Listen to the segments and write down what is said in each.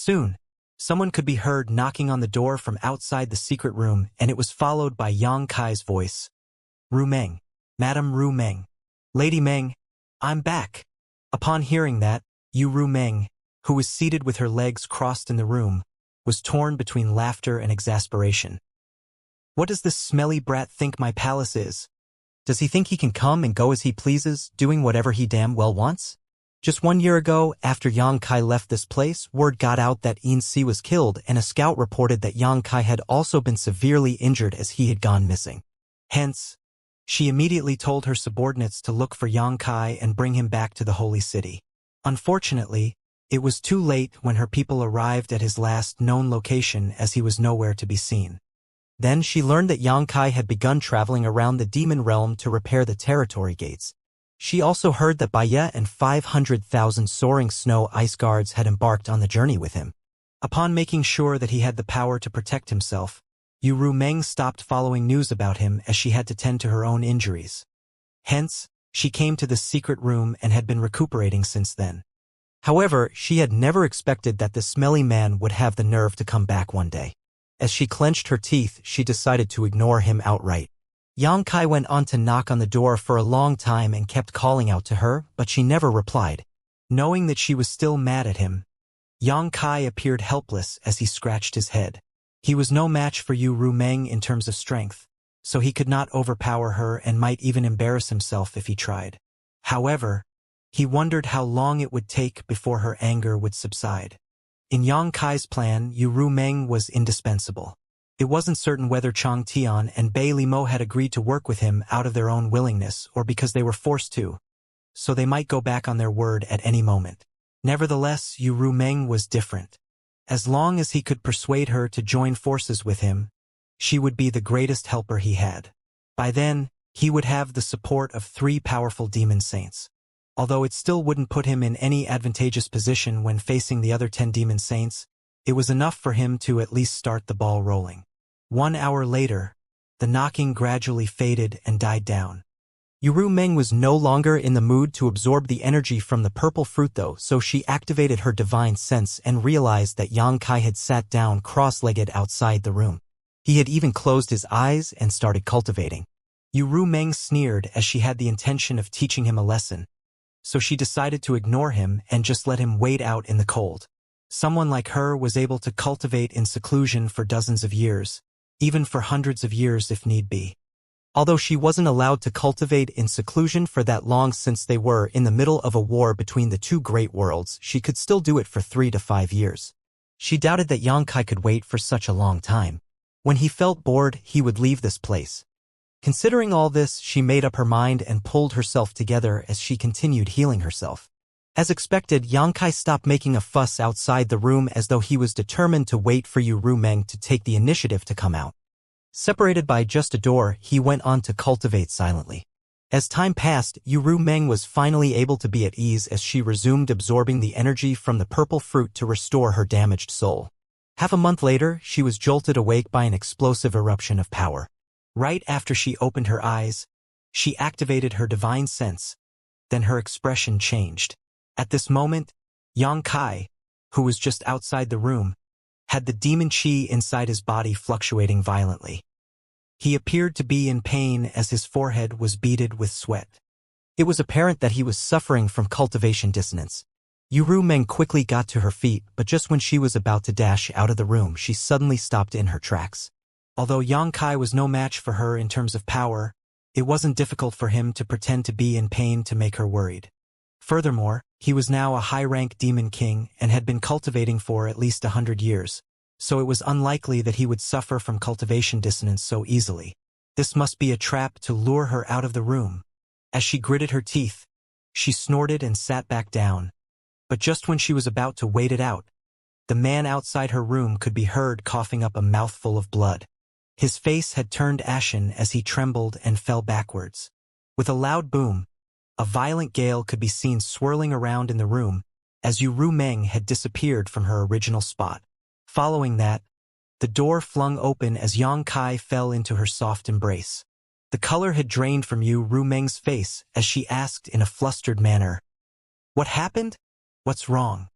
Soon, someone could be heard knocking on the door from outside the secret room, and it was followed by Yang Kai's voice. Ru Meng. Madam Ru Meng. Lady Meng, I'm back. Upon hearing that, Ru Meng, who was seated with her legs crossed in the room, was torn between laughter and exasperation. What does this smelly brat think my palace is? Does he think he can come and go as he pleases, doing whatever he damn well wants? Just 1 year ago, after Yang Kai left this place, word got out that Xianxia was killed, and a scout reported that Yang Kai had also been severely injured as he had gone missing. Hence, she immediately told her subordinates to look for Yang Kai and bring him back to the holy city. Unfortunately, it was too late when her people arrived at his last known location, as he was nowhere to be seen. Then she learned that Yang Kai had begun traveling around the demon realm to repair the territory gates. She also heard that Baya and 500,000 soaring snow ice guards had embarked on the journey with him. Upon making sure that he had the power to protect himself, Ru Meng stopped following news about him as she had to tend to her own injuries. Hence, she came to the secret room and had been recuperating since then. However, she had never expected that the smelly man would have the nerve to come back one day. As she clenched her teeth, she decided to ignore him outright. Yang Kai went on to knock on the door for a long time and kept calling out to her, but she never replied. Knowing that she was still mad at him, Yang Kai appeared helpless as he scratched his head. He was no match for Ru Meng in terms of strength, so he could not overpower her and might even embarrass himself if he tried. However, he wondered how long it would take before her anger would subside. In Yang Kai's plan, Ru Meng was indispensable. It wasn't certain whether Chang Tian and Bei Limo had agreed to work with him out of their own willingness or because they were forced to, so they might go back on their word at any moment. Nevertheless, Ru Meng was different. As long as he could persuade her to join forces with him, she would be the greatest helper he had. By then, he would have the support of 3 powerful demon saints. Although it still wouldn't put him in any advantageous position when facing the other 10 demon saints, it was enough for him to at least start the ball rolling. 1 hour later, the knocking gradually faded and died down. Ru Meng was no longer in the mood to absorb the energy from the purple fruit though, so she activated her divine sense and realized that Yang Kai had sat down cross-legged outside the room. He had even closed his eyes and started cultivating. Ru Meng sneered as she had the intention of teaching him a lesson, so she decided to ignore him and just let him wait out in the cold. Someone like her was able to cultivate in seclusion for dozens of years, even for hundreds of years if need be. Although she wasn't allowed to cultivate in seclusion for that long since they were in the middle of a war between the 2 great worlds, she could still do it for 3 to 5 years. She doubted that Yang Kai could wait for such a long time. When he felt bored, he would leave this place. Considering all this, she made up her mind and pulled herself together as she continued healing herself. As expected, Yang Kai stopped making a fuss outside the room as though he was determined to wait for Ru Meng to take the initiative to come out. Separated by just a door, he went on to cultivate silently. As time passed, Ru Meng was finally able to be at ease as she resumed absorbing the energy from the purple fruit to restore her damaged soul. Half a month later, she was jolted awake by an explosive eruption of power. Right after she opened her eyes, she activated her divine sense. Then her expression changed. At this moment, Yang Kai, who was just outside the room, had the demon chi inside his body fluctuating violently. He appeared to be in pain as his forehead was beaded with sweat. It was apparent that he was suffering from cultivation dissonance. Ru Meng quickly got to her feet, but just when she was about to dash out of the room, she suddenly stopped in her tracks. Although Yang Kai was no match for her in terms of power, it wasn't difficult for him to pretend to be in pain to make her worried. Furthermore, he was now a high-rank demon king and had been cultivating for at least 100 years, so it was unlikely that he would suffer from cultivation dissonance so easily. This must be a trap to lure her out of the room. As she gritted her teeth, she snorted and sat back down. But just when she was about to wait it out, the man outside her room could be heard coughing up a mouthful of blood. His face had turned ashen as he trembled and fell backwards. With a loud boom, a violent gale could be seen swirling around in the room, as Ru Meng had disappeared from her original spot. Following that, the door flung open as Yang Kai fell into her soft embrace. The color had drained from Ru Meng's face as she asked in a flustered manner, "What happened? What's wrong?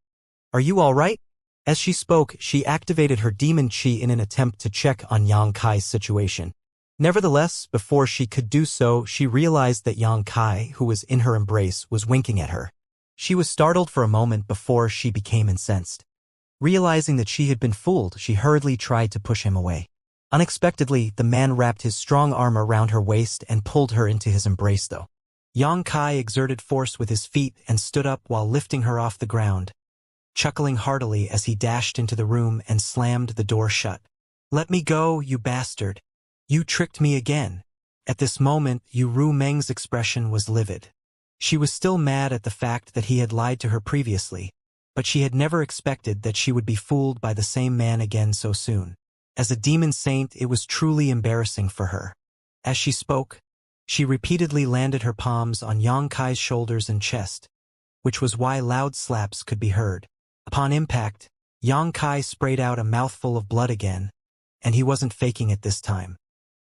Are you all right?" As she spoke, she activated her demon chi in an attempt to check on Yang Kai's situation. Nevertheless, before she could do so, she realized that Yang Kai, who was in her embrace, was winking at her. She was startled for a moment before she became incensed. Realizing that she had been fooled, she hurriedly tried to push him away. Unexpectedly, the man wrapped his strong arm around her waist and pulled her into his embrace though. Yang Kai exerted force with his feet and stood up while lifting her off the ground, chuckling heartily as he dashed into the room and slammed the door shut. "Let me go, you bastard. You tricked me again." At this moment, Ru Meng's expression was livid. She was still mad at the fact that he had lied to her previously, but she had never expected that she would be fooled by the same man again so soon. As a demon saint, it was truly embarrassing for her. As she spoke, she repeatedly landed her palms on Yang Kai's shoulders and chest, which was why loud slaps could be heard. Upon impact, Yang Kai sprayed out a mouthful of blood again, and he wasn't faking it this time.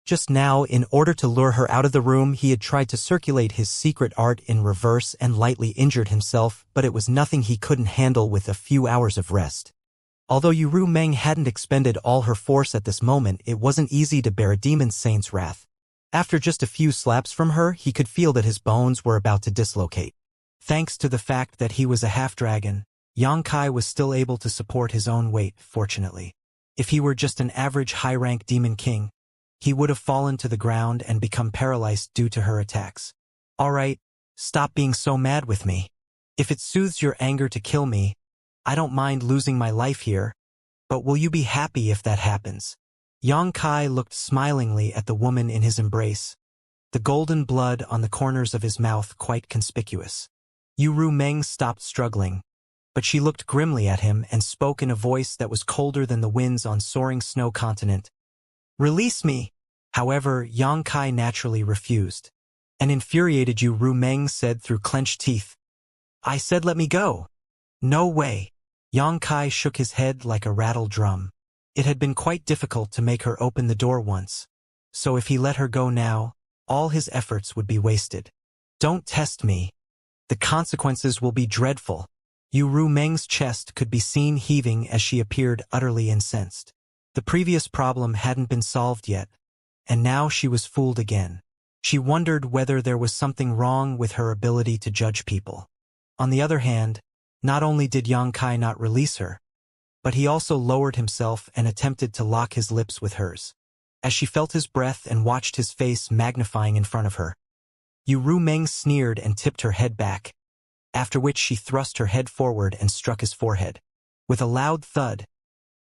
Just now, in order to lure her out of the room, he had tried to circulate his secret art in reverse and lightly injured himself, but it was nothing he couldn't handle with a few hours of rest. Although Ru Meng hadn't expended all her force at this moment, it wasn't easy to bear a demon saint's wrath. After just a few slaps from her, he could feel that his bones were about to dislocate. Thanks to the fact that he was a half-dragon, Yang Kai was still able to support his own weight, fortunately. If he were just an average high-rank demon king, he would have fallen to the ground and become paralyzed due to her attacks. "All right, stop being so mad with me. If it soothes your anger to kill me, I don't mind losing my life here, but will you be happy if that happens?" Yang Kai looked smilingly at the woman in his embrace, the golden blood on the corners of his mouth quite conspicuous. Ru Meng stopped struggling, but she looked grimly at him and spoke in a voice that was colder than the winds on soaring snow continent. "Release me!" However, Yang Kai naturally refused. An infuriated Ru Meng said through clenched teeth, "I said let me go." "No way." Yang Kai shook his head like a rattled drum. It had been quite difficult to make her open the door once, so if he let her go now, all his efforts would be wasted. "Don't test me. The consequences will be dreadful." Ru Meng's chest could be seen heaving as she appeared utterly incensed. The previous problem hadn't been solved yet, and now she was fooled again. She wondered whether there was something wrong with her ability to judge people. On the other hand, not only did Yang Kai not release her, but he also lowered himself and attempted to lock his lips with hers. As she felt his breath and watched his face magnifying in front of her, Ru Meng sneered and tipped her head back, after which she thrust her head forward and struck his forehead. With a loud thud,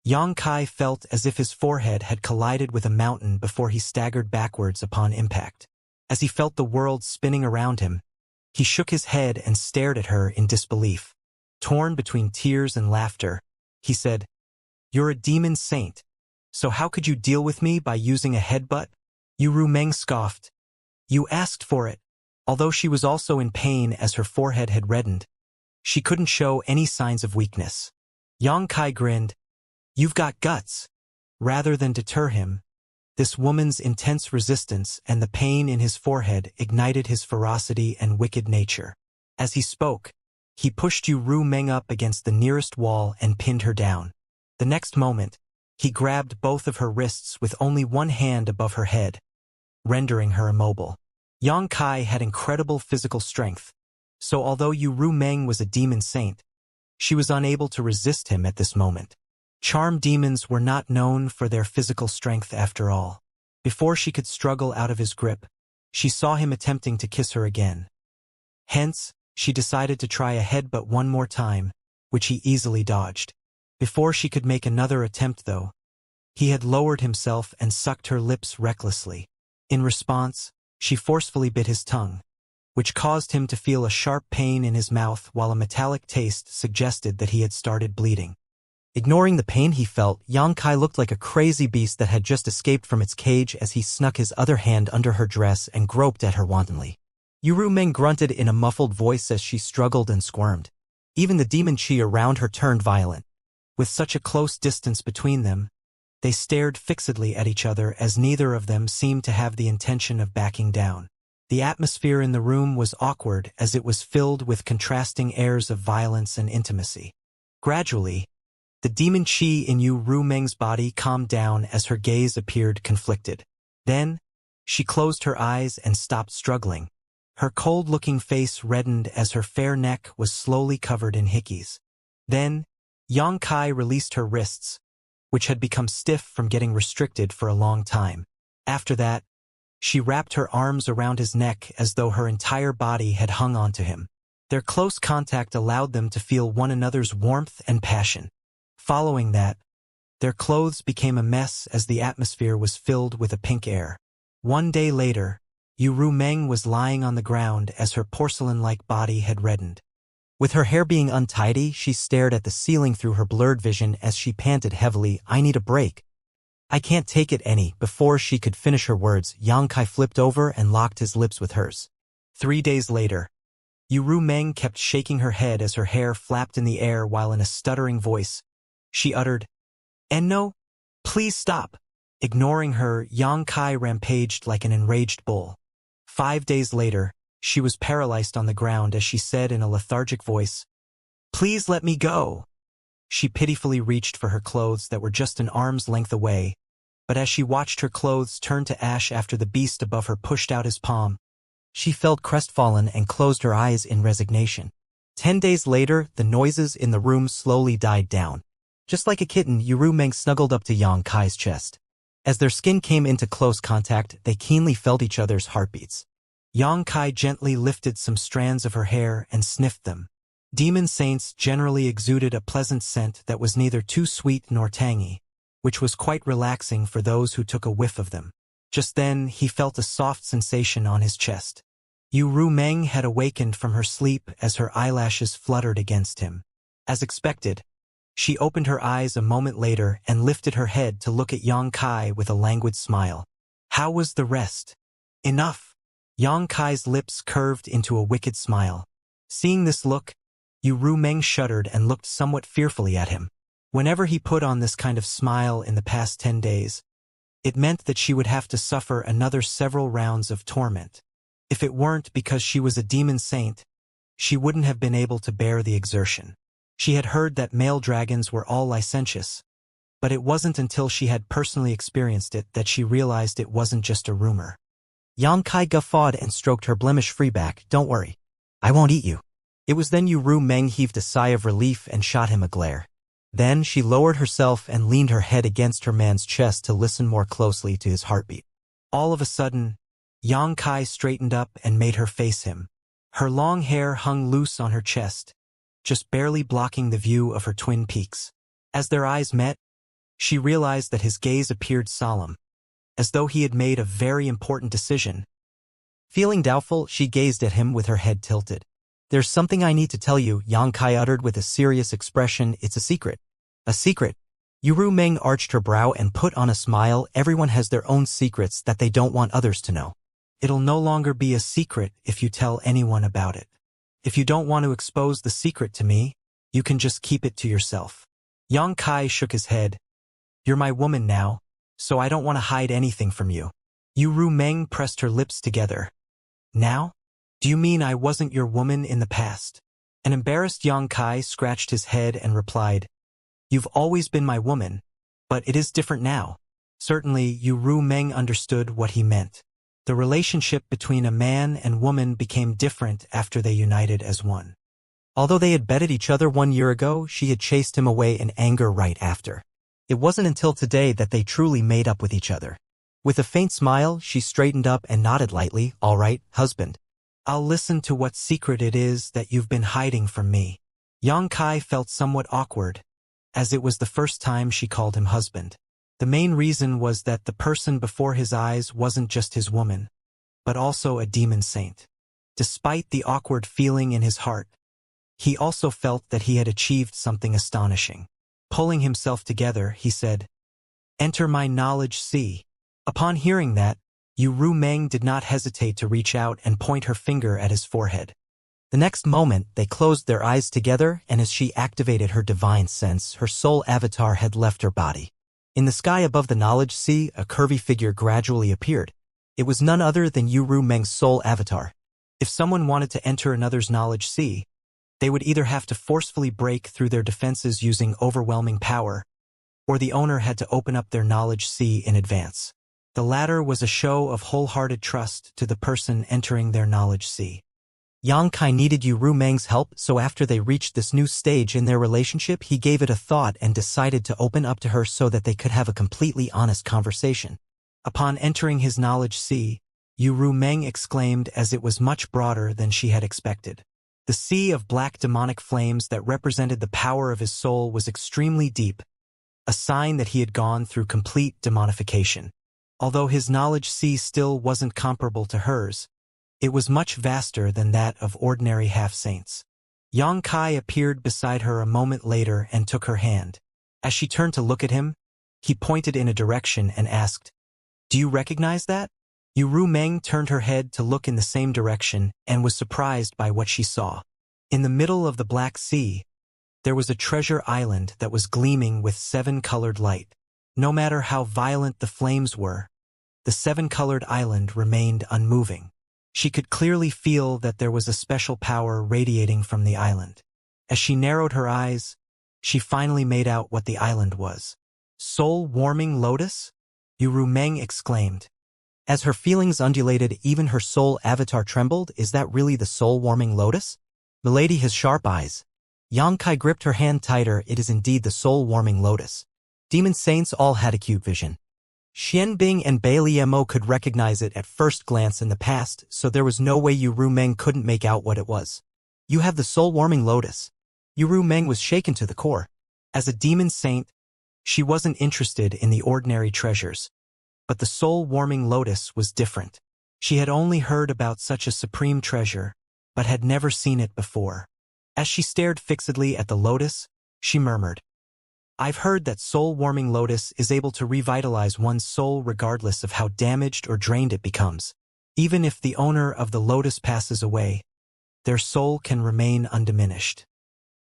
Yang Kai felt as if his forehead had collided with a mountain before he staggered backwards upon impact. As he felt the world spinning around him, he shook his head and stared at her in disbelief. Torn between tears and laughter, he said, "You're a demon saint, so how could you deal with me by using a headbutt?" Ru Meng scoffed. "You asked for it." Although she was also in pain as her forehead had reddened, she couldn't show any signs of weakness. Yang Kai grinned. "You've got guts." Rather than deter him, this woman's intense resistance and the pain in his forehead ignited his ferocity and wicked nature. As he spoke, he pushed Ru Meng up against the nearest wall and pinned her down. The next moment, he grabbed both of her wrists with only one hand above her head, rendering her immobile. Yang Kai had incredible physical strength, so although Ru Meng was a demon saint, she was unable to resist him at this moment. Charm demons were not known for their physical strength after all. Before she could struggle out of his grip, she saw him attempting to kiss her again. Hence, she decided to try a headbutt one more time, which he easily dodged. Before she could make another attempt though, he had lowered himself and sucked her lips recklessly. In response, she forcefully bit his tongue, which caused him to feel a sharp pain in his mouth while a metallic taste suggested that he had started bleeding. Ignoring the pain he felt, Yang Kai looked like a crazy beast that had just escaped from its cage as he snuck his other hand under her dress and groped at her wantonly. Ru Meng grunted in a muffled voice as she struggled and squirmed. Even the demon chi around her turned violent. With such a close distance between them, they stared fixedly at each other as neither of them seemed to have the intention of backing down. The atmosphere in the room was awkward as it was filled with contrasting airs of violence and intimacy. Gradually, The demon chi in Yu Rumeng's body calmed down as her gaze appeared conflicted. Then, she closed her eyes and stopped struggling. Her cold-looking face reddened as her fair neck was slowly covered in hickeys. Then, Yang Kai released her wrists, which had become stiff from getting restricted for a long time. After that, she wrapped her arms around his neck as though her entire body had hung onto him. Their close contact allowed them to feel one another's warmth and passion. Following that, their clothes became a mess as the atmosphere was filled with a pink air. One day later, Yu Rumeng was lying on the ground as her porcelain-like body had reddened. With her hair being untidy, she stared at the ceiling through her blurred vision as she panted heavily, "I need a break. I can't take it any." Before she could finish her words, Yang Kai flipped over and locked his lips with hers. 3 days later, Yu Rumeng kept shaking her head as her hair flapped in the air while in a stuttering voice, she uttered, "Enno, please stop." Ignoring her, Yang Kai rampaged like an enraged bull. 5 days later, she was paralyzed on the ground as she said in a lethargic voice, "Please let me go." She pitifully reached for her clothes that were just an arm's length away, but as she watched her clothes turn to ash after the beast above her pushed out his palm, she felt crestfallen and closed her eyes in resignation. 10 days later, the noises in the room slowly died down. Just like a kitten, Yu Rumeng snuggled up to Yang Kai's chest. As their skin came into close contact, they keenly felt each other's heartbeats. Yang Kai gently lifted some strands of her hair and sniffed them. Demon saints generally exuded a pleasant scent that was neither too sweet nor tangy, which was quite relaxing for those who took a whiff of them. Just then, he felt a soft sensation on his chest. Yu Rumeng had awakened from her sleep as her eyelashes fluttered against him. As expected, she opened her eyes a moment later and lifted her head to look at Yang Kai with a languid smile. "How was the rest?" "Enough." Yang Kai's lips curved into a wicked smile. Seeing this look, Yu Rumeng shuddered and looked somewhat fearfully at him. Whenever he put on this kind of smile in the past 10 days, it meant that she would have to suffer another several rounds of torment. If it weren't because she was a demon saint, she wouldn't have been able to bear the exertion. She had heard that male dragons were all licentious, but it wasn't until she had personally experienced it that she realized it wasn't just a rumor. Yang Kai guffawed and stroked her blemish-free back. "Don't worry. I won't eat you." It was then Yu Rumeng heaved a sigh of relief and shot him a glare. Then she lowered herself and leaned her head against her man's chest to listen more closely to his heartbeat. All of a sudden, Yang Kai straightened up and made her face him. Her long hair hung loose on her chest, just barely blocking the view of her twin peaks. As their eyes met, she realized that his gaze appeared solemn, as though he had made a very important decision. Feeling doubtful, she gazed at him with her head tilted. "There's something I need to tell you," Yang Kai uttered with a serious expression. "It's a secret." "A secret?" Yu Rumeng arched her brow and put on a smile. "Everyone has their own secrets that they don't want others to know. It'll no longer be a secret if you tell anyone about it. If you don't want to expose the secret to me, you can just keep it to yourself." Yang Kai shook his head. "You're my woman now, so I don't want to hide anything from you." Yu Rumeng pressed her lips together. "Now? Do you mean I wasn't your woman in the past?" An embarrassed Yang Kai scratched his head and replied, "You've always been my woman, but it is different now." Certainly, Yu Rumeng understood what he meant. The relationship between a man and woman became different after they united as one. Although they had betted each other 1 year ago, she had chased him away in anger right after. It wasn't until today that they truly made up with each other. With a faint smile, she straightened up and nodded lightly. "All right, husband. I'll listen to what secret it is that you've been hiding from me." Yang Kai felt somewhat awkward, as it was the first time she called him husband. The main reason was that the person before his eyes wasn't just his woman, but also a demon saint. Despite the awkward feeling in his heart, he also felt that he had achieved something astonishing. Pulling himself together, he said, "Enter my knowledge sea." Upon hearing that, Yu Rumeng did not hesitate to reach out and point her finger at his forehead. The next moment, they closed their eyes together, and as she activated her divine sense, her soul avatar had left her body. In the sky above the knowledge sea, a curvy figure gradually appeared. It was none other than Yu Rumeng's soul avatar. If someone wanted to enter another's knowledge sea, They would either have to forcefully break through their defenses using overwhelming power, or the owner had to open up their knowledge sea in advance. The latter was a show of wholehearted trust to the person entering their knowledge sea. Yang Kai needed Ru Meng's help, so after they reached this new stage in their relationship, he gave it a thought and decided to open up to her so that they could have a completely honest conversation. Upon entering his knowledge sea, Ru Meng exclaimed as it was much broader than she had expected. The sea of black demonic flames that represented the power of his soul was extremely deep, a sign that he had gone through complete demonification. Although his knowledge sea still wasn't comparable to hers, it was much vaster than that of ordinary half-saints. Yang Kai appeared beside her a moment later and took her hand. As she turned to look at him, he pointed in a direction and asked, "Do you recognize that?" Ru Meng turned her head to look in the same direction and was surprised by what she saw. In the middle of the Black Sea, there was a treasure island that was gleaming with 7-colored light. No matter how violent the flames were, the 7-colored island remained unmoving. She could clearly feel that there was a special power radiating from the island. As she narrowed her eyes, she finally made out what the island was. "Soul-warming lotus?" Ru Meng exclaimed. As her feelings undulated, even her soul avatar trembled. "Is that really the soul-warming lotus?" "Milady has sharp eyes." Yang Kai gripped her hand tighter. "It is indeed the soul-warming lotus." Demon saints all had acute vision. Xianbing and Bai Liemo could recognize it at first glance in the past, so there was no way Ru Meng couldn't make out what it was. "You have the soul-warming lotus." Ru Meng was shaken to the core. As a demon saint, she wasn't interested in the ordinary treasures. But the soul-warming lotus was different. She had only heard about such a supreme treasure, but had never seen it before. As she stared fixedly at the lotus, she murmured, "I've heard that soul-warming lotus is able to revitalize one's soul regardless of how damaged or drained it becomes. Even if the owner of the lotus passes away, their soul can remain undiminished.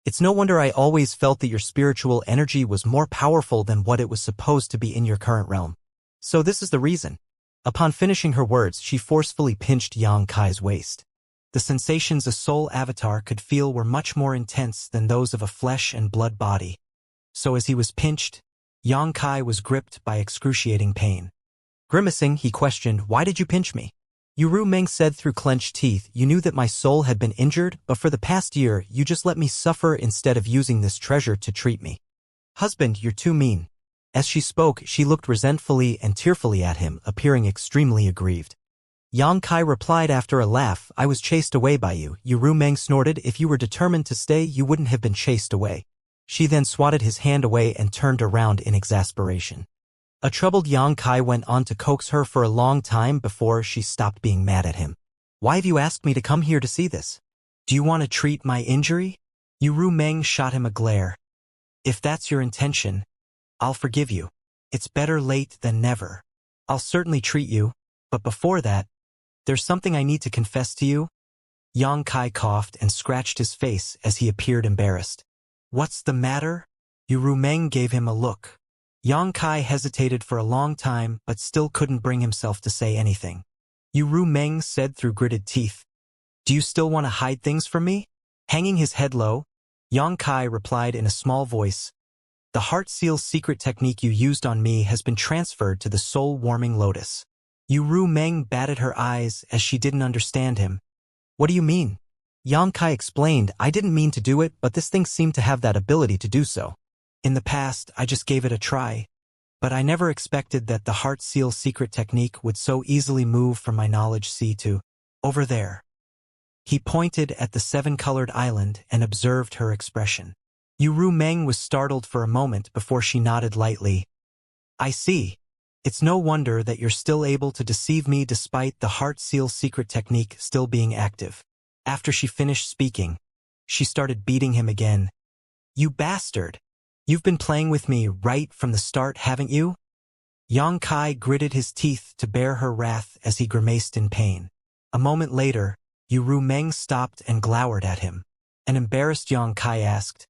It's no wonder I always felt that your spiritual energy was more powerful than what it was supposed to be in your current realm. So this is the reason." Upon finishing her words, she forcefully pinched Yang Kai's waist. The sensations a soul avatar could feel were much more intense than those of a flesh and blood body. So as he was pinched, Yang Kai was gripped by excruciating pain. Grimacing, he questioned, "Why did you pinch me?" Ru Meng said through clenched teeth, "You knew that my soul had been injured, but for the past year, you just let me suffer instead of using this treasure to treat me. Husband, you're too mean." As she spoke, she looked resentfully and tearfully at him, appearing extremely aggrieved. Yang Kai replied after a laugh, "I was chased away by you." Ru Meng snorted, "If you were determined to stay, you wouldn't have been chased away." She then swatted his hand away and turned around in exasperation. A troubled Yang Kai went on to coax her for a long time before she stopped being mad at him. "Why have you asked me to come here to see this? Do you want to treat my injury?" Ru Meng shot him a glare. "If that's your intention, I'll forgive you. It's better late than never. I'll certainly treat you, but before that, there's something I need to confess to you." Yang Kai coughed and scratched his face as he appeared embarrassed. "What's the matter?" Ru Meng gave him a look. Yang Kai hesitated for a long time but still couldn't bring himself to say anything. Ru Meng said through gritted teeth, "Do you still want to hide things from me?" Hanging his head low, Yang Kai replied in a small voice, "The heart seal secret technique you used on me has been transferred to the soul-warming lotus." Ru Meng batted her eyes as she didn't understand him. "What do you mean?" Yang Kai explained, "I didn't mean to do it, but this thing seemed to have that ability to do so. In the past, I just gave it a try, but I never expected that the heart seal secret technique would so easily move from my knowledge sea to over there." He pointed at the 7-colored island and observed her expression. Ru Meng was startled for a moment before she nodded lightly. "I see. It's no wonder that you're still able to deceive me despite the heart seal secret technique still being active." After she finished speaking, she started beating him again. "You bastard! You've been playing with me right from the start, haven't you?" Yang Kai gritted his teeth to bear her wrath as he grimaced in pain. A moment later, Ru Meng stopped and glowered at him. An embarrassed Yang Kai asked,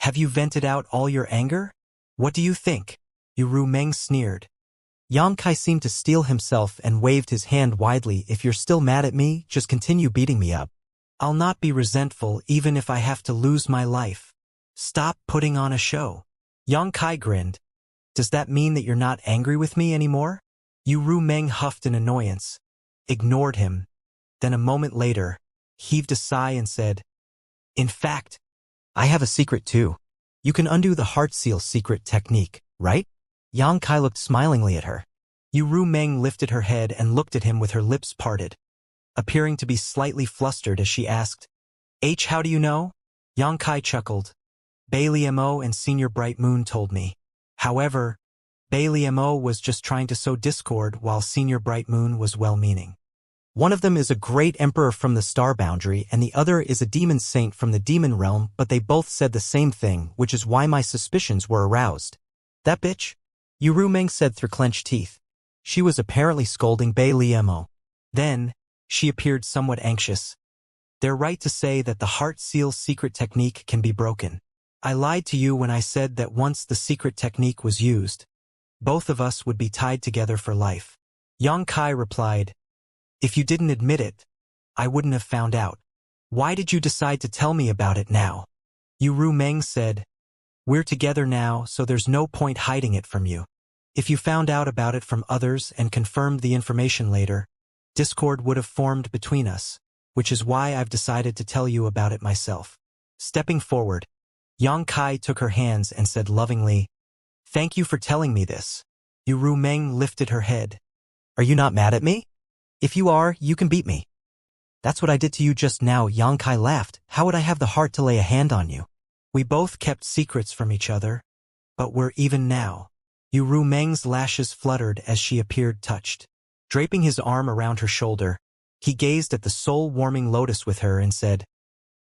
"Have you vented out all your anger? What do you think?" Ru Meng sneered. Yang Kai seemed to steel himself and waved his hand widely. "If you're still mad at me, just continue beating me up. I'll not be resentful even if I have to lose my life. Stop putting on a show. Yang Kai grinned. Does that mean that you're not angry with me anymore? Yu Rumeng huffed in annoyance, ignored him, then a moment later, heaved a sigh and said, In fact, I have a secret too. You can undo the heart seal secret technique, right? Yang Kai looked smilingly at her. Yu Rumeng lifted her head and looked at him with her lips parted, appearing to be slightly flustered as she asked, How do you know? Yang Kai chuckled. Bailey Mo and Senior Bright Moon told me. However, Bailey Mo was just trying to sow discord while Senior Bright Moon was well-meaning. One of them is a great emperor from the star boundary and the other is a demon saint from the demon realm, but they both said the same thing, which is why my suspicions were aroused. That bitch? Yu Rumeng said through clenched teeth. She was apparently scolding Bailey Mo. Then, she appeared somewhat anxious. They're right to say that the heart seal secret technique can be broken. I lied to you when I said that once the secret technique was used, both of us would be tied together for life. Yang Kai replied, If you didn't admit it, I wouldn't have found out. Why did you decide to tell me about it now? Yu Rumeng said, We're together now, so there's no point hiding it from you. If you found out about it from others and confirmed the information later, discord would have formed between us, which is why I've decided to tell you about it myself. Stepping forward, Yang Kai took her hands and said lovingly, Thank you for telling me this. Yu Rumeng lifted her head. Are you not mad at me? If you are, you can beat me. That's what I did to you just now. Yang Kai laughed. How would I have the heart to lay a hand on you? We both kept secrets from each other, but we're even now. Yu Rumeng's lashes fluttered as she appeared touched. Draping his arm around her shoulder, he gazed at the soul-warming lotus with her and said,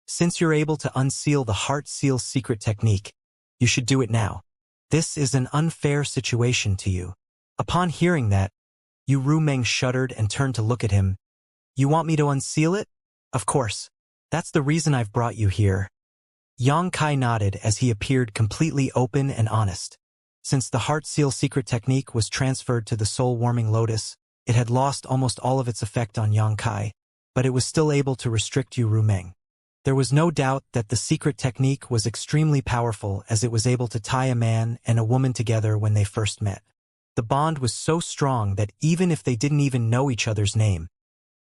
Since you're able to unseal the heart seal secret technique, you should do it now. This is an unfair situation to you. Upon hearing that, Yu Rumeng shuddered and turned to look at him. You want me to unseal it? Of course. That's the reason I've brought you here. Yang Kai nodded as he appeared completely open and honest. Since the heart seal secret technique was transferred to the soul-warming lotus, it had lost almost all of its effect on Yang Kai, but it was still able to restrict Yu Rumeng. There was no doubt that the secret technique was extremely powerful as it was able to tie a man and a woman together when they first met. The bond was so strong that even if they didn't even know each other's name,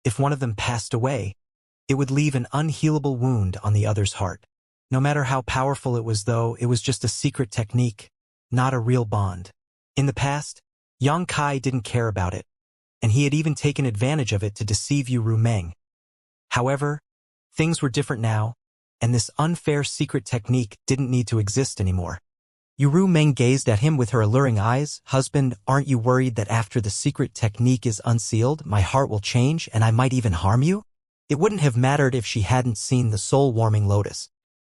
if one of them passed away, it would leave an unhealable wound on the other's heart. No matter how powerful it was though, it was just a secret technique, not a real bond. In the past, Yang Kai didn't care about it, and he had even taken advantage of it to deceive Yu Rumeng. However, things were different now, and this unfair secret technique didn't need to exist anymore. Yu Rumeng gazed at him with her alluring eyes. Husband, aren't you worried that after the secret technique is unsealed, my heart will change and I might even harm you? It wouldn't have mattered if she hadn't seen the soul-warming lotus.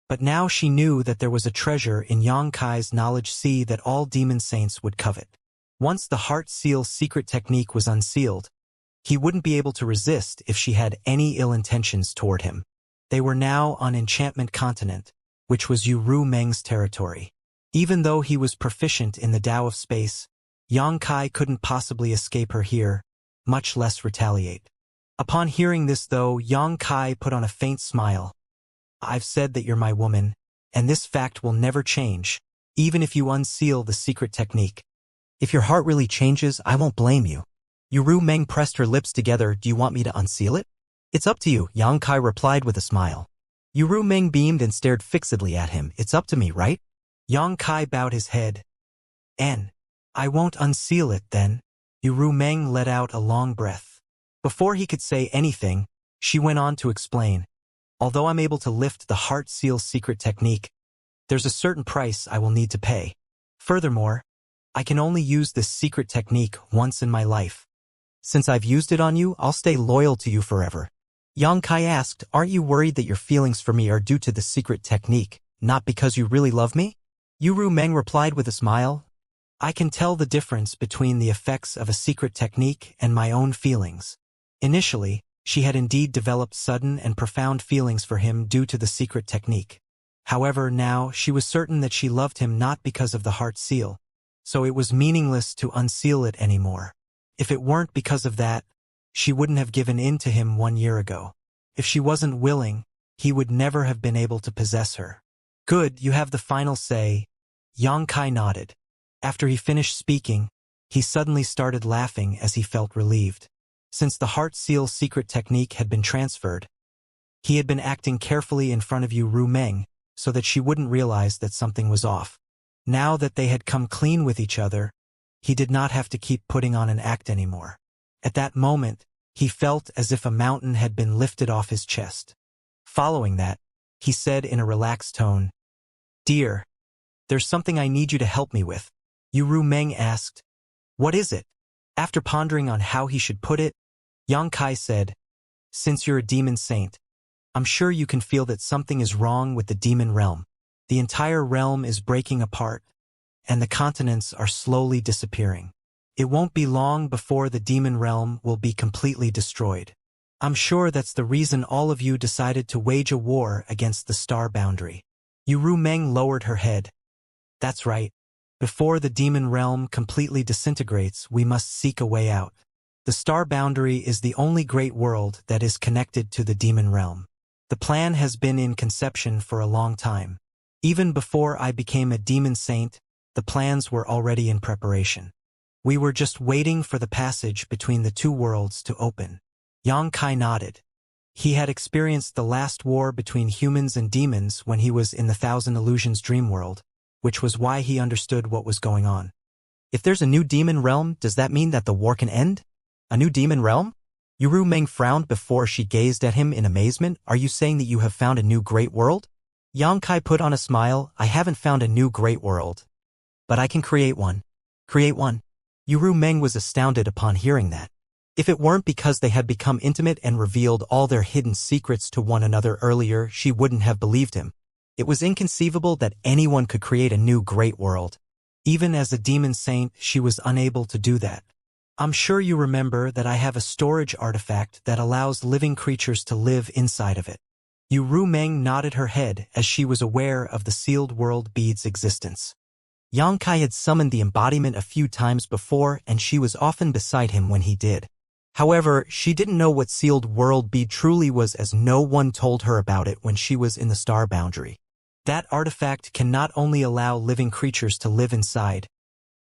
But now she knew that there was a treasure in Yang Kai's knowledge sea that all demon saints would covet. Once the heart seal secret technique was unsealed, he wouldn't be able to resist if she had any ill intentions toward him. They were now on Enchantment Continent, which was Yu Rumeng's territory. Even though he was proficient in the Tao of space, Yang Kai couldn't possibly escape her here, much less retaliate. Upon hearing this though, Yang Kai put on a faint smile. I've said that you're my woman, and this fact will never change, even if you unseal the secret technique. If your heart really changes, I won't blame you. Yu Rumeng pressed her lips together. Do you want me to unseal it? It's up to you, Yang Kai replied with a smile. Yu Rumeng beamed and stared fixedly at him. It's up to me, right? Yang Kai bowed his head. I won't unseal it then. Yu Rumeng let out a long breath. Before he could say anything, she went on to explain. Although I'm able to lift the heart seal secret technique, there's a certain price I will need to pay. Furthermore, I can only use this secret technique once in my life. Since I've used it on you, I'll stay loyal to you forever. Yang Kai asked, aren't you worried that your feelings for me are due to the secret technique, not because you really love me? Yu Rumeng replied with a smile. I can tell the difference between the effects of a secret technique and my own feelings. Initially, she had indeed developed sudden and profound feelings for him due to the secret technique. However, now she was certain that she loved him not because of the heart seal, so it was meaningless to unseal it anymore. If it weren't because of that, she wouldn't have given in to him 1 year ago. If she wasn't willing, he would never have been able to possess her. Good, you have the final say. Xianxia nodded. After he finished speaking, he suddenly started laughing as he felt relieved. Since the heart seal secret technique had been transferred, he had been acting carefully in front of Ru Meng so that she wouldn't realize that something was off. Now that they had come clean with each other, he did not have to keep putting on an act anymore. At that moment, he felt as if a mountain had been lifted off his chest. Following that, he said in a relaxed tone, "Dear, there's something I need you to help me with." Ru Meng asked, "What is it?" After pondering on how he should put it, Xianxia said, "Since you're a demon saint, I'm sure you can feel that something is wrong with the demon realm. The entire realm is breaking apart, and the continents are slowly disappearing. It won't be long before the demon realm will be completely destroyed. I'm sure that's the reason all of you decided to wage a war against the star boundary." Ru Meng lowered her head. "That's right. Before the demon realm completely disintegrates, we must seek a way out. The star boundary is the only great world that is connected to the demon realm. The plan has been in conception for a long time. Even before I became a demon saint, the plans were already in preparation. We were just waiting for the passage between the two worlds to open." Xianxia nodded. He had experienced the last war between humans and demons when he was in the Thousand Illusions dream world, which was why he understood what was going on. "If there's a new demon realm, does that mean that the war can end? A new demon realm?" Ru Meng frowned before she gazed at him in amazement. "Are you saying that you have found a new great world?" Xianxia put on a smile. "I haven't found a new great world, but I can create one." "Create one?" Ru Meng was astounded upon hearing that. If it weren't because they had become intimate and revealed all their hidden secrets to one another earlier, she wouldn't have believed him. It was inconceivable that anyone could create a new great world. Even as a demon saint, she was unable to do that. "I'm sure you remember that I have a storage artifact that allows living creatures to live inside of it." Ru Meng nodded her head as she was aware of the sealed world bead's existence. Xianxia had summoned the embodiment a few times before, and she was often beside him when he did. However, she didn't know what sealed world bead truly was, as no one told her about it when she was in the star boundary. That artifact can not only allow living creatures to live inside,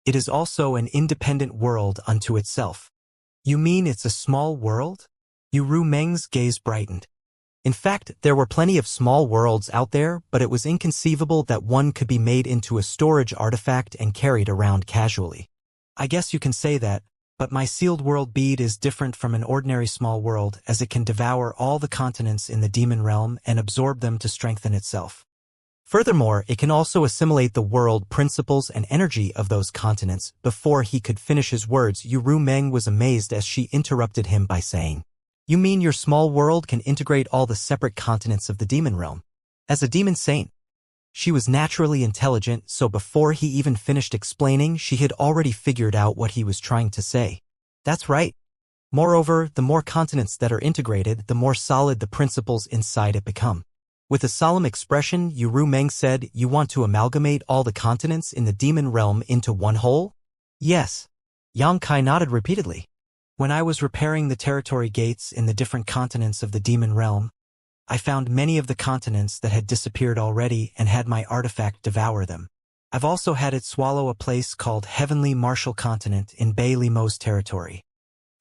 it is also an independent world unto itself. "You mean it's a small world?" Ru Meng's gaze brightened. In fact, there were plenty of small worlds out there, but it was inconceivable that one could be made into a storage artifact and carried around casually. "I guess you can say that, but my sealed world bead is different from an ordinary small world, as it can devour all the continents in the demon realm and absorb them to strengthen itself. Furthermore, it can also assimilate the world principles and energy of those continents." Before he could finish his words, Ru Meng was amazed as she interrupted him by saying, "You mean your small world can integrate all the separate continents of the demon realm?" As a demon saint, she was naturally intelligent, so before he even finished explaining, she had already figured out what he was trying to say. "That's right. Moreover, the more continents that are integrated, the more solid the principles inside it become." With a solemn expression, Ru Meng said, "You want to amalgamate all the continents in the demon realm into one whole?" "Yes." Xianxia nodded repeatedly. "When I was repairing the territory gates in the different continents of the demon realm, I found many of the continents that had disappeared already and had my artifact devour them. I've also had it swallow a place called Heavenly Martial Continent in Bei Limo's territory.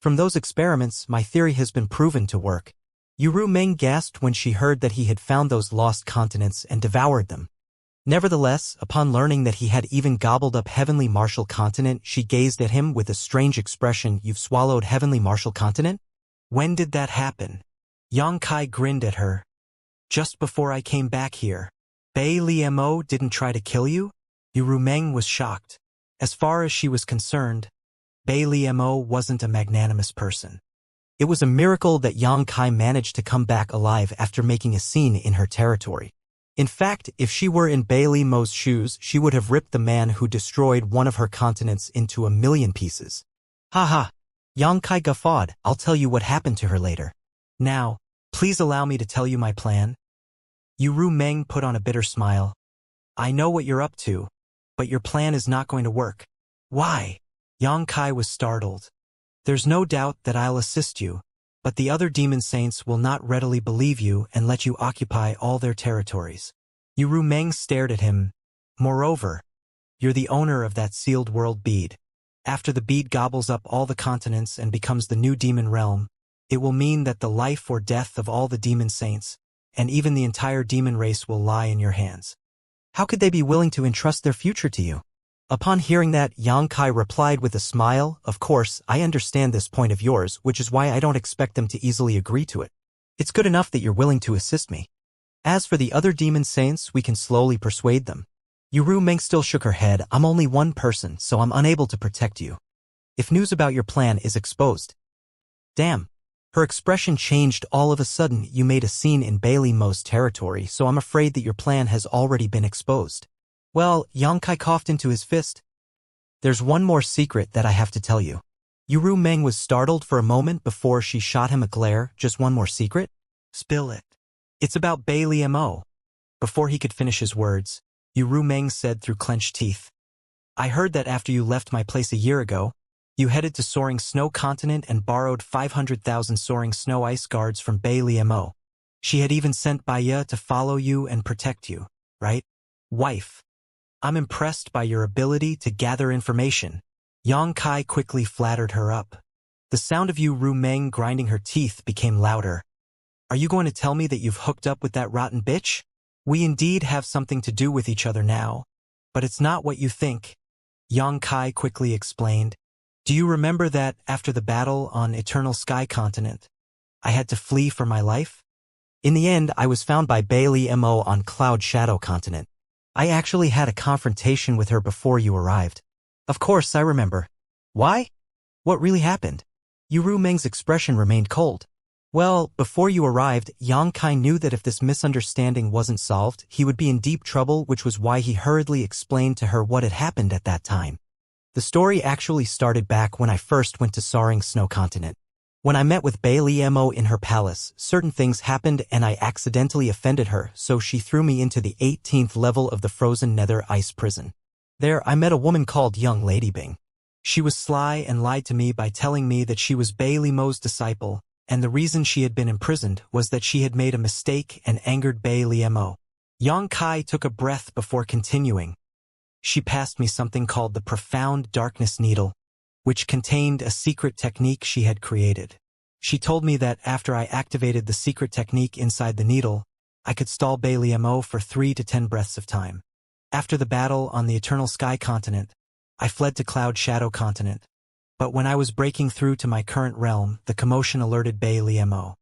From those experiments, my theory has been proven to work." Ru Meng gasped when she heard that he had found those lost continents and devoured them. Nevertheless, upon learning that he had even gobbled up Heavenly Martial Continent, she gazed at him with a strange expression. "You've swallowed Heavenly Martial Continent? When did that happen?" Xianxia grinned at her. "Just before I came back here." "Bei Limo didn't try to kill you?" Ru Meng was shocked. As far as she was concerned, Bei Limo wasn't a magnanimous person. It was a miracle that Xianxia managed to come back alive after making a scene in her territory. In fact, if she were in Bei Limo's shoes, she would have ripped the man who destroyed one of her continents into 1,000,000 pieces. "Ha ha!" Xianxia guffawed. "I'll tell you what happened to her later. Now, please allow me to tell you my plan." Ru Meng put on a bitter smile. "I know what you're up to, but your plan is not going to work." "Why?" Xianxia was startled. "There's no doubt that I'll assist you, but the other demon saints will not readily believe you and let you occupy all their territories. Yu Meng stared at him. Moreover, you're the owner of that sealed world bead. After the bead gobbles up all the continents and becomes the new demon realm, it will mean that the life or death of all the demon saints, and even the entire demon race will lie in your hands. How could they be willing to entrust their future to you? Upon hearing that, Xianxia replied with a smile, "Of course, I understand this point of yours, which is why I don't expect them to easily agree to it. It's good enough that you're willing to assist me. As for the other demon saints, we can slowly persuade them." Yu Meng still shook her head. "I'm only one person, so I'm unable to protect you. If news about your plan is exposed..." Damn. Her expression changed all of a sudden. "You made a scene in Bailey Mo's territory, so I'm afraid that your plan has already been exposed." Well, Xianxia coughed into his fist. "There's one more secret that I have to tell you." Yu Meng was startled for a moment before she shot him a glare. "Just one more secret? Spill it." "It's about Bailey Mo." Before he could finish his words, Yu Meng said through clenched teeth, "I heard that after you left my place a year ago, you headed to Soaring Snow Continent and borrowed 500,000 Soaring Snow Ice Guards from Bailey Mo. She had even sent Baya to follow you and protect you, right? Wife. I'm impressed by your ability to gather information." Xianxia quickly flattered her up. The sound of Yu Meng grinding her teeth became louder. "Are you going to tell me that you've hooked up with that rotten bitch? We indeed have something to do with each other now, but it's not what you think," Xianxia quickly explained. "Do you remember that, after the battle on Eternal Sky Continent, I had to flee for my life? In the end, I was found by Bailey Mo on Cloud Shadow Continent. I actually had a confrontation with her before you arrived." "Of course, I remember. Why? What really happened?" Yu Meng's expression remained cold. "Well, before you arrived, Xianxia knew that if this misunderstanding wasn't solved, he would be in deep trouble, which was why he hurriedly explained to her what had happened at that time. The story actually started back when I first went to Soaring Snow Continent. When I met with Bailey Mo in her palace, certain things happened and I accidentally offended her, so she threw me into the 18th level of the frozen nether ice prison. There, I met a woman called Young Lady Bing. She was sly and lied to me by telling me that she was Bailey Mo's disciple, and the reason she had been imprisoned was that she had made a mistake and angered Bailey Mo." Xianxia took a breath before continuing. "She passed me something called the Profound Darkness Needle, which contained a secret technique she had created. She told me that after I activated the secret technique inside the needle, I could stall Bailey Mo for 3 to 10 breaths of time. After the battle on the Eternal Sky Continent, I fled to Cloud Shadow Continent. But when I was breaking through to my current realm, the commotion alerted Bailey Mo.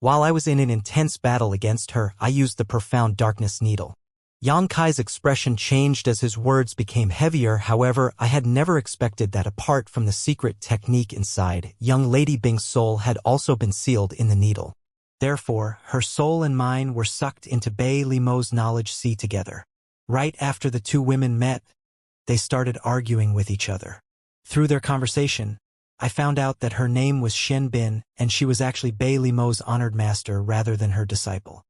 While I was in an intense battle against her, I used the Profound Darkness Needle." Xianxia's expression changed as his words became heavier. "However, I had never expected that apart from the secret technique inside, Young Lady Bing's soul had also been sealed in the needle. Therefore, her soul and mine were sucked into Bailey Mo's knowledge sea together. Right after the two women met, they started arguing with each other. Through their conversation, I found out that her name was Xian Bin, and she was actually Bailey Mo's honored master rather than her disciple.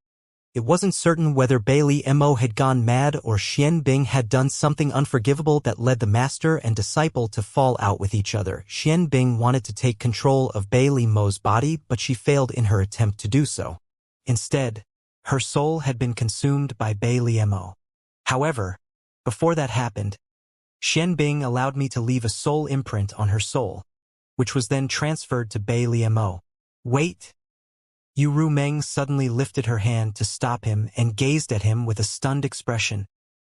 It wasn't certain whether Bailey Mo had gone mad or Xian Bing had done something unforgivable that led the master and disciple to fall out with each other. Xian Bing wanted to take control of Bailey Mo's body, but she failed in her attempt to do so. Instead, her soul had been consumed by Bailey Mo. However, before that happened, Xian Bing allowed me to leave a soul imprint on her soul, which was then transferred to Bailey Mo. Wait! Yu Meng suddenly lifted her hand to stop him and gazed at him with a stunned expression.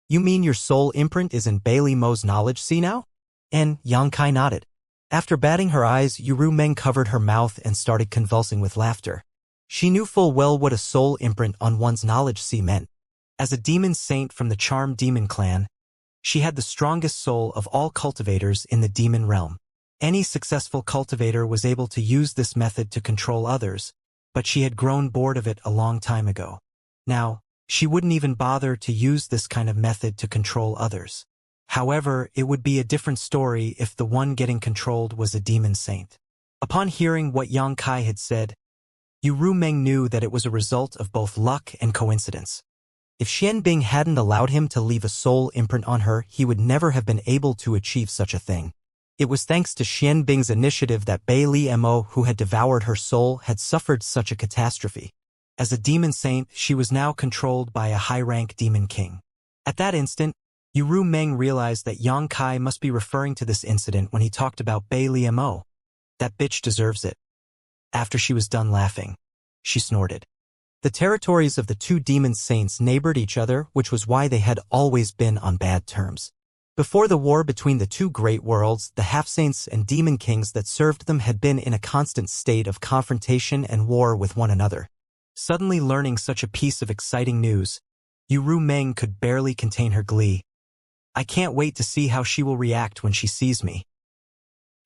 "You mean your soul imprint is in Bailey Mo's knowledge sea now?" And Xianxia nodded. After batting her eyes, Yu Meng covered her mouth and started convulsing with laughter. She knew full well what a soul imprint on one's knowledge sea meant. As a demon saint from the Charmed Demon clan, she had the strongest soul of all cultivators in the demon realm. Any successful cultivator was able to use this method to control others, but she had grown bored of it a long time ago. Now, she wouldn't even bother to use this kind of method to control others. However, it would be a different story if the one getting controlled was a demon saint. Upon hearing what Xianxia had said, Yu Meng knew that it was a result of both luck and coincidence. If Xian Bing hadn't allowed him to leave a soul imprint on her, he would never have been able to achieve such a thing. It was thanks to Xian Bing's initiative that Bai Li Mo, who had devoured her soul, had suffered such a catastrophe. As a demon saint, she was now controlled by a high-rank demon king. At that instant, Yu Meng realized that Yang Kai must be referring to this incident when he talked about Bai Li Mo. That bitch deserves it. After she was done laughing, she snorted. The territories of the two demon saints neighbored each other, which was why they had always been on bad terms. Before the war between the two great worlds, the half-saints and demon kings that served them had been in a constant state of confrontation and war with one another. Suddenly learning such a piece of exciting news, Yu Meng could barely contain her glee. I can't wait to see how she will react when she sees me.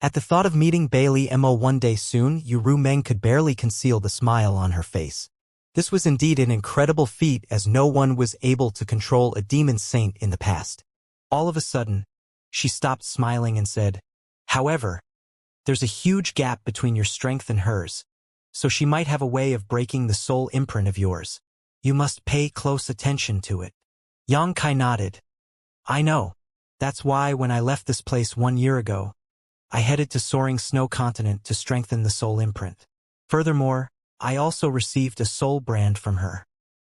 At the thought of meeting Bai Li Mo one day soon, Yu Meng could barely conceal the smile on her face. This was indeed an incredible feat, as no one was able to control a demon saint in the past. All of a sudden, she stopped smiling and said, "However, there's a huge gap between your strength and hers, so she might have a way of breaking the soul imprint of yours. You must pay close attention to it." Yang Kai nodded. "I know. That's why when I left this place 1 year ago, I headed to Soaring Snow Continent to strengthen the soul imprint. Furthermore, I also received a soul brand from her.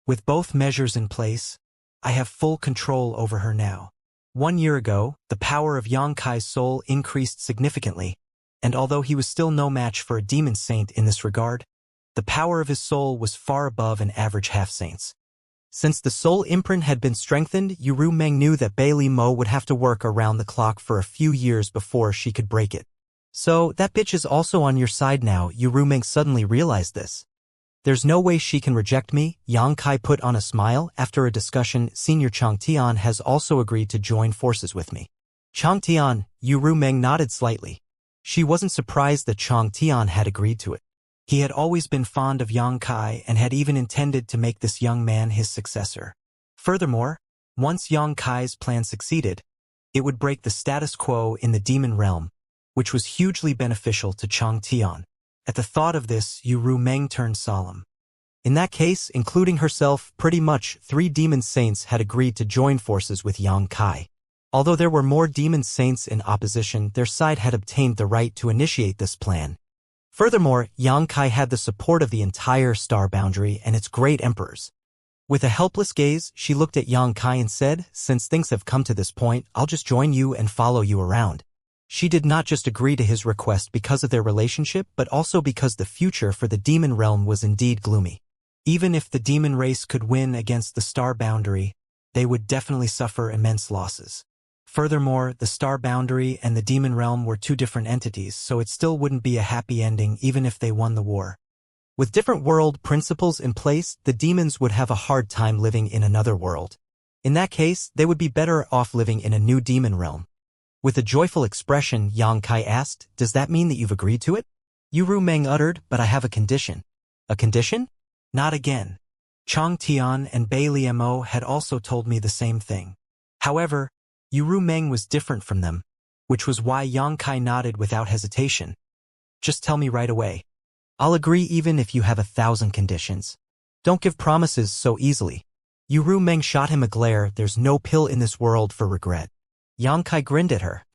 With both measures in place, I have full control over her now." 1 year ago, the power of Yang Kai's soul increased significantly, and although he was still no match for a demon saint in this regard, the power of his soul was far above an average half-saint's. Since the soul imprint had been strengthened, Yu Meng knew that Bai Li Mo would have to work around the clock for a few years before she could break it. So, that bitch is also on your side now. Yu Meng suddenly realized this. There's no way she can reject me. Yang Kai put on a smile. After a discussion, Senior Chang Tian has also agreed to join forces with me. Chang Tian, Yu Meng nodded slightly. She wasn't surprised that Chang Tian had agreed to it. He had always been fond of Yang Kai and had even intended to make this young man his successor. Furthermore, once Yang Kai's plan succeeded, it would break the status quo in the demon realm, which was hugely beneficial to Chang Tian. At the thought of this, Yu Meng turned solemn. In that case, including herself, pretty much 3 demon saints had agreed to join forces with Yang Kai. Although there were more demon saints in opposition, their side had obtained the right to initiate this plan. Furthermore, Yang Kai had the support of the entire star boundary and its great emperors. With a helpless gaze, she looked at Yang Kai and said, "Since things have come to this point, I'll just join you and follow you around." She did not just agree to his request because of their relationship, but also because the future for the demon realm was indeed gloomy. Even if the demon race could win against the star boundary, they would definitely suffer immense losses. Furthermore, the star boundary and the demon realm were 2 different entities, so it still wouldn't be a happy ending even if they won the war. With different world principles in place, the demons would have a hard time living in another world. In that case, they would be better off living in a new demon realm. With a joyful expression, Yang Kai asked, "Does that mean that you've agreed to it?" Yu Meng uttered, "But I have a condition." "A condition?" "Not again." Chang Tian and Bai Li Mo had also told me the same thing. However, Yu Meng was different from them, which was why Yang Kai nodded without hesitation. "Just tell me right away. I'll agree even if you have 1,000 conditions. Don't give promises so easily." Yu Meng shot him a glare. "There's no pill in this world for regret." Yang Kai grinned at her.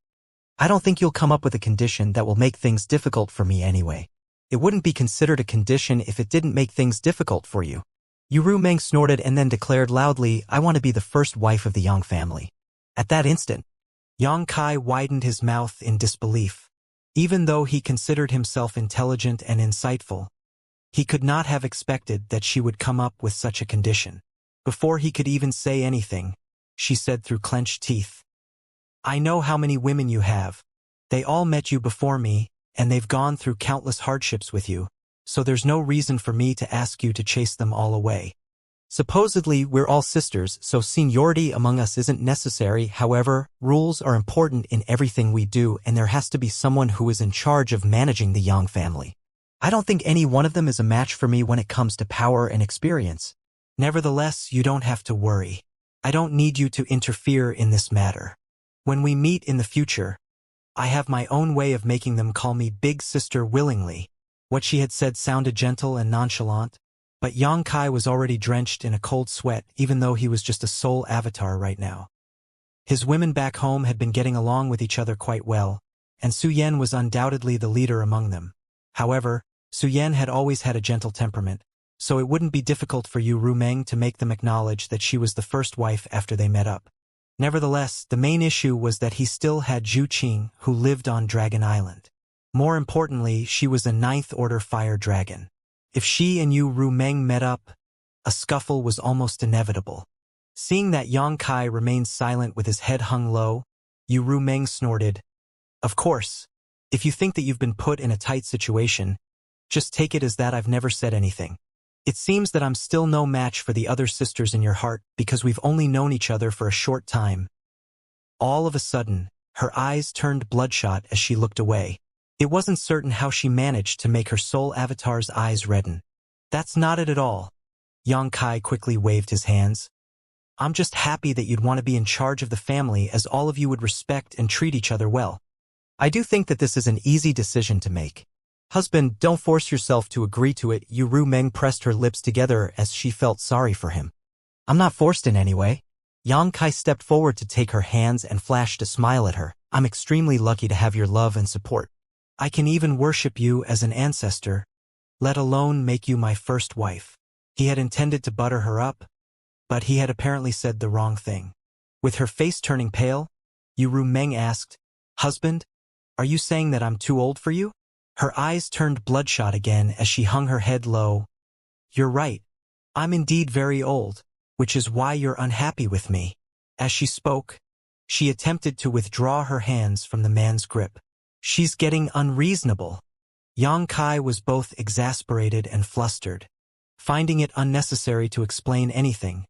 "I don't think you'll come up with a condition that will make things difficult for me anyway. It wouldn't be considered a condition if it didn't make things difficult for you." Yu Meng snorted and then declared loudly, "I want to be the first wife of the Yang family." At that instant, Yang Kai widened his mouth in disbelief. Even though he considered himself intelligent and insightful, he could not have expected that she would come up with such a condition. Before he could even say anything, she said through clenched teeth, "I know how many women you have. They all met you before me, and they've gone through countless hardships with you, so there's no reason for me to ask you to chase them all away. Supposedly, we're all sisters, so seniority among us isn't necessary. However, rules are important in everything we do, and there has to be someone who is in charge of managing the Yang family. I don't think any one of them is a match for me when it comes to power and experience. Nevertheless, you don't have to worry. I don't need you to interfere in this matter. When we meet in the future, I have my own way of making them call me Big Sister willingly." What she had said sounded gentle and nonchalant, but Yang Kai was already drenched in a cold sweat even though he was just a soul avatar right now. His women back home had been getting along with each other quite well, and Su Yan was undoubtedly the leader among them. However, Su Yan had always had a gentle temperament, so it wouldn't be difficult for Yu Rumeng to make them acknowledge that she was the first wife after they met up. Nevertheless, the main issue was that he still had Zhu Qing, who lived on Dragon Island. More importantly, she was a ninth-order fire dragon. If she and Yu Rumeng met up, a scuffle was almost inevitable. Seeing that Yang Kai remained silent with his head hung low, Yu Rumeng snorted, "Of course, if you think that you've been put in a tight situation, just take it as that I've never said anything. It seems that I'm still no match for the other sisters in your heart because we've only known each other for a short time." All of a sudden, her eyes turned bloodshot as she looked away. It wasn't certain how she managed to make her soul avatar's eyes redden. "That's not it at all." Yang Kai quickly waved his hands. "I'm just happy that you'd want to be in charge of the family, as all of you would respect and treat each other well. I do think that this is an easy decision to make." "Husband, don't force yourself to agree to it." Yu Rumeng pressed her lips together as she felt sorry for him. "I'm not forced in any way." Yang Kai stepped forward to take her hands and flashed a smile at her. "I'm extremely lucky to have your love and support. I can even worship you as an ancestor, let alone make you my first wife." He had intended to butter her up, but he had apparently said the wrong thing. With her face turning pale, Yu Rumeng asked, "Husband, are you saying that I'm too old for you?" Her eyes turned bloodshot again as she hung her head low. "You're right. I'm indeed very old, which is why you're unhappy with me." As she spoke, she attempted to withdraw her hands from the man's grip. "She's getting unreasonable." Yang Kai was both exasperated and flustered. Finding it unnecessary to explain anything,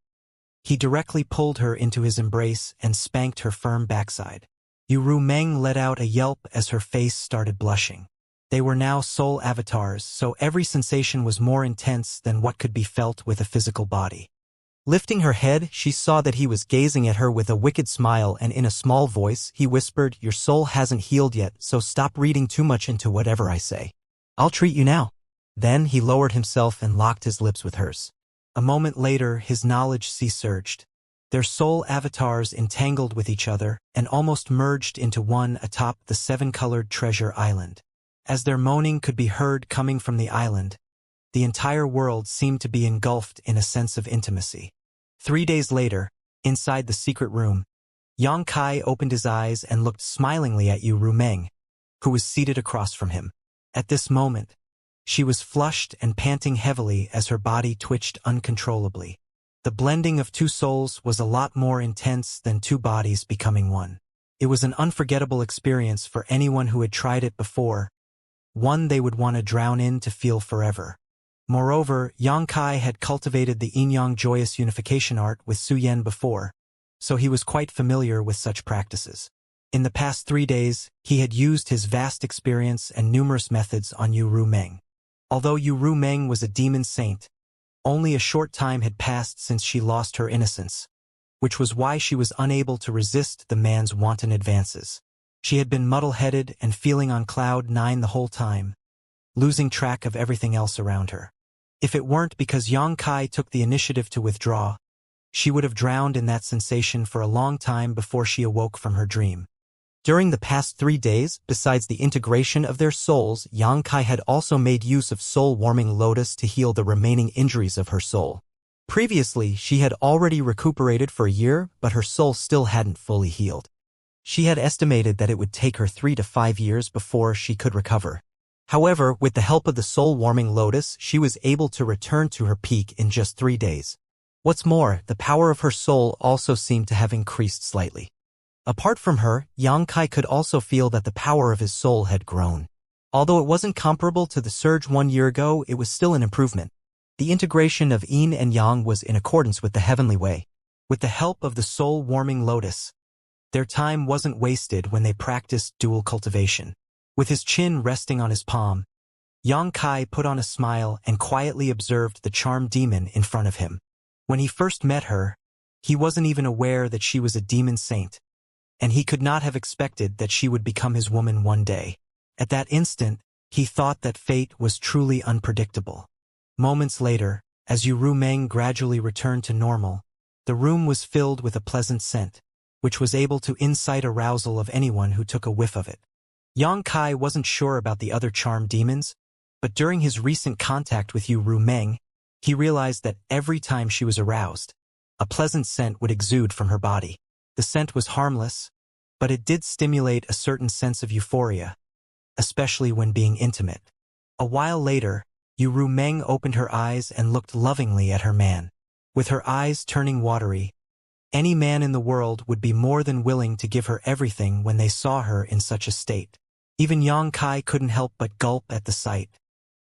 he directly pulled her into his embrace and spanked her firm backside. Yu Rumeng let out a yelp as her face started blushing. They were now soul avatars, so every sensation was more intense than what could be felt with a physical body. Lifting her head, she saw that he was gazing at her with a wicked smile, and in a small voice, he whispered, "Your soul hasn't healed yet, so stop reading too much into whatever I say. I'll treat you now." Then he lowered himself and locked his lips with hers. A moment later, his knowledge sea-surged. Their soul avatars entangled with each other and almost merged into one atop the seven-colored treasure island. As their moaning could be heard coming from the island, the entire world seemed to be engulfed in a sense of intimacy. 3 days later, inside the secret room, Yang Kai opened his eyes and looked smilingly at Yu Rumeng, who was seated across from him. At this moment, she was flushed and panting heavily as her body twitched uncontrollably. The blending of two souls was a lot more intense than two bodies becoming one. It was an unforgettable experience for anyone who had tried it before, one they would want to drown in to feel forever. Moreover, Yang Kai had cultivated the yin-yang joyous unification art with Su Yan before, so he was quite familiar with such practices. In the past 3 days, he had used his vast experience and numerous methods on Yu Rumeng. Although Yu Rumeng was a demon saint, only a short time had passed since she lost her innocence, which was why she was unable to resist the man's wanton advances. She had been muddle-headed and feeling on cloud 9 the whole time, losing track of everything else around her. If it weren't because Yang Kai took the initiative to withdraw, she would have drowned in that sensation for a long time before she awoke from her dream. During the past 3 days, besides the integration of their souls, Yang Kai had also made use of soul-warming lotus to heal the remaining injuries of her soul. Previously, she had already recuperated for a year, but her soul still hadn't fully healed. She had estimated that it would take her 3 to 5 years before she could recover. However, with the help of the soul-warming lotus, she was able to return to her peak in just 3 days. What's more, the power of her soul also seemed to have increased slightly. Apart from her, Yang Kai could also feel that the power of his soul had grown. Although it wasn't comparable to the surge 1 year ago, it was still an improvement. The integration of yin and yang was in accordance with the heavenly way. With the help of the soul-warming lotus, their time wasn't wasted when they practiced dual cultivation. With his chin resting on his palm, Yang Kai put on a smile and quietly observed the charmed demon in front of him. When he first met her, he wasn't even aware that she was a demon saint, and he could not have expected that she would become his woman one day. At that instant, he thought that fate was truly unpredictable. Moments later, as Yu Rumeng gradually returned to normal, the room was filled with a pleasant scent, which was able to incite arousal of anyone who took a whiff of it. Yang Kai wasn't sure about the other charm demons, but during his recent contact with Yu Rumeng, he realized that every time she was aroused, a pleasant scent would exude from her body. The scent was harmless, but it did stimulate a certain sense of euphoria, especially when being intimate. A while later, Yu Rumeng opened her eyes and looked lovingly at her man. With her eyes turning watery, any man in the world would be more than willing to give her everything when they saw her in such a state. Even Yang Kai couldn't help but gulp at the sight.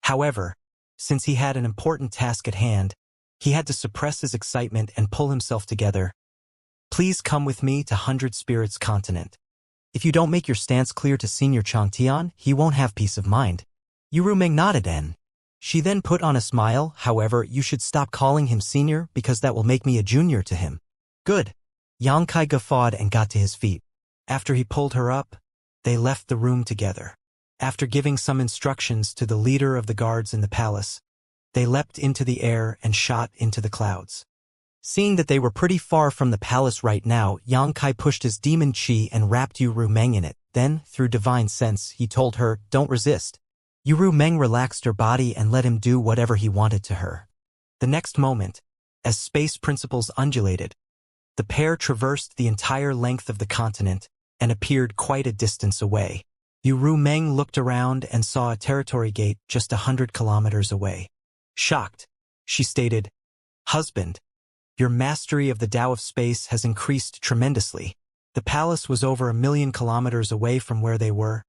However, since he had an important task at hand, he had to suppress his excitement and pull himself together. Please come with me to 100 Spirits Continent. If you don't make your stance clear to Senior Changtian, he won't have peace of mind. Yu Rumeng nodded and she then put on a smile. However, you should stop calling him senior because that will make me a junior to him. Good. Yang Kai guffawed and got to his feet. After he pulled her up, they left the room together. After giving some instructions to the leader of the guards in the palace, they leapt into the air and shot into the clouds. Seeing that they were pretty far from the palace right now, Yang Kai pushed his demon chi and wrapped Yu Rumeng in it. Then, through divine sense, he told her, "Don't resist." Yu Rumeng relaxed her body and let him do whatever he wanted to her. The next moment, as space principles undulated, the pair traversed the entire length of the continent and appeared quite a distance away. Yu Rumeng looked around and saw a territory gate just 100 kilometers away. Shocked, she stated, "Husband, your mastery of the Tao of space has increased tremendously." The palace was over 1,000,000 kilometers away from where they were,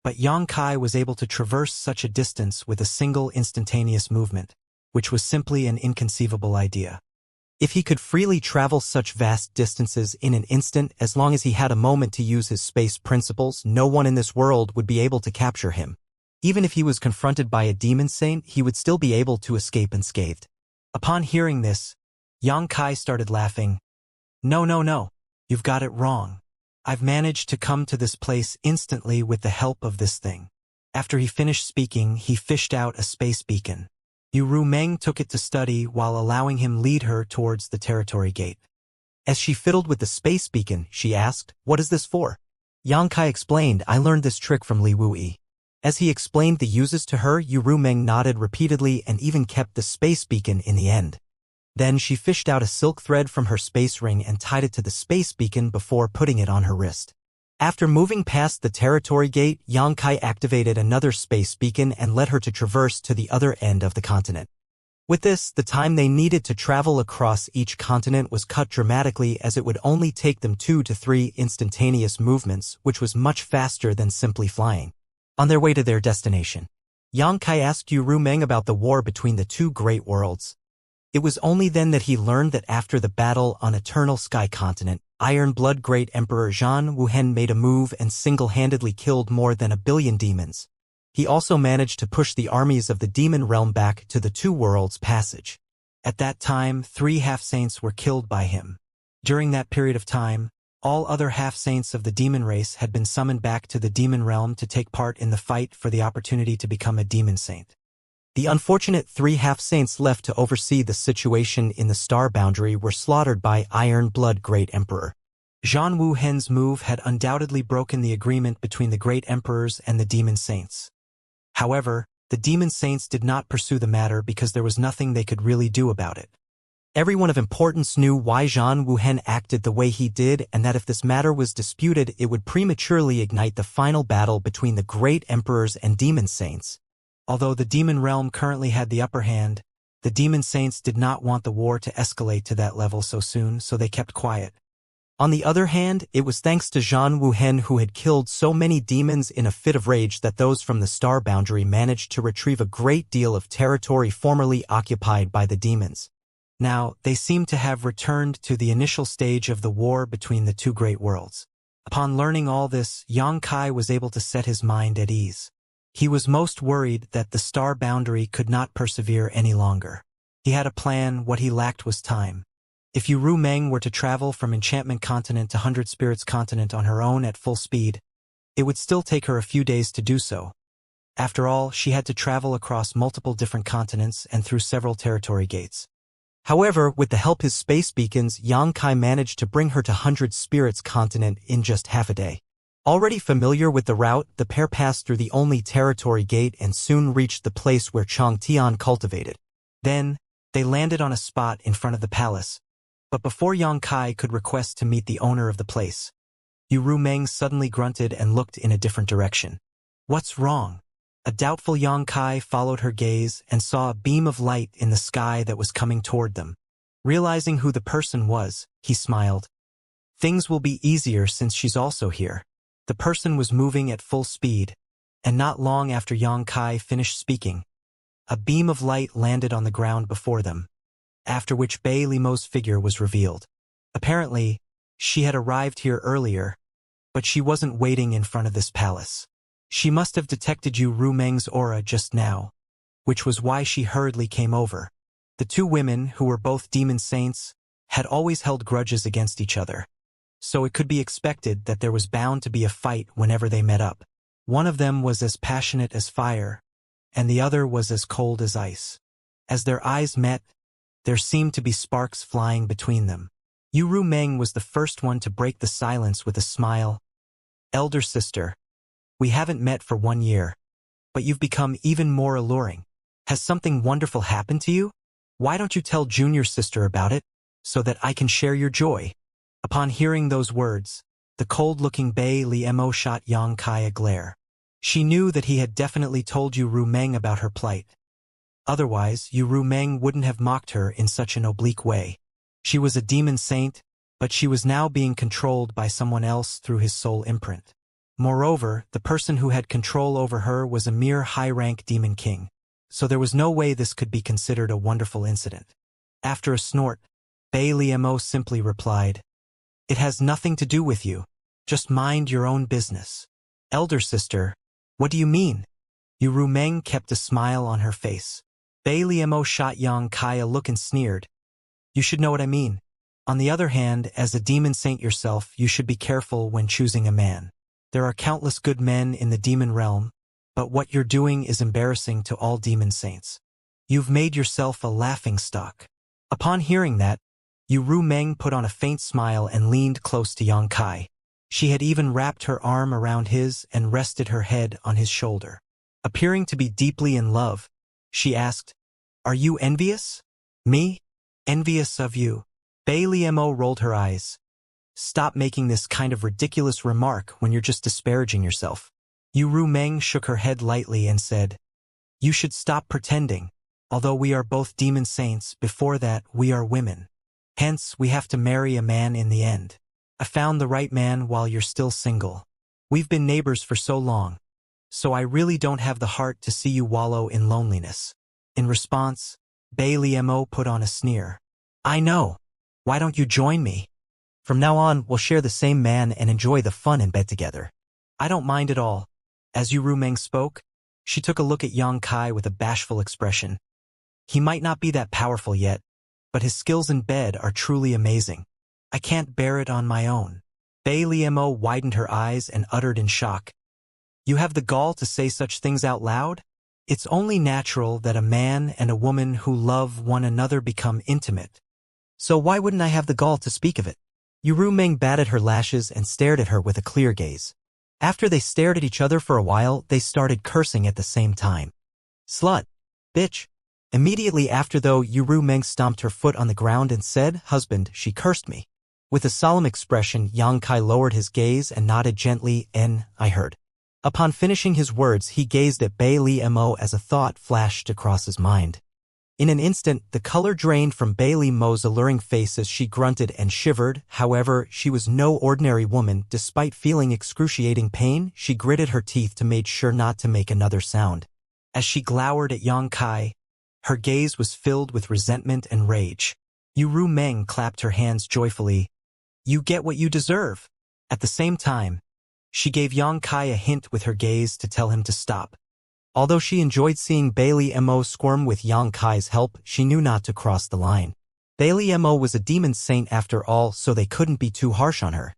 but Yang Kai was able to traverse such a distance with a single instantaneous movement, which was simply an inconceivable idea. If he could freely travel such vast distances in an instant, as long as he had a moment to use his space principles, no one in this world would be able to capture him. Even if he was confronted by a demon saint, he would still be able to escape unscathed. Upon hearing this, Yang Kai started laughing. No, you've got it wrong. I've managed to come to this place instantly with the help of this thing. After he finished speaking, he fished out a space beacon. Yu Rumeng took it to study while allowing him lead her towards the territory gate. As she fiddled with the space beacon, she asked, "What is this for?" Yang Kai explained, "I learned this trick from Li Wuyi." As he explained the uses to her, Yu Rumeng nodded repeatedly and even kept the space beacon in the end. Then she fished out a silk thread from her space ring and tied it to the space beacon before putting it on her wrist. After moving past the territory gate, Yang Kai activated another space beacon and led her to traverse to the other end of the continent. With this, the time they needed to travel across each continent was cut dramatically, as it would only take them 2 to 3 instantaneous movements, which was much faster than simply flying. On their way to their destination, Yang Kai asked Yu Rumeng about the war between the two great worlds. It was only then that he learned that after the battle on Eternal Sky Continent, Iron Blood Great Emperor Zhan Wuhen made a move and single-handedly killed more than 1 billion demons. He also managed to push the armies of the demon realm back to the Two Worlds Passage. At that time, 3 half-saints were killed by him. During that period of time, all other half-saints of the demon race had been summoned back to the demon realm to take part in the fight for the opportunity to become a demon saint. The unfortunate 3 half-saints left to oversee the situation in the star boundary were slaughtered by Iron Blood Great Emperor. Zhan Wuhen's move had undoubtedly broken the agreement between the Great Emperors and the Demon Saints. However, the Demon Saints did not pursue the matter because there was nothing they could really do about it. Everyone of importance knew why Zhan Wuhen acted the way he did, and that if this matter was disputed, it would prematurely ignite the final battle between the Great Emperors and Demon Saints. Although the demon realm currently had the upper hand, the Demon Saints did not want the war to escalate to that level so soon, so they kept quiet. On the other hand, it was thanks to Zhan Wuhen, who had killed so many demons in a fit of rage, that those from the star boundary managed to retrieve a great deal of territory formerly occupied by the demons. Now, they seemed to have returned to the initial stage of the war between the two great worlds. Upon learning all this, Yang Kai was able to set his mind at ease. He was most worried that the star boundary could not persevere any longer. He had a plan. What he lacked was time. If Yu Rumeng were to travel from Enchantment Continent to 100 Spirits Continent on her own at full speed, it would still take her a few days to do so. After all, she had to travel across multiple different continents and through several territory gates. However, with the help of his space beacons, Yang Kai managed to bring her to 100 Spirits Continent in just half a day. Already familiar with the route, the pair passed through the only territory gate and soon reached the place where Chang Tian cultivated. Then, they landed on a spot in front of the palace. But before Yang Kai could request to meet the owner of the place, Yu Rumeng suddenly grunted and looked in a different direction. What's wrong? A doubtful Yang Kai followed her gaze and saw a beam of light in the sky that was coming toward them. Realizing who the person was, he smiled. Things will be easier since she's also here. The person was moving at full speed, and not long after Yang Kai finished speaking, a beam of light landed on the ground before them, after which Bei Limo's figure was revealed. Apparently, she had arrived here earlier, but she wasn't waiting in front of this palace. She must have detected Yu Rumeng's aura just now, which was why she hurriedly came over. The two women, who were both demon saints, had always held grudges against each other, so it could be expected that there was bound to be a fight whenever they met up. One of them was as passionate as fire, and the other was as cold as ice. As their eyes met, there seemed to be sparks flying between them. Yu Rumeng was the first one to break the silence with a smile. Elder sister, we haven't met for 1 year, but you've become even more alluring. Has something wonderful happened to you? Why don't you tell junior sister about it, so that I can share your joy? Upon hearing those words, the cold-looking Bei Limo shot Yang Kai a glare. She knew that he had definitely told Yu Rumeng about her plight. Otherwise, Yu Rumeng wouldn't have mocked her in such an oblique way. She was a demon saint, but she was now being controlled by someone else through his soul imprint. Moreover, the person who had control over her was a mere high-rank demon king, so there was no way this could be considered a wonderful incident. After a snort, Bei Limo simply replied, "It has nothing to do with you. Just mind your own business." Elder sister, what do you mean? Yu Rumeng kept a smile on her face. Bei Limo shot Yang Kai a look and sneered. You should know what I mean. On the other hand, as a demon saint yourself, you should be careful when choosing a man. There are countless good men in the demon realm, but what you're doing is embarrassing to all demon saints. You've made yourself a laughingstock. Upon hearing that, Yu Rumeng put on a faint smile and leaned close to Yang Kai. She had even wrapped her arm around his and rested her head on his shoulder. Appearing to be deeply in love, she asked, "Are you envious?" "Me? Envious of you?" Bei Limo rolled her eyes. "Stop making this kind of ridiculous remark when you're just disparaging yourself." Yu Rumeng shook her head lightly and said, "You should stop pretending. Although we are both demon saints, before that we are women. Hence, we have to marry a man in the end. I found the right man while you're still single. We've been neighbors for so long, so I really don't have the heart to see you wallow in loneliness." In response, Bei Limo put on a sneer. "I know. Why don't you join me? From now on, we'll share the same man and enjoy the fun in bed together." "I don't mind at all." As Yu Rumeng spoke, she took a look at Yang Kai with a bashful expression. He might not be that powerful yet, but his skills in bed are truly amazing. I can't bear it on my own. Bei Limo widened her eyes and uttered in shock. "You have the gall to say such things out loud? It's only natural that a man and a woman who love one another become intimate. So why wouldn't I have the gall to speak of it?" Yu Rumeng batted her lashes and stared at her with a clear gaze. After they stared at each other for a while, they started cursing at the same time. "Slut! Bitch!" Immediately after though, Yu Rumeng stomped her foot on the ground and said, "Husband, she cursed me." With a solemn expression, Yang Kai lowered his gaze and nodded gently, "I heard." Upon finishing his words, he gazed at Bei Limo as a thought flashed across his mind. In an instant, the color drained from Bei Limo's alluring face as she grunted and shivered. However, she was no ordinary woman. Despite feeling excruciating pain, she gritted her teeth to make sure not to make another sound. As she glowered at Yang Kai, her gaze was filled with resentment and rage. Yu Rumeng clapped her hands joyfully. "You get what you deserve." At the same time, she gave Yang Kai a hint with her gaze to tell him to stop. Although she enjoyed seeing Bei Limo squirm with Yang Kai's help, she knew not to cross the line. Bei Limo was a demon saint after all, so they couldn't be too harsh on her.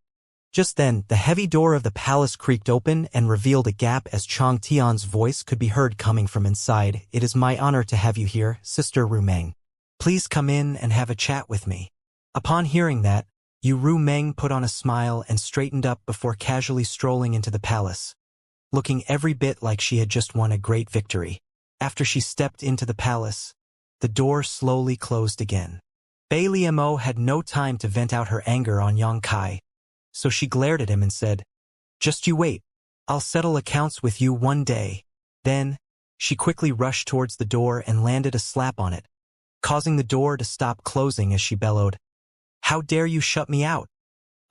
Just then, the heavy door of the palace creaked open and revealed a gap as Chang Tian's voice could be heard coming from inside. "It is my honor to have you here, Sister Rumeng. Please come in and have a chat with me." Upon hearing that, Yu Meng put on a smile and straightened up before casually strolling into the palace, looking every bit like she had just won a great victory. After she stepped into the palace, the door slowly closed again. Bai Liemo had no time to vent out her anger on Yang Kai, so she glared at him and said, "Just you wait. I'll settle accounts with you one day." Then, she quickly rushed towards the door and landed a slap on it, causing the door to stop closing as she bellowed, "How dare you shut me out?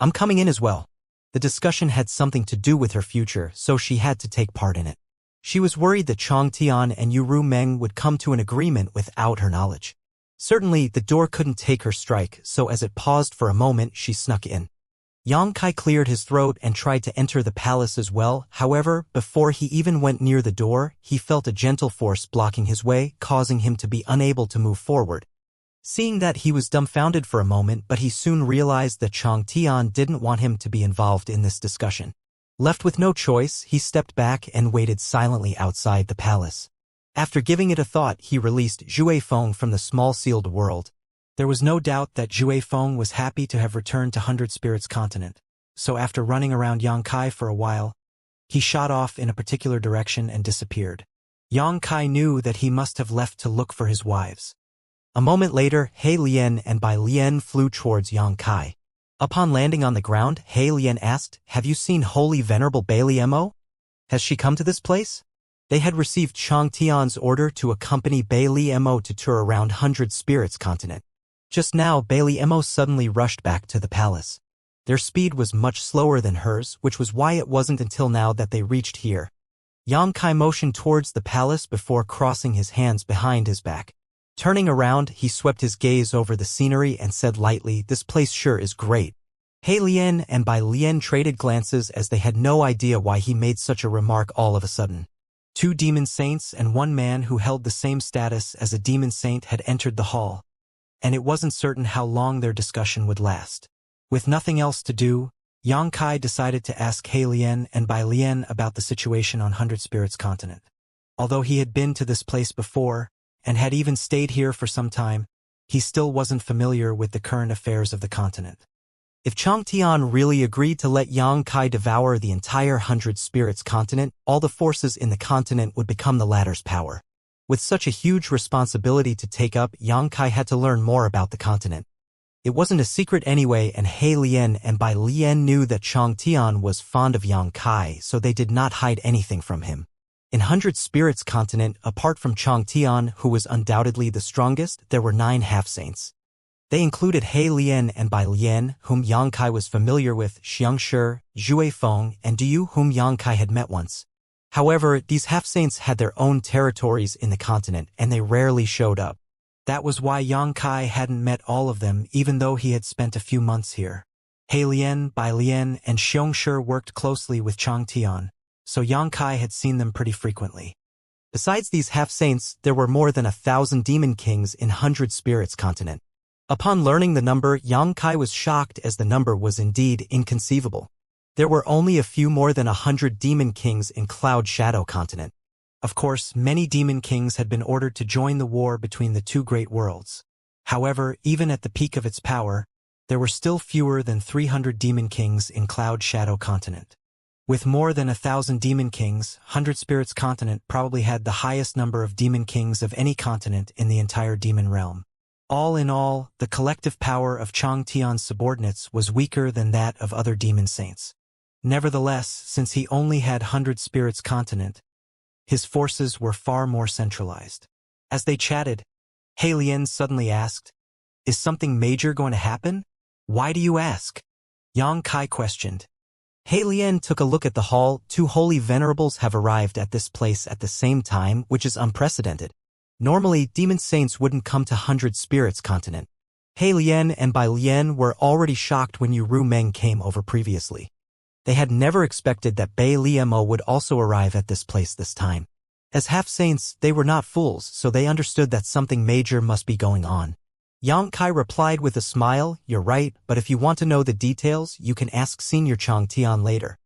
I'm coming in as well." The discussion had something to do with her future, so she had to take part in it. She was worried that Chang Tian and Yu Meng would come to an agreement without her knowledge. Certainly, the door couldn't take her strike, so as it paused for a moment, she snuck in. Yang Kai cleared his throat and tried to enter the palace as well. However, before he even went near the door, he felt a gentle force blocking his way, causing him to be unable to move forward. Seeing that, he was dumbfounded for a moment, but he soon realized that Chang Tian didn't want him to be involved in this discussion. Left with no choice, he stepped back and waited silently outside the palace. After giving it a thought, he released Zhui Feng from the small sealed world. There was no doubt that Zhui Feng was happy to have returned to Hundred Spirits Continent, so after running around Yang Kai for a while, he shot off in a particular direction and disappeared. Yang Kai knew that he must have left to look for his wives. A moment later, He Lian and Bai Lian flew towards Yang Kai. Upon landing on the ground, He Lian asked, "Have you seen Holy Venerable Bai Liemo? Has she come to this place?" They had received Chang Tian's order to accompany Bai Liemo to tour around Hundred Spirits Continent. Just now, Bai Liemo suddenly rushed back to the palace. Their speed was much slower than hers, which was why it wasn't until now that they reached here. Yang Kai motioned towards the palace before crossing his hands behind his back. Turning around, he swept his gaze over the scenery and said lightly, "This place sure is great." He Lian and Bai Lian traded glances as they had no idea why he made such a remark all of a sudden. Two demon saints and one man who held the same status as a demon saint had entered the hall, and it wasn't certain how long their discussion would last. With nothing else to do, Yang Kai decided to ask He Lian and Bai Lian about the situation on Hundred Spirits Continent. Although he had been to this place before, and had even stayed here for some time, he still wasn't familiar with the current affairs of the continent. If Chang Tian really agreed to let Yang Kai devour the entire Hundred Spirits Continent, all the forces in the continent would become the latter's power. With such a huge responsibility to take up, Yang Kai had to learn more about the continent. It wasn't a secret anyway, and He Lian and Bai Lian knew that Chang Tian was fond of Yang Kai, so they did not hide anything from him. In Hundred Spirits Continent, apart from Chang Tian, who was undoubtedly the strongest, there were 9 half-saints. They included He Lian and Bai Lian, whom Yang Kai was familiar with, Xianxia, Zhui Feng, and Du, whom Yang Kai had met once. However, these half-saints had their own territories in the continent, and they rarely showed up. That was why Yang Kai hadn't met all of them, even though he had spent a few months here. He Lian, Bai Lian, and Xianxia worked closely with Chang Tian, so Yang Kai had seen them pretty frequently. Besides these half-saints, there were more than 1,000 demon kings in Hundred Spirits Continent. Upon learning the number, Yang Kai was shocked, as the number was indeed inconceivable. There were only a few more than 100 demon kings in Cloud Shadow Continent. Of course, many demon kings had been ordered to join the war between the two great worlds. However, even at the peak of its power, there were still fewer than 300 demon kings in Cloud Shadow Continent. With more than 1,000 demon kings, Hundred Spirits Continent probably had the highest number of demon kings of any continent in the entire demon realm. All in all, the collective power of Chang Tian's subordinates was weaker than that of other demon saints. Nevertheless, since he only had Hundred Spirits Continent, his forces were far more centralized. As they chatted, He Lian suddenly asked, "Is something major going to happen?" "Why do you ask?" Yang Kai questioned. He Lian took a look at the hall. 2 holy venerables have arrived at this place at the same time, which is unprecedented. Normally, demon saints wouldn't come to Hundred Spirits Continent. He Lian and Bai Lian were already shocked when Yu Meng came over previously. They had never expected that Bai Liemo would also arrive at this place this time. As half-saints, they were not fools, so they understood that something major must be going on. Yang Kai replied with a smile, "You're right, but if you want to know the details, you can ask Senior Chang Tian later.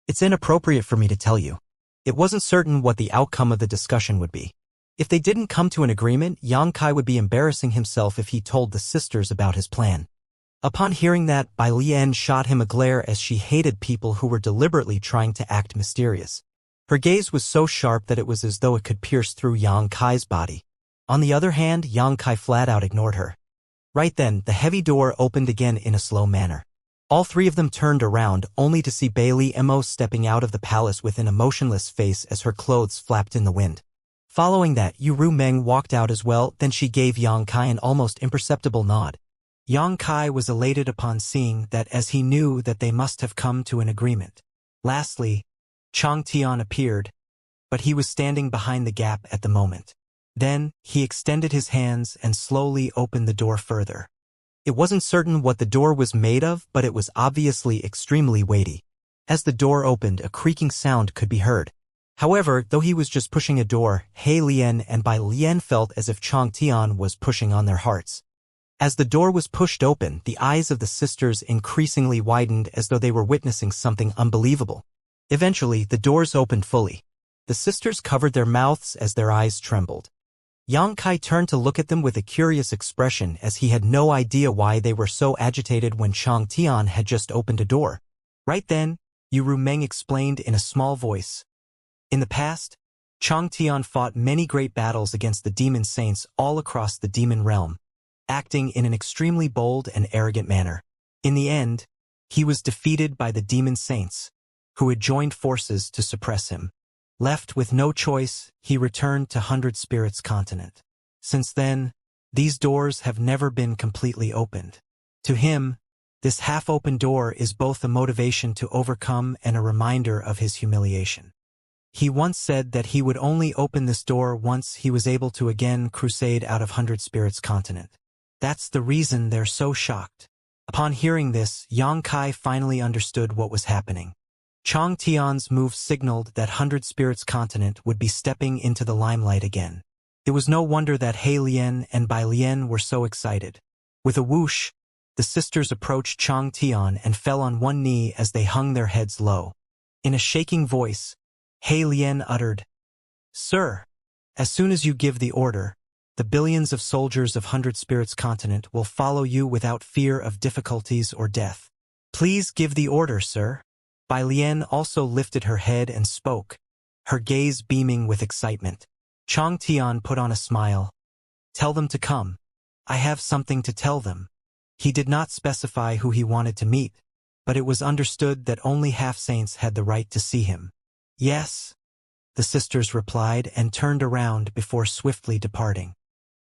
It's inappropriate for me to tell you." It wasn't certain what the outcome of the discussion would be. If they didn't come to an agreement, Yang Kai would be embarrassing himself if he told the sisters about his plan. Upon hearing that, Bai Lian shot him a glare as she hated people who were deliberately trying to act mysterious. Her gaze was so sharp that it was as though it could pierce through Yang Kai's body. On the other hand, Yang Kai flat out ignored her. Right then, the heavy door opened again in a slow manner. All three of them turned around, only to see Bailey Mo stepping out of the palace with an emotionless face as her clothes flapped in the wind. Following that, Yu Rumeng walked out as well, then she gave Yang Kai an almost imperceptible nod. Yang Kai was elated upon seeing that, as he knew that they must have come to an agreement. Lastly, Chang Tian appeared, but he was standing behind the gap at the moment. Then, he extended his hands and slowly opened the door further. It wasn't certain what the door was made of, but it was obviously extremely weighty. As the door opened, a creaking sound could be heard. However, though he was just pushing a door, He Lian and Bai Lian felt as if Chang Tian was pushing on their hearts. As the door was pushed open, the eyes of the sisters increasingly widened as though they were witnessing something unbelievable. Eventually, the doors opened fully. The sisters covered their mouths as their eyes trembled. Yang Kai turned to look at them with a curious expression as he had no idea why they were so agitated when Chang Tian had just opened a door. Right then, Yu Rumeng explained in a small voice. In the past, Chang Tian fought many great battles against the demon saints all across the demon realm, acting in an extremely bold and arrogant manner. In the end, he was defeated by the demon saints, who had joined forces to suppress him. Left with no choice, he returned to Hundred Spirits Continent. Since then, these doors have never been completely opened. To him, this half-open door is both a motivation to overcome and a reminder of his humiliation. He once said that he would only open this door once he was able to again crusade out of Hundred Spirits Continent. That's the reason they're so shocked. Upon hearing this, Yang Kai finally understood what was happening. Chang Tian's move signaled that Hundred Spirits Continent would be stepping into the limelight again. It was no wonder that He Lian and Bai Lian were so excited. With a whoosh, the sisters approached Chang Tian and fell on one knee as they hung their heads low. In a shaking voice, He Lian uttered, "Sir, as soon as you give the order, the billions of soldiers of Hundred Spirits Continent will follow you without fear of difficulties or death. Please give the order, sir." Bai Lian also lifted her head and spoke, her gaze beaming with excitement. Chang Tian put on a smile. "Tell them to come. I have something to tell them." He did not specify who he wanted to meet, but it was understood that only half-saints had the right to see him. "Yes," the sisters replied and turned around before swiftly departing.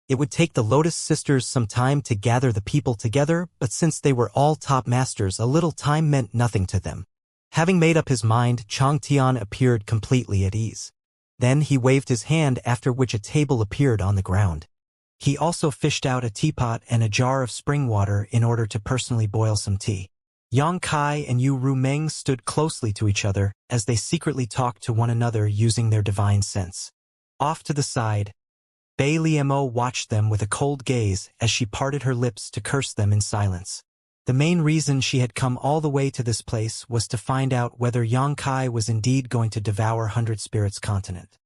It would take the Lotus sisters some time to gather the people together, but since they were all top masters, a little time meant nothing to them. Having made up his mind, Chang Tian appeared completely at ease. Then he waved his hand, after which a table appeared on the ground. He also fished out a teapot and a jar of spring water in order to personally boil some tea. Yang Kai and Yu Rumeng stood closely to each other as they secretly talked to one another using their divine sense. Off to the side, Bai Liemo watched them with a cold gaze as she parted her lips to curse them in silence. The main reason she had come all the way to this place was to find out whether Yang Kai was indeed going to devour Hundred Spirits Continent.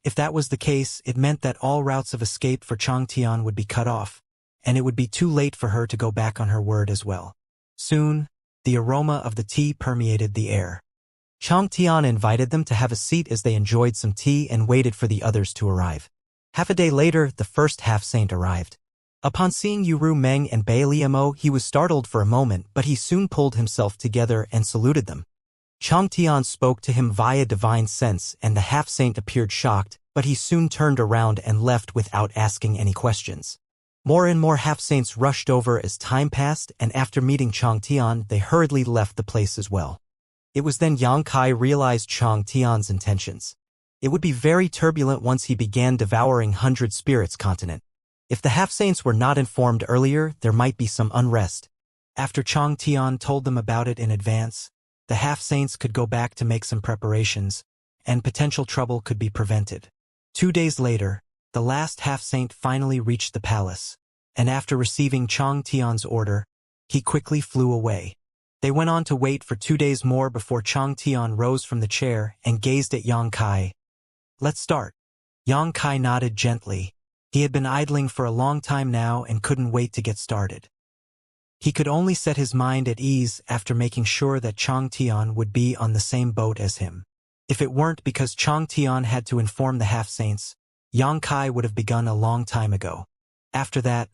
If that was the case, it meant that all routes of escape for Chang Tian would be cut off, and it would be too late for her to go back on her word as well. Soon, the aroma of the tea permeated the air. Chang Tian invited them to have a seat as they enjoyed some tea and waited for the others to arrive. Half a day later, the first half-saint arrived. Upon seeing Yu Rumeng and Bai Liemo, he was startled for a moment, but he soon pulled himself together and saluted them. Chang Tian spoke to him via divine sense, and the half-saint appeared shocked, but he soon turned around and left without asking any questions. More and more half-saints rushed over as time passed, and after meeting Chang Tian, they hurriedly left the place as well. It was then Yang Kai realized Chang Tian's intentions. It would be very turbulent once he began devouring Hundred Spirits Continent. If the half-saints were not informed earlier, there might be some unrest. After Chang Tian told them about it in advance, the half-saints could go back to make some preparations, and potential trouble could be prevented. 2 days later, the last half-saint finally reached the palace, and after receiving Chang Tian's order, he quickly flew away. They went on to wait for 2 days more before Chang Tian rose from the chair and gazed at Yang Kai. "Let's start." Yang Kai nodded gently. He had been idling for a long time now and couldn't wait to get started. He could only set his mind at ease after making sure that Chang Tian would be on the same boat as him. If it weren't because Chang Tian had to inform the half-saints, Yang Kai would have begun a long time ago. After that,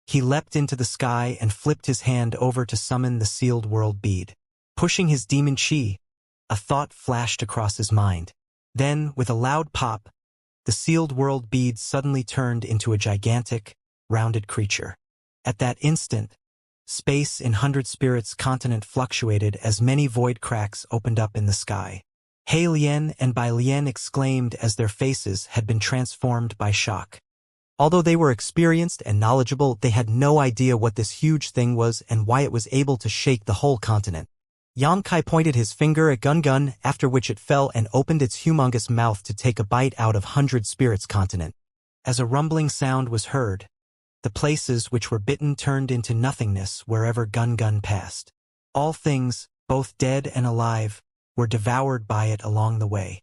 he leapt into the sky and flipped his hand over to summon the sealed world bead. Pushing his demon chi, a thought flashed across his mind. Then, with a loud pop, the sealed world bead suddenly turned into a gigantic, rounded creature. At that instant, space in 100 Spirits continent fluctuated as many void cracks opened up in the sky. He Lian and Bai Lian exclaimed as their faces had been transformed by shock. Although they were experienced and knowledgeable, they had no idea what this huge thing was and why it was able to shake the whole continent. Yang Kai pointed his finger at Gun Gun, after which it fell and opened its humongous mouth to take a bite out of 100 Spirits continent. As a rumbling sound was heard, the places which were bitten turned into nothingness wherever Gun Gun passed. All things, both dead and alive, were devoured by it along the way.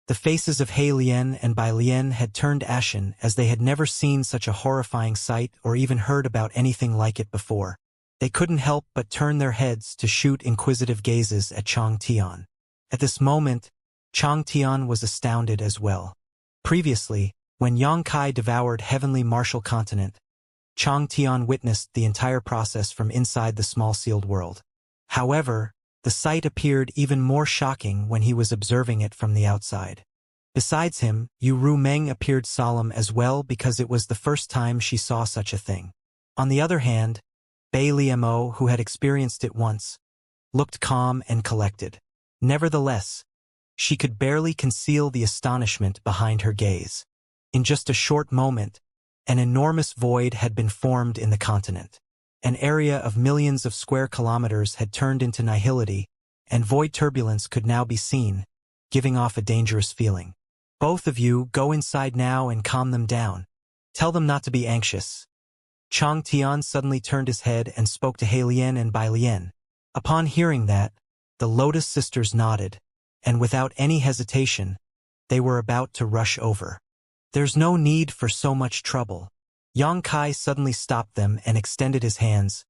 The faces of He Lian and Bai Lian had turned ashen as they had never seen such a horrifying sight or even heard about anything like it before. They couldn't help but turn their heads to shoot inquisitive gazes at Chang Tian. At this moment, Chang Tian was astounded as well. Previously, when Yang Kai devoured Heavenly Martial Continent, Chang Tian witnessed the entire process from inside the small sealed world. However, the sight appeared even more shocking when he was observing it from the outside. Besides him, Yu Rumeng appeared solemn as well because it was the first time she saw such a thing. On the other hand, Bai Liemo, who had experienced it once, looked calm and collected. Nevertheless, she could barely conceal the astonishment behind her gaze. In just a short moment, an enormous void had been formed in the continent. An area of millions of square kilometers had turned into nihility, and void turbulence could now be seen, giving off a dangerous feeling. Both of you go inside now and calm them down. Tell them not to be anxious. Chang Tian suddenly turned his head and spoke to He Lian and Bai Lian. Upon hearing that, the Lotus sisters nodded, and without any hesitation, they were about to rush over. There's no need for so much trouble. Yang Kai suddenly stopped them and extended his hands.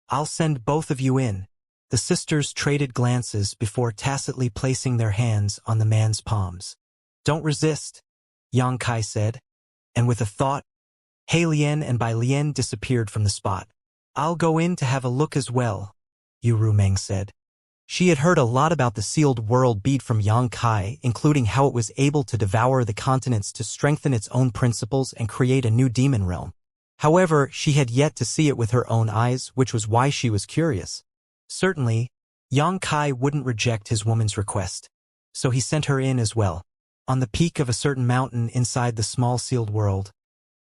I'll send both of you in. The sisters traded glances before tacitly placing their hands on the man's palms. Don't resist, Yang Kai said, and with a thought, He Lian and Bai Lian disappeared from the spot. I'll go in to have a look as well, Yu Rumeng said. She had heard a lot about the sealed world bead from Yang Kai, including how it was able to devour the continents to strengthen its own principles and create a new demon realm. However, she had yet to see it with her own eyes, which was why she was curious. Certainly, Yang Kai wouldn't reject his woman's request, so he sent her in as well. On the peak of a certain mountain inside the small sealed world,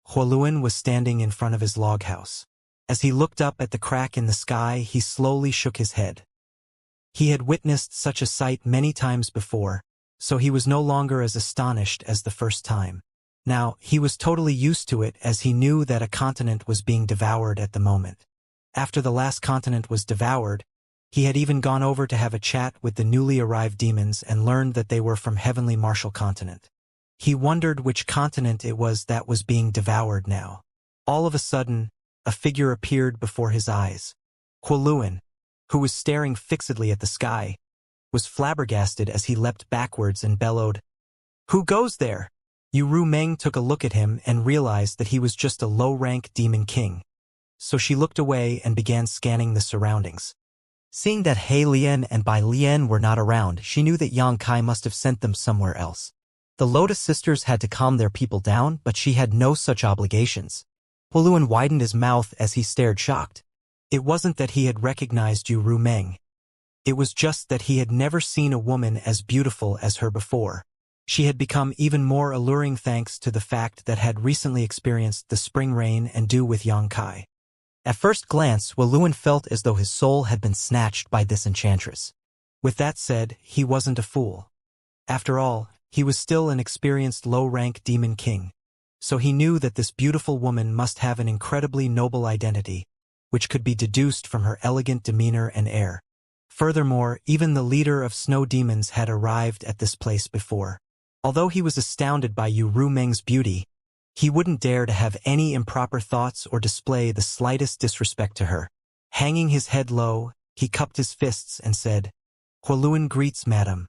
Huoluan was standing in front of his log house. As he looked up at the crack in the sky, he slowly shook his head. He had witnessed such a sight many times before, so he was no longer as astonished as the first time. Now, he was totally used to it as he knew that a continent was being devoured at the moment. After the last continent was devoured, he had even gone over to have a chat with the newly arrived demons and learned that they were from Heavenly Martial Continent. He wondered which continent it was that was being devoured now. All of a sudden, a figure appeared before his eyes. Huoluan, who was staring fixedly at the sky, was flabbergasted as he leapt backwards and bellowed, "Who goes there?" Yu Rumeng took a look at him and realized that he was just a low-rank demon king. So she looked away and began scanning the surroundings. Seeing that He Lian and Bai Lian were not around, she knew that Yang Kai must have sent them somewhere else. The Lotus sisters had to calm their people down, but she had no such obligations. Huoluan widened his mouth as he stared shocked. It wasn't that he had recognized Yu Rumeng. It was just that he had never seen a woman as beautiful as her before. She had become even more alluring thanks to the fact that had recently experienced the spring rain and dew with Yang Kai. At first glance, Huoluan felt as though his soul had been snatched by this enchantress. With that said, he wasn't a fool. After all, he was still an experienced low-rank demon king. So he knew that this beautiful woman must have an incredibly noble identity, which could be deduced from her elegant demeanor and air. Furthermore, even the leader of snow demons had arrived at this place before. Although he was astounded by Yu Rumeng's beauty, he wouldn't dare to have any improper thoughts or display the slightest disrespect to her. Hanging his head low, he cupped his fists and said, Huoluan greets, madam.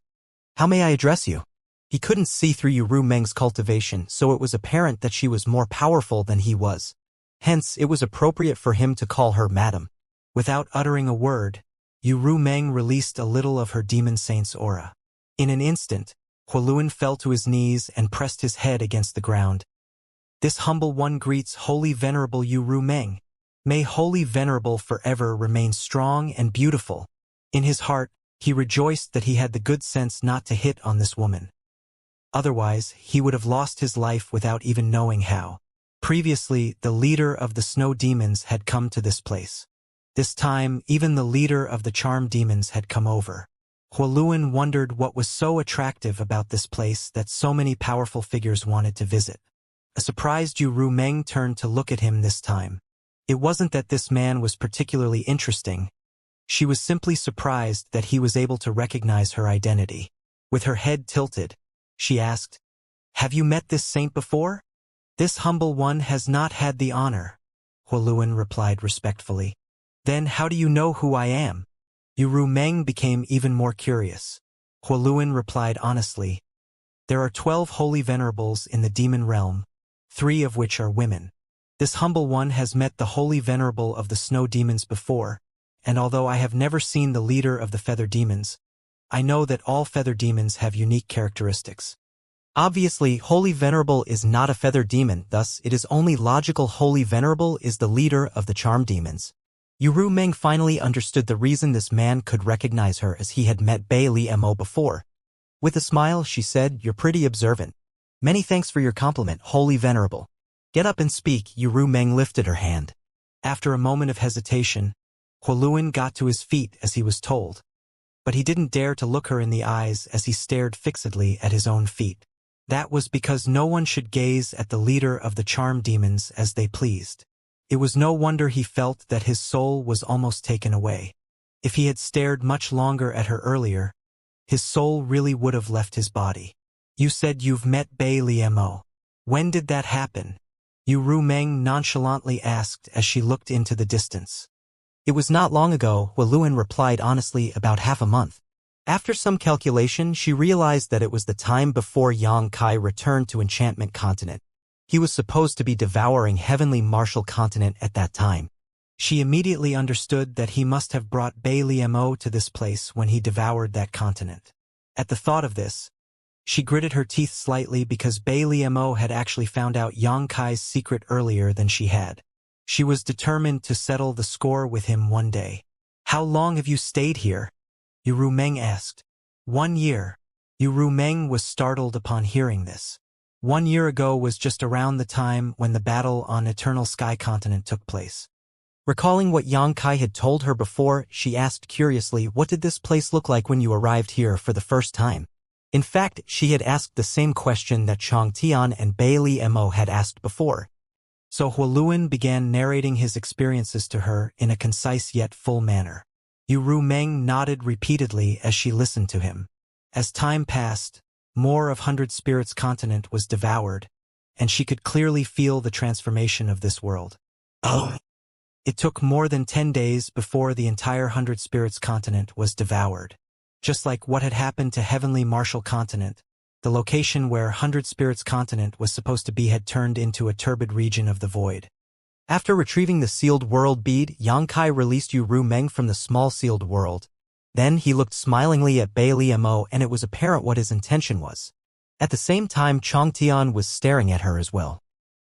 How may I address you? He couldn't see through Yu Meng's cultivation, so it was apparent that she was more powerful than he was. Hence, it was appropriate for him to call her madam. Without uttering a word, Yu Meng released a little of her demon saint's aura. In an instant, Huoluan fell to his knees and pressed his head against the ground. This humble one greets Holy Venerable Yu Meng. May Holy Venerable forever remain strong and beautiful. In his heart, he rejoiced that he had the good sense not to hit on this woman. Otherwise, he would have lost his life without even knowing how. Previously, the leader of the snow demons had come to this place. This time, even the leader of the charm demons had come over. Huoluan wondered what was so attractive about this place that so many powerful figures wanted to visit. A surprised Yu Meng turned to look at him this time. It wasn't that this man was particularly interesting. She was simply surprised that he was able to recognize her identity. With her head tilted, she asked, Have you met this saint before? This humble one has not had the honor, Huoluan replied respectfully. Then how do you know who I am? Yu Meng became even more curious. Huoluan replied honestly, There are 12 holy venerables in the demon realm, 3 of which are women. This humble one has met the holy venerable of the snow demons before, and although I have never seen the leader of the feather demons, I know that all feather demons have unique characteristics. Obviously, Holy Venerable is not a feather demon, thus it is only logical Holy Venerable is the leader of the charm demons. Yu Meng finally understood the reason this man could recognize her, as he had met Bei Li Mo before. With a smile, she said, You're pretty observant. Many thanks for your compliment, Holy Venerable. Get up and speak. Yu Meng lifted her hand. After a moment of hesitation, Huoluan got to his feet as he was told. But he didn't dare to look her in the eyes as he stared fixedly at his own feet. That was because no one should gaze at the leader of the charm demons as they pleased. It was no wonder he felt that his soul was almost taken away. If he had stared much longer at her earlier, his soul really would have left his body. You said you've met Bei Li Mo. When did that happen? Yu Meng nonchalantly asked as she looked into the distance. It was not long ago, Huoluan replied honestly, about half a month. After some calculation, she realized that it was the time before Yang Kai returned to Enchantment Continent. He was supposed to be devouring Heavenly Martial Continent at that time. She immediately understood that he must have brought Bei Li Mo to this place when he devoured that continent. At the thought of this, she gritted her teeth slightly because Bei Li Mo had actually found out Yang Kai's secret earlier than she had. She was determined to settle the score with him one day. How long have you stayed here? Yu Meng asked. 1 year. Yu Meng was startled upon hearing this. 1 year ago was just around the time when the battle on Eternal Sky Continent took place. Recalling what Yang Kai had told her before, she asked curiously, what did this place look like when you arrived here for the first time? In fact, she had asked the same question that Xianxia and Bei Li Mo had asked before. So Huoluan began narrating his experiences to her in a concise yet full manner. Yu Meng nodded repeatedly as she listened to him. As time passed, more of 100 Spirits Continent was devoured, and she could clearly feel the transformation of this world. Oh! It took more than 10 days before the entire 100 Spirits Continent was devoured. Just like what had happened to Heavenly Martial Continent, the location where 100 Spirits Continent was supposed to be had turned into a turbid region of the void. After retrieving the sealed world bead, Yang Kai released Yu Meng from the small sealed world. Then he looked smilingly at Bei Li Mo, and it was apparent what his intention was. At the same time, Xianxia was staring at her as well.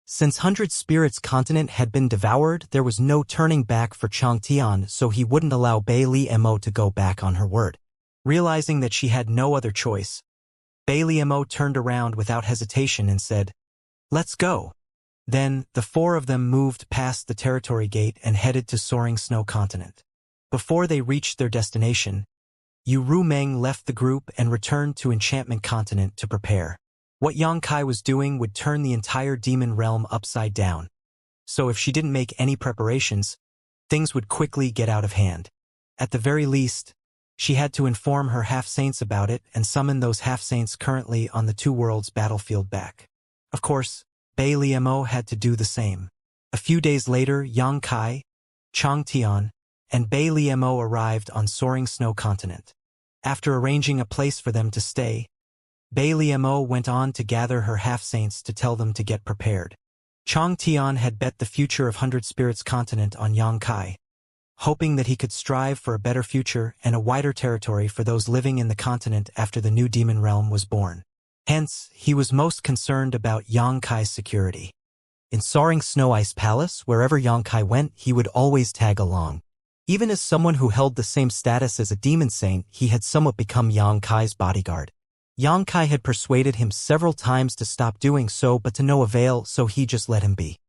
Since 100 Spirits Continent had been devoured, there was no turning back for Xianxia, so he wouldn't allow Bei Li Mo to go back on her word. Realizing that she had no other choice, Bei Li Mo turned around without hesitation and said, Let's go. Then, the 4 of them moved past the territory gate and headed to Soaring Snow Continent. Before they reached their destination, Yu Meng left the group and returned to Enchantment Continent to prepare. What Yang Kai was doing would turn the entire demon realm upside down. So if she didn't make any preparations, things would quickly get out of hand. At the very least, she had to inform her half-saints about it and summon those half-saints currently on the 2 worlds battlefield back. Of course, Bei Li Mo had to do the same. A few days later, Yang Kai, Xianxia, and Bailey Mo arrived on soaring snow continent. After arranging a place for them to stay, Bailey Mo went on to gather her half-saints to tell them to get prepared. Chang Tian had bet the future of Hundred Spirits continent on Yang Kai, hoping that he could strive for a better future and a wider territory for those living in the continent after the new demon realm was born. Hence, he was most concerned about Yang Kai's security. In Soaring Snow Ice Palace, wherever Yang Kai went, he would always tag along. Even as someone who held the same status as a demon saint, he had somewhat become Yang Kai's bodyguard. Yang Kai had persuaded him several times to stop doing so, but to no avail, so he just let him be.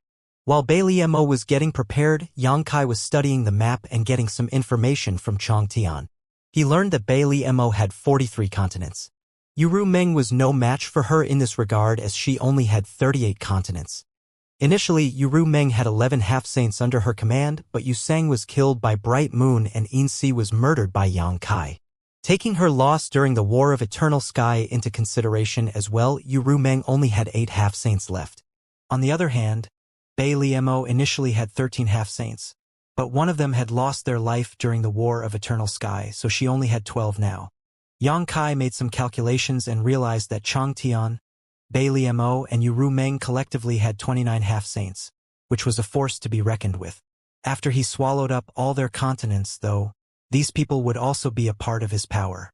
While Bailey Mo was getting prepared, Yang Kai was studying the map and getting some information from Chang Tian. He learned that Bailey Mo had 43 continents. Yu Meng was no match for her in this regard, as she only had 38 continents. Initially, Yu Meng had 11 half-saints under her command, but Yu Sang was killed by Bright Moon and Insi was murdered by Yang Kai. Taking her loss during the War of Eternal Sky into consideration as well, Yu Meng only had 8 half-saints left. On the other hand, Bailey Mo initially had 13 half-saints, but one of them had lost their life during the War of Eternal Sky, so she only had 12 now. Yang Kai made some calculations and realized that Chang Tian, Bailey Mo, and Yu Meng collectively had 29 half-saints, which was a force to be reckoned with. After he swallowed up all their continents, though, these people would also be a part of his power.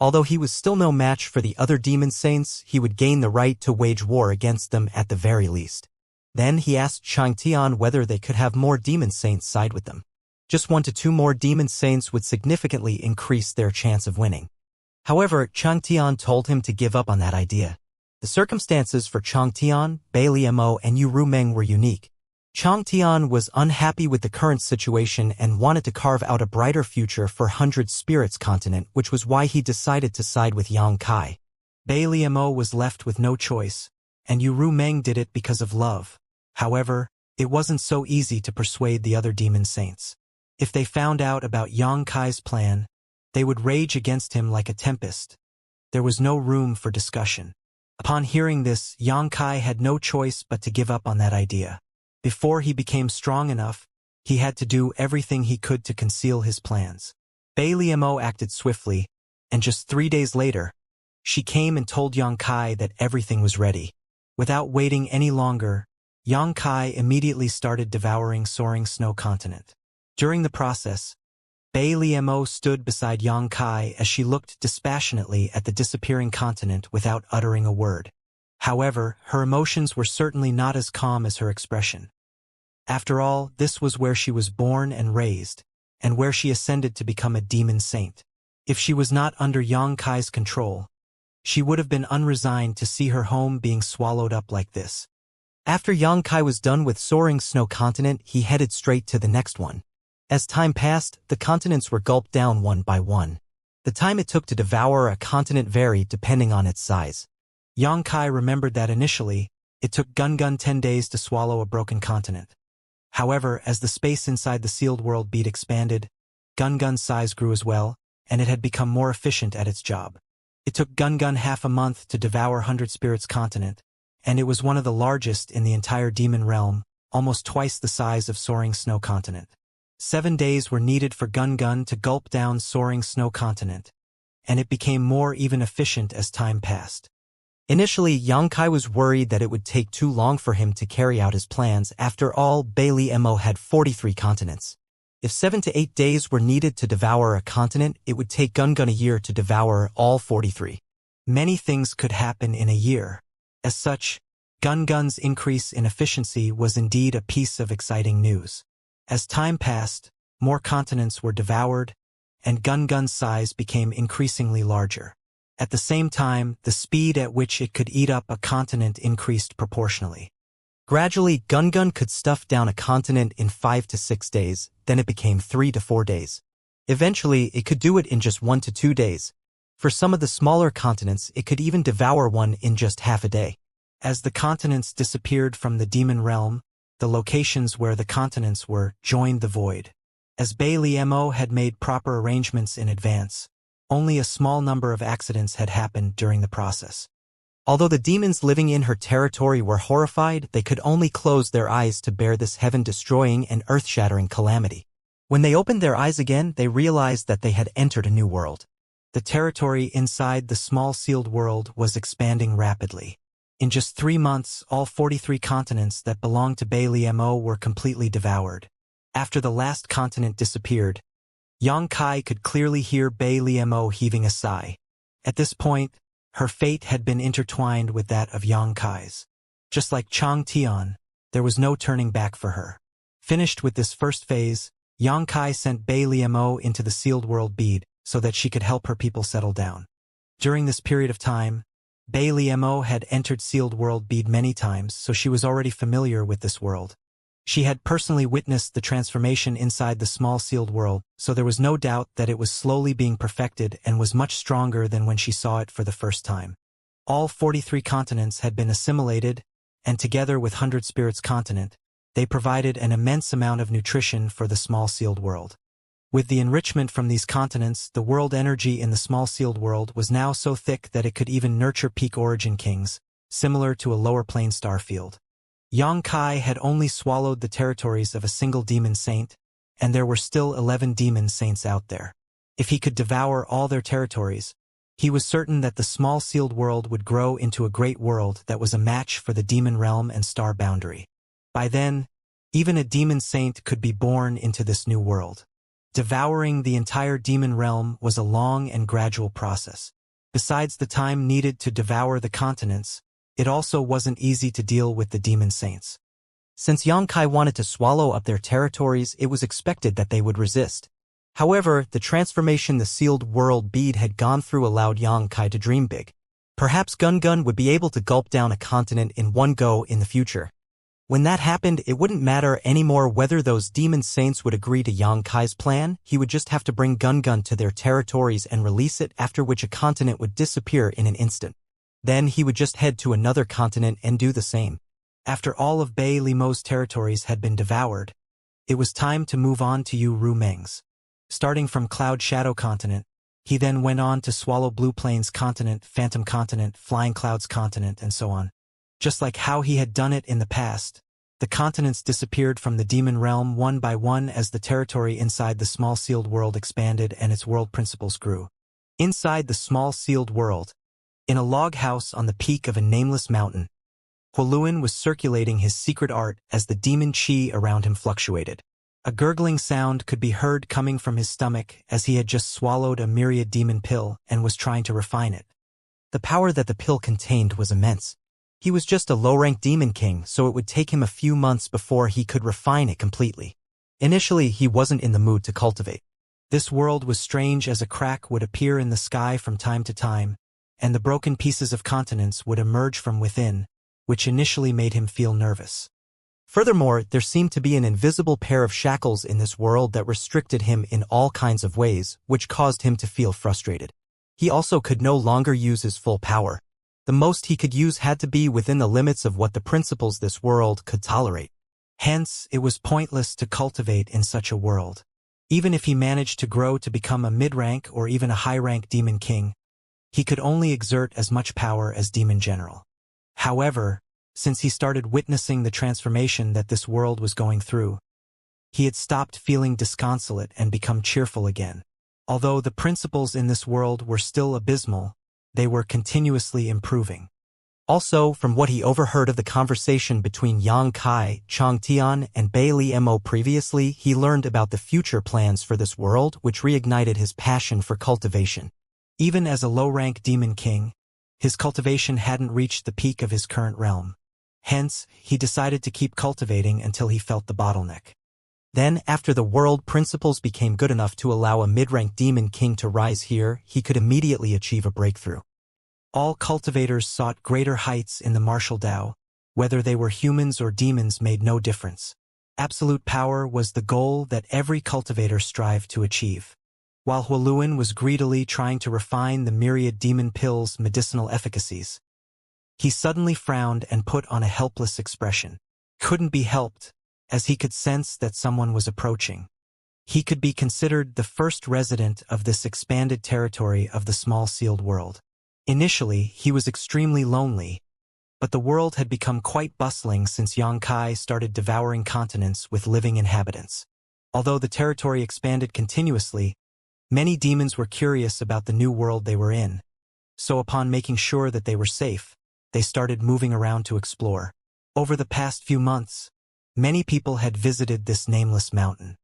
Although he was still no match for the other demon saints, he would gain the right to wage war against them at the very least. Then he asked Chang Tian whether they could have more demon saints side with them. Just 1 to 2 more demon saints would significantly increase their chance of winning. However, Chang Tian told him to give up on that idea. The circumstances for Chang Tian, Bailey Mo, and Yu Meng were unique. Chang Tian was unhappy with the current situation and wanted to carve out a brighter future for Hundred Spirits continent, which was why he decided to side with Yang Kai. Bailey Mo was left with no choice, and Yu Meng did it because of love. However, it wasn't so easy to persuade the other demon saints. If they found out about Yang Kai's plan, they would rage against him like a tempest. There was no room for discussion. Upon hearing this, Yang Kai had no choice but to give up on that idea. Before he became strong enough, he had to do everything he could to conceal his plans. Bailey Mo acted swiftly, and just 3 days later, she came and told Yang Kai that everything was ready. Without waiting any longer, Yang Kai immediately started devouring Soaring Snow Continent. During the process, Bailey Mo stood beside Yang Kai as she looked dispassionately at the disappearing continent without uttering a word. However, her emotions were certainly not as calm as her expression. After all, this was where she was born and raised, and where she ascended to become a demon saint. If she was not under Yang Kai's control, she would have been unresigned to see her home being swallowed up like this. After Yang Kai was done with Soaring Snow Continent, he headed straight to the next one. As time passed, the continents were gulped down one by one. The time it took to devour a continent varied depending on its size. Yang Kai remembered that initially, it took Gun 10 days to swallow a broken continent. However, as the space inside the sealed world bead expanded, Gun's size grew as well, and it had become more efficient at its job. It took Gun half a month to devour Hundred Spirits continent, and it was one of the largest in the entire demon realm, almost twice the size of Soaring Snow Continent. 7 days were needed for Gun to gulp down Soaring Snow Continent, and it became more even efficient as time passed. Initially, Yang Kai was worried that it would take too long for him to carry out his plans. After all, Bailey Mo had 43 continents. If 7 to 8 days were needed to devour a continent, it would take Gun a year to devour all 43. Many things could happen in a year. As such, Gun's increase in efficiency was indeed a piece of exciting news. As time passed, more continents were devoured, and Gun's size became increasingly larger. At the same time, the speed at which it could eat up a continent increased proportionally. Gradually, Gun could stuff down a continent in 5 to 6 days, then it became 3 to 4 days. Eventually, it could do it in just 1 to 2 days. For some of the smaller continents, it could even devour one in just half a day. As the continents disappeared from the demon realm, the locations where the continents were joined the void. As Bailey Mo had made proper arrangements in advance, only a small number of accidents had happened during the process. Although the demons living in her territory were horrified, they could only close their eyes to bear this heaven-destroying and earth-shattering calamity. When they opened their eyes again, they realized that they had entered a new world. The territory inside the small sealed world was expanding rapidly. In just 3 months, all 43 continents that belonged to Mo were completely devoured. After the last continent disappeared, Xianxia could clearly hear Mo heaving a sigh. At this point, her fate had been intertwined with that of Xianxia's. Just like Chang Tian, there was no turning back for her. Finished with this first phase, Xianxia sent Mo into the sealed world bead so that she could help her people settle down. During this period of time, Mo had entered sealed world bead many times, so she was already familiar with this world. She had personally witnessed the transformation inside the small sealed world, so there was no doubt that it was slowly being perfected and was much stronger than when she saw it for the first time. All 43 continents had been assimilated, and together with 100 Spirits continent, they provided an immense amount of nutrition for the small sealed world. With the enrichment from these continents, the world energy in the small sealed world was now so thick that it could even nurture peak origin kings, similar to a lower plane star field. Xianxia had only swallowed the territories of a single demon saint, and there were still 11 demon saints out there. If he could devour all their territories, he was certain that the small sealed world would grow into a great world that was a match for the demon realm and star boundary. By then, even a demon saint could be born into this new world. Devouring the entire demon realm was a long and gradual process. Besides the time needed to devour the continents, it also wasn't easy to deal with the demon saints. Since Xianxia wanted to swallow up their territories, it was expected that they would resist. However, the transformation the sealed world bead had gone through allowed Xianxia to dream big. Perhaps Gun would be able to gulp down a continent in one go in the future. When that happened, it wouldn't matter anymore whether those demon saints would agree to Xianxia's plan. He would just have to bring Gun to their territories and release it, after which a continent would disappear in an instant. Then he would just head to another continent and do the same. After all of Mo's territories had been devoured, it was time to move on to Yu Rumeng's. Starting from Cloud Shadow continent, he then went on to swallow Blue Plains continent, Phantom continent, Flying Clouds continent, and so on. Just like how he had done it in the past, the continents disappeared from the demon realm one by one as the territory inside the small sealed world expanded and its world principles grew. Inside the small sealed world, in a log house on the peak of a nameless mountain, Huoluan was circulating his secret art as the demon chi around him fluctuated. A gurgling sound could be heard coming from his stomach as he had just swallowed a myriad demon pill and was trying to refine it. The power that the pill contained was immense. He was just a low-ranked demon king, so it would take him a few months before he could refine it completely. Initially, he wasn't in the mood to cultivate. This world was strange as a crack would appear in the sky from time to time, and the broken pieces of continents would emerge from within, which initially made him feel nervous. Furthermore, there seemed to be an invisible pair of shackles in this world that restricted him in all kinds of ways, which caused him to feel frustrated. He also could no longer use his full power. The most he could use had to be within the limits of what the principles this world could tolerate. Hence, it was pointless to cultivate in such a world. Even if he managed to grow to become a mid-rank or even a high-rank demon king, he could only exert as much power as demon general. However, since he started witnessing the transformation that this world was going through, he had stopped feeling disconsolate and become cheerful again. Although the principles in this world were still abysmal, they were continuously improving. Also, from what he overheard of the conversation between Xianxia, Changtian, and Mo previously, he learned about the future plans for this world, which reignited his passion for cultivation. Even as a low-rank demon king, his cultivation hadn't reached the peak of his current realm. Hence, he decided to keep cultivating until he felt the bottleneck. Then, after the world principles became good enough to allow a mid-rank demon king to rise here, he could immediately achieve a breakthrough. All cultivators sought greater heights in the martial Dao. Whether they were humans or demons made no difference. Absolute power was the goal that every cultivator strived to achieve. While Huoluan was greedily trying to refine the myriad demon pills' medicinal efficacies, he suddenly frowned and put on a helpless expression. Couldn't be helped, as he could sense that someone was approaching. He could be considered the first resident of this expanded territory of the small sealed world. Initially, he was extremely lonely, but the world had become quite bustling since Xianxia started devouring continents with living inhabitants. Although the territory expanded continuously, many demons were curious about the new world they were in. So upon making sure that they were safe, they started moving around to explore. Over the past few months, many people had visited this nameless mountain.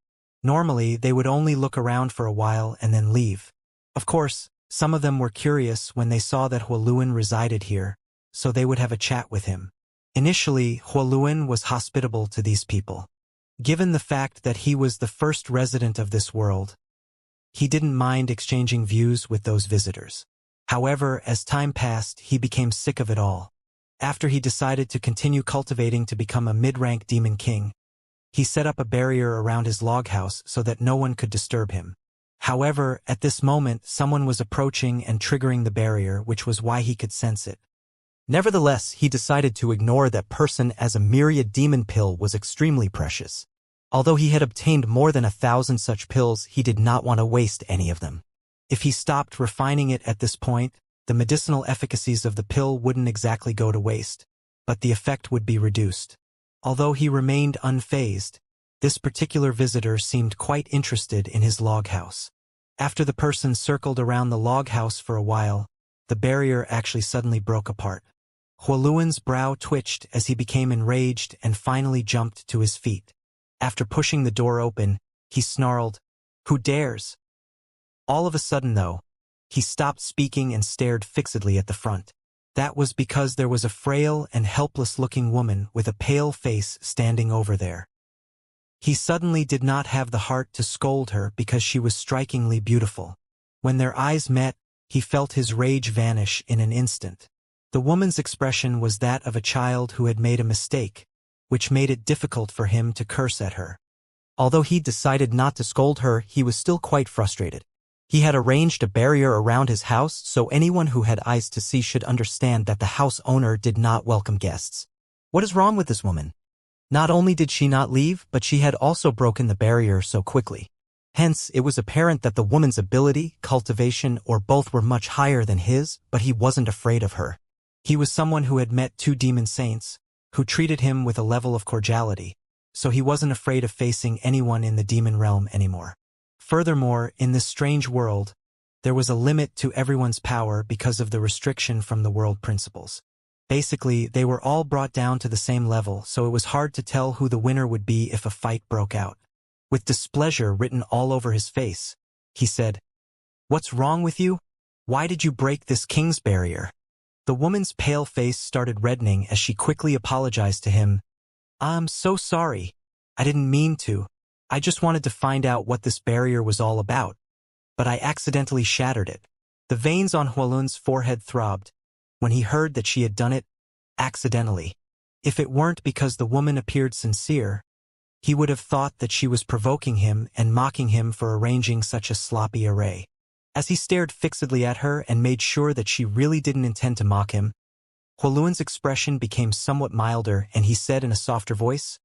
Normally, they would only look around for a while and then leave. Of course, some of them were curious when they saw that Huoluan resided here, so they would have a chat with him. Initially, Huoluan was hospitable to these people. Given the fact that he was the first resident of this world, he didn't mind exchanging views with those visitors. However, as time passed, he became sick of it all. After he decided to continue cultivating to become a mid-rank demon king, he set up a barrier around his log house so that no one could disturb him. However, at this moment, someone was approaching and triggering the barrier, which was why he could sense it. Nevertheless, he decided to ignore that person as a myriad demon pill was extremely precious. Although he had obtained more than 1,000 such pills, he did not want to waste any of them. If he stopped refining it at this point, the medicinal efficacies of the pill wouldn't exactly go to waste, but the effect would be reduced. Although he remained unfazed, this particular visitor seemed quite interested in his log house. After the person circled around the log house for a while, the barrier actually suddenly broke apart. Huoluan's brow twitched as he became enraged and finally jumped to his feet. After pushing the door open, he snarled, "Who dares?" All of a sudden, though, he stopped speaking and stared fixedly at the front. That was because there was a frail and helpless-looking woman with a pale face standing over there. He suddenly did not have the heart to scold her because she was strikingly beautiful. When their eyes met, he felt his rage vanish in an instant. The woman's expression was that of a child who had made a mistake, which made it difficult for him to curse at her. Although he decided not to scold her, he was still quite frustrated. He had arranged a barrier around his house so anyone who had eyes to see should understand that the house owner did not welcome guests. What is wrong with this woman? Not only did she not leave, but she had also broken the barrier so quickly. Hence, it was apparent that the woman's ability, cultivation, or both were much higher than his, but he wasn't afraid of her. He was someone who had met 2 demon saints, who treated him with a level of cordiality, so he wasn't afraid of facing anyone in the demon realm anymore. Furthermore, in this strange world, there was a limit to everyone's power because of the restriction from the world principles. Basically, they were all brought down to the same level, so it was hard to tell who the winner would be if a fight broke out. With displeasure written all over his face, he said, "What's wrong with you? Why did you break this king's barrier?" The woman's pale face started reddening as she quickly apologized to him. "I'm so sorry. I didn't mean to. I just wanted to find out what this barrier was all about. But I accidentally shattered it." The veins on Huoluan's forehead throbbed when he heard that she had done it accidentally. If it weren't because the woman appeared sincere, he would have thought that she was provoking him and mocking him for arranging such a sloppy array. As he stared fixedly at her and made sure that she really didn't intend to mock him, Huoluan's expression became somewhat milder and he said in a softer voice,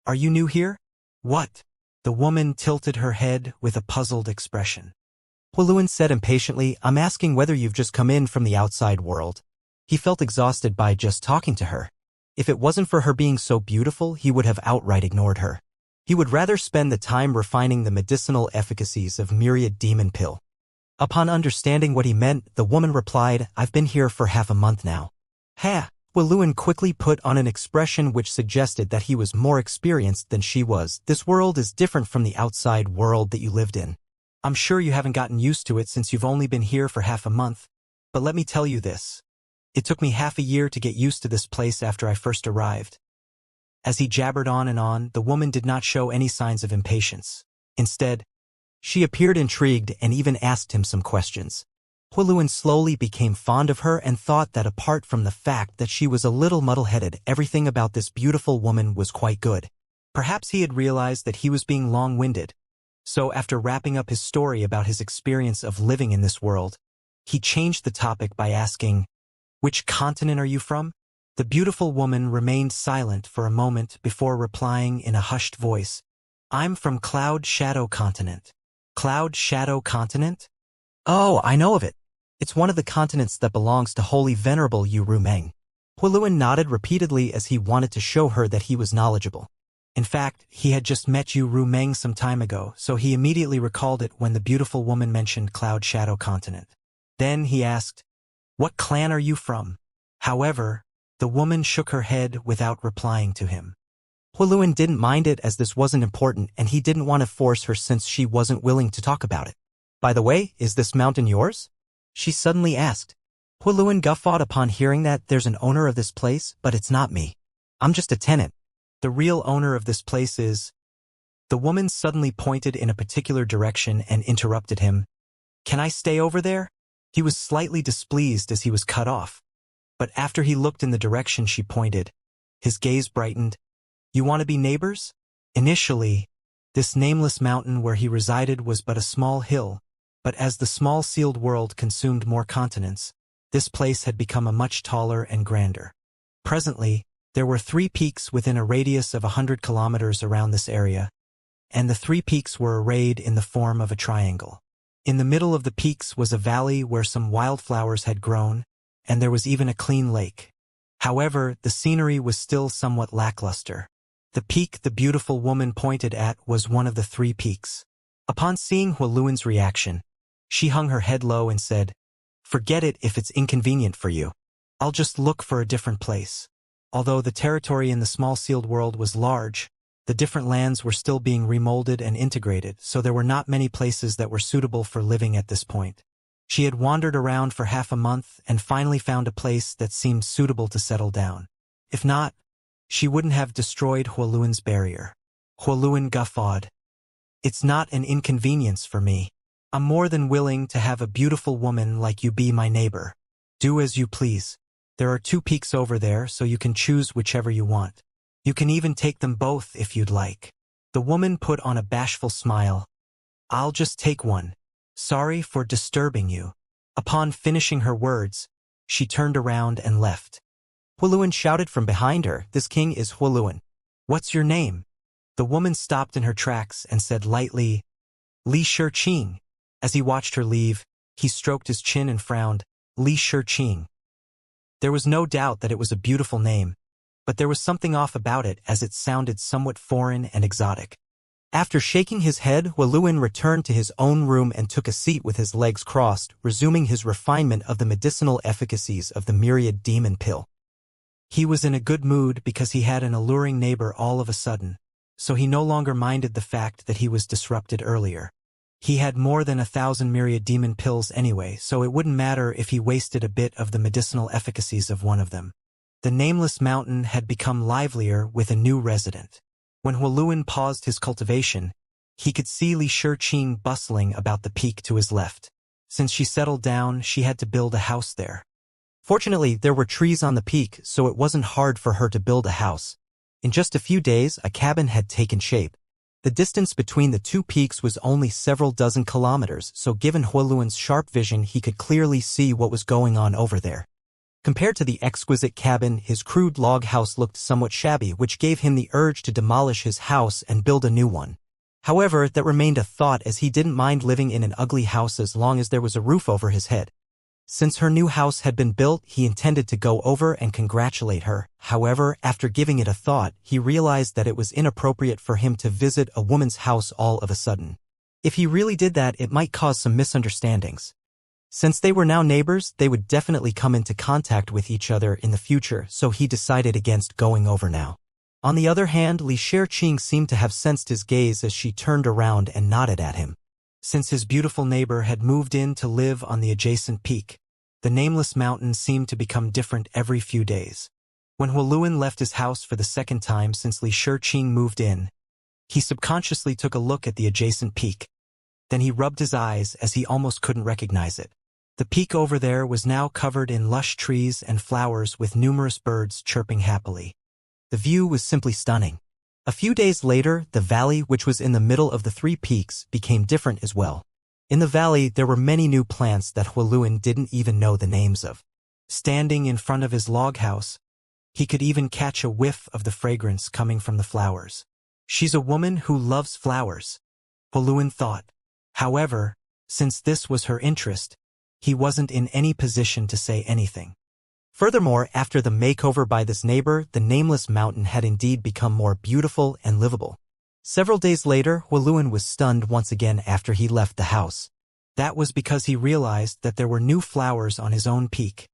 "Are you new here?" "What?" The woman tilted her head with a puzzled expression. Huoluan said impatiently, "I'm asking whether you've just come in from the outside world." He felt exhausted by just talking to her. If it wasn't for her being so beautiful, he would have outright ignored her. He would rather spend the time refining the medicinal efficacies of myriad demon pill. Upon understanding what he meant, the woman replied, "I've been here for half a month now." "Ha!" Huoluan quickly put on an expression which suggested that he was more experienced than she was. "This world is different from the outside world that you lived in. I'm sure you haven't gotten used to it since you've only been here for half a month. But let me tell you this. It took me half a year to get used to this place after I first arrived." As he jabbered on, the woman did not show any signs of impatience. Instead, she appeared intrigued and even asked him some questions. Huoluan slowly became fond of her and thought that apart from the fact that she was a little muddle-headed, everything about this beautiful woman was quite good. Perhaps he had realized that he was being long-winded. So after wrapping up his story about his experience of living in this world, he changed the topic by asking, "Which continent are you from?" The beautiful woman remained silent for a moment before replying in a hushed voice, "I'm from Cloud Shadow Continent." Cloud Shadow Continent? "Oh, I know of it. It's one of the continents that belongs to Holy Venerable Yu Rumeng." Huoluan nodded repeatedly as he wanted to show her that he was knowledgeable. In fact, he had just met you Ru Meng some time ago, so he immediately recalled it when the beautiful woman mentioned Cloud Shadow Continent. Then he asked, "What clan are you from?" However, the woman shook her head without replying to him. Huoluan didn't mind it as this wasn't important and he didn't want to force her since she wasn't willing to talk about it. "By the way, is this mountain yours?" she suddenly asked. Huoluan guffawed upon hearing that. "There's an owner of this place, but it's not me. I'm just a tenant. The real owner of this place is—" The woman suddenly pointed in a particular direction and interrupted him. "Can I stay over there?" He was slightly displeased as he was cut off. But after he looked in the direction she pointed, his gaze brightened. "You want to be neighbors?" Initially, this nameless mountain where he resided was but a small hill, but as the small sealed world consumed more continents, this place had become a much taller and grander. Presently, there were 3 peaks within a radius of 100 kilometers around this area, and the 3 peaks were arrayed in the form of a triangle. In the middle of the peaks was a valley where some wildflowers had grown, and there was even a clean lake. However, the scenery was still somewhat lackluster. The peak the beautiful woman pointed at was one of the 3 peaks. Upon seeing Huoluan's reaction, she hung her head low and said, "Forget it if it's inconvenient for you. I'll just look for a different place." Although the territory in the small sealed world was large, the different lands were still being remolded and integrated, so there were not many places that were suitable for living at this point. She had wandered around for half a month and finally found a place that seemed suitable to settle down. If not, she wouldn't have destroyed Huoluan's barrier. Huoluan guffawed. "It's not an inconvenience for me. I'm more than willing to have a beautiful woman like you be my neighbor. Do as you please. There are 2 peaks over there, so you can choose whichever you want. You can even take them both if you'd like." The woman put on a bashful smile. "I'll just take one. Sorry for disturbing you." Upon finishing her words, she turned around and left. Huoluan shouted from behind her, "This king is Huoluan. What's your name?" The woman stopped in her tracks and said lightly, "Li Shiqing." As he watched her leave, he stroked his chin and frowned. Li Shiqing. There was no doubt that it was a beautiful name, but there was something off about it as it sounded somewhat foreign and exotic. After shaking his head, Huoluan returned to his own room and took a seat with his legs crossed, resuming his refinement of the medicinal efficacies of the myriad demon pill. He was in a good mood because he had an alluring neighbor all of a sudden, so he no longer minded the fact that he was disrupted earlier. He had more than 1,000 myriad demon pills anyway, so it wouldn't matter if he wasted a bit of the medicinal efficacies of one of them. The nameless mountain had become livelier with a new resident. When Huoluan paused his cultivation, he could see Li Shiqing bustling about the peak to his left. Since she settled down, she had to build a house there. Fortunately, there were trees on the peak, so it wasn't hard for her to build a house. In just a few days, a cabin had taken shape. The distance between the 2 peaks was only several dozen kilometers, so given Huoluan's sharp vision, he could clearly see what was going on over there. Compared to the exquisite cabin, his crude log house looked somewhat shabby, which gave him the urge to demolish his house and build a new one. However, that remained a thought as he didn't mind living in an ugly house as long as there was a roof over his head. Since her new house had been built, he intended to go over and congratulate her. However, after giving it a thought, he realized that it was inappropriate for him to visit a woman's house all of a sudden. If he really did that, it might cause some misunderstandings. Since they were now neighbors, they would definitely come into contact with each other in the future, so he decided against going over now. On the other hand, Li Shiqing seemed to have sensed his gaze as she turned around and nodded at him. Since his beautiful neighbor had moved in to live on the adjacent peak, the nameless mountain seemed to become different every few days. When Huoluan left his house for the second time since Li Shiqing moved in, he subconsciously took a look at the adjacent peak. Then he rubbed his eyes as he almost couldn't recognize it. The peak over there was now covered in lush trees and flowers with numerous birds chirping happily. The view was simply stunning. A few days later, the valley, which was in the middle of the 3 peaks, became different as well. In the valley, there were many new plants that Huoluan didn't even know the names of. Standing in front of his log house, he could even catch a whiff of the fragrance coming from the flowers. She's a woman who loves flowers, Huoluan thought. However, since this was her interest, he wasn't in any position to say anything. Furthermore, after the makeover by this neighbor, the nameless mountain had indeed become more beautiful and livable. Several days later, Huoluan was stunned once again after he left the house. That was because he realized that there were new flowers on his own peak,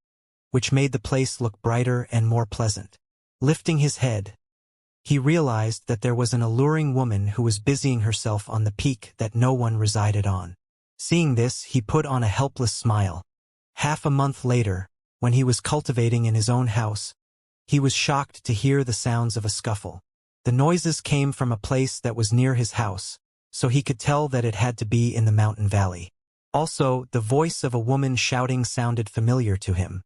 which made the place look brighter and more pleasant. Lifting his head, he realized that there was an alluring woman who was busying herself on the peak that no one resided on. Seeing this, he put on a helpless smile. Half a month later, when he was cultivating in his own house, he was shocked to hear the sounds of a scuffle. The noises came from a place that was near his house, so he could tell that it had to be in the mountain valley. Also, the voice of a woman shouting sounded familiar to him.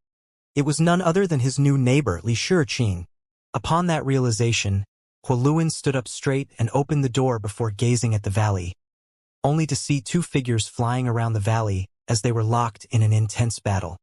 It was none other than his new neighbor, Xianxia. Upon that realization, Huoluan stood up straight and opened the door before gazing at the valley, only to see two figures flying around the valley as they were locked in an intense battle.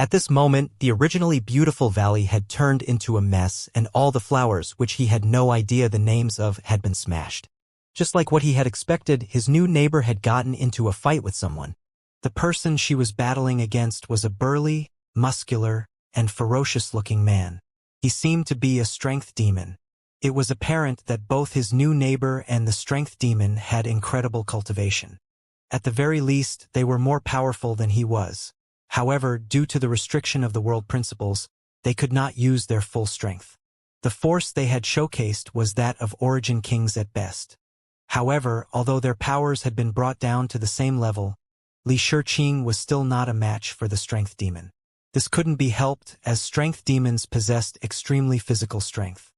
At this moment, the originally beautiful valley had turned into a mess, and all the flowers, which he had no idea the names of, had been smashed. Just like what he had expected, his new neighbor had gotten into a fight with someone. The person she was battling against was a burly, muscular, and ferocious-looking man. He seemed to be a strength demon. It was apparent that both his new neighbor and the strength demon had incredible cultivation. At the very least, they were more powerful than he was. However, due to the restriction of the world principles, they could not use their full strength. The force they had showcased was that of origin kings at best. However, although their powers had been brought down to the same level, Xianxia was still not a match for the strength demon. This couldn't be helped, as strength demons possessed extremely physical strength.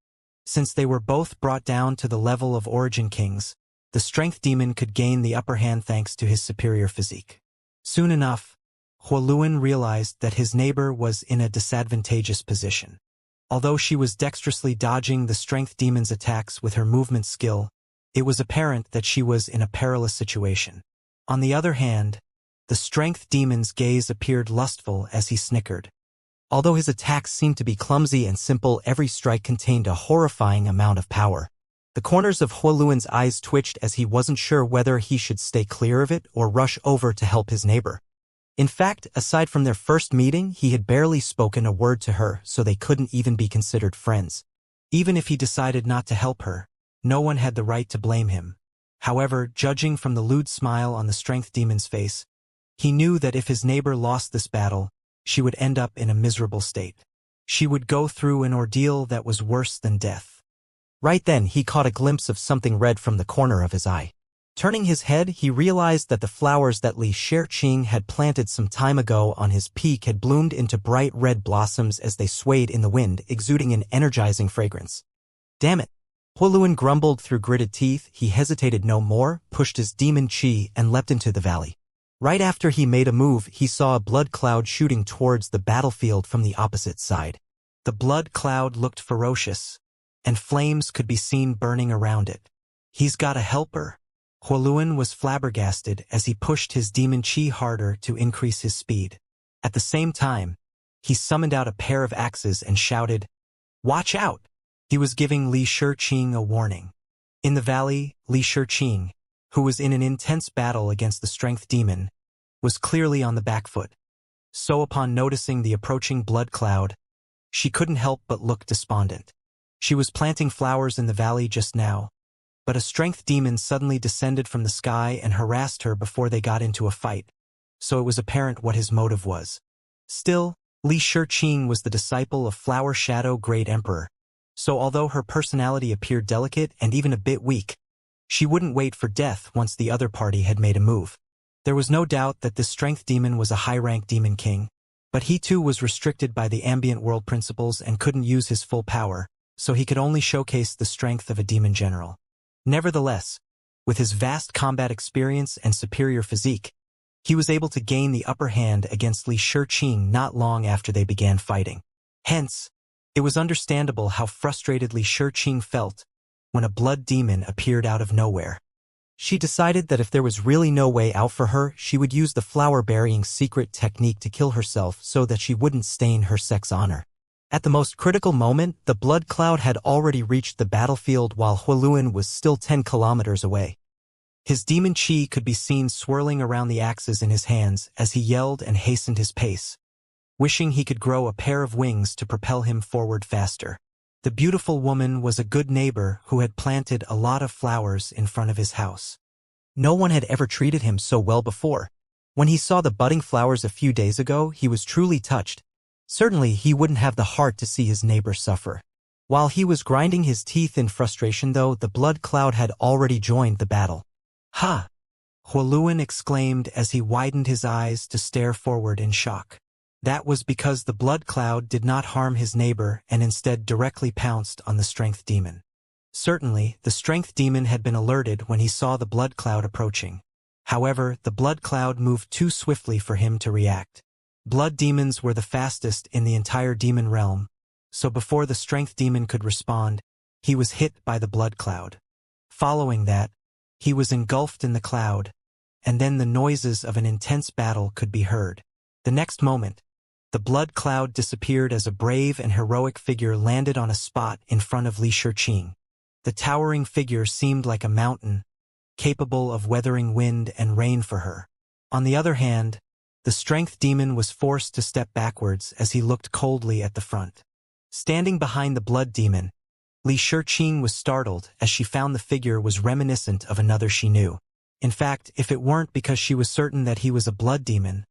Since they were both brought down to the level of origin kings, the strength demon could gain the upper hand thanks to his superior physique. Soon enough, Huoluan realized that his neighbor was in a disadvantageous position. Although she was dexterously dodging the strength demon's attacks with her movement skill, it was apparent that she was in a perilous situation. On the other hand, the strength demon's gaze appeared lustful as he snickered. Although his attacks seemed to be clumsy and simple, every strike contained a horrifying amount of power. The corners of Huoluan's eyes twitched as he wasn't sure whether he should stay clear of it or rush over to help his neighbor. In fact, aside from their first meeting, he had barely spoken a word to her, so they couldn't even be considered friends. Even if he decided not to help her, no one had the right to blame him. However, judging from the lewd smile on the strength demon's face, he knew that if his neighbor lost this battle, she would end up in a miserable state. She would go through an ordeal that was worse than death. Right then, he caught a glimpse of something red from the corner of his eye. Turning his head, he realized that the flowers that Xianxia had planted some time ago on his peak had bloomed into bright red blossoms as they swayed in the wind, exuding an energizing fragrance. Damn it! Huoluan grumbled through gritted teeth. He hesitated no more, pushed his demon chi, and leapt into the valley. Right after he made a move, he saw a blood cloud shooting towards the battlefield from the opposite side. The blood cloud looked ferocious, and flames could be seen burning around it. He's got a helper. Huoluan was flabbergasted as he pushed his demon chi harder to increase his speed. At the same time, he summoned out a pair of axes and shouted, "Watch out!" He was giving Xianxia a warning. In the valley, Xianxia, who was in an intense battle against the strength demon, was clearly on the back foot. So upon noticing the approaching blood cloud, she couldn't help but look despondent. She was planting flowers in the valley just now, but a strength demon suddenly descended from the sky and harassed her before they got into a fight, so it was apparent what his motive was. Still, Xianxia was the disciple of Flower Shadow Great Emperor, so although her personality appeared delicate and even a bit weak, she wouldn't wait for death once the other party had made a move. There was no doubt that this strength demon was a high-rank demon king, but he too was restricted by the ambient world principles and couldn't use his full power, so he could only showcase the strength of a demon general. Nevertheless, with his vast combat experience and superior physique, he was able to gain the upper hand against Xianxia not long after they began fighting. Hence, it was understandable how frustrated Xianxia felt when a blood demon appeared out of nowhere. She decided that if there was really no way out for her, she would use the flower-burying secret technique to kill herself so that she wouldn't stain her sex honor. At the most critical moment, the blood cloud had already reached the battlefield while Huoluan was still 10 kilometers away. His demon chi could be seen swirling around the axes in his hands as he yelled and hastened his pace. wishing he could grow a pair of wings to propel him forward faster. The beautiful woman was a good neighbor who had planted a lot of flowers in front of his house. No one had ever treated him so well before. When he saw the budding flowers a few days ago, he was truly touched. Certainly, he wouldn't have the heart to see his neighbor suffer. While he was grinding his teeth in frustration though, the blood cloud had already joined the battle. "Ha!" Huoluan exclaimed as he widened his eyes to stare forward in shock. That was because the blood cloud did not harm his neighbor and instead directly pounced on the strength demon. Certainly, the strength demon had been alerted when he saw the blood cloud approaching. However, the blood cloud moved too swiftly for him to react. Blood demons were the fastest in the entire demon realm, so before the strength demon could respond, he was hit by the blood cloud. Following that, he was engulfed in the cloud, and then the noises of an intense battle could be heard. The next moment, the blood cloud disappeared as a brave and heroic figure landed on a spot in front of Xianxia. The towering figure seemed like a mountain, capable of weathering wind and rain for her. On the other hand, the strength demon was forced to step backwards as he looked coldly at the front. Standing behind the blood demon, Xianxia was startled as she found the figure was reminiscent of another she knew. In fact, if it weren't because she was certain that he was a blood demon,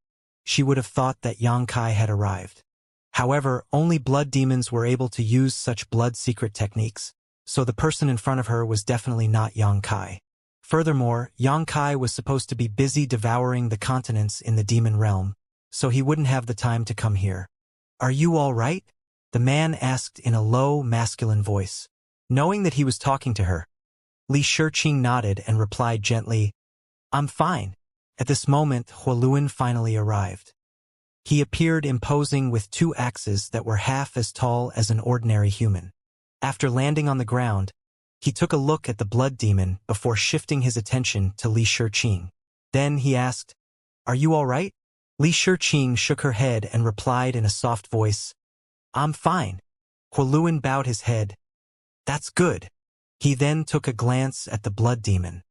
she would have thought that Xianxia had arrived. However, only blood demons were able to use such blood secret techniques, so the person in front of her was definitely not Xianxia. Furthermore, Xianxia was supposed to be busy devouring the continents in the demon realm, so he wouldn't have the time to come here. "Are you all right?" the man asked in a low, masculine voice. Knowing that he was talking to her, Xianxia nodded and replied gently, "I'm fine." At this moment, Huoluan finally arrived. He appeared imposing with two axes that were half as tall as an ordinary human. After landing on the ground, he took a look at the blood demon before shifting his attention to Xianxia. Then he asked, "Are you all right?" Xianxia shook her head and replied in a soft voice, "I'm fine." Huoluan bowed his head. "That's good." He then took a glance at the blood demon.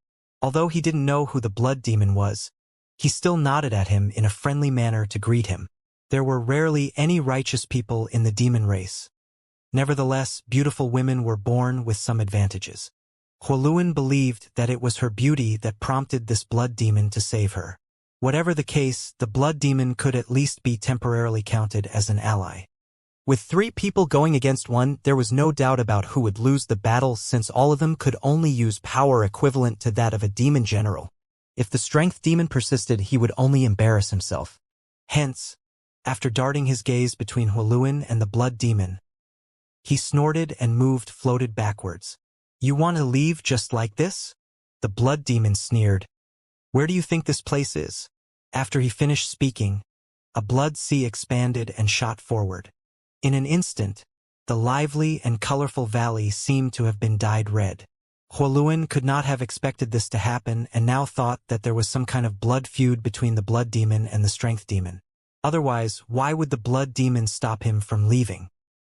Although he didn't know who the blood demon was, he still nodded at him in a friendly manner to greet him. There were rarely any righteous people in the demon race. Nevertheless, beautiful women were born with some advantages. Huoluan believed that it was her beauty that prompted this blood demon to save her. Whatever the case, the blood demon could at least be temporarily counted as an ally. With 3 people going against 1, there was no doubt about who would lose the battle since all of them could only use power equivalent to that of a demon general. If the strength demon persisted, he would only embarrass himself. Hence, after darting his gaze between Huoluan and the blood demon, he snorted and floated backwards. "You want to leave just like this?" The blood demon sneered. "Where do you think this place is?" After he finished speaking, a blood sea expanded and shot forward. In an instant, the lively and colorful valley seemed to have been dyed red. Huoluan could not have expected this to happen and now thought that there was some kind of blood feud between the blood demon and the strength demon. Otherwise, why would the blood demon stop him from leaving?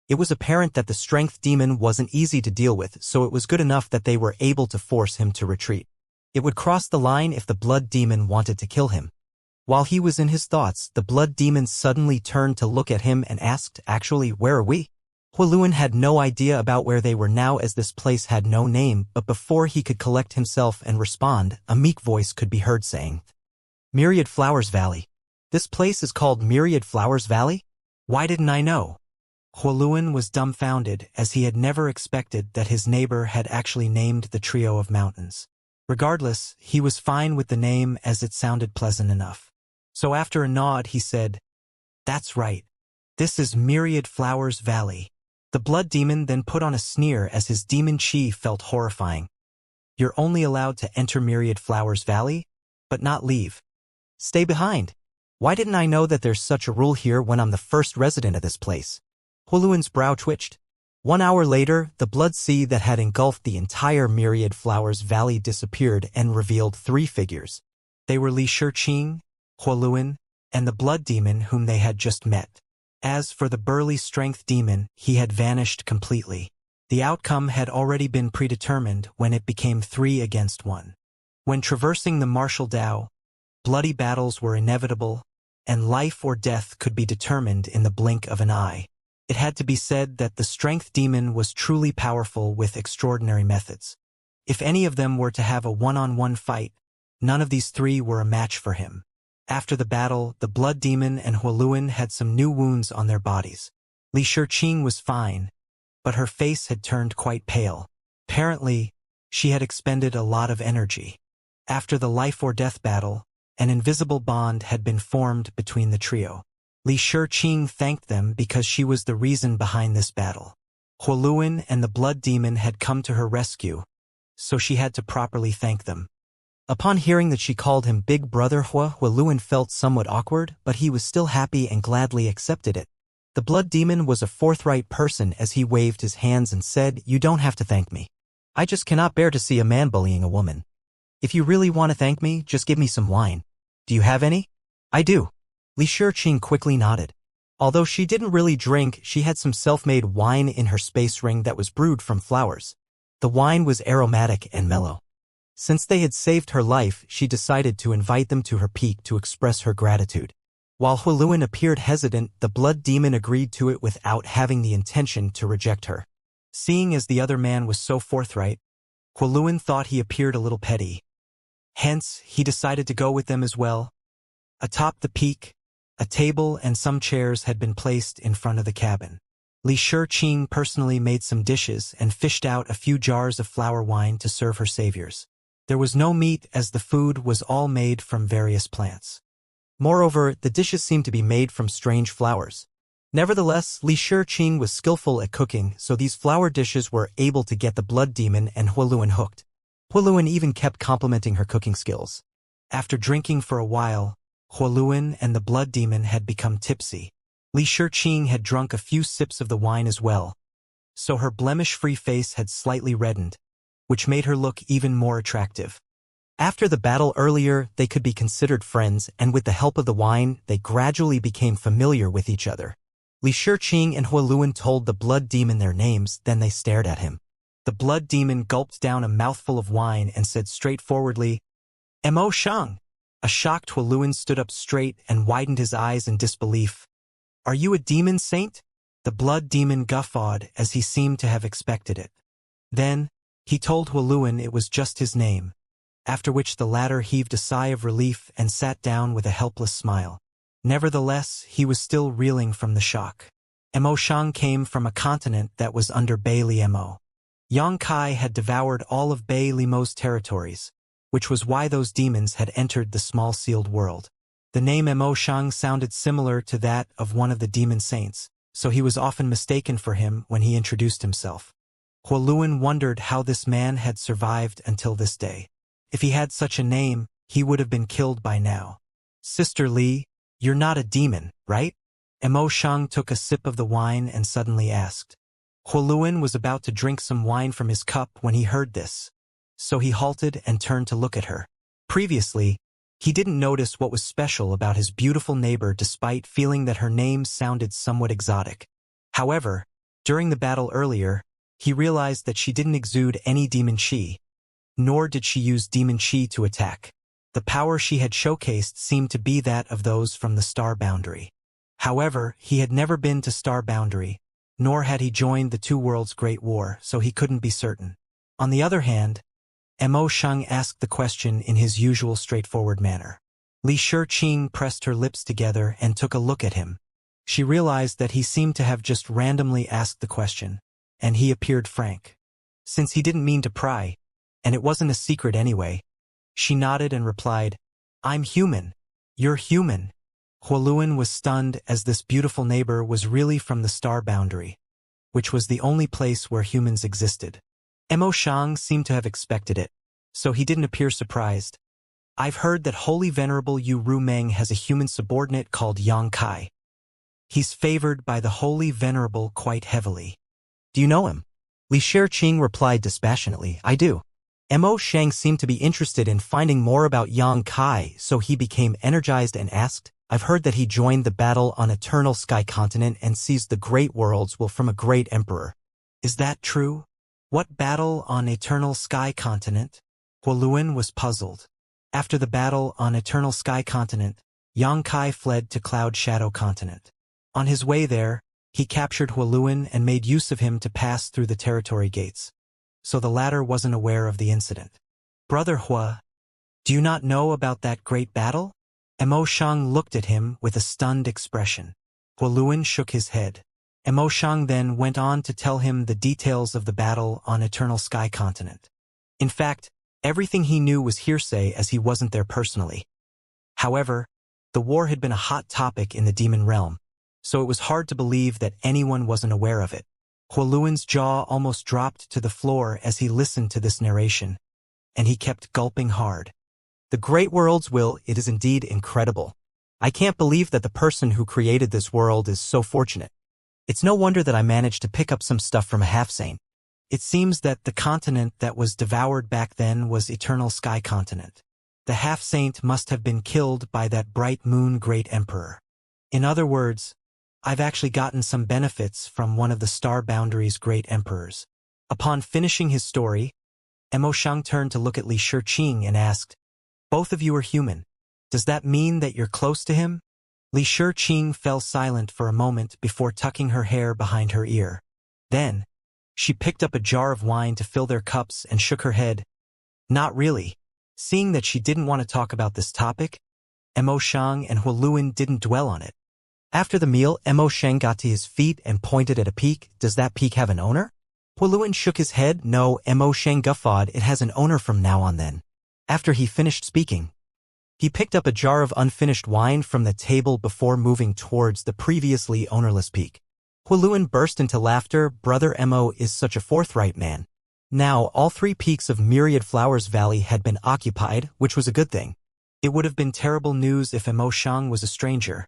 It was apparent that the strength demon wasn't easy to deal with, so it was good enough that they were able to force him to retreat. It would cross the line if the blood demon wanted to kill him. While he was in his thoughts, the blood demon suddenly turned to look at him and asked, "Actually, where are we?" Huoluan had no idea about where they were now as this place had no name, but before he could collect himself and respond, a meek voice could be heard saying, "Myriad Flowers Valley. This place is called Myriad Flowers Valley? Why didn't I know?" Huoluan was dumbfounded as he had never expected that his neighbor had actually named the trio of mountains. Regardless, he was fine with the name as it sounded pleasant enough. So after a nod, he said, "That's right. This is Myriad Flowers Valley." The blood demon then put on a sneer as his demon chi felt horrifying. "You're only allowed to enter Myriad Flowers Valley, but not leave. Stay behind. Why didn't I know that there's such a rule here when I'm the first resident of this place?" Huoluan's brow twitched. 1 hour later, the blood sea that had engulfed the entire Myriad Flowers Valley disappeared and revealed 3 figures. They were Xianxia, Huoluan, and the blood demon whom they had just met. As for the burly strength demon, he had vanished completely. The outcome had already been predetermined when it became 3 against 1. When traversing the martial Dao, bloody battles were inevitable, and life or death could be determined in the blink of an eye. It had to be said that the strength demon was truly powerful with extraordinary methods. If any of them were to have a one-on-one fight, none of these three were a match for him. After the battle, the blood demon and Huoluan had some new wounds on their bodies. Li Shiqing was fine, but her face had turned quite pale. Apparently, she had expended a lot of energy. After the life-or-death battle, an invisible bond had been formed between the trio. Li Shiqing thanked them because she was the reason behind this battle. Huoluan and the blood demon had come to her rescue, so she had to properly thank them. Upon hearing that she called him Big Brother Huoluan felt somewhat awkward, but he was still happy and gladly accepted it. The blood demon was a forthright person as he waved his hands and said, "You don't have to thank me. I just cannot bear to see a man bullying a woman. If you really want to thank me, just give me some wine. Do you have any?" "I do." Li Shiqing quickly nodded. Although she didn't really drink, she had some self-made wine in her space ring that was brewed from flowers. The wine was aromatic and mellow. Since they had saved her life, she decided to invite them to her peak to express her gratitude. While Huoluan appeared hesitant, the blood demon agreed to it without having the intention to reject her. Seeing as the other man was so forthright, Huoluan thought he appeared a little petty. Hence, he decided to go with them as well. Atop the peak, a table and some chairs had been placed in front of the cabin. Li Shiqing personally made some dishes and fished out a few jars of flower wine to serve her saviors. There was no meat as the food was all made from various plants. Moreover, the dishes seemed to be made from strange flowers. Nevertheless, Li Shiqing was skillful at cooking, so these flower dishes were able to get the blood demon and Huoluan hooked. Huoluan even kept complimenting her cooking skills. After drinking for a while, Huoluan and the blood demon had become tipsy. Li Shiqing had drunk a few sips of the wine as well, so her blemish-free face had slightly reddened, which made her look even more attractive. After the battle earlier, they could be considered friends, and with the help of the wine, they gradually became familiar with each other. Li Shiqing and Huoluan told the blood demon their names, then they stared at him. The blood demon gulped down a mouthful of wine and said straightforwardly, "Mo Shang." A shocked Huoluan stood up straight and widened his eyes in disbelief. "Are you a demon saint?" The blood demon guffawed as he seemed to have expected it. Then, he told Huoluan it was just his name, after which the latter heaved a sigh of relief and sat down with a helpless smile. Nevertheless, he was still reeling from the shock. Mo Shang came from a continent that was under Bei Limo. Yang Kai had devoured all of Bei Limo's territories, which was why those demons had entered the small sealed world. The name Mo Shang sounded similar to that of one of the demon saints, so he was often mistaken for him when he introduced himself. Huoluan wondered how this man had survived until this day. If he had such a name, he would have been killed by now. "Sister Li, you're not a demon, right?" Mo Shang took a sip of the wine and suddenly asked. Huoluan was about to drink some wine from his cup when he heard this, so he halted and turned to look at her. Previously, he didn't notice what was special about his beautiful neighbor despite feeling that her name sounded somewhat exotic. However, during the battle earlier, he realized that she didn't exude any demon chi, nor did she use demon chi to attack. The power she had showcased seemed to be that of those from the Star Boundary. However, he had never been to Star Boundary, nor had he joined the Two Worlds Great War, so he couldn't be certain. On the other hand, Mo Shang asked the question in his usual straightforward manner. Li Shiqing pressed her lips together and took a look at him. She realized that he seemed to have just randomly asked the question, and he appeared frank. Since he didn't mean to pry, and it wasn't a secret anyway, she nodded and replied, "I'm human." "You're human." Huoluan was stunned as this beautiful neighbor was really from the Star Boundary, which was the only place where humans existed. Mo Shang seemed to have expected it, so he didn't appear surprised. "I've heard that Holy Venerable Yu Rumeng has a human subordinate called Yang Kai. He's favored by the Holy Venerable quite heavily." "Do you know him?" Li Shiqing replied dispassionately, "I do." Mo Shang seemed to be interested in finding more about Yang Kai, so he became energized and asked, "I've heard that he joined the battle on Eternal Sky Continent and seized the Great Worlds from a great emperor. Is that true?" "What battle on Eternal Sky Continent?" Huoluan was puzzled. After the battle on Eternal Sky Continent, Yang Kai fled to Cloud Shadow Continent. On his way there, he captured Huoluan and made use of him to pass through the territory gates. So the latter wasn't aware of the incident. Brother Hua, do you not know about that great battle? Emo Shang looked at him with a stunned expression. Huoluan shook his head. Emo Shang then went on to tell him the details of the battle on Eternal Sky Continent. In fact, everything he knew was hearsay as he wasn't there personally. However, the war had been a hot topic in the demon realm, so it was hard to believe that anyone wasn't aware of it. Huoluan's jaw almost dropped to the floor as he listened to this narration, and he kept gulping hard. The great world's will, it is indeed incredible. I can't believe that the person who created this world is so fortunate. It's no wonder that I managed to pick up some stuff from a half-saint. It seems that the continent that was devoured back then was Eternal Sky Continent. The half-saint must have been killed by that bright moon great emperor. In other words, I've actually gotten some benefits from one of the star boundary's great emperors. Upon finishing his story, Emo Shang turned to look at Li Shiqing and asked, "Both of you are human. Does that mean that you're close to him?" Li Shiqing fell silent for a moment before tucking her hair behind her ear. Then, she picked up a jar of wine to fill their cups and shook her head. Not really. Seeing that she didn't want to talk about this topic, Emo Shang and Huoluan didn't dwell on it. After the meal, Emo Shang got to his feet and pointed at a peak. "Does that peak have an owner?" Huoluan shook his head. "No," Emo Shang guffawed. "It has an owner from now on then." After he finished speaking, he picked up a jar of unfinished wine from the table before moving towards the previously ownerless peak. Huoluan burst into laughter. Brother Emo is such a forthright man. Now, all three peaks of Myriad Flowers Valley had been occupied, which was a good thing. It would have been terrible news if Emo Shang was a stranger.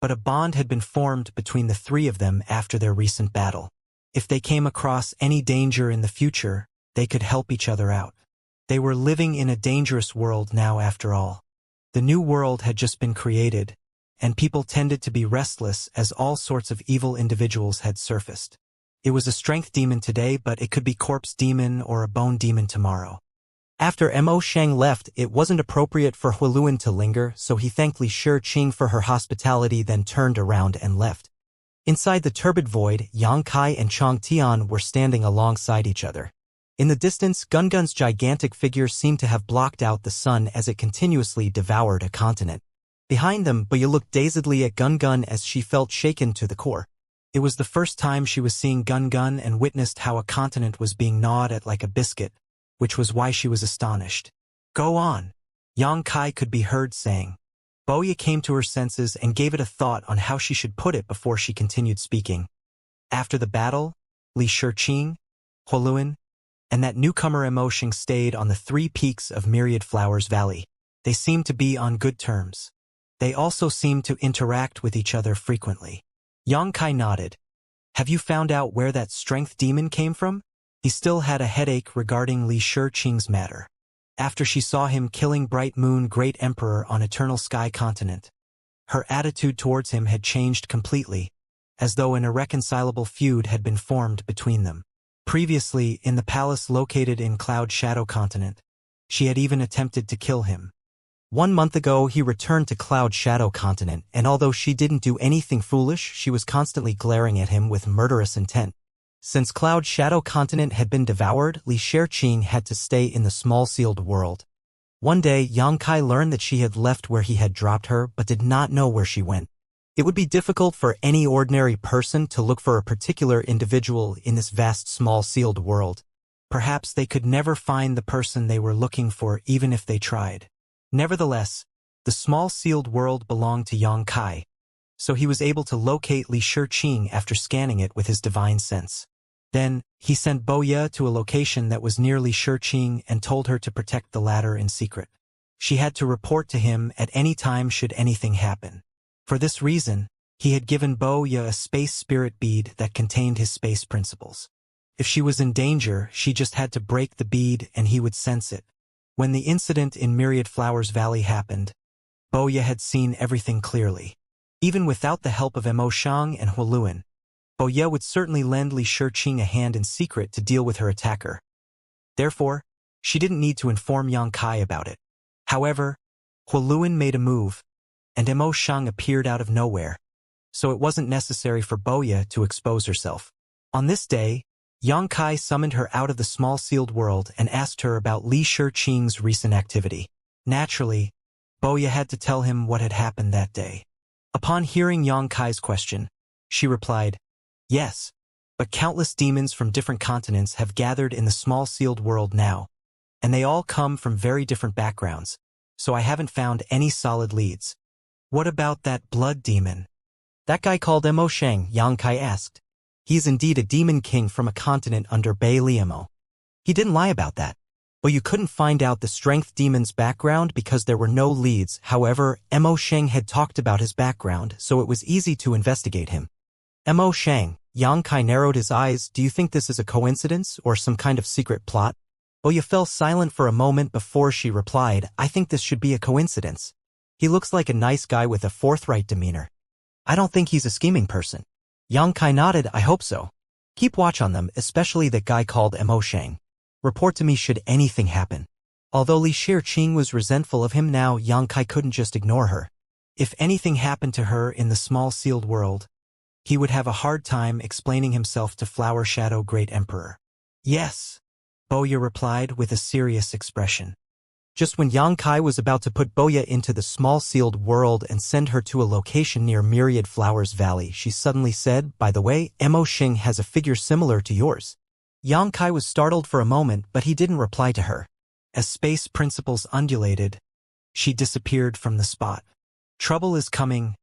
But a bond had been formed between the three of them after their recent battle. If they came across any danger in the future, they could help each other out. They were living in a dangerous world now after all. The new world had just been created, and people tended to be restless as all sorts of evil individuals had surfaced. It was a strength demon today, but it could be corpse demon or a bone demon tomorrow. After Emo Shang left, it wasn't appropriate for Huoluan to linger, so he thanked Li Shiqing for her hospitality, then turned around and left. Inside the turbid void, Yang Kai and Chong Tian were standing alongside each other. In the distance, Gungun's gigantic figure seemed to have blocked out the sun as it continuously devoured a continent. Behind them, Buya looked dazedly at Gungun as she felt shaken to the core. It was the first time she was seeing Gungun and witnessed how a continent was being gnawed at like a biscuit, which was why she was astonished. "Go on," Yang Kai could be heard saying. Boya came to her senses and gave it a thought on how she should put it before she continued speaking. After the battle, Li Shiqing, Huoluan, and that newcomer Emo Shang stayed on the three peaks of Myriad Flowers Valley. They seemed to be on good terms. They also seemed to interact with each other frequently. Yang Kai nodded. "Have you found out where that strength demon came from?" He still had a headache regarding Li Shiqing's matter. After she saw him killing Bright Moon Great Emperor on Eternal Sky Continent, her attitude towards him had changed completely, as though an irreconcilable feud had been formed between them. Previously, in the palace located in Cloud Shadow Continent, she had even attempted to kill him. 1 month ago, he returned to Cloud Shadow Continent, and although she didn't do anything foolish, she was constantly glaring at him with murderous intent. Since Cloud Shadow Continent had been devoured, Li Shiqing had to stay in the small sealed world. One day, Yang Kai learned that she had left where he had dropped her, but did not know where she went. It would be difficult for any ordinary person to look for a particular individual in this vast small sealed world. Perhaps they could never find the person they were looking for even if they tried. Nevertheless, the small sealed world belonged to Yang Kai, so he was able to locate Li Shiqing after scanning it with his divine sense. Then, he sent Boya to a location that was near Li Shiqing and told her to protect the latter in secret. She had to report to him at any time should anything happen. For this reason, he had given Boya a space spirit bead that contained his space principles. If she was in danger, she just had to break the bead and he would sense it. When the incident in Myriad Flowers Valley happened, Boya had seen everything clearly. Even without the help of Emo Shang and Huoluan, Boya would certainly lend Li Shiqing a hand in secret to deal with her attacker. Therefore, she didn't need to inform Yang Kai about it. However, Huoluan made a move. and Mo Shang appeared out of nowhere, so it wasn't necessary for Boya to expose herself. On this day, Yang Kai summoned her out of the small sealed world and asked her about Li Shiqing's recent activity. Naturally, Boya had to tell him what had happened that day. Upon hearing Yang Kai's question, she replied, "Yes, but countless demons from different continents have gathered in the small sealed world now, and they all come from very different backgrounds, so I haven't found any solid leads." "What about that blood demon?" "That guy called Mo Shang," Yang Kai asked. "He is indeed a demon king from a continent under Bei Liamo. He didn't lie about that. But you couldn't find out the strength demon's background because there were no leads. However, Mo Shang had talked about his background, so it was easy to investigate him." "Mo Shang," Yang Kai narrowed his eyes. "Do you think this is a coincidence or some kind of secret plot?" Boya fell silent for a moment before she replied, "I think this should be a coincidence. He looks like a nice guy with a forthright demeanor. I don't think he's a scheming person." Yang Kai nodded. "I hope so. Keep watch on them, especially that guy called Mo Shang. Report to me should anything happen." Although Li Shiqing was resentful of him now, Yang Kai couldn't just ignore her. If anything happened to her in the small sealed world, he would have a hard time explaining himself to Flower Shadow Great Emperor. "Yes," Boya replied with a serious expression. Just when Yang Kai was about to put Boya into the small sealed world and send her to a location near Myriad Flowers Valley, she suddenly said, "By the way, Mo Shing has a figure similar to yours." Yang Kai was startled for a moment, but he didn't reply to her. As space principles undulated, she disappeared from the spot. "Trouble is coming,"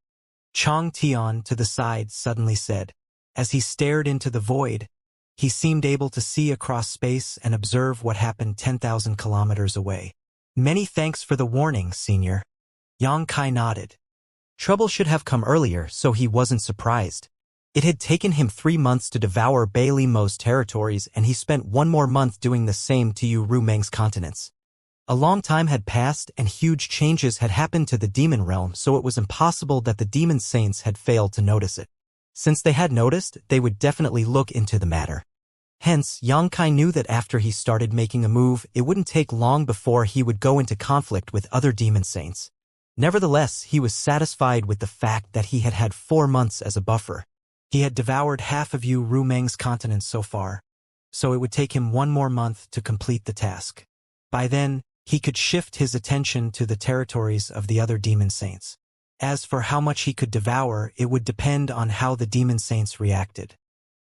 Chong Tian to the side suddenly said. As he stared into the void, he seemed able to see across space and observe what happened 10,000 kilometers away. "Many thanks for the warning, Senior." Yang Kai nodded. Trouble should have come earlier, so he wasn't surprised. It had taken him 3 months to devour Bei Limo's territories, and he spent 1 more month doing the same to Yu Rumeng's continents. A long time had passed, and huge changes had happened to the demon realm, so it was impossible that the demon saints had failed to notice it. Since they had noticed, they would definitely look into the matter. Hence, Yang Kai knew that after he started making a move, it wouldn't take long before he would go into conflict with other demon saints. Nevertheless, he was satisfied with the fact that he had had 4 months as a buffer. He had devoured half of Yu Rumeng's continent so far, so it would take him 1 more month to complete the task. By then, he could shift his attention to the territories of the other demon saints. As for how much he could devour, it would depend on how the demon saints reacted.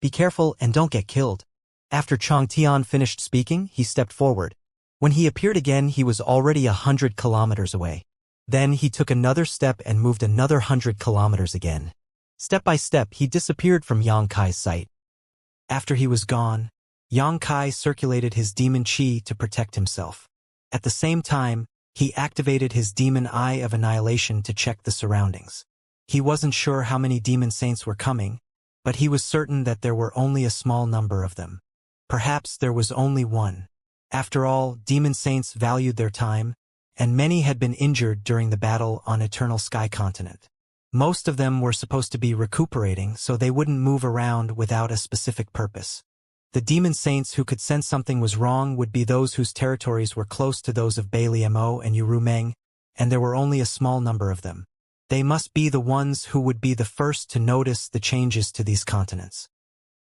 "Be careful and don't get killed." After Chong Tian finished speaking, he stepped forward. When he appeared again, he was already 100 kilometers away. Then he took another step and moved another 100 kilometers again. Step by step, he disappeared from Yang Kai's sight. After he was gone, Yang Kai circulated his demon chi to protect himself. At the same time, he activated his demon eye of annihilation to check the surroundings. He wasn't sure how many demon saints were coming, but he was certain that there were only a small number of them. Perhaps there was only one. After all, demon saints valued their time, and many had been injured during the battle on Eternal Sky Continent. Most of them were supposed to be recuperating, so they wouldn't move around without a specific purpose. The demon saints who could sense something was wrong would be those whose territories were close to those of Bei Liamo and Yu Rumeng, and there were only a small number of them. They must be the ones who would be the first to notice the changes to these continents.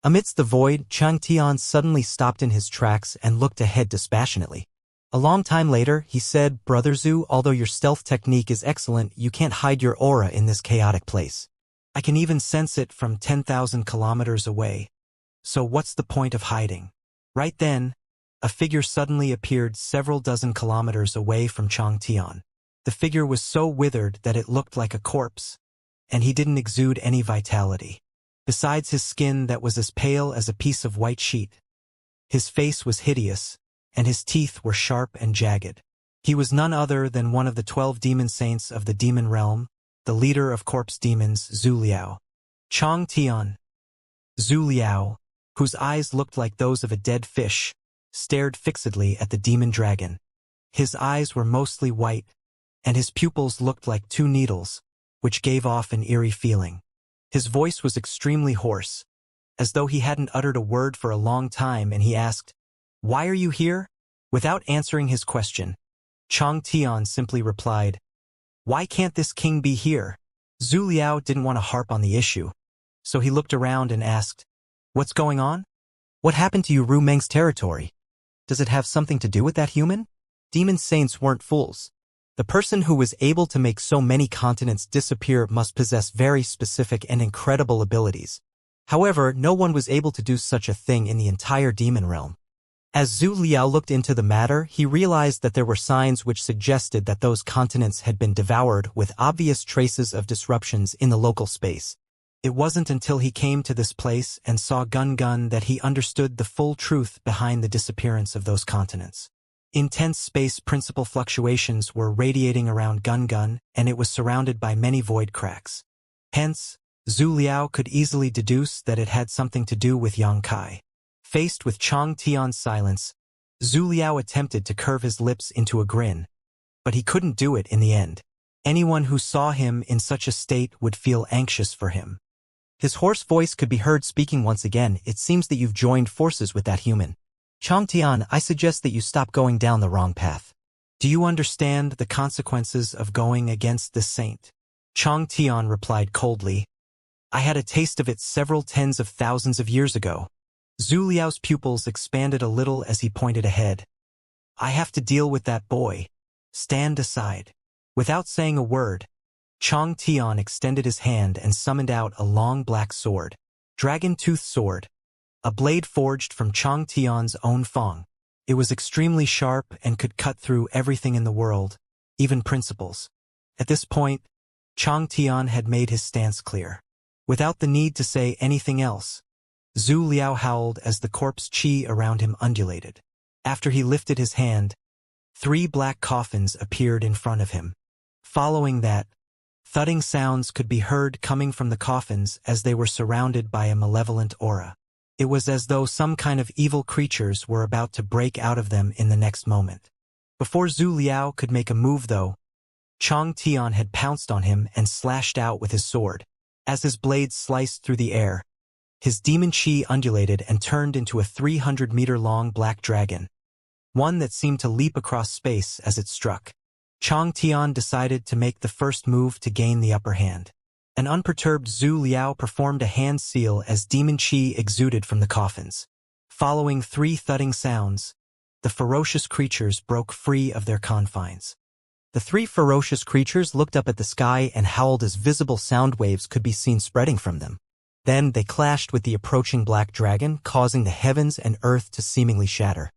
Amidst the void, Chang Tian suddenly stopped in his tracks and looked ahead dispassionately. A long time later, he said, "Brother Zhu, although your stealth technique is excellent, you can't hide your aura in this chaotic place. I can even sense it from 10,000 kilometers away. So what's the point of hiding?" Right then, a figure suddenly appeared several dozen kilometers away from Chang Tian. The figure was so withered that it looked like a corpse, and he didn't exude any vitality. Besides his skin that was as pale as a piece of white sheet, his face was hideous, and his teeth were sharp and jagged. He was none other than one of the 12 demon saints of the demon realm, the leader of corpse demons, Zhu Liao. Chang Tian. Zhu Liao, whose eyes looked like those of a dead fish, stared fixedly at the demon dragon. His eyes were mostly white, and his pupils looked like 2 needles, which gave off an eerie feeling. His voice was extremely hoarse, as though he hadn't uttered a word for a long time, and he asked, "Why are you here?" Without answering his question, Chang Tian simply replied, Why can't this king be here? Zhu Liao didn't want to harp on the issue, so he looked around and asked, "What's going on? What happened to you Ru Meng's territory? Does it have something to do with that human?" Demon saints weren't fools. The person who was able to make so many continents disappear must possess very specific and incredible abilities. However, no one was able to do such a thing in the entire demon realm. As Zhu Liao looked into the matter, he realized that there were signs which suggested that those continents had been devoured with obvious traces of disruptions in the local space. It wasn't until he came to this place and saw Gun Gun that he understood the full truth behind the disappearance of those continents. Intense space principle fluctuations were radiating around Gun Gun, and it was surrounded by many void cracks. Hence, Zhu Liao could easily deduce that it had something to do with Yang Kai. Faced with Chang Tian's silence, Zhu Liao attempted to curve his lips into a grin, but he couldn't do it in the end. Anyone who saw him in such a state would feel anxious for him. His hoarse voice could be heard speaking once again. "It seems that you've joined forces with that human. Chang Tian, I suggest that you stop going down the wrong path. Do you understand the consequences of going against this saint?" Chang Tian replied coldly, "I had a taste of it several tens of thousands of years ago." Zhu Liao's pupils expanded a little as he pointed ahead. "I have to deal with that boy. Stand aside." Without saying a word, Chang Tian extended his hand and summoned out a long black sword. Dragon-tooth sword. A blade forged from Chang Tian's own fang. It was extremely sharp and could cut through everything in the world, even principles. At this point, Chang Tian had made his stance clear. Without the need to say anything else, Zhu Liao howled as the corpse qi around him undulated. After he lifted his hand, 3 black coffins appeared in front of him. Following that, thudding sounds could be heard coming from the coffins as they were surrounded by a malevolent aura. It was as though some kind of evil creatures were about to break out of them in the next moment. Before Zhu Liao could make a move though, Chang Tian had pounced on him and slashed out with his sword. As his blade sliced through the air, his demon chi undulated and turned into a 300-meter-long black dragon, one that seemed to leap across space as it struck. Chang Tian decided to make the first move to gain the upper hand. An unperturbed Zhu Liao performed a hand seal as demon chi exuded from the coffins. Following 3 thudding sounds, the ferocious creatures broke free of their confines. The 3 ferocious creatures looked up at the sky and howled as visible sound waves could be seen spreading from them. Then they clashed with the approaching black dragon, causing the heavens and earth to seemingly shatter.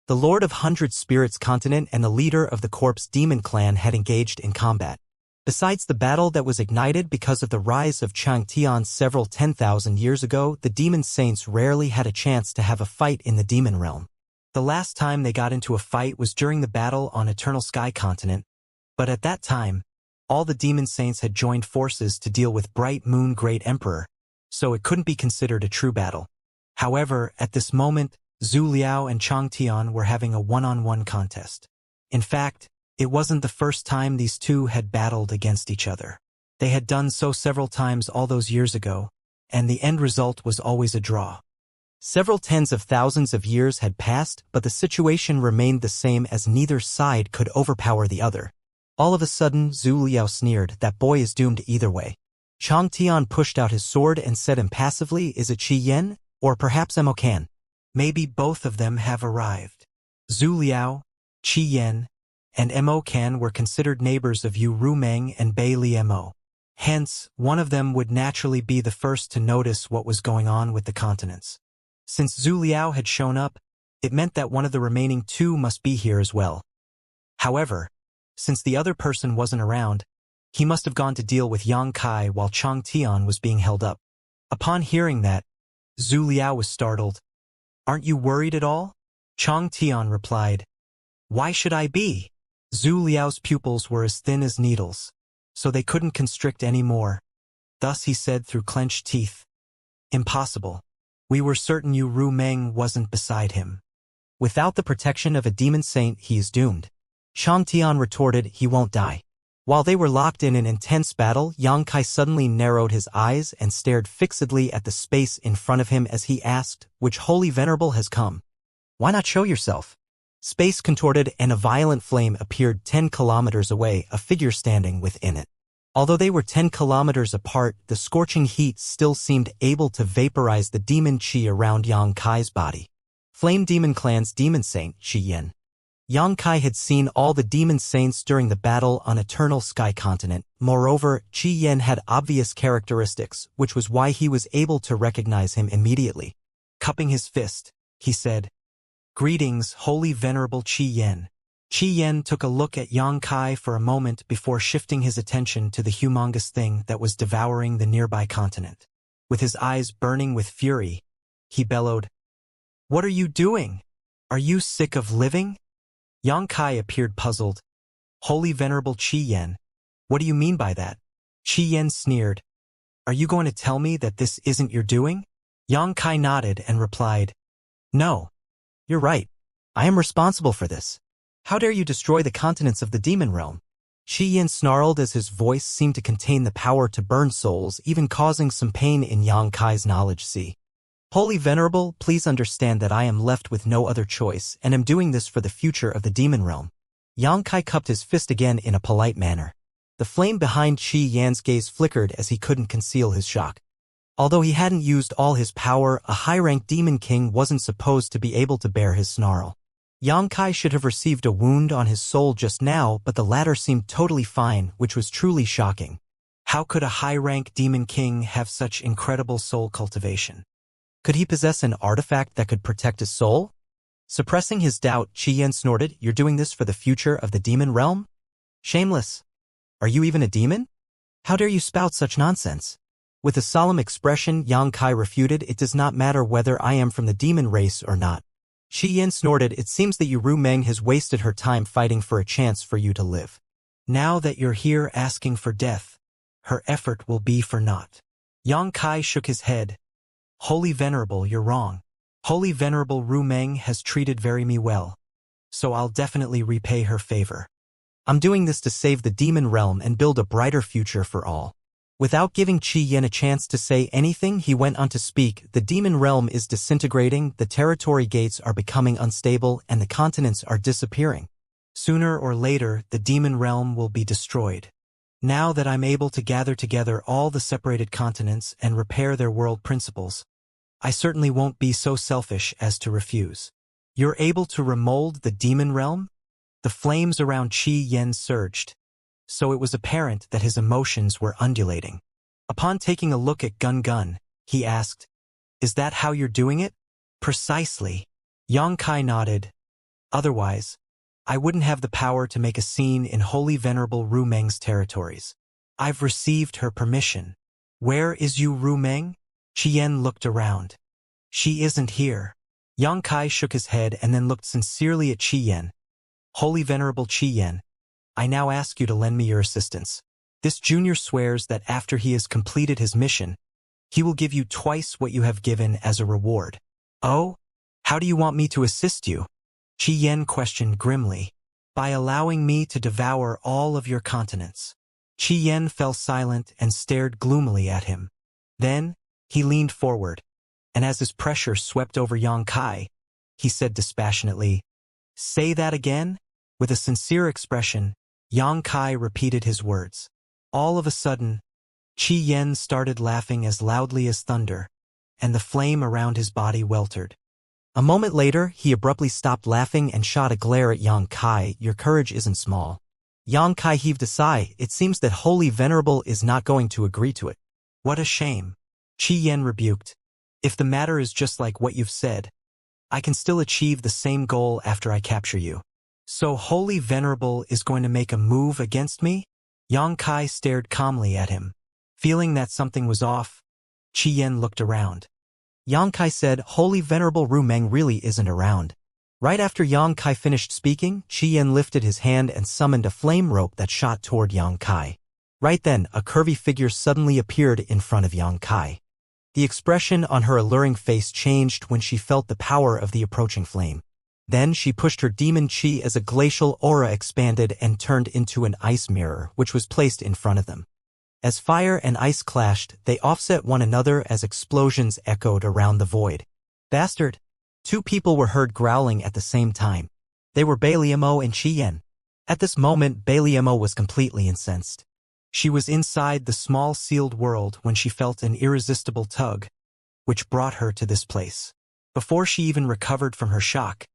The Lord of Hundred Spirits Continent and the leader of the Corpse Demon Clan had engaged in combat. Besides the battle that was ignited because of the rise of Chang Tian several 10,000 years ago, the demon saints rarely had a chance to have a fight in the demon realm. The last time they got into a fight was during the battle on Eternal Sky Continent, but at that time, all the demon saints had joined forces to deal with Bright Moon Great Emperor, so it couldn't be considered a true battle. However, at this moment, Zhu Liao and Chang Tian were having a one-on-one contest. In fact, it wasn't the first time these two had battled against each other. They had done so several times all those years ago, and the end result was always a draw. Several tens of thousands of years had passed, but the situation remained the same as neither side could overpower the other. All of a sudden, Zhu Liao sneered, "That boy is doomed either way." Chang Tian pushed out his sword and said impassively, "Is it Qi Yan, or perhaps Mo Kan? Maybe both of them have arrived." Zhu Liao, Qi Yan, and Mo Kan were considered neighbors of Yu Rumeng and Bei Li Mo. Hence, one of them would naturally be the first to notice what was going on with the continents. Since Zhu Liao had shown up, it meant that one of the remaining 2 must be here as well. However, since the other person wasn't around, he must have gone to deal with Yang Kai while Chang Tian was being held up. Upon hearing that, Zhu Liao was startled. "Aren't you worried at all?" Chang Tian replied, "Why should I be?" Zhu Liao's pupils were as thin as needles, so they couldn't constrict any more. Thus he said through clenched teeth, "Impossible. We were certain Yu Rumeng wasn't beside him. Without the protection of a demon saint, he is doomed." Chang Tian retorted, "He won't die." While they were locked in an intense battle, Yang Kai suddenly narrowed his eyes and stared fixedly at the space in front of him as he asked, "Which holy venerable has come? Why not show yourself?" Space contorted and a violent flame appeared 10 kilometers away, a figure standing within it. Although they were 10 kilometers apart, the scorching heat still seemed able to vaporize the demon qi around Yang Kai's body. Flame Demon Clan's Demon Saint, Shi Yin. Yang Kai had seen all the demon saints during the battle on Eternal Sky Continent. Moreover, Qi Yin had obvious characteristics, which was why he was able to recognize him immediately. Cupping his fist, he said, "Greetings, holy venerable Qi Yin." Qi Yin took a look at Yang Kai for a moment before shifting his attention to the humongous thing that was devouring the nearby continent. With his eyes burning with fury, he bellowed, "What are you doing? Are you sick of living?" Yang Kai appeared puzzled. "Holy venerable Qi Yin, what do you mean by that?" Qi Yin sneered. "Are you going to tell me that this isn't your doing?" Yang Kai nodded and replied, "No, you're right. I am responsible for this. How dare you destroy the continents of the demon realm?" Qi Yin snarled as his voice seemed to contain the power to burn souls, even causing some pain in Yang Kai's knowledge. "See, Holy Venerable, please understand that I am left with no other choice, and am doing this for the future of the demon realm." Yang Kai cupped his fist again in a polite manner. The flame behind Qi Yin's gaze flickered as he couldn't conceal his shock. Although he hadn't used all his power, a high-ranked demon king wasn't supposed to be able to bear his snarl. Yang Kai should have received a wound on his soul just now, but the latter seemed totally fine, which was truly shocking. How could a high-rank demon king have such incredible soul cultivation? Could he possess an artifact that could protect his soul? Suppressing his doubt, Qi Yin snorted, "You're doing this for the future of the demon realm? Shameless. Are you even a demon? How dare you spout such nonsense?" With a solemn expression, Yang Kai refuted, "It does not matter whether I am from the demon race or not." Qi Yin snorted, "It seems that Ru Meng has wasted her time fighting for a chance for you to live. Now that you're here asking for death, her effort will be for naught." Yang Kai shook his head. "Holy Venerable, you're wrong. Holy Venerable Ru Meng has treated me well, so I'll definitely repay her favor. I'm doing this to save the demon realm and build a brighter future for all." Without giving Qi Yin a chance to say anything, he went on to speak, "The demon realm is disintegrating, the territory gates are becoming unstable, and the continents are disappearing. Sooner or later, the demon realm will be destroyed. Now that I'm able to gather together all the separated continents and repair their world principles, I certainly won't be so selfish as to refuse." "You're able to remold the demon realm?" The flames around Qi Yin surged, so it was apparent that his emotions were undulating. Upon taking a look at Gun Gun, he asked, "Is that how you're doing it?" "Precisely." Yang Kai nodded. "Otherwise, I wouldn't have the power to make a scene in Holy Venerable Ru Meng's territories. I've received her permission." "Where is Ru Meng?" Qi Yin looked around. "She isn't here." Yang Kai shook his head and then looked sincerely at Qi Yin. "Holy Venerable Qi Yin, I now ask you to lend me your assistance. This junior swears that after he has completed his mission, he will give you twice what you have given as a reward." "Oh? How do you want me to assist you?" Qi Yin questioned grimly. "By allowing me to devour all of your continents." Qi Yin fell silent and stared gloomily at him. Then, he leaned forward, and as his pressure swept over Yang Kai, he said dispassionately, "Say that again?" With a sincere expression, Yang Kai repeated his words. All of a sudden, Qi Yin started laughing as loudly as thunder, and the flame around his body weltered. A moment later, he abruptly stopped laughing and shot a glare at Yang Kai. "Your courage isn't small." Yang Kai heaved a sigh. "It seems that Holy Venerable is not going to agree to it." "What a shame," Qi Yin rebuked. "If the matter is just like what you've said, I can still achieve the same goal after I capture you." "So Holy Venerable is going to make a move against me?" Yang Kai stared calmly at him. Feeling that something was off, Qi Yin looked around. Yang Kai said, "Holy Venerable Ru Meng really isn't around." Right after Yang Kai finished speaking, Qi Yin lifted his hand and summoned a flame rope that shot toward Yang Kai. Right then, a curvy figure suddenly appeared in front of Yang Kai. The expression on her alluring face changed when she felt the power of the approaching flame. Then she pushed her demon chi as a glacial aura expanded and turned into an ice mirror, which was placed in front of them. As fire and ice clashed, they offset one another as explosions echoed around the void. "Bastard!" Two people were heard growling at the same time. They were Baliamo and Qian. At this moment, Baliamo was completely incensed. She was inside the small sealed world when she felt an irresistible tug, which brought her to this place. Before she even recovered from her shock,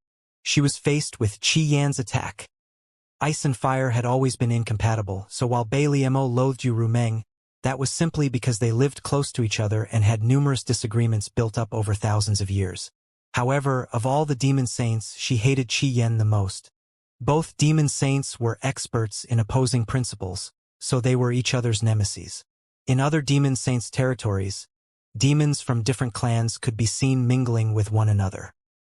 she was faced with Qian's attack. Ice and fire had always been incompatible, so while Baliamo loathed Rumeng, that was simply because they lived close to each other and had numerous disagreements built up over thousands of years. However, of all the demon saints, she hated Qian the most. Both demon saints were experts in opposing principles, so they were each other's nemeses. In other demon saints' territories, demons from different clans could be seen mingling with one another.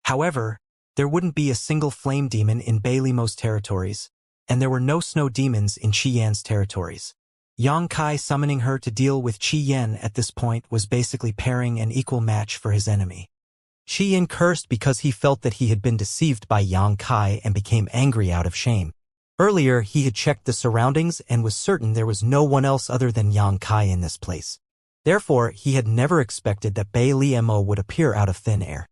However, there wouldn't be a single flame demon in Baliamo's territories, and there were no snow demons in Qian's territories. Yang Kai summoning her to deal with Qian at this point was basically pairing an equal match for his enemy. Qian cursed because he felt that he had been deceived by Yang Kai and became angry out of shame. Earlier, he had checked the surroundings and was certain there was no one else other than Yang Kai in this place. Therefore, he had never expected that Baliamo would appear out of thin air.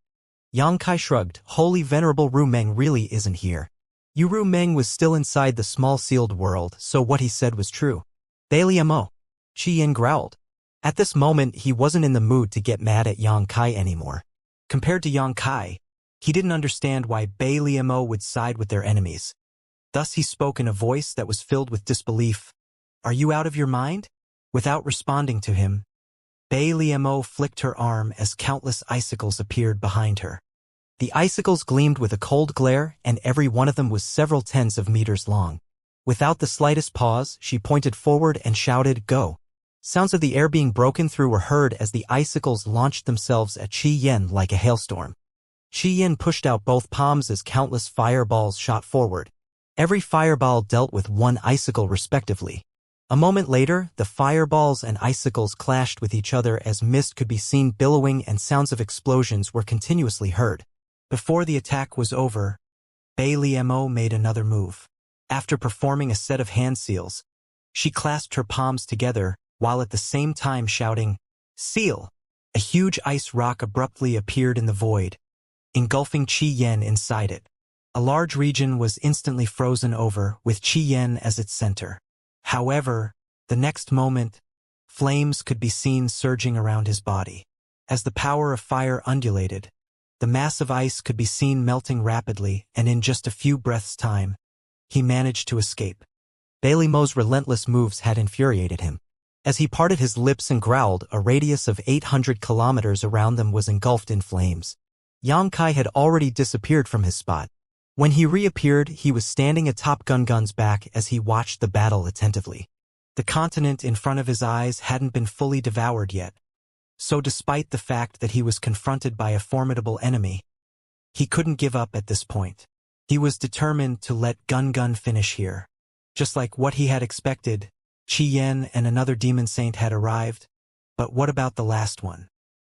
Yang Kai shrugged. Holy Venerable Rumeng really isn't here. Rumeng was still inside the small sealed world, so what he said was true. Baliamo. Qian growled. At this moment, he wasn't in the mood to get mad at Yang Kai anymore. Compared to Yang Kai, he didn't understand why Baliamo would side with their enemies. Thus he spoke in a voice that was filled with disbelief. Are you out of your mind? Without responding to him, Baliamo flicked her arm as countless icicles appeared behind her. The icicles gleamed with a cold glare, and every one of them was several tens of meters long. Without the slightest pause, she pointed forward and shouted, "Go!" Sounds of the air being broken through were heard as the icicles launched themselves at Qian like a hailstorm. Qian pushed out both palms as countless fireballs shot forward. Every fireball dealt with one icicle respectively. A moment later, the fireballs and icicles clashed with each other as mist could be seen billowing and sounds of explosions were continuously heard. Before the attack was over, Baliamo made another move. After performing a set of hand seals, she clasped her palms together while at the same time shouting, "Seal!" A huge ice rock abruptly appeared in the void, engulfing Qian inside it. A large region was instantly frozen over, with Qian as its center. However, the next moment, flames could be seen surging around his body. As the power of fire undulated, the mass of ice could be seen melting rapidly, and in just a few breaths' time, he managed to escape. Baliamo's relentless moves had infuriated him. As he parted his lips and growled, a radius of 800 kilometers around them was engulfed in flames. Yang Kai had already disappeared from his spot. When he reappeared, he was standing atop Gungun's back as he watched the battle attentively. The continent in front of his eyes hadn't been fully devoured yet, so despite the fact that he was confronted by a formidable enemy, he couldn't give up at this point. He was determined to let Gungun finish here. Just like what he had expected, Qian and another demon saint had arrived, but what about the last one?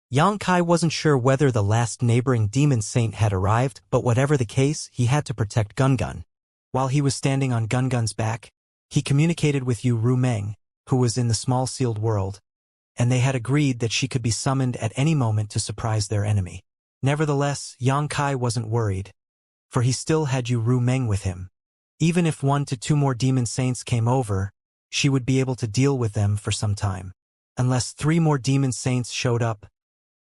Yang Kai wasn't sure whether the last neighboring demon saint had arrived, but whatever the case, he had to protect Gungun. While he was standing on Gungun's back, he communicated with Rumeng, who was in the small sealed world, and they had agreed that she could be summoned at any moment to surprise their enemy. Nevertheless, Yang Kai wasn't worried, for he still had Rumeng with him. Even if 1 to 2 more demon saints came over, she would be able to deal with them for some time. Unless 3 more demon saints showed up,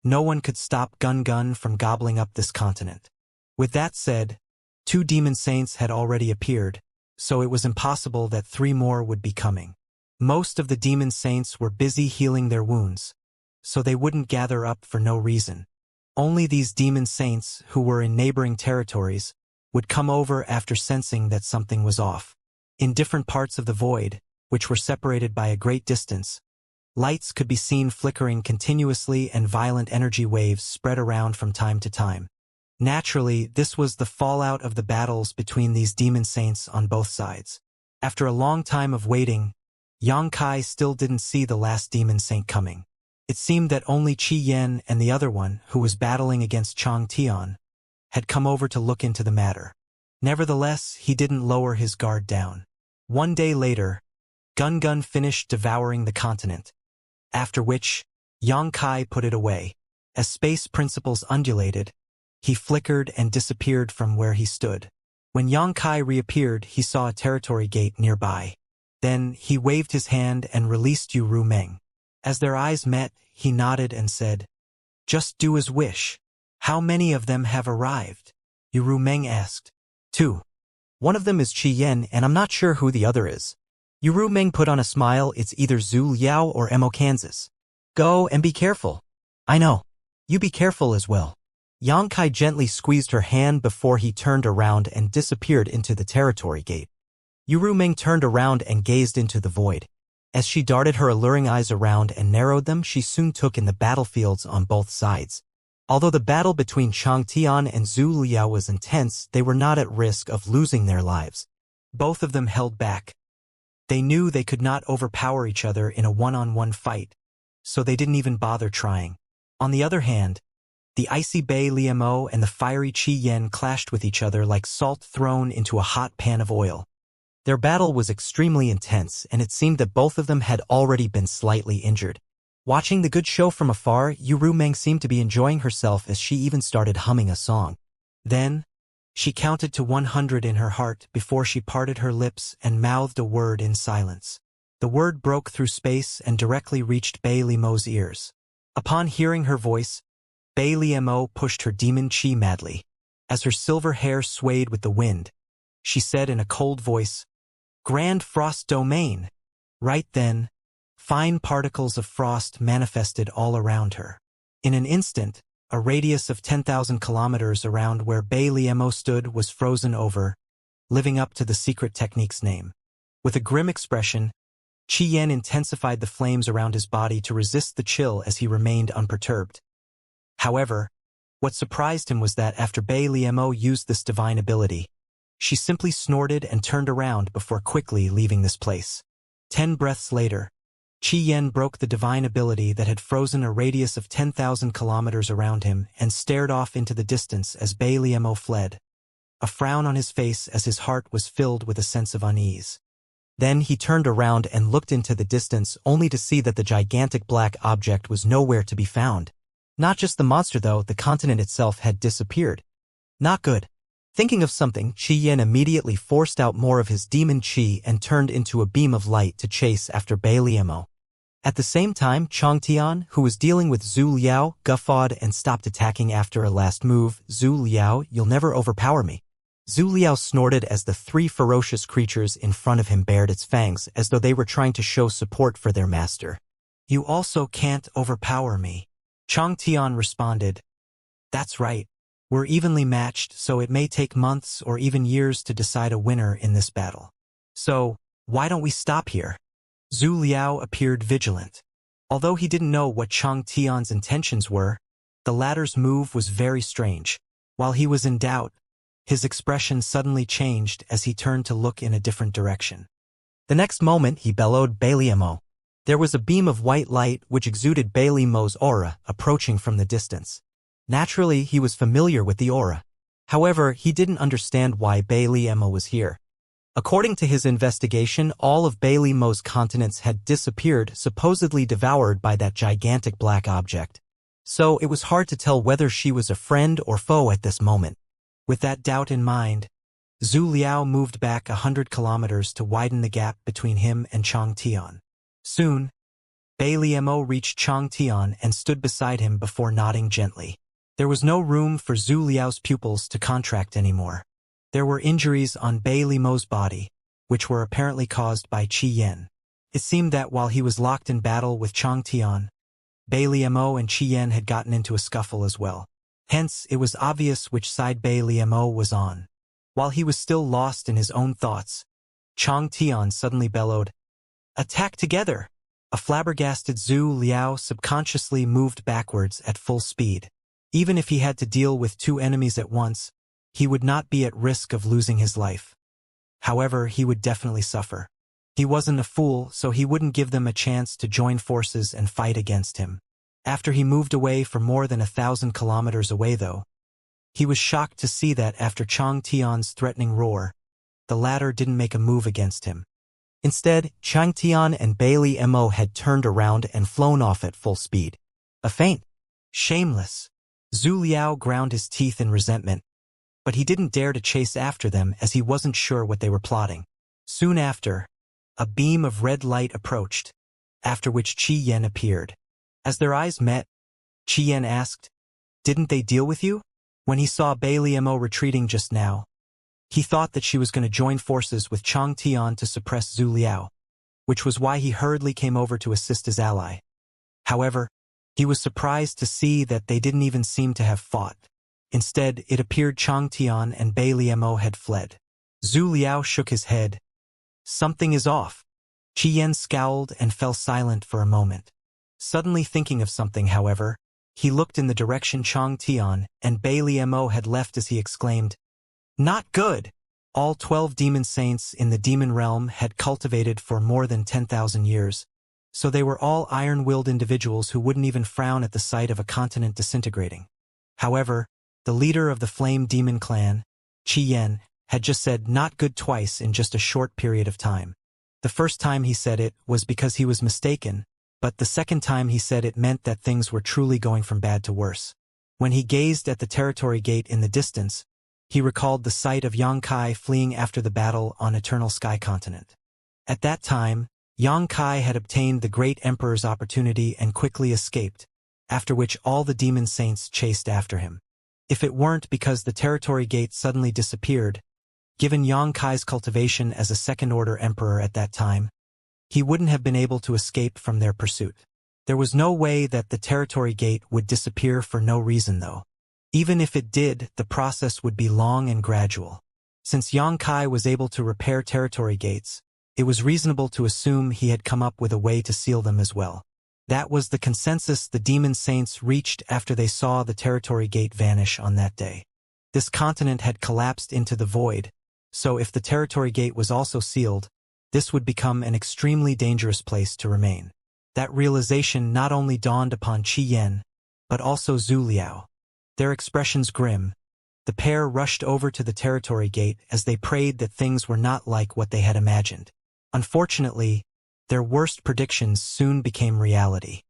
no one could stop Gungun from gobbling up this continent. With that said, 2 demon saints had already appeared, so it was impossible that 3 more would be coming. Most of the demon saints were busy healing their wounds, so they wouldn't gather up for no reason. Only these demon saints, who were in neighboring territories, would come over after sensing that something was off. In different parts of the void, which were separated by a great distance, lights could be seen flickering continuously and violent energy waves spread around from time to time. Naturally, this was the fallout of the battles between these demon saints on both sides. After a long time of waiting, Yang Kai still didn't see the last demon saint coming. It seemed that only Qian and the other one, who was battling against Chang Tian, had come over to look into the matter. Nevertheless, he didn't lower his guard down. One day later, Gungun finished devouring the continent, after which, Yang Kai put it away. As space principles undulated, he flickered and disappeared from where he stood. When Yang Kai reappeared, he saw a territory gate nearby. Then, he waved his hand and released Yu Rumeng. As their eyes met, he nodded and said, "Just do as wish." "How many of them have arrived?" Yu Rumeng asked. "Two. One of them is Qi Yan and I'm not sure who the other is." Yu Rumeng put on a smile. "It's either Zhu Liao or Mo Kansas. Go and be careful." "I know. You be careful as well." Yang Kai gently squeezed her hand before he turned around and disappeared into the territory gate. Yu Rumeng turned around and gazed into the void. As she darted her alluring eyes around and narrowed them, she soon took in the battlefields on both sides. Although the battle between Chang Tian and Zhu Liao was intense, they were not at risk of losing their lives. Both of them held back. They knew they could not overpower each other in a one-on-one fight, so they didn't even bother trying. On the other hand, the icy Bei Liamo and the fiery Qi Yan clashed with each other like salt thrown into a hot pan of oil. Their battle was extremely intense, and it seemed that both of them had already been slightly injured. Watching the good show from afar, Yu Rumeng seemed to be enjoying herself as she even started humming a song. Then, she counted to 100 in her heart before she parted her lips and mouthed a word in silence. The word broke through space and directly reached Bei Liamo's ears. Upon hearing her voice, Bei Liamo pushed her demon chi madly. As her silver hair swayed with the wind, she said in a cold voice, "Grand Frost Domain." Right then, fine particles of frost manifested all around her. In an instant, a radius of 10,000 kilometers around where Bei Liamo stood was frozen over, living up to the secret technique's name. With a grim expression, Qi Yan intensified the flames around his body to resist the chill as he remained unperturbed. However, what surprised him was that after Bei Liamo used this divine ability, she simply snorted and turned around before quickly leaving this place. 10 breaths later, Qi Yan broke the divine ability that had frozen a radius of 10,000 kilometers around him and stared off into the distance as Bei Liamo fled, a frown on his face as his heart was filled with a sense of unease. Then he turned around and looked into the distance only to see that the gigantic black object was nowhere to be found. Not just the monster though, the continent itself had disappeared. Not good. Thinking of something, Qi Yan immediately forced out more of his demon qi and turned into a beam of light to chase after Bei Liamo. At the same time, Chang Tian, who was dealing with Zhu Liao, guffawed and stopped attacking after a last move. "Zhu Liao, you'll never overpower me." Zhu Liao snorted as the three ferocious creatures in front of him bared its fangs as though they were trying to show support for their master. "You also can't overpower me." Chang Tian responded, "That's right. We're evenly matched, so it may take months or even years to decide a winner in this battle. So, why don't we stop here?" Zhu Liao appeared vigilant. Although he didn't know what Chang Tian's intentions were, the latter's move was very strange. While he was in doubt, his expression suddenly changed as he turned to look in a different direction. The next moment he bellowed, "Bei Liamo." There was a beam of white light which exuded Bei Liamo's aura, approaching from the distance. Naturally, he was familiar with the aura. However, he didn't understand why Bei Liamo was here. According to his investigation, all of Bei Liamo's continents had disappeared, supposedly devoured by that gigantic black object. So it was hard to tell whether she was a friend or foe at this moment. With that doubt in mind, Zhu Liao moved back 100 kilometers to widen the gap between him and Chang Tian. Soon, Bei Liamo reached Chang Tian and stood beside him before nodding gently. There was no room for Zhu Liao's pupils to contract anymore. There were injuries on Bei Liamo's body, which were apparently caused by Qi Yan. It seemed that while he was locked in battle with Chang Tian, Bei Liamo and Qi Yan had gotten into a scuffle as well. Hence, it was obvious which side Bei Liamo was on. While he was still lost in his own thoughts, Chang Tian suddenly bellowed, "Attack together!" A flabbergasted Zhu Liao subconsciously moved backwards at full speed. Even if he had to deal with two enemies at once, he would not be at risk of losing his life. However, he would definitely suffer. He wasn't a fool, so he wouldn't give them a chance to join forces and fight against him. After he moved away for more than 1,000 kilometers away though, he was shocked to see that after Chang Tian's threatening roar, the latter didn't make a move against him. Instead, Chang Tian and Bei Liamo had turned around and flown off at full speed. A feint. Shameless. Zhu Liao ground his teeth in resentment. but he didn't dare to chase after them as he wasn't sure what they were plotting. Soon after, a beam of red light approached, after which Qi Yan appeared. As their eyes met, Qi Yan asked, "Didn't they deal with you?" When he saw Bai Liemo retreating just now, he thought that she was going to join forces with Chang Tian to suppress Zhu Liao, which was why he hurriedly came over to assist his ally. However, he was surprised to see that they didn't even seem to have fought. Instead, it appeared Chang Tian and Bai Liemo had fled. Zhu Liao shook his head. "Something is off." Qi Yan scowled and fell silent for a moment. Suddenly thinking of something, however, he looked in the direction Chang Tian and Bai Liemo had left as he exclaimed, "Not good!" All 12 demon saints in the demon realm had cultivated for more than 10,000 years, so they were all iron-willed individuals who wouldn't even frown at the sight of a continent disintegrating. However, the leader of the Flame Demon clan, Qi Yan, had just said "not good" twice in just a short period of time. The first time he said it was because he was mistaken, but the second time he said it meant that things were truly going from bad to worse. When he gazed at the territory gate in the distance, he recalled the sight of Yang Kai fleeing after the battle on Eternal Sky Continent. At that time, Yang Kai had obtained the Great Emperor's opportunity and quickly escaped, after which all the demon saints chased after him. If it weren't because the territory gate suddenly disappeared, given Yang Kai's cultivation as a second-order emperor at that time, he wouldn't have been able to escape from their pursuit. There was no way that the territory gate would disappear for no reason, though. Even if it did, the process would be long and gradual. Since Yang Kai was able to repair territory gates, it was reasonable to assume he had come up with a way to seal them as well. That was the consensus the demon saints reached after they saw the territory gate vanish on that day. This continent had collapsed into the void, so if the territory gate was also sealed, this would become an extremely dangerous place to remain. That realization not only dawned upon Qi Yan, but also Zhu Liao. Their expressions grim, the pair rushed over to the territory gate as they prayed that things were not like what they had imagined. Unfortunately, their worst predictions soon became reality.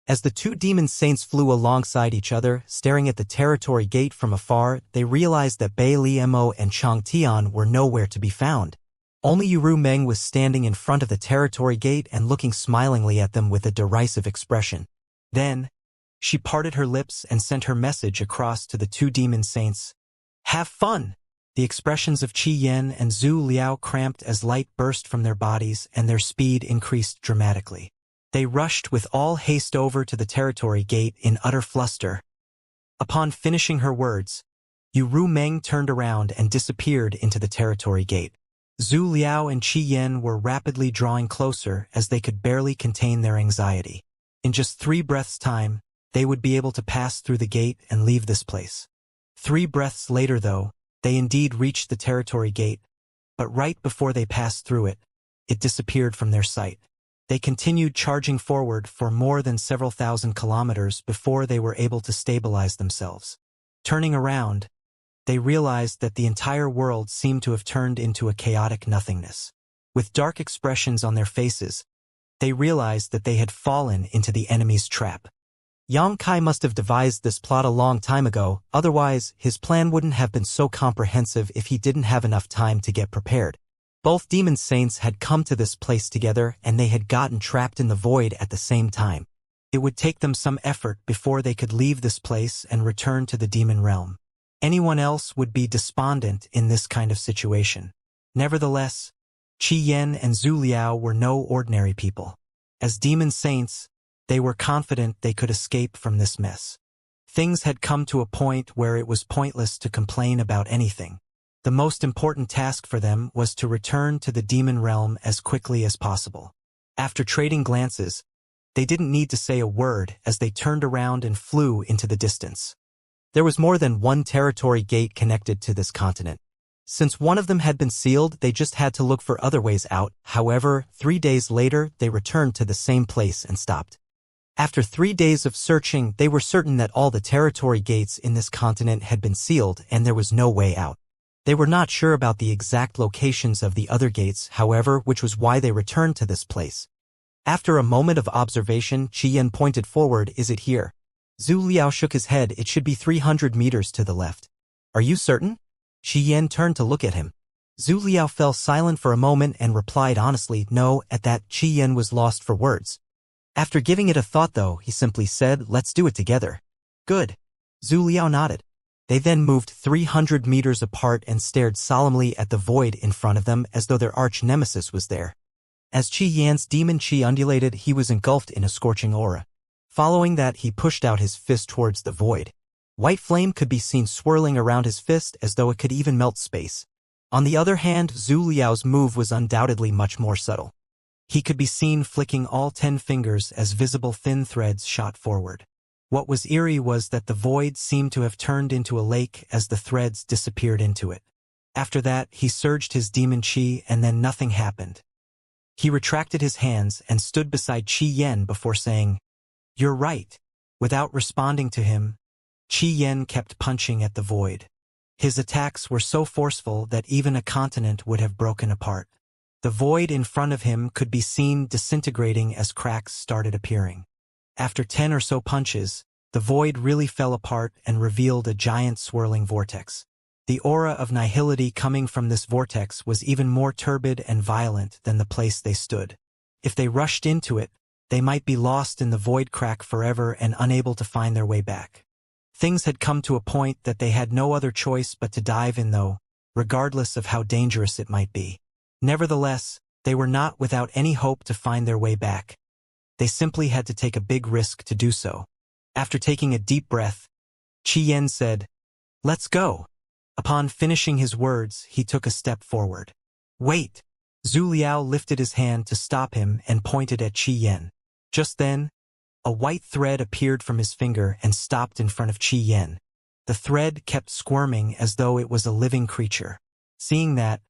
As the two demon saints flew alongside each other, staring at the territory gate from afar, they realized that Bai Liemo and Chang Tian were nowhere to be found. Only Yu Meng was standing in front of the territory gate and looking smilingly at them with a derisive expression. Then, she parted her lips and sent her message across to the two demon saints. "Have fun!" The expressions of Qi Yan and Zhu Liao cramped as light burst from their bodies and their speed increased dramatically. They rushed with all haste over to the territory gate in utter fluster. Upon finishing her words, Yu Meng turned around and disappeared into the territory gate. Zhu Liao and Qi Yan were rapidly drawing closer as they could barely contain their anxiety. In just 3 breaths' time, they would be able to pass through the gate and leave this place. 3 breaths later, though, they indeed reached the territory gate, but right before they passed through it, it disappeared from their sight. They continued charging forward for more than several thousand kilometers before they were able to stabilize themselves. Turning around, they realized that the entire world seemed to have turned into a chaotic nothingness. With dark expressions on their faces, they realized that they had fallen into the enemy's trap. Yang Kai must have devised this plot a long time ago, otherwise his plan wouldn't have been so comprehensive if he didn't have enough time to get prepared. Both demon saints had come to this place together and they had gotten trapped in the void at the same time. It would take them some effort before they could leave this place and return to the demon realm. Anyone else would be despondent in this kind of situation. Nevertheless, Qi Yan and Zhu Liao were no ordinary people. As demon saints, they were confident they could escape from this mess. Things had come to a point where it was pointless to complain about anything. The most important task for them was to return to the demon realm as quickly as possible. After trading glances, they didn't need to say a word as they turned around and flew into the distance. There was more than one territory gate connected to this continent. Since one of them had been sealed, they just had to look for other ways out. However, 3 days later, they returned to the same place and stopped. After 3 days of searching, they were certain that all the territory gates in this continent had been sealed and there was no way out. They were not sure about the exact locations of the other gates, however, which was why they returned to this place. After a moment of observation, Qi Yan pointed forward. "Is it here?" Zhu Liao shook his head. "It should be 300 meters to the left." "Are you certain?" Qi Yan turned to look at him. Zhu Liao fell silent for a moment and replied honestly, no. At that, Qi Yan was lost for words. After giving it a thought though, he simply said, let's do it together. Good. Zhu Liao nodded. They then moved 300 meters apart and stared solemnly at the void in front of them as though their arch-nemesis was there. As Qi Yan's demon qi undulated, he was engulfed in a scorching aura. Following that, he pushed out his fist towards the void. White flame could be seen swirling around his fist as though it could even melt space. On the other hand, Zhu Liao's move was undoubtedly much more subtle. He could be seen flicking all 10 fingers as visible thin threads shot forward. What was eerie was that the void seemed to have turned into a lake as the threads disappeared into it. After that, he surged his demon qi and then nothing happened. He retracted his hands and stood beside Qi Yan before saying, "You're right." Without responding to him, Qi Yan kept punching at the void. His attacks were so forceful that even a continent would have broken apart. The void in front of him could be seen disintegrating as cracks started appearing. After 10 or so punches, the void really fell apart and revealed a giant swirling vortex. The aura of nihility coming from this vortex was even more turbid and violent than the place they stood. If they rushed into it, they might be lost in the void crack forever and unable to find their way back. Things had come to a point that they had no other choice but to dive in though, regardless of how dangerous it might be. Nevertheless, they were not without any hope to find their way back. They simply had to take a big risk to do so. After taking a deep breath, Qi Yan said, "Let's go." Upon finishing his words, he took a step forward. "Wait!" Zhu Liao lifted his hand to stop him and pointed at Qi Yan. Just then, a white thread appeared from his finger and stopped in front of Qi Yan. The thread kept squirming as though it was a living creature. Seeing that,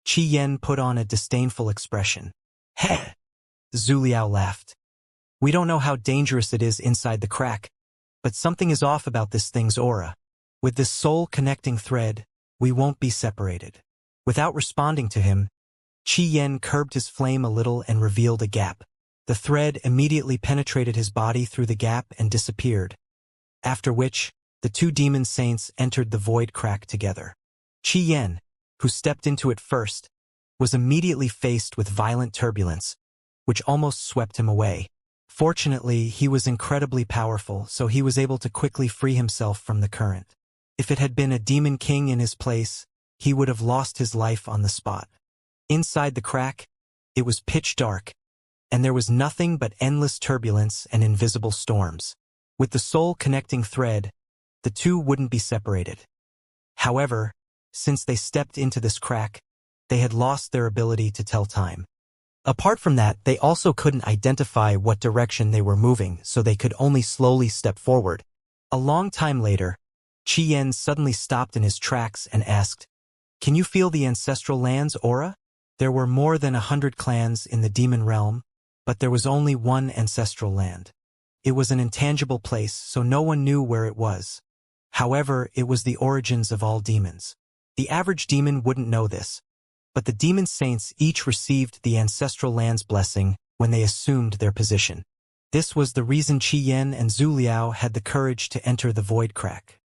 Qi Yan put on a disdainful expression. "Heh!" Zhu Liao laughed. "We don't know how dangerous it is inside the crack, but something is off about this thing's aura. With this soul-connecting thread, we won't be separated." Without responding to him, Qi Yan curbed his flame a little and revealed a gap. The thread immediately penetrated his body through the gap and disappeared, after which, the two demon saints entered the void crack together. Qi Yan, who stepped into it first, was immediately faced with violent turbulence, which almost swept him away. Fortunately, he was incredibly powerful, so he was able to quickly free himself from the current. If it had been a demon king in his place, he would have lost his life on the spot. Inside the crack, it was pitch dark, and there was nothing but endless turbulence and invisible storms. With the soul-connecting thread, the two wouldn't be separated. However, since they stepped into this crack, they had lost their ability to tell time. Apart from that, they also couldn't identify what direction they were moving, so they could only slowly step forward. A long time later, Qi Yan suddenly stopped in his tracks and asked, "Can you feel the ancestral land's aura?" There were more than 100 clans in the demon realm, but there was only one ancestral land. It was an intangible place, so no one knew where it was. However, it was the origins of all demons. The average demon wouldn't know this, but the demon saints each received the ancestral land's blessing when they assumed their position. This was the reason Qi Yan and Zhu Liao had the courage to enter the void crack.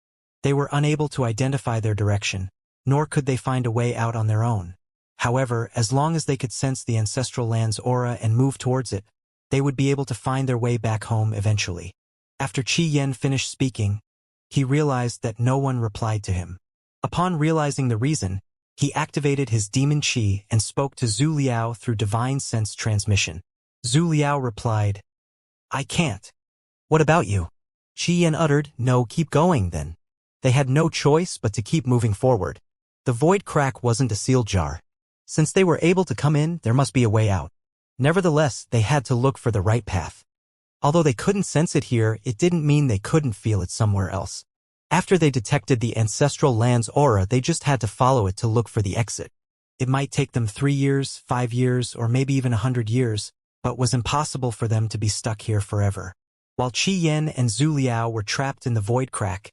They were unable to identify their direction, nor could they find a way out on their own. However, as long as they could sense the ancestral land's aura and move towards it, they would be able to find their way back home eventually. After Qi Yan finished speaking, he realized that no one replied to him. Upon realizing the reason, he activated his demon qi and spoke to Zhu Liao through divine sense transmission. Zhu Liao replied, "I can't." "What about you?" Qi Yan uttered, "No, keep going then." They had no choice but to keep moving forward. The void crack wasn't a sealed jar. Since they were able to come in, there must be a way out. Nevertheless, they had to look for the right path. Although they couldn't sense it here, it didn't mean they couldn't feel it somewhere else. After they detected the ancestral land's aura, they just had to follow it to look for the exit. It might take them 3 years, 5 years, or maybe even 100 years, but was impossible for them to be stuck here forever. While Qi Yan and Zhu Liao were trapped in the void crack,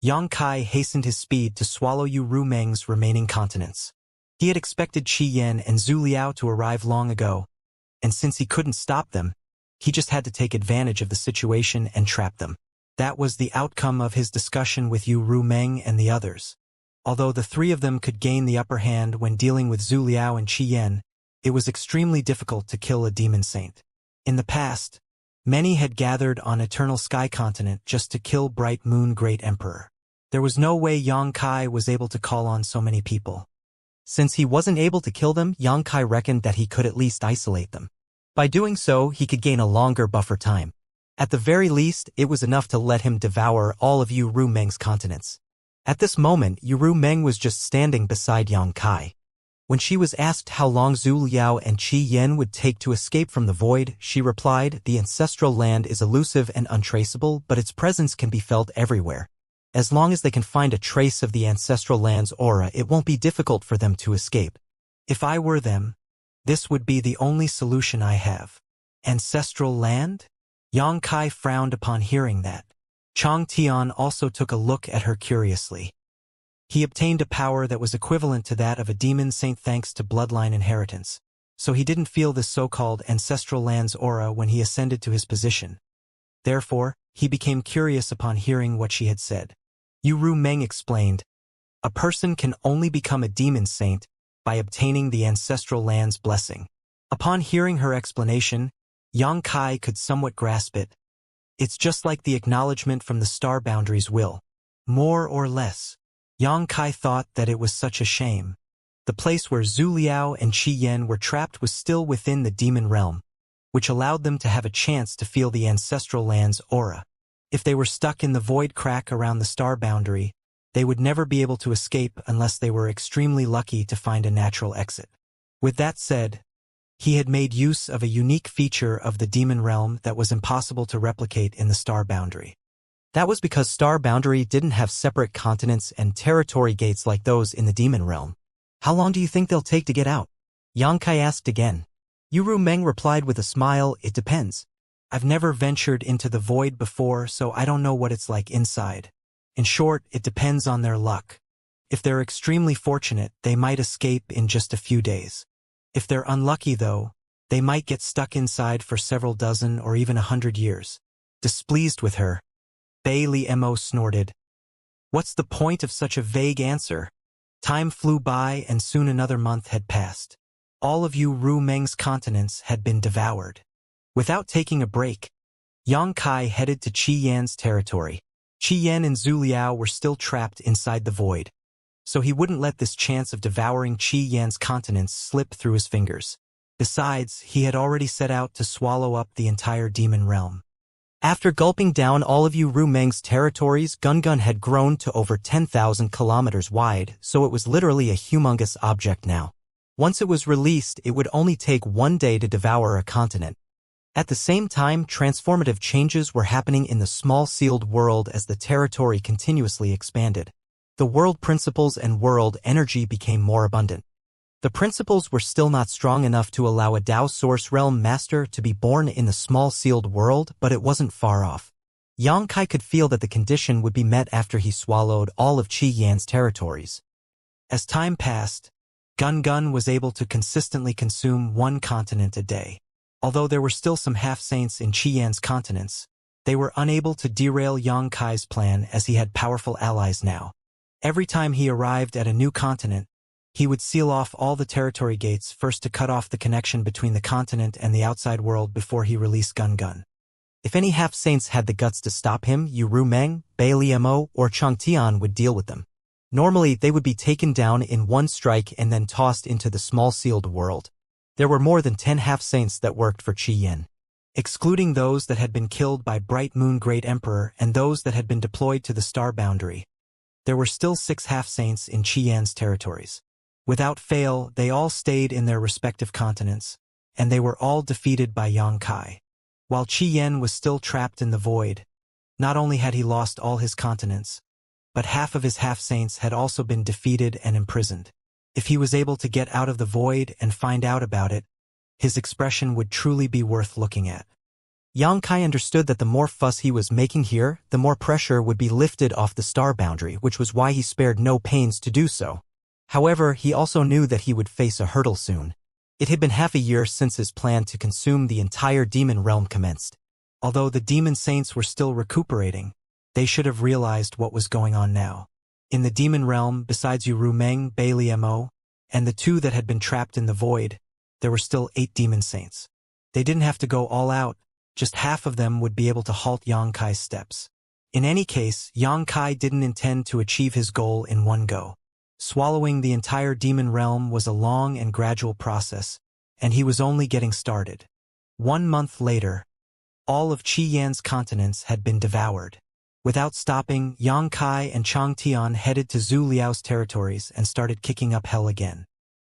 Yang Kai hastened his speed to swallow Yu Rumeng's remaining continents. He had expected Qi Yan and Zhu Liao to arrive long ago, and since he couldn't stop them, he just had to take advantage of the situation and trap them. That was the outcome of his discussion with Yu Rumeng and the others. Although the three of them could gain the upper hand when dealing with Zhu Liao and Qi Yan, it was extremely difficult to kill a demon saint. In the past, many had gathered on Eternal Sky Continent just to kill Bright Moon Great Emperor. There was no way Yang Kai was able to call on so many people. Since he wasn't able to kill them, Yang Kai reckoned that he could at least isolate them. By doing so, he could gain a longer buffer time. At the very least, it was enough to let him devour all of Yu Ru Meng's continents. At this moment, Yu Ru Meng was just standing beside Yang Kai. When she was asked how long Zhu Liao and Qi Yan would take to escape from the void, she replied, "The ancestral land is elusive and untraceable, but its presence can be felt everywhere. As long as they can find a trace of the ancestral land's aura, it won't be difficult for them to escape. If I were them, this would be the only solution I have." Ancestral land? Yang Kai frowned upon hearing that. Chang Tian also took a look at her curiously. He obtained a power that was equivalent to that of a demon saint thanks to bloodline inheritance, so he didn't feel the so-called ancestral land's aura when he ascended to his position. Therefore, he became curious upon hearing what she had said. Yu Ru Meng explained, "A person can only become a demon saint by obtaining the ancestral land's blessing." Upon hearing her explanation, Yang Kai could somewhat grasp it. It's just like the acknowledgement from the star boundary's will. More or less. Yang Kai thought that it was such a shame. The place where Zhu Liao and Qi Yan were trapped was still within the demon realm, which allowed them to have a chance to feel the ancestral land's aura. If they were stuck in the void crack around the star boundary, they would never be able to escape unless they were extremely lucky to find a natural exit. With that said, he had made use of a unique feature of the demon realm that was impossible to replicate in the star boundary. That was because star boundary didn't have separate continents and territory gates like those in the demon realm. "How long do you think they'll take to get out?" Yang Kai asked again. Yu Ru Meng replied with a smile, "It depends. I've never ventured into the void before, so I don't know what it's like inside. In short, it depends on their luck. If they're extremely fortunate, they might escape in just a few days. If they're unlucky, though, they might get stuck inside for several dozen or even 100 years. Displeased with her, Bailey Mo snorted. "What's the point of such a vague answer?" Time flew by and soon another month had passed. All of Yu Ru Meng's continents had been devoured. Without taking a break, Yang Kai headed to Qi Yan's territory. Qi Yan and Zhu Liao were still trapped inside the void, so he wouldn't let this chance of devouring Qi Yan's continents slip through his fingers. Besides, he had already set out to swallow up the entire demon realm. After gulping down all of Yu Ru Meng's territories, Gungun had grown to over 10,000 kilometers wide, so it was literally a humongous object now. Once it was released, it would only take 1 day to devour a continent. At the same time, transformative changes were happening in the small sealed world as the territory continuously expanded. The world principles and world energy became more abundant. The principles were still not strong enough to allow a Dao Source Realm Master to be born in the small sealed world, but it wasn't far off. Yang Kai could feel that the condition would be met after he swallowed all of Qi Yan's territories. As time passed, Gun was able to consistently consume 1 continent a day. Although there were still some half-saints in Qi Yan's continents, they were unable to derail Yang Kai's plan as he had powerful allies now. Every time he arrived at a new continent, he would seal off all the territory gates first to cut off the connection between the continent and the outside world before he released Gun. If any half-saints had the guts to stop him, Yu Ru Meng, Bailey Mo, or Chang Tian would deal with them. Normally, they would be taken down in 1 strike and then tossed into the small sealed world. There were more than 10 half-saints that worked for Qi Yan. Excluding those that had been killed by Bright Moon Great Emperor and those that had been deployed to the star boundary, there were still 6 half-saints in Qi Yan's territories. Without fail, they all stayed in their respective continents, and they were all defeated by Yang Kai. While Qi Yan was still trapped in the void, not only had he lost all his continents, but half of his half-saints had also been defeated and imprisoned. If he was able to get out of the void and find out about it, his expression would truly be worth looking at. Yang Kai understood that the more fuss he was making here, the more pressure would be lifted off the star boundary, which was why he spared no pains to do so. However, he also knew that he would face a hurdle soon. It had been half a year since his plan to consume the entire demon realm commenced. Although the demon saints were still recuperating, they should have realized what was going on now. In the demon realm, besides you Rumeng, Bailey Mo, and the two that had been trapped in the void, there were still 8 demon saints. They didn't have to go all out, just half of them would be able to halt Yang Kai's steps. In any case, Yang Kai didn't intend to achieve his goal in one go. Swallowing the entire demon realm was a long and gradual process, and he was only getting started. 1 month later, all of Qi Yan's continents had been devoured. Without stopping, Yang Kai and Chang Tian headed to Zhu Liao's territories and started kicking up hell again.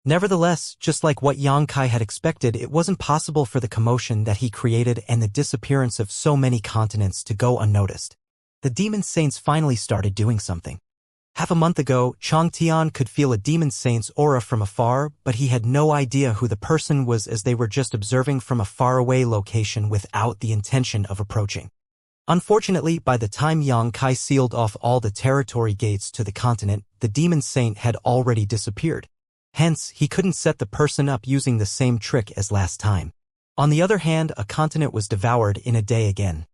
Nevertheless, just like what Yang Kai had expected, it wasn't possible for the commotion that he created and the disappearance of so many continents to go unnoticed. The demon saints finally started doing something. Half a month ago, Chang Tian could feel a demon saint's aura from afar, but he had no idea who the person was as they were just observing from a faraway location without the intention of approaching. Unfortunately, by the time Yang Kai sealed off all the territory gates to the continent, the demon saint had already disappeared. Hence, he couldn't set the person up using the same trick as last time. On the other hand, a continent was devoured in a day again.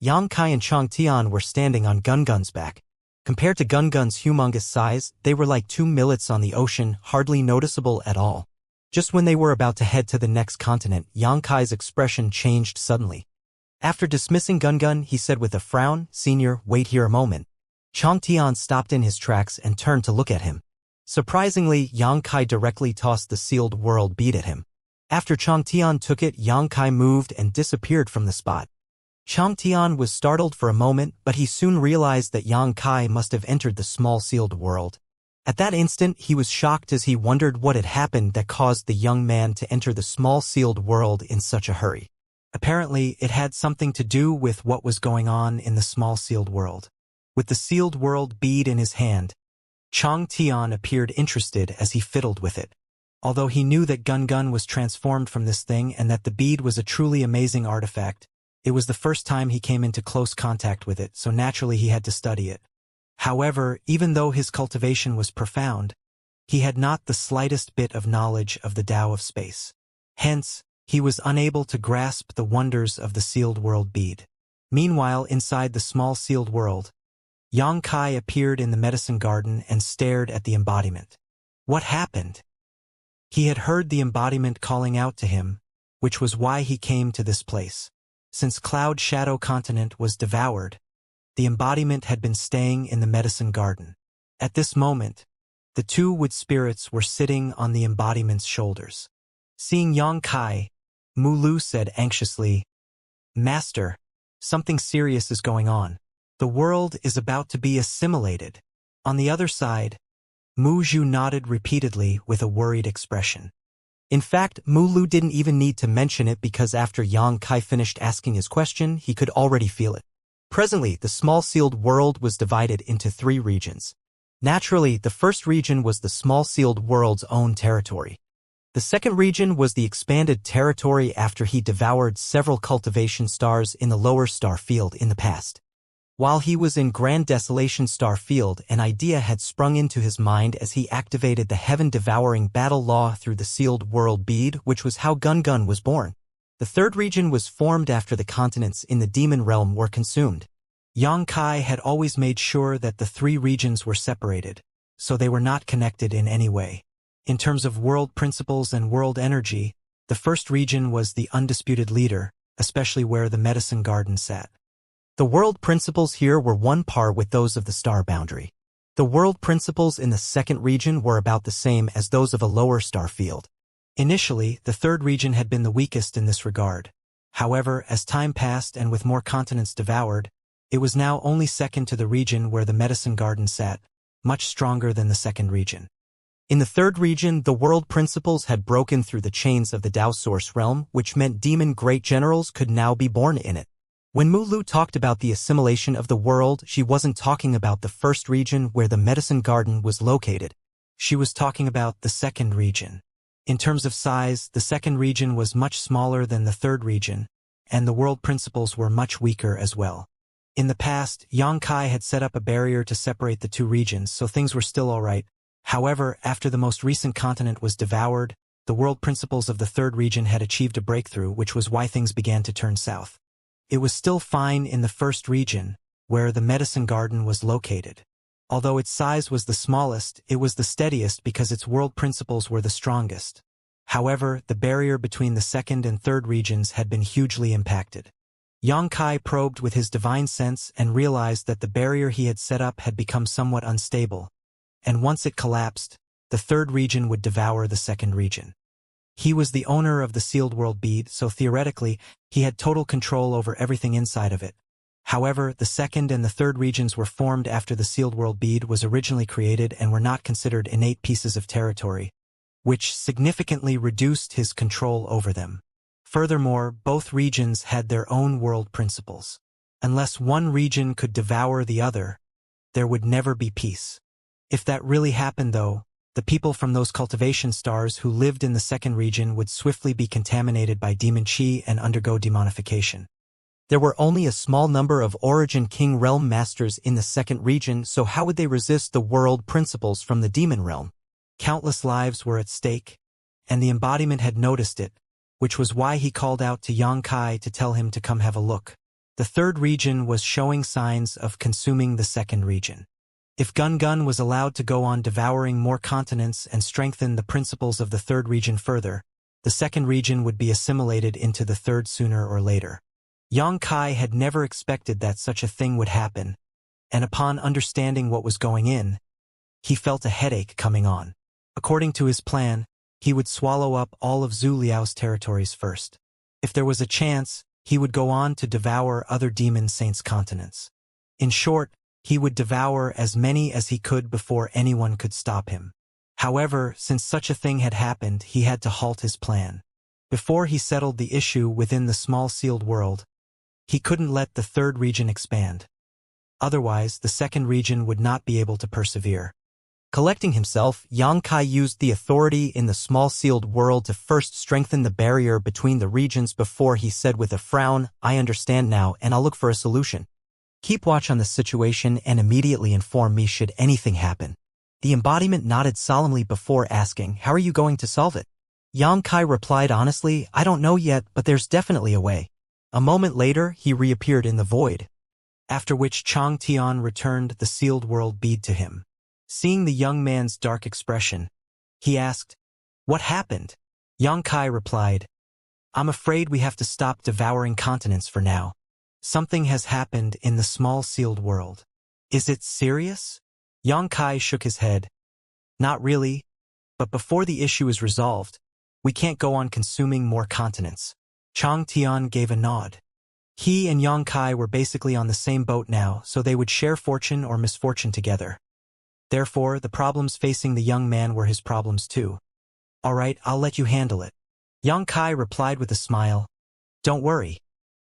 Yang Kai and Chang Tian were standing on Gungun's back. Compared to Gungun's humongous size, they were like 2 millets on the ocean, hardly noticeable at all. Just when they were about to head to the next continent, Yang Kai's expression changed suddenly. After dismissing Gungun, he said with a frown, "Senior, wait here a moment." Chang Tian stopped in his tracks and turned to look at him. Surprisingly, Yang Kai directly tossed the sealed world bead at him. After Chang Tian took it, Yang Kai moved and disappeared from the spot. Chang Tian was startled for a moment, but he soon realized that Yang Kai must have entered the small sealed world. At that instant, he was shocked as he wondered what had happened that caused the young man to enter the small sealed world in such a hurry. Apparently, it had something to do with what was going on in the small sealed world. With the sealed world bead in his hand, Chang Tian appeared interested as he fiddled with it. Although he knew that Gungun was transformed from this thing and that the bead was a truly amazing artifact, it was the first time he came into close contact with it, so naturally he had to study it. However, even though his cultivation was profound, he had not the slightest bit of knowledge of the Tao of space. Hence, he was unable to grasp the wonders of the sealed world bead. Meanwhile, inside the small sealed world, Yang Kai appeared in the medicine garden and stared at the embodiment. What happened? He had heard the embodiment calling out to him, which was why he came to this place. Since Cloud Shadow Continent was devoured, the embodiment had been staying in the medicine garden. At this moment, the 2 wood spirits were sitting on the embodiment's shoulders. Seeing Yang Kai, Mu Lu said anxiously, "Master, something serious is going on. The world is about to be assimilated." On the other side, Mu Zhu nodded repeatedly with a worried expression. In fact, Mu Lu didn't even need to mention it because after Yang Kai finished asking his question, he could already feel it. Presently, the small sealed world was divided into 3 regions. Naturally, the first region was the small sealed world's own territory. The second region was the expanded territory after he devoured several cultivation stars in the lower star field in the past. While he was in Grand Desolation Star Field, an idea had sprung into his mind as he activated the heaven-devouring battle law through the sealed world bead, which was how Gungun was born. The third region was formed after the continents in the demon realm were consumed. Yang Kai had always made sure that the 3 regions were separated, so they were not connected in any way. In terms of world principles and world energy, the first region was the undisputed leader, especially where the medicine garden sat. The world principles here were on par with those of the star boundary. The world principles in the second region were about the same as those of a lower star field. Initially, the third region had been the weakest in this regard. However, as time passed and with more continents devoured, it was now only second to the region where the medicine garden sat, much stronger than the second region. In the third region, the world principles had broken through the chains of the Tao source realm, which meant demon great generals could now be born in it. When Mu Lu talked about the assimilation of the world, she wasn't talking about the first region where the medicine garden was located. She was talking about the second region. In terms of size, the second region was much smaller than the third region, and the world principles were much weaker as well. In the past, Yang Kai had set up a barrier to separate the 2 regions, so things were still alright. However, after the most recent continent was devoured, the world principles of the third region had achieved a breakthrough, which was why things began to turn south. It was still fine in the first region, where the medicine garden was located. Although its size was the smallest, it was the steadiest because its world principles were the strongest. However, the barrier between the second and third regions had been hugely impacted. Xianxia probed with his divine sense and realized that the barrier he had set up had become somewhat unstable, and once it collapsed, the third region would devour the second region. He was the owner of the sealed world bead, so theoretically, he had total control over everything inside of it. However, the second and the third regions were formed after the sealed world bead was originally created and were not considered innate pieces of territory, which significantly reduced his control over them. Furthermore, both regions had their own world principles. Unless one region could devour the other, there would never be peace. If that really happened, though, the people from those cultivation stars who lived in the second region would swiftly be contaminated by demon chi and undergo demonification. There were only a small number of Origin King realm masters in the second region, so how would they resist the world principles from the demon realm? Countless lives were at stake, and the embodiment had noticed it, which was why he called out to Xianxia to tell him to come have a look. The third region was showing signs of consuming the second region. If Gun was allowed to go on devouring more continents and strengthen the principles of the third region further, the second region would be assimilated into the third sooner or later. Xianxia had never expected that such a thing would happen, and upon understanding what was going in, he felt a headache coming on. According to his plan, he would swallow up all of Zhu Liao's territories first. If there was a chance, he would go on to devour other demon saints' continents. In short, he would devour as many as he could before anyone could stop him. However, since such a thing had happened, he had to halt his plan. Before he settled the issue within the small sealed world, he couldn't let the third region expand. Otherwise, the second region would not be able to persevere. Collecting himself, Xianxia used the authority in the small sealed world to first strengthen the barrier between the regions before he said with a frown, "I understand now, and I'll look for a solution. Keep watch on the situation and immediately inform me should anything happen." The embodiment nodded solemnly before asking, "How are you going to solve it?" Xianxia replied honestly, "I don't know yet, but there's definitely a way." A moment later, he reappeared in the void, after which Chang Tian returned the sealed world bead to him. Seeing the young man's dark expression, he asked, "What happened?" Xianxia replied, "I'm afraid we have to stop devouring continents for now. Something has happened in the small sealed world." "Is it serious?" Xianxia shook his head. "Not really, but before the issue is resolved, we can't go on consuming more continents." Chang Tian gave a nod. He and Xianxia were basically on the same boat now, so they would share fortune or misfortune together. Therefore, the problems facing the young man were his problems too. "All right, I'll let you handle it." Xianxia replied with a smile, "Don't worry.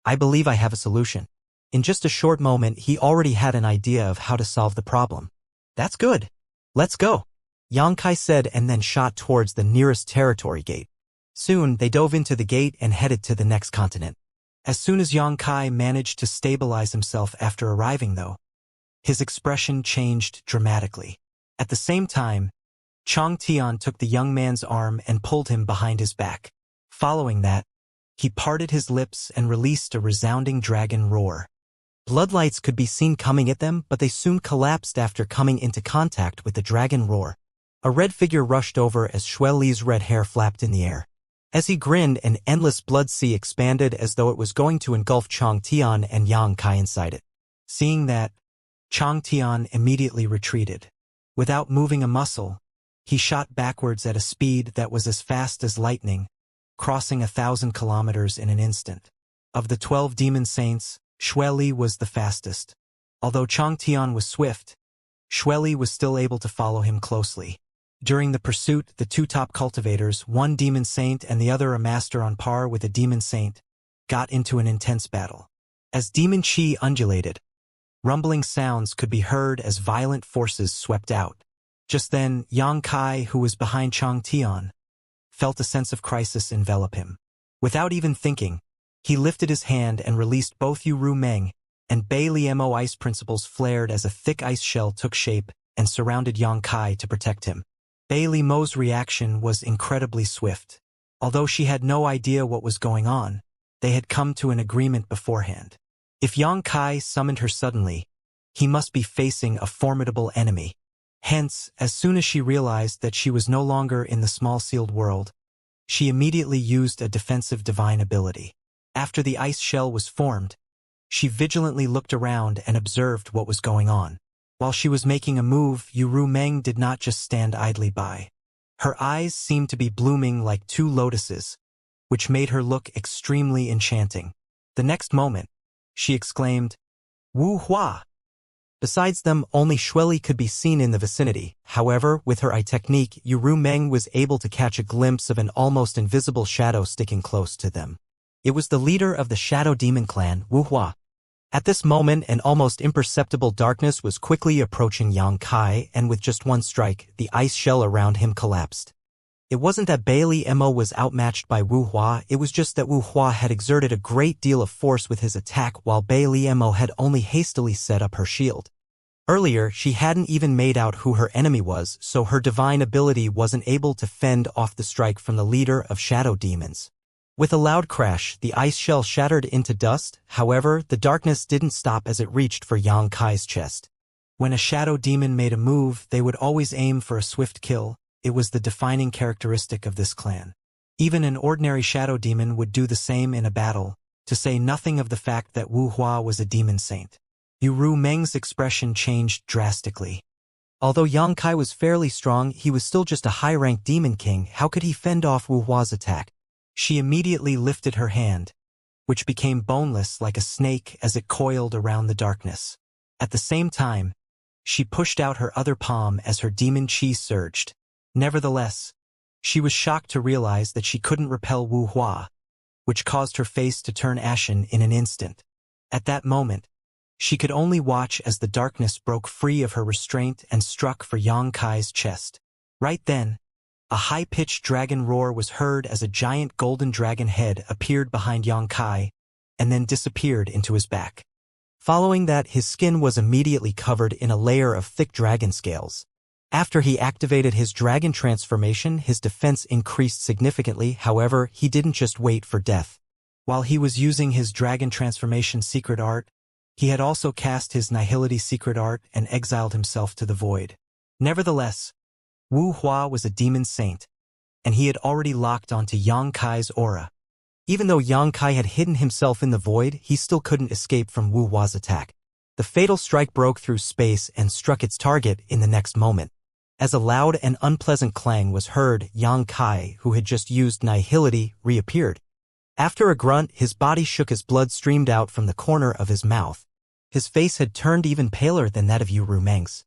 I believe I have a solution." In just a short moment, he already had an idea of how to solve the problem. "That's good. Let's go," Xianxia said and then shot towards the nearest territory gate. Soon, they dove into the gate and headed to the next continent. As soon as Xianxia managed to stabilize himself after arriving, though, his expression changed dramatically. At the same time, Chang Tian took the young man's arm and pulled him behind his back. Following that, he parted his lips and released a resounding dragon roar. Bloodlights could be seen coming at them, but they soon collapsed after coming into contact with the dragon roar. A red figure rushed over as Shui Li's red hair flapped in the air. As he grinned, an endless blood sea expanded as though it was going to engulf Chang Tian and Xianxia inside it. Seeing that, Chang Tian immediately retreated. Without moving a muscle, he shot backwards at a speed that was as fast as lightning, crossing 1,000 kilometers in an instant. Of the 12 demon saints, Shui Li was the fastest. Although Chang Tian was swift, Shui Li was still able to follow him closely. During the pursuit, the two top cultivators, one demon saint and the other a master on par with a demon saint, got into an intense battle. As demon chi undulated, rumbling sounds could be heard as violent forces swept out. Just then, Xianxia, who was behind Chang Tian, felt a sense of crisis envelop him. Without even thinking, he lifted his hand and released both Yu Ru Meng and Bei Li Mo ice principles flared as a thick ice shell took shape and surrounded Xianxia to protect him. Bei Li Mo's reaction was incredibly swift. Although she had no idea what was going on, they had come to an agreement beforehand. If Xianxia summoned her suddenly, he must be facing a formidable enemy. Hence, as soon as she realized that she was no longer in the small sealed world, she immediately used a defensive divine ability. After the ice shell was formed, she vigilantly looked around and observed what was going on. While she was making a move, Yu Rumeng did not just stand idly by. Her eyes seemed to be blooming like two lotuses, which made her look extremely enchanting. The next moment, she exclaimed, "Wu Hua!" Besides them, only Shueli could be seen in the vicinity. However, with her eye technique, Yu Rumeng was able to catch a glimpse of an almost invisible shadow sticking close to them. It was the leader of the Shadow Demon clan, Wu Hua. At this moment, an almost imperceptible darkness was quickly approaching Yang Kai, and with just one strike, the ice shell around him collapsed. It wasn't that Bailey Mo was outmatched by Wu Hua, it was just that Wu Hua had exerted a great deal of force with his attack while Bailey Mo had only hastily set up her shield. Earlier, she hadn't even made out who her enemy was, so her divine ability wasn't able to fend off the strike from the leader of Shadow Demons. With a loud crash, the ice shell shattered into dust. However, the darkness didn't stop as it reached for Yang Kai's chest. When a Shadow Demon made a move, they would always aim for a swift kill. It was the defining characteristic of this clan. Even an ordinary Shadow Demon would do the same in a battle, to say nothing of the fact that Wu Hua was a demon saint. Yu Rumeng's expression changed drastically. Although Yang Kai was fairly strong, he was still just a high-ranked demon king. How could he fend off Wu Hua's attack? She immediately lifted her hand, which became boneless like a snake as it coiled around the darkness. At the same time, she pushed out her other palm as her demon chi surged. Nevertheless, she was shocked to realize that she couldn't repel Wu Hua, which caused her face to turn ashen in an instant. At that moment, she could only watch as the darkness broke free of her restraint and struck for Yang Kai's chest. Right then, a high-pitched dragon roar was heard as a giant golden dragon head appeared behind Yang Kai and then disappeared into his back. Following that, his skin was immediately covered in a layer of thick dragon scales. After he activated his dragon transformation, his defense increased significantly. However, he didn't just wait for death. While he was using his dragon transformation secret art, he had also cast his nihility secret art and exiled himself to the void. Nevertheless, Wu Hua was a demon saint, and he had already locked onto Yang Kai's aura. Even though Yang Kai had hidden himself in the void, he still couldn't escape from Wu Hua's attack. The fatal strike broke through space and struck its target in the next moment. As a loud and unpleasant clang was heard, Yang Kai, who had just used nihility, reappeared. After a grunt, his body shook as blood streamed out from the corner of his mouth. His face had turned even paler than that of Yu Rumeng's.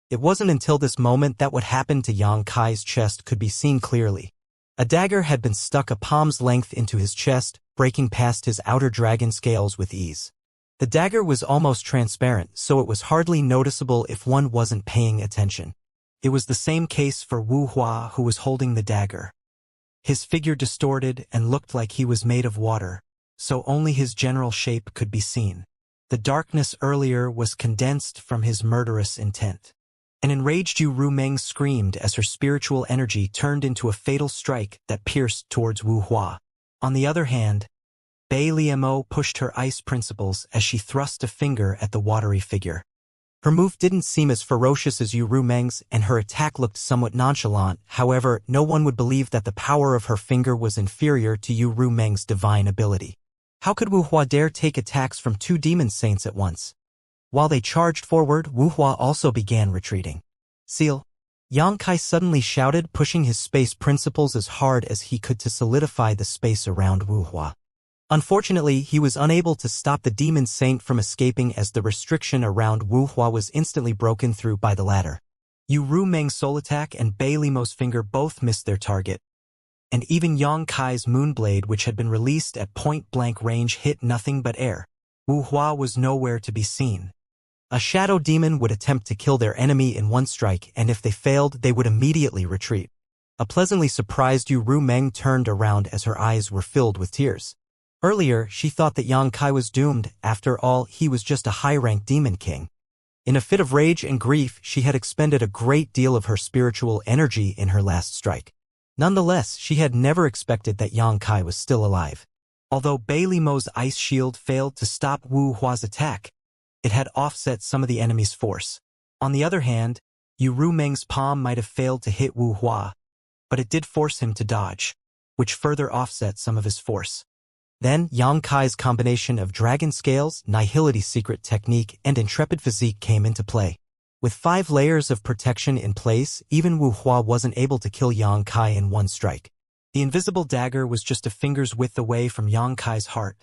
It wasn't until this moment that what happened to Yang Kai's chest could be seen clearly. A dagger had been stuck a palm's length into his chest, breaking past his outer dragon scales with ease. The dagger was almost transparent, so it was hardly noticeable if one wasn't paying attention. It was the same case for Wu Hua, who was holding the dagger. His figure distorted and looked like he was made of water, so only his general shape could be seen. The darkness earlier was condensed from his murderous intent. An enraged Yu Rumeng screamed as her spiritual energy turned into a fatal strike that pierced towards Wu Hua. On the other hand, Bei Liemo pushed her ice principles as she thrust a finger at the watery figure. Her move didn't seem as ferocious as Yu Rumeng's, and her attack looked somewhat nonchalant. However, no one would believe that the power of her finger was inferior to Yu Rumeng's divine ability. How could Wu Hua dare take attacks from two demon saints at once? While they charged forward, Wu Hua also began retreating. Seal! Yang Kai suddenly shouted, pushing his space principles as hard as he could to solidify the space around Wu Hua. Unfortunately, he was unable to stop the demon saint from escaping as the restriction around Wu Hua was instantly broken through by the latter. Yu Rumeng's soul attack and Bei Limo's finger both missed their target, and even Yang Kai's moonblade, which had been released at point-blank range, hit nothing but air. Wu Hua was nowhere to be seen. A shadow demon would attempt to kill their enemy in one strike, and if they failed, they would immediately retreat. A pleasantly surprised Yu Rumeng turned around as her eyes were filled with tears. Earlier, she thought that Yang Kai was doomed. After all, he was just a high-ranked demon king. In a fit of rage and grief, she had expended a great deal of her spiritual energy in her last strike. Nonetheless, she had never expected that Yang Kai was still alive. Although Bei Limo's ice shield failed to stop Wu Hua's attack, It had offset some of the enemy's force. On the other hand, Yu Rumeng's palm might have failed to hit Wu Hua, but it did force him to dodge, which further offset some of his force. Then Yang Kai's combination of dragon scales, nihility secret technique, and intrepid physique came into play. With 5 layers of protection in place, even Wu Hua wasn't able to kill Yang Kai in one strike. The invisible dagger was just a finger's width away from Yang Kai's heart,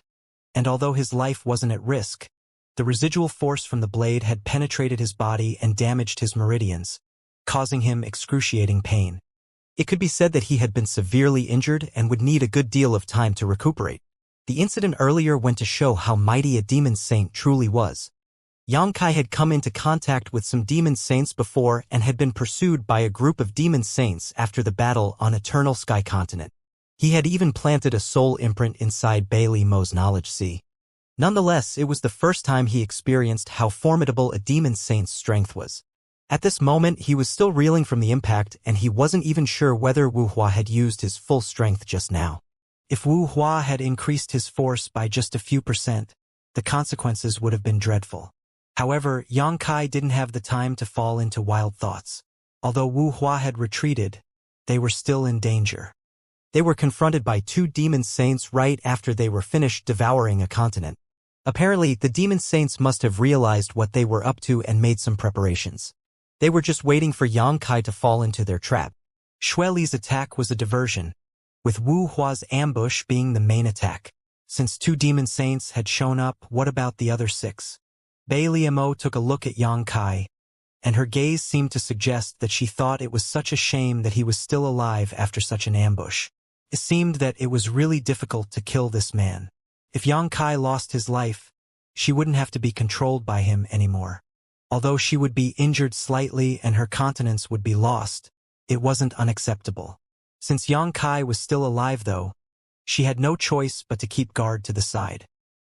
and although his life wasn't at risk, the residual force from the blade had penetrated his body and damaged his meridians, causing him excruciating pain. It could be said that he had been severely injured and would need a good deal of time to recuperate. The incident earlier went to show how mighty a demon saint truly was. Yang Kai had come into contact with some demon saints before and had been pursued by a group of demon saints after the battle on Eternal Sky Continent. He had even planted a soul imprint inside Bailey Mo's knowledge sea. Nonetheless, it was the first time he experienced how formidable a demon saint's strength was. At this moment, he was still reeling from the impact, and he wasn't even sure whether Wu Hua had used his full strength just now. If Wu Hua had increased his force by just a few %, the consequences would have been dreadful. However, Yang Kai didn't have the time to fall into wild thoughts. Although Wu Hua had retreated, they were still in danger. They were confronted by 2 demon saints right after they were finished devouring a continent. Apparently, the demon saints must have realized what they were up to and made some preparations. They were just waiting for Yang Kai to fall into their trap. Xue Li's attack was a diversion, with Wu Hua's ambush being the main attack. Since 2 demon saints had shown up, what about the other 6? Bailey Mo took a look at Yang Kai, and her gaze seemed to suggest that she thought it was such a shame that he was still alive after such an ambush. It seemed that it was really difficult to kill this man. If Yang Kai lost his life, she wouldn't have to be controlled by him anymore. Although she would be injured slightly and her continence would be lost, it wasn't unacceptable. Since Yang Kai was still alive though, she had no choice but to keep guard to the side.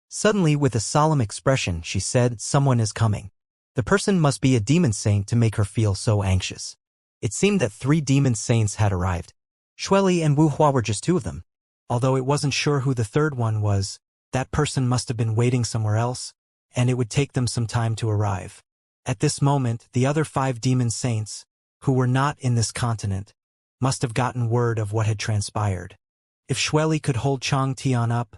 Suddenly, with a solemn expression, she said, "Someone is coming." The person must be a demon saint to make her feel so anxious. It seemed that 3 demon saints had arrived. Xue Li and Wu Hua were just 2 of them. Although it wasn't sure who the third one was, that person must have been waiting somewhere else, and it would take them some time to arrive. At this moment, the other 5 demon saints, who were not in this continent, must have gotten word of what had transpired. If Xue Li could hold Chang Tian up,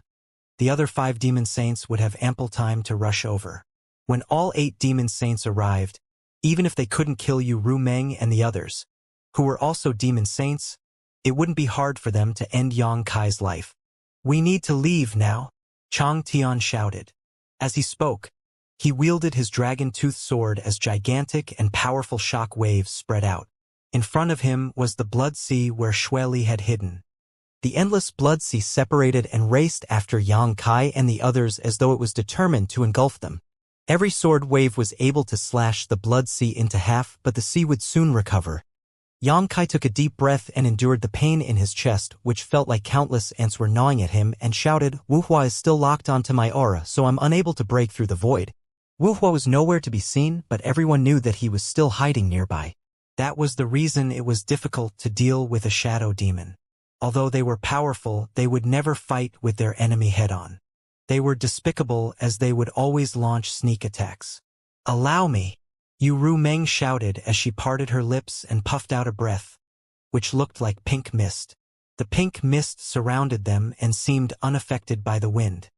the other 5 demon saints would have ample time to rush over. When all 8 demon saints arrived, even if they couldn't kill Yu Rumeng and the others, who were also demon saints, it wouldn't be hard for them to end Yang Kai's life. "We need to leave now," Chang Tian shouted. As he spoke, he wielded his dragon-toothed sword as gigantic and powerful shock waves spread out. In front of him was the blood sea where Xue Li had hidden. The endless blood sea separated and raced after Yang Kai and the others as though it was determined to engulf them. Every sword wave was able to slash the blood sea into half, but the sea would soon recover. Yang Kai took a deep breath and endured the pain in his chest, which felt like countless ants were gnawing at him, and shouted, "Wu Hua is still locked onto my aura, so I'm unable to break through the void." Wu Hua was nowhere to be seen, but everyone knew that he was still hiding nearby. That was the reason it was difficult to deal with a shadow demon. Although they were powerful, they would never fight with their enemy head-on. They were despicable as they would always launch sneak attacks. "Allow me," Yu Rumeng shouted as she parted her lips and puffed out a breath, which looked like pink mist. The pink mist surrounded them and seemed unaffected by the wind.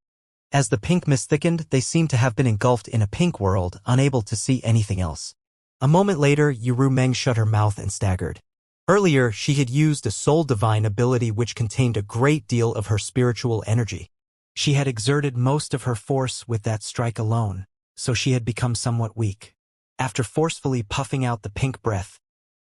As the pink mist thickened, they seemed to have been engulfed in a pink world, unable to see anything else. A moment later, Yu Rumeng shut her mouth and staggered. Earlier, she had used a soul divine ability which contained a great deal of her spiritual energy. She had exerted most of her force with that strike alone, so she had become somewhat weak. After forcefully puffing out the pink breath,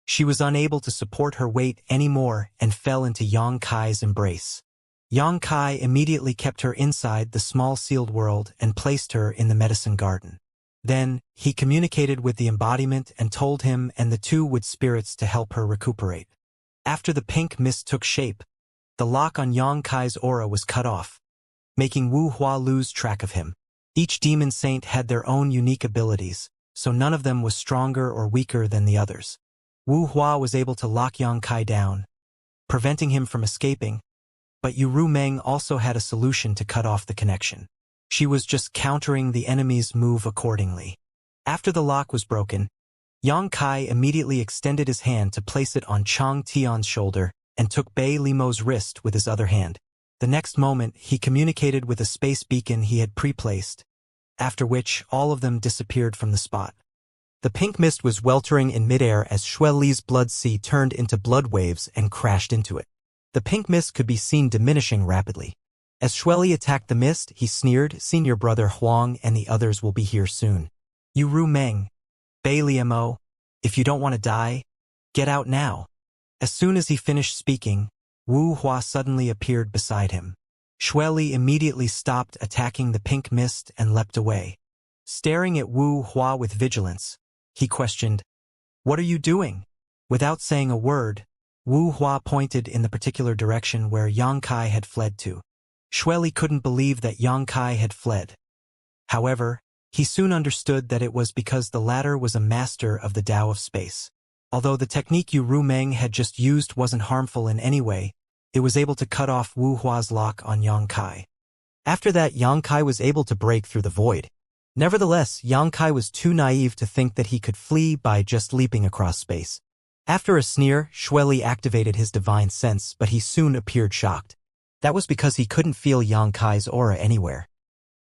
she was unable to support her weight anymore and fell into Yang Kai's embrace. Yang Kai immediately kept her inside the small sealed world and placed her in the medicine garden. Then, he communicated with the embodiment and told him and the 2 wood spirits to help her recuperate. After the pink mist took shape, the lock on Yang Kai's aura was cut off, making Wu Hua lose track of him. Each demon saint had their own unique abilities, so none of them was stronger or weaker than the others. Wu Hua was able to lock Yang Kai down, preventing him from escaping, but Yu Rumeng also had a solution to cut off the connection. She was just countering the enemy's move accordingly. After the lock was broken, Yang Kai immediately extended his hand to place it on Chang Tian's shoulder and took Bei Limo's wrist with his other hand. The next moment, he communicated with a space beacon he had pre-placed, after which all of them disappeared from the spot. The pink mist was weltering in midair as Xue Li's blood sea turned into blood waves and crashed into it. The pink mist could be seen diminishing rapidly. As Xue Li attacked the mist, he sneered, "Senior brother Huang and the others will be here soon. You Ru Meng, Bei Limo, if you don't want to die, get out now." As soon as he finished speaking, Wu Hua suddenly appeared beside him. Xue Li immediately stopped attacking the pink mist and leapt away. Staring at Wu Hua with vigilance, he questioned, "What are you doing?" Without saying a word, Wu Hua pointed in the particular direction where Yang Kai had fled to. Xue Li couldn't believe that Yang Kai had fled. However, he soon understood that it was because the latter was a master of the Tao of space. Although the technique Yu Rumeng had just used wasn't harmful in any way, it was able to cut off Wu Hua's lock on Yang Kai. After that, Yang Kai was able to break through the void. Nevertheless, Yang Kai was too naive to think that he could flee by just leaping across space. After a sneer, Xue Li activated his divine sense, but he soon appeared shocked. That was because he couldn't feel Yang Kai's aura anywhere.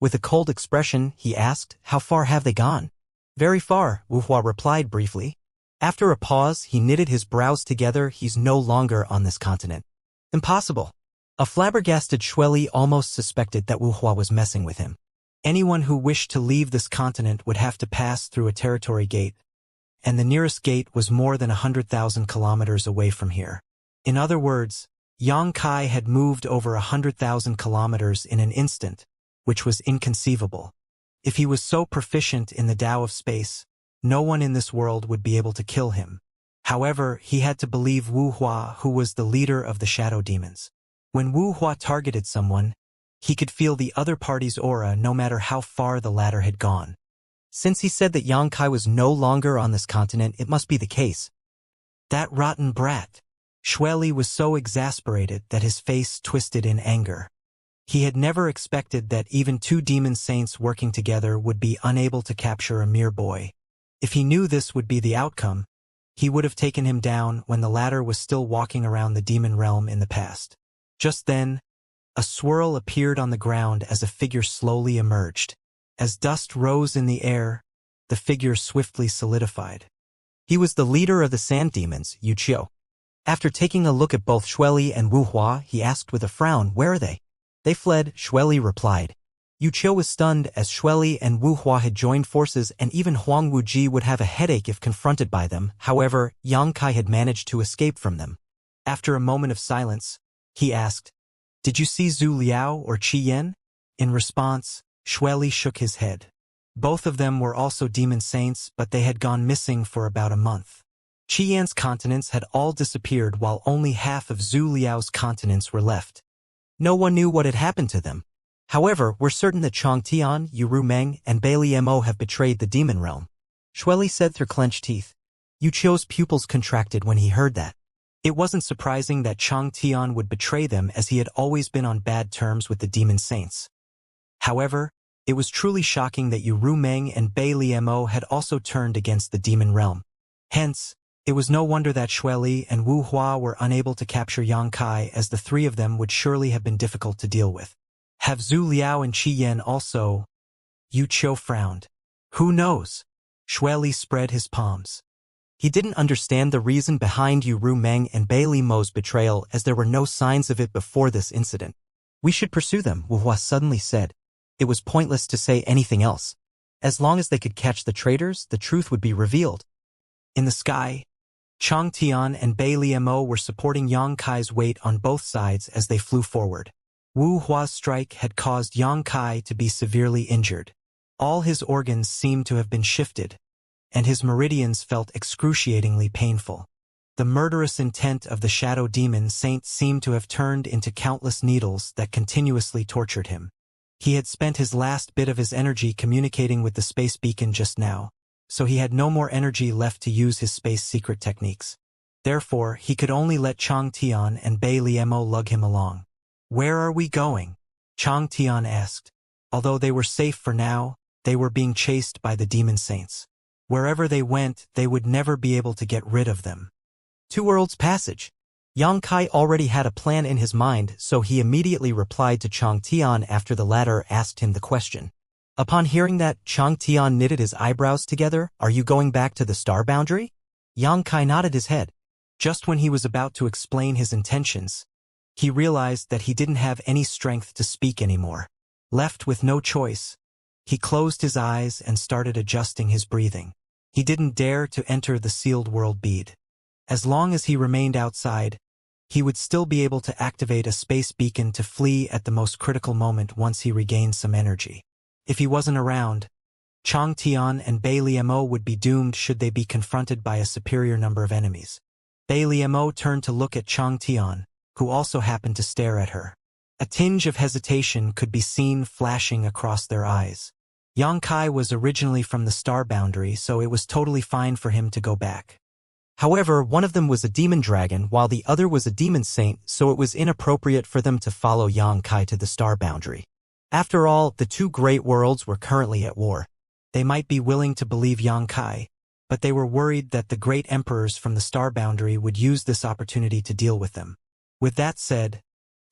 With a cold expression, he asked, "How far have they gone?" "Very far," Wu Hua replied briefly. After a pause, he knitted his brows together. "He's no longer on this continent." "Impossible." A flabbergasted Xue Li almost suspected that Wu Hua was messing with him. Anyone who wished to leave this continent would have to pass through a territory gate, and the nearest gate was more than 100,000 kilometers away from here. In other words, Yang Kai had moved over 100,000 kilometers in an instant, which was inconceivable. If he was so proficient in the Tao of space, no one in this world would be able to kill him. However, he had to believe Wu Hua, who was the leader of the shadow demons. When Wu Hua targeted someone, he could feel the other party's aura no matter how far the latter had gone. Since he said that Yang Kai was no longer on this continent, it must be the case. That rotten brat. Xue Li was so exasperated that his face twisted in anger. He had never expected that even two demon saints working together would be unable to capture a mere boy. If he knew this would be the outcome, he would have taken him down when the latter was still walking around the demon realm in the past. Just then, a swirl appeared on the ground as a figure slowly emerged. As dust rose in the air, the figure swiftly solidified. He was the leader of the sand demons, Wuxia. After taking a look at both Xue Li and Wu Hua, he asked with a frown, "Where are they?" "They fled," Xue Li replied. Wuxia was stunned as Xue Li and Wu Hua had joined forces, and even Huang Wuji would have a headache if confronted by them. However, Yang Kai had managed to escape from them. After a moment of silence, he asked, "Did you see Zhu Liao or Qi Yan?" In response, Xue Li shook his head. Both of them were also demon saints, but they had gone missing for about a month. Qi Yan's continents had all disappeared while only half of Zhu Liao's continents were left. No one knew what had happened to them. However, we're certain that Chang Tian, Yu Rumeng, and Bei Mo have betrayed the demon realm, Xue Li said through clenched teeth. Wuxia's pupils contracted when he heard that. It wasn't surprising that Chang Tian would betray them, as he had always been on bad terms with the demon saints. However, it was truly shocking that Yu Rumeng and Bei Mo had also turned against the demon realm. Hence, it was no wonder that Xue Li and Wu Hua were unable to capture Yang Kai, as the three of them would surely have been difficult to deal with. Have Zhu Liao and Qi Yan also? Wuxia frowned. Who knows? Xue Li spread his palms. He didn't understand the reason behind Yu Rumeng and Bei Mo's betrayal, as there were no signs of it before this incident. "We should pursue them," Wu Hua suddenly said. It was pointless to say anything else. As long as they could catch the traitors, the truth would be revealed. In the sky, Chang Tian and Bei Mo were supporting Yang Kai's weight on both sides as they flew forward. Wu Hua's strike had caused Yang Kai to be severely injured. All his organs seemed to have been shifted, and his meridians felt excruciatingly painful. The murderous intent of the shadow demon saint seemed to have turned into countless needles that continuously tortured him. He had spent his last bit of his energy communicating with the space beacon just now, so he had no more energy left to use his space secret techniques. Therefore, he could only let Chang Tian and Bei Mo lug him along. "Where are we going?" Chang Tian asked. Although they were safe for now, they were being chased by the demon saints. Wherever they went, they would never be able to get rid of them. Two Worlds Passage. Yang Kai already had a plan in his mind, so he immediately replied to Chang Tian after the latter asked him the question. Upon hearing that, Chang Tian knitted his eyebrows together. Are you going back to the star boundary? Yang Kai nodded his head. Just when he was about to explain his intentions, he realized that he didn't have any strength to speak anymore. Left with no choice, he closed his eyes and started adjusting his breathing. He didn't dare to enter the sealed world bead. As long as he remained outside, he would still be able to activate a space beacon to flee at the most critical moment once he regained some energy. If he wasn't around, Chang Tian and Bai Liemo would be doomed should they be confronted by a superior number of enemies. Bai Liemo turned to look at Chang Tian, who also happened to stare at her. A tinge of hesitation could be seen flashing across their eyes. Yang Kai was originally from the star boundary, so it was totally fine for him to go back. However, one of them was a demon dragon while the other was a demon saint, so it was inappropriate for them to follow Yang Kai to the star boundary. After all, the two great worlds were currently at war. They might be willing to believe Yang Kai, but they were worried that the great emperors from the star boundary would use this opportunity to deal with them. With that said,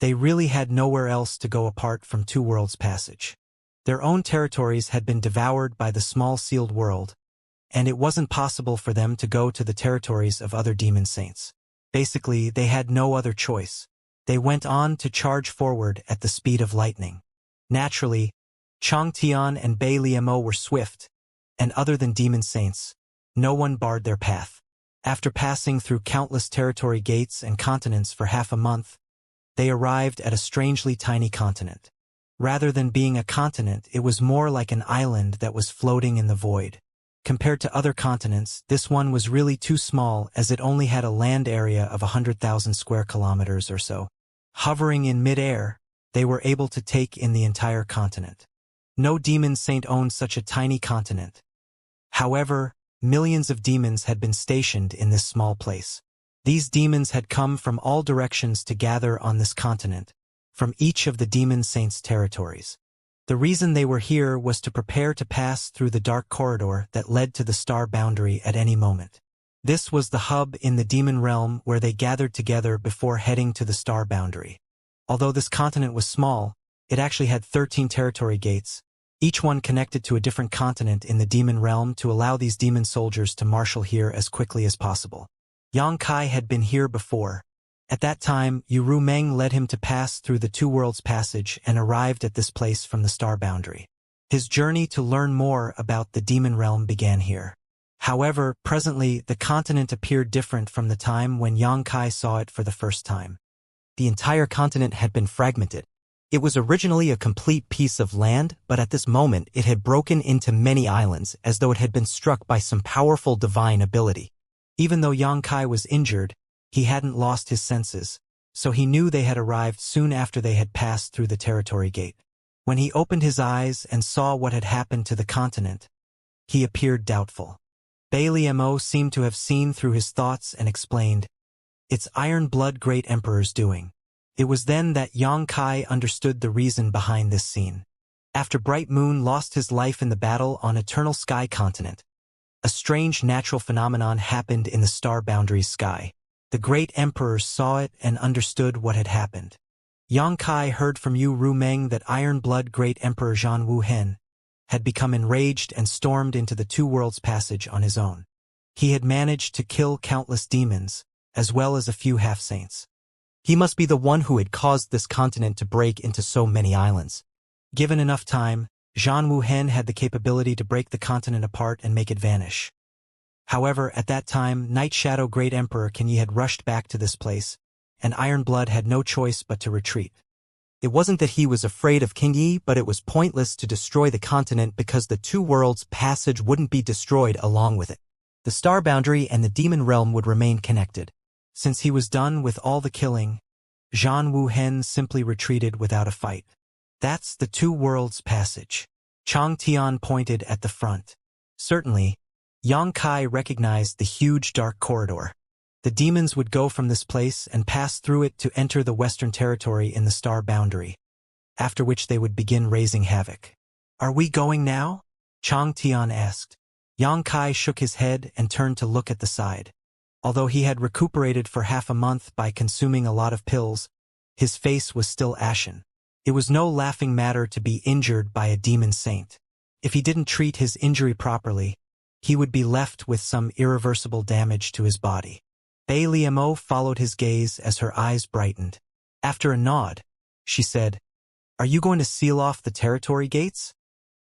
they really had nowhere else to go apart from Two Worlds Passage. Their own territories had been devoured by the small sealed world, and it wasn't possible for them to go to the territories of other demon saints. Basically, they had no other choice. They went on to charge forward at the speed of lightning. Naturally, Chang Tian and Bai Liemo were swift, and other than demon saints, no one barred their path. After passing through countless territory gates and continents for half a month, they arrived at a strangely tiny continent. Rather than being a continent, it was more like an island that was floating in the void. Compared to other continents, this one was really too small as it only had a land area of 100,000 square kilometers or so. Hovering in mid-air, they were able to take in the entire continent. No demon saint owned such a tiny continent. However, millions of demons had been stationed in this small place. These demons had come from all directions to gather on this continent, from each of the demon saints' territories. The reason they were here was to prepare to pass through the dark corridor that led to the star boundary at any moment. This was the hub in the demon realm where they gathered together before heading to the star boundary. Although this continent was small, it actually had 13 territory gates, each one connected to a different continent in the demon realm to allow these demon soldiers to marshal here as quickly as possible. Yang Kai had been here before. At that time, Yu Meng led him to pass through the Two Worlds Passage and arrived at this place from the star boundary. His journey to learn more about the demon realm began here. However, presently, the continent appeared different from the time when Yang Kai saw it for the first time. The entire continent had been fragmented. It was originally a complete piece of land, but at this moment it had broken into many islands as though it had been struck by some powerful divine ability. Even though Yang Kai was injured, he hadn't lost his senses, so he knew they had arrived soon after they had passed through the territory gate. When he opened his eyes and saw what had happened to the continent, he appeared doubtful. Bai Liemo seemed to have seen through his thoughts and explained, "It's Iron Blood Great Emperor's doing." It was then that Yang Kai understood the reason behind this scene. After Bright Moon lost his life in the battle on Eternal Sky Continent, a strange natural phenomenon happened in the star boundary's sky. The great emperor saw it and understood what had happened. Yang Kai heard from Yu Meng that Iron Blood Great Emperor Zhan Wuhen had become enraged and stormed into the Two Worlds Passage on his own. He had managed to kill countless demons, as well as a few half-saints. He must be the one who had caused this continent to break into so many islands. Given enough time, Zhan Wuhen had the capability to break the continent apart and make it vanish. However, at that time, Night Shadow Great Emperor Kenyi had rushed back to this place, and Iron Blood had no choice but to retreat. It wasn't that he was afraid of Kenyi, but it was pointless to destroy the continent because the Two Worlds Passage wouldn't be destroyed along with it. The star boundary and the demon realm would remain connected. Since he was done with all the killing, Zhan Wuhen simply retreated without a fight. That's the Two Worlds Passage. Chang Tian pointed at the front. Certainly, Yang Kai recognized the huge dark corridor. The demons would go from this place and pass through it to enter the Western Territory in the star boundary. after which they would begin raising havoc. "Are we going now?" Chang Tian asked. Yang Kai shook his head and turned to look at the side. Although he had recuperated for half a month by consuming a lot of pills, his face was still ashen. It was no laughing matter to be injured by a demon saint. If he didn't treat his injury properly, he would be left with some irreversible damage to his body. Bei Liemo followed his gaze as her eyes brightened. After a nod, she said, "Are you going to seal off the territory gates?"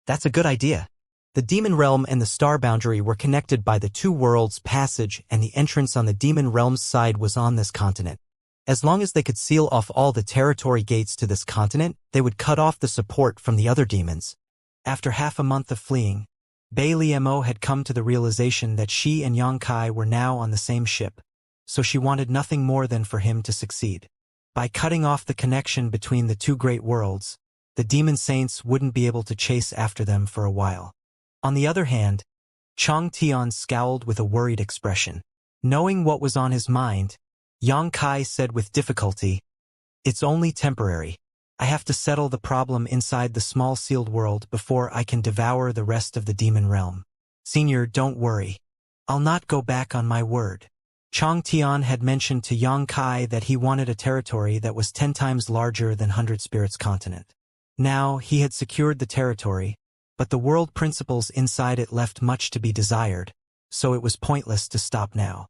"That's a good idea." The demon realm and the star boundary were connected by the two worlds' passage, and the entrance on the demon realm's side was on this continent. As long as they could seal off all the territory gates to this continent, they would cut off the support from the other demons. After half a month of fleeing, Bei Liemo had come to the realization that she and Yang Kai were now on the same ship, so she wanted nothing more than for him to succeed. By cutting off the connection between the two great worlds, the demon saints wouldn't be able to chase after them for a while. On the other hand, Chang Tian scowled with a worried expression. Knowing what was on his mind, Yang Kai said with difficulty, "It's only temporary. I have to settle the problem inside the small sealed world before I can devour the rest of the demon realm. Senior, don't worry. I'll not go back on my word." Chang Tian had mentioned to Yang Kai that he wanted a territory that was 10 times larger than 100 Spirits Continent. Now, he had secured the territory, but the world principles inside it left much to be desired, so it was pointless to stop now.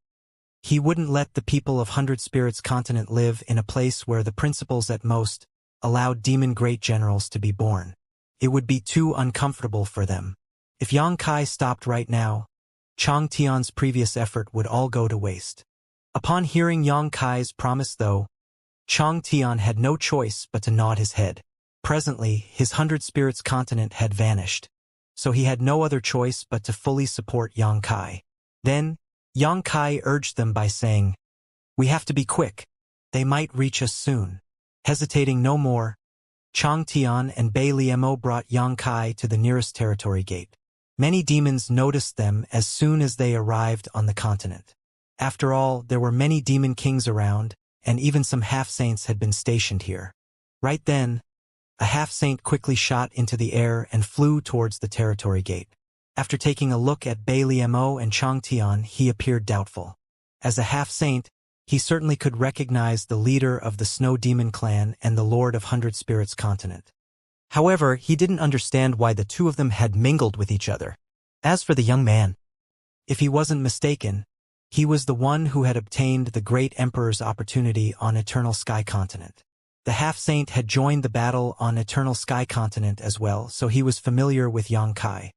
He wouldn't let the people of 100 Spirits Continent live in a place where the principles at most allowed demon great generals to be born. It would be too uncomfortable for them. If Yang Kai stopped right now, Chang Tian's previous effort would all go to waste. Upon hearing Yang Kai's promise though, Chang Tian had no choice but to nod his head. Presently, his 100 Spirits Continent had vanished, so he had no other choice but to fully support Yang Kai. Then, Yang Kai urged them by saying, "We have to be quick. They might reach us soon." Hesitating no more, Chang Tian and Bei Liemo brought Yang Kai to the nearest territory gate. Many demons noticed them as soon as they arrived on the continent. After all, there were many demon kings around, and even some half-saints had been stationed here. Right then, a half-saint quickly shot into the air and flew towards the territory gate. After taking a look at Bei Liemo and Chang Tian, he appeared doubtful. As a half-saint, he certainly could recognize the leader of the Snow Demon clan and the Lord of 100 Spirits Continent. However, he didn't understand why the two of them had mingled with each other. As for the young man, if he wasn't mistaken, he was the one who had obtained the Great Emperor's opportunity on Eternal Sky Continent. The half-saint had joined the battle on Eternal Sky Continent as well, so he was familiar with Yang Kai.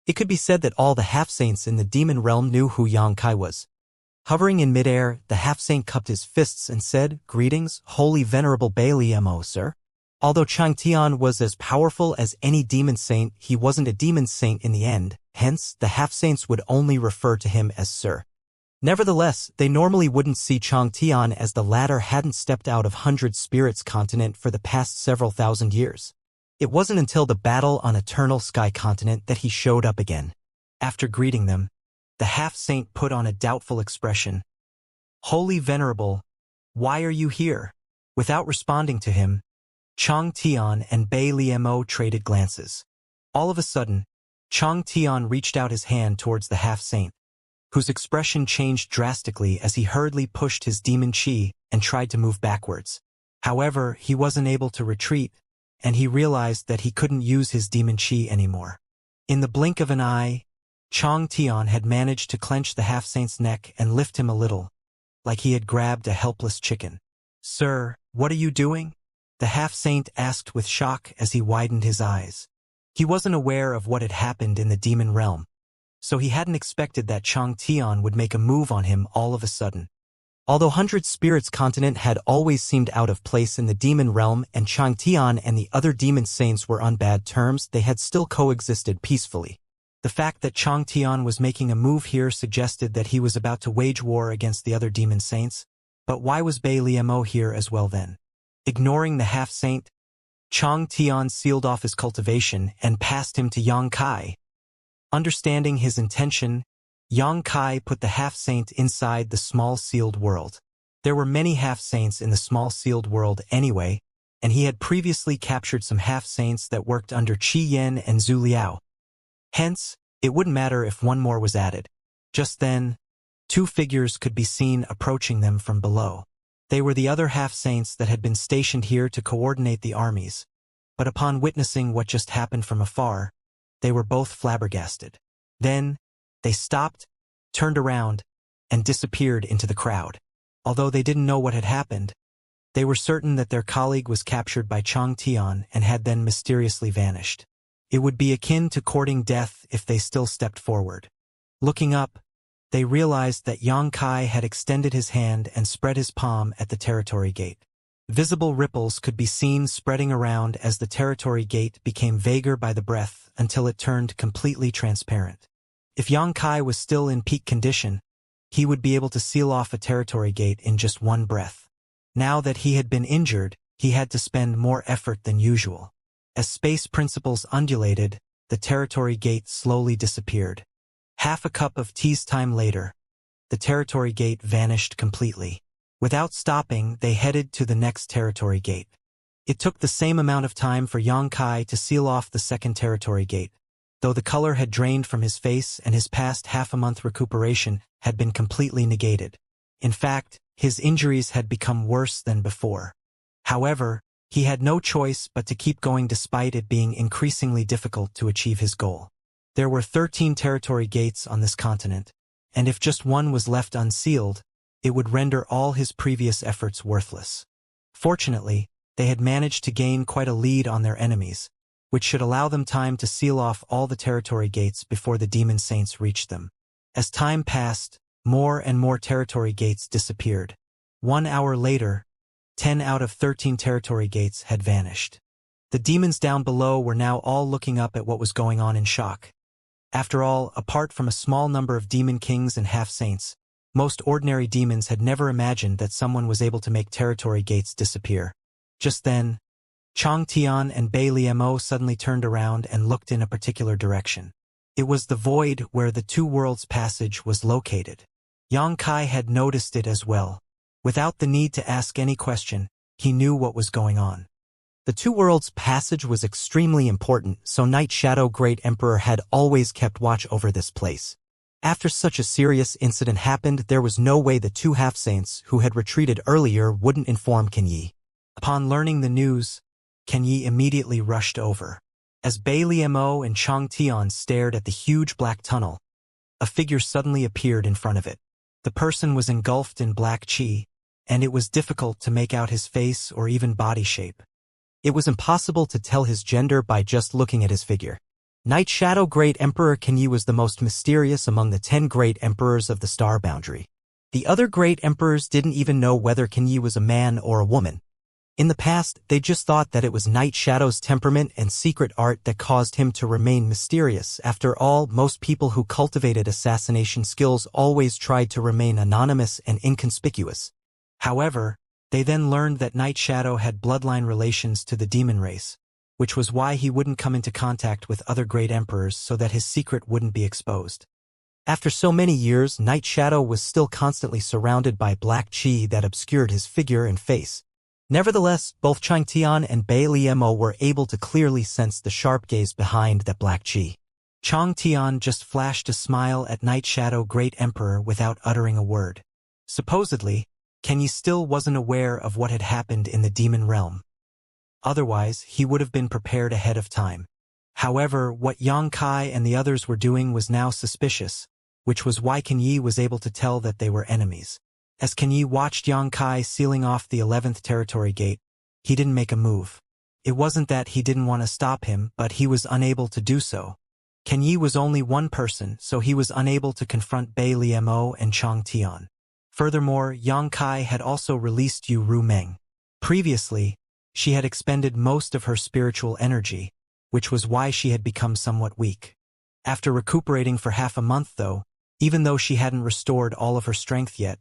It could be said that all the half-saints in the demon realm knew who Yang Kai was. Hovering in midair, the half-saint cupped his fists and said, "Greetings, holy venerable Bei Liemo, sir." Although Chang Tian was as powerful as any demon saint, he wasn't a demon saint in the end, hence, the half-saints would only refer to him as sir. Nevertheless, they normally wouldn't see Chang Tian as the latter hadn't stepped out of 100 Spirits Continent for the past several thousand years. It wasn't until the battle on Eternal Sky Continent that he showed up again. After greeting them, the half-saint put on a doubtful expression. "Holy Venerable, why are you here?" Without responding to him, Chang Tian and Bei Liemo traded glances. All of a sudden, Chang Tian reached out his hand towards the half-saint, whose expression changed drastically as he hurriedly pushed his demon chi and tried to move backwards. However, he wasn't able to retreat, and he realized that he couldn't use his demon chi anymore. In the blink of an eye, Chang Tian had managed to clench the half-saint's neck and lift him a little, like he had grabbed a helpless chicken. "Sir, what are you doing?" the half-saint asked with shock as he widened his eyes. He wasn't aware of what had happened in the demon realm, so he hadn't expected that Chang Tian would make a move on him all of a sudden. Although 100 Spirits Continent had always seemed out of place in the demon realm and Chang Tian and the other demon saints were on bad terms, they had still coexisted peacefully. The fact that Chang Tian was making a move here suggested that he was about to wage war against the other demon saints, but why was Bei Liemo here as well then? Ignoring the half-saint, Chang Tian sealed off his cultivation and passed him to Yang Kai. Understanding his intention, Yang Kai put the half-saint inside the small sealed world. There were many half-saints in the small sealed world anyway, and he had previously captured some half-saints that worked under Qi Yan and Zhu Liao. Hence, it wouldn't matter if one more was added. Just then, two figures could be seen approaching them from below. They were the other half-saints that had been stationed here to coordinate the armies, but upon witnessing what just happened from afar, they were both flabbergasted. Then, they stopped, turned around, and disappeared into the crowd. Although they didn't know what had happened, they were certain that their colleague was captured by Chang Tian and had then mysteriously vanished. It would be akin to courting death if they still stepped forward. Looking up, they realized that Yang Kai had extended his hand and spread his palm at the territory gate. Visible ripples could be seen spreading around as the territory gate became vaguer by the breath until it turned completely transparent. If Yang Kai was still in peak condition, he would be able to seal off a territory gate in just one breath. Now that he had been injured, he had to spend more effort than usual. As space principles undulated, the territory gate slowly disappeared. Half a cup of tea's time later, the territory gate vanished completely. Without stopping, they headed to the next territory gate. It took the same amount of time for Yang Kai to seal off the second territory gate, though the color had drained from his face and his past half-a-month recuperation had been completely negated. In fact, his injuries had become worse than before. However, he had no choice but to keep going despite it being increasingly difficult to achieve his goal. There were 13 territory gates on this continent, and if just one was left unsealed, it would render all his previous efforts worthless. Fortunately, they had managed to gain quite a lead on their enemies, which should allow them time to seal off all the territory gates before the demon saints reached them. As time passed, more and more territory gates disappeared. 1 hour later, 10 out of 13 territory gates had vanished. The demons down below were now all looking up at what was going on in shock. After all, apart from a small number of demon kings and half-saints, most ordinary demons had never imagined that someone was able to make territory gates disappear. Just then, Chang Tian and Bai Liemo suddenly turned around and looked in a particular direction. It was the void where the two worlds passage was located. Yang Kai had noticed it as well. Without the need to ask any question, he knew what was going on. The two worlds passage was extremely important, so Night Shadow Great Emperor had always kept watch over this place. After such a serious incident happened, there was no way the two half-saints who had retreated earlier wouldn't inform Ken Yi. Upon learning the news, Ken Yi immediately rushed over. As Bai Liemo and Chang Tian stared at the huge black tunnel, a figure suddenly appeared in front of it. The person was engulfed in black qi, and it was difficult to make out his face or even body shape. It was impossible to tell his gender by just looking at his figure. Night Shadow Great Emperor Ken Yi was the most mysterious among the 10 great emperors of the star boundary. The other great emperors didn't even know whether Ken Yi was a man or a woman. In the past, they just thought that it was Night Shadow's temperament and secret art that caused him to remain mysterious. After all, most people who cultivated assassination skills always tried to remain anonymous and inconspicuous. However, they then learned that Night Shadow had bloodline relations to the demon race, which was why he wouldn't come into contact with other great emperors so that his secret wouldn't be exposed. After so many years, Night Shadow was still constantly surrounded by black qi that obscured his figure and face. Nevertheless, both Chang Tian and Bai Liemo were able to clearly sense the sharp gaze behind that black qi. Chang Tian just flashed a smile at Night Shadow Great Emperor without uttering a word. Supposedly, Ken Yi still wasn't aware of what had happened in the demon realm. Otherwise, he would have been prepared ahead of time. However, what Yang Kai and the others were doing was now suspicious, which was why Ken Yi was able to tell that they were enemies. As Ken Yi watched Yang Kai sealing off the 11th territory gate, he didn't make a move. It wasn't that he didn't want to stop him, but he was unable to do so. Ken Yi was only one person, so he was unable to confront Bai Liemo and Chang Tian. Furthermore, Yang Kai had also released Yu Ru Meng. Previously, she had expended most of her spiritual energy, which was why she had become somewhat weak. After recuperating for half a month though, even though she hadn't restored all of her strength yet,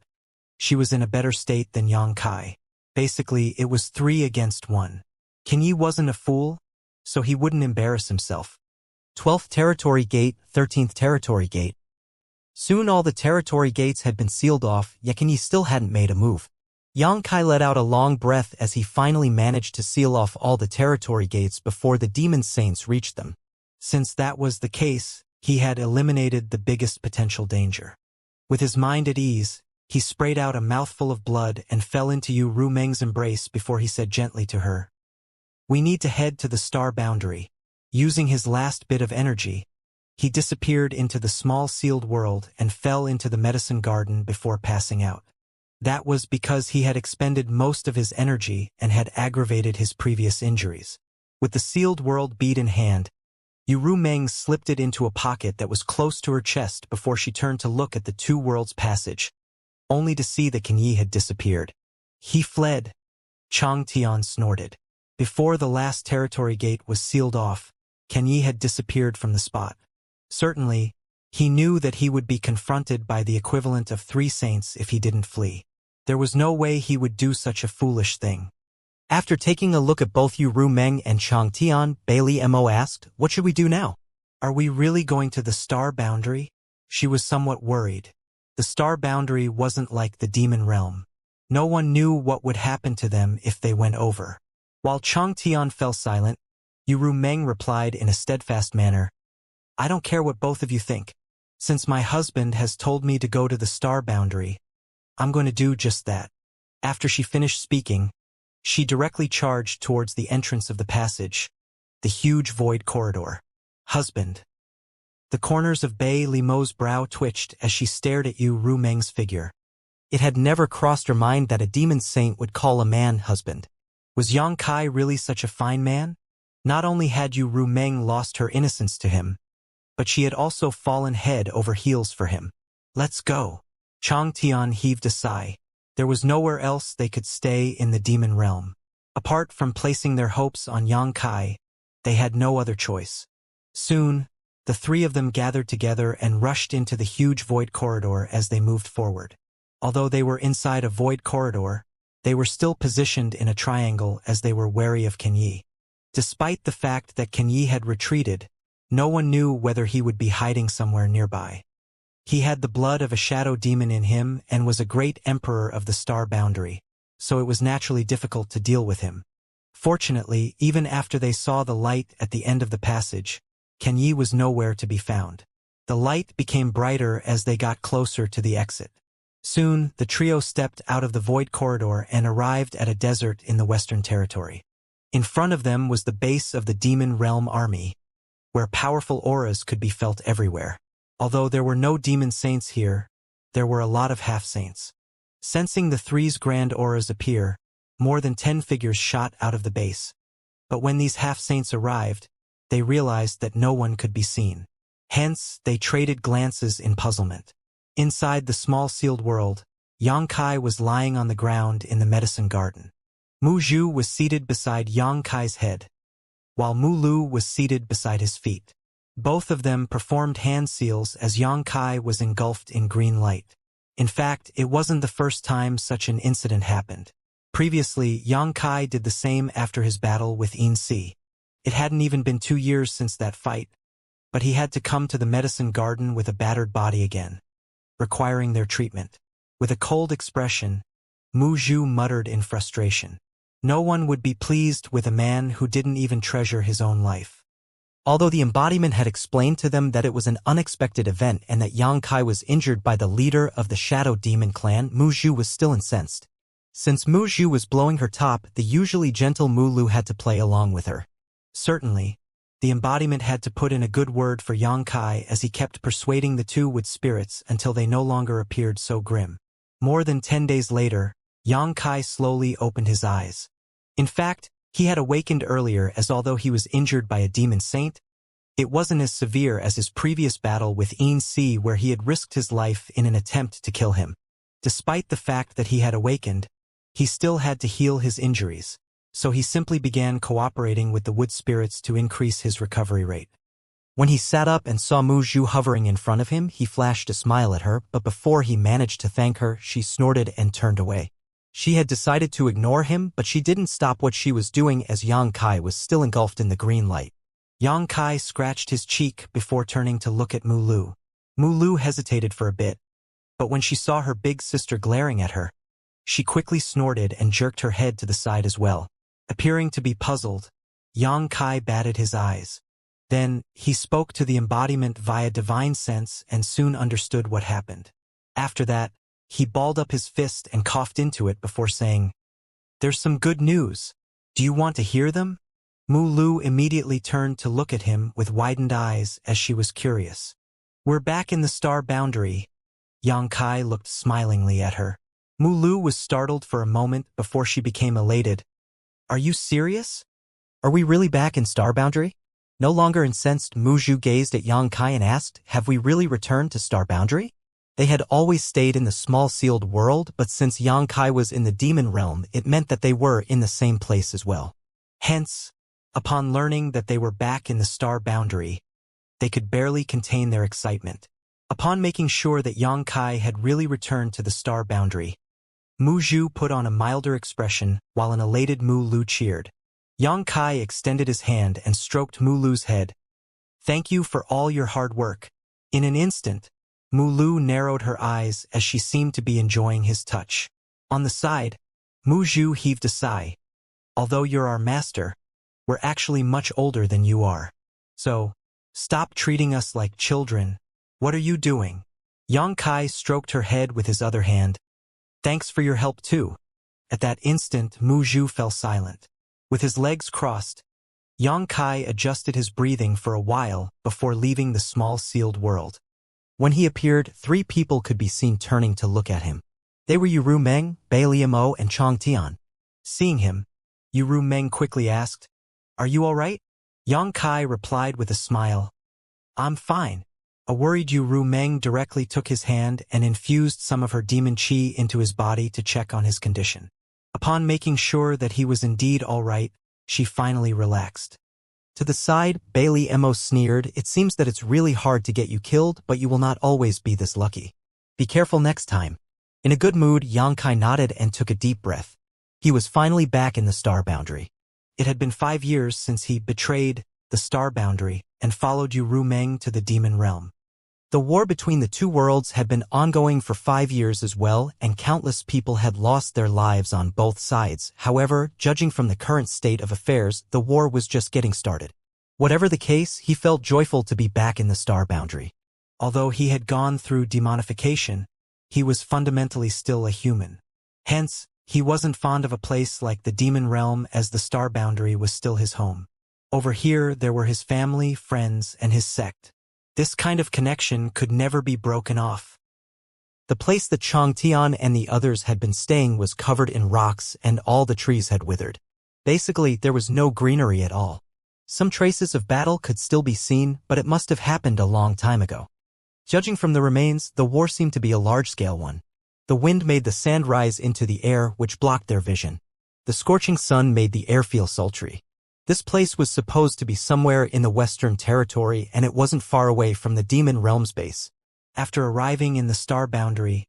she was in a better state than Yang Kai. Basically, it was 3 against 1. Ken Yi wasn't a fool, so he wouldn't embarrass himself. 12th territory gate, 13th territory gate. Soon all the territory gates had been sealed off, yet Ken Yi still hadn't made a move. Yang Kai let out a long breath as he finally managed to seal off all the territory gates before the demon saints reached them. Since that was the case, he had eliminated the biggest potential danger. With his mind at ease, he sprayed out a mouthful of blood and fell into Yu Rumeng's embrace before he said gently to her, "We need to head to the star boundary." Using his last bit of energy, he disappeared into the small sealed world and fell into the medicine garden before passing out. That was because he had expended most of his energy and had aggravated his previous injuries. With the sealed world bead in hand, Yu Rumeng slipped it into a pocket that was close to her chest before she turned to look at the two worlds passage, only to see that Qianyi had disappeared. He fled. Chang Tian snorted. Before the last territory gate was sealed off, Qianyi had disappeared from the spot. Certainly, he knew that he would be confronted by the equivalent of 3 saints if he didn't flee. There was no way he would do such a foolish thing. After taking a look at both Yu Rumeng and Chang Tian, Bailey Mo asked, "What should we do now? Are we really going to the star boundary?" She was somewhat worried. The star boundary wasn't like the demon realm. No one knew what would happen to them if they went over. While Chang Tian fell silent, Yu Rumeng replied in a steadfast manner, "I don't care what both of you think. Since my husband has told me to go to the star boundary, I'm going to do just that." After she finished speaking, she directly charged towards the entrance of the passage, the huge void corridor. "Husband." The corners of Bai Limo's brow twitched as she stared at Yu Rumeng's figure. It had never crossed her mind that a demon saint would call a man husband. Was Yang Kai really such a fine man? Not only had Yu Rumeng lost her innocence to him, but she had also fallen head over heels for him. "Let's go." Chang Tian heaved a sigh. There was nowhere else they could stay in the demon realm. Apart from placing their hopes on Yang Kai, they had no other choice. Soon, the 3 of them gathered together and rushed into the huge void corridor as they moved forward. Although they were inside a void corridor, they were still positioned in a triangle as they were wary of Qianyi. Despite the fact that Qianyi had retreated, no one knew whether he would be hiding somewhere nearby. He had the blood of a shadow demon in him and was a great emperor of the star boundary, so it was naturally difficult to deal with him. Fortunately, even after they saw the light at the end of the passage, Qianyi was nowhere to be found. The light became brighter as they got closer to the exit. Soon, the trio stepped out of the void corridor and arrived at a desert in the Western Territory. In front of them was the base of the Demon Realm Army, where powerful auras could be felt everywhere. Although there were no demon saints here, there were a lot of half-saints. Sensing the 3's grand auras appear, more than 10 figures shot out of the base. But when these half-saints arrived, they realized that no one could be seen. Hence, they traded glances in puzzlement. Inside the small sealed world, Yang Kai was lying on the ground in the medicine garden. Mu Zhu was seated beside Yang Kai's head, while Mu Lu was seated beside his feet. Both of them performed hand seals as Yang Kai was engulfed in green light. In fact, it wasn't the first time such an incident happened. Previously, Yang Kai did the same after his battle with Yin-Si. It hadn't even been 2 years since that fight, but he had to come to the medicine garden with a battered body again, requiring their treatment. With a cold expression, Mu Zhu muttered in frustration. No one would be pleased with a man who didn't even treasure his own life. Although the embodiment had explained to them that it was an unexpected event and that Yang Kai was injured by the leader of the Shadow Demon clan, Mu Zhu was still incensed. Since Mu Zhu was blowing her top, the usually gentle Mu Lu had to play along with her. Certainly, the embodiment had to put in a good word for Yang Kai as he kept persuading the two with spirits until they no longer appeared so grim. More than 10 days later, Yang Kai slowly opened his eyes. In fact, he had awakened earlier as although he was injured by a demon saint, it wasn't as severe as his previous battle with Yin-Si where he had risked his life in an attempt to kill him. Despite the fact that he had awakened, he still had to heal his injuries, so he simply began cooperating with the wood spirits to increase his recovery rate. When he sat up and saw Mu Zhu hovering in front of him, he flashed a smile at her, but before he managed to thank her, she snorted and turned away. She had decided to ignore him, but she didn't stop what she was doing as Yang Kai was still engulfed in the green light. Yang Kai scratched his cheek before turning to look at Mu Lu. Mu Lu hesitated for a bit, but when she saw her big sister glaring at her, She quickly snorted and jerked her head to the side as well. Appearing to be puzzled, Yang Kai batted his eyes. Then, he spoke to the embodiment via divine sense and soon understood what happened. After that, he balled up his fist and coughed into it before saying, "There's some good news. Do you want to hear them?" Mu Lu immediately turned to look at him with widened eyes as she was curious. "We're back in the star boundary." Yang Kai looked smilingly at her. Mu Lu was startled for a moment before she became elated. "Are you serious? Are we really back in star boundary?" No longer incensed, Mu Zhu gazed at Yang Kai and asked, "Have we really returned to star boundary?" They had always stayed in the small sealed world, but since Yang Kai was in the demon realm, it meant that they were in the same place as well. Hence, upon learning that they were back in the star boundary, they could barely contain their excitement. Upon making sure that Yang Kai had really returned to the star boundary, Mu Zhu put on a milder expression while an elated Mu Lu cheered. Yang Kai extended his hand and stroked Mu Lu's head. "Thank you for all your hard work." In an instant, Mu Lu narrowed her eyes as she seemed to be enjoying his touch. On the side, Mu Zhu heaved a sigh. "Although you're our master, we're actually much older than you are. So, stop treating us like children. What are you doing?" Yang Kai stroked her head with his other hand. "Thanks for your help too." At that instant, Mu Zhu fell silent. With his legs crossed, Yang Kai adjusted his breathing for a while before leaving the small sealed world. When he appeared, 3 people could be seen turning to look at him. They were Yu Meng, Bai Liamo, and Chang Tian. Seeing him, Yu Meng quickly asked, "Are you all right?" Yang Kai replied with a smile, "I'm fine." A worried Yu Meng directly took his hand and infused some of her demon qi into his body to check on his condition. Upon making sure that he was indeed all right, she finally relaxed. To the side, Bailey Mo sneered, "It seems that it's really hard to get you killed, but you will not always be this lucky. Be careful next time." In a good mood, Yang Kai nodded and took a deep breath. He was finally back in the star boundary. It had been 5 years since he betrayed the star boundary and followed Yu Meng to the demon realm. The war between the 2 worlds had been ongoing for 5 years as well, and countless people had lost their lives on both sides. However, judging from the current state of affairs, the war was just getting started. Whatever the case, he felt joyful to be back in the star boundary. Although he had gone through demonification, he was fundamentally still a human. Hence, he wasn't fond of a place like the demon realm, as the star boundary was still his home. Over here, there were his family, friends, and his sect. This kind of connection could never be broken off. The place that Chang Tian and the others had been staying was covered in rocks and all the trees had withered. Basically, there was no greenery at all. Some traces of battle could still be seen, but it must have happened a long time ago. Judging from the remains, the war seemed to be a large-scale one. The wind made the sand rise into the air, which blocked their vision. The scorching sun made the air feel sultry. This place was supposed to be somewhere in the Western Territory, and it wasn't far away from the Demon Realm's base. After arriving in the star boundary,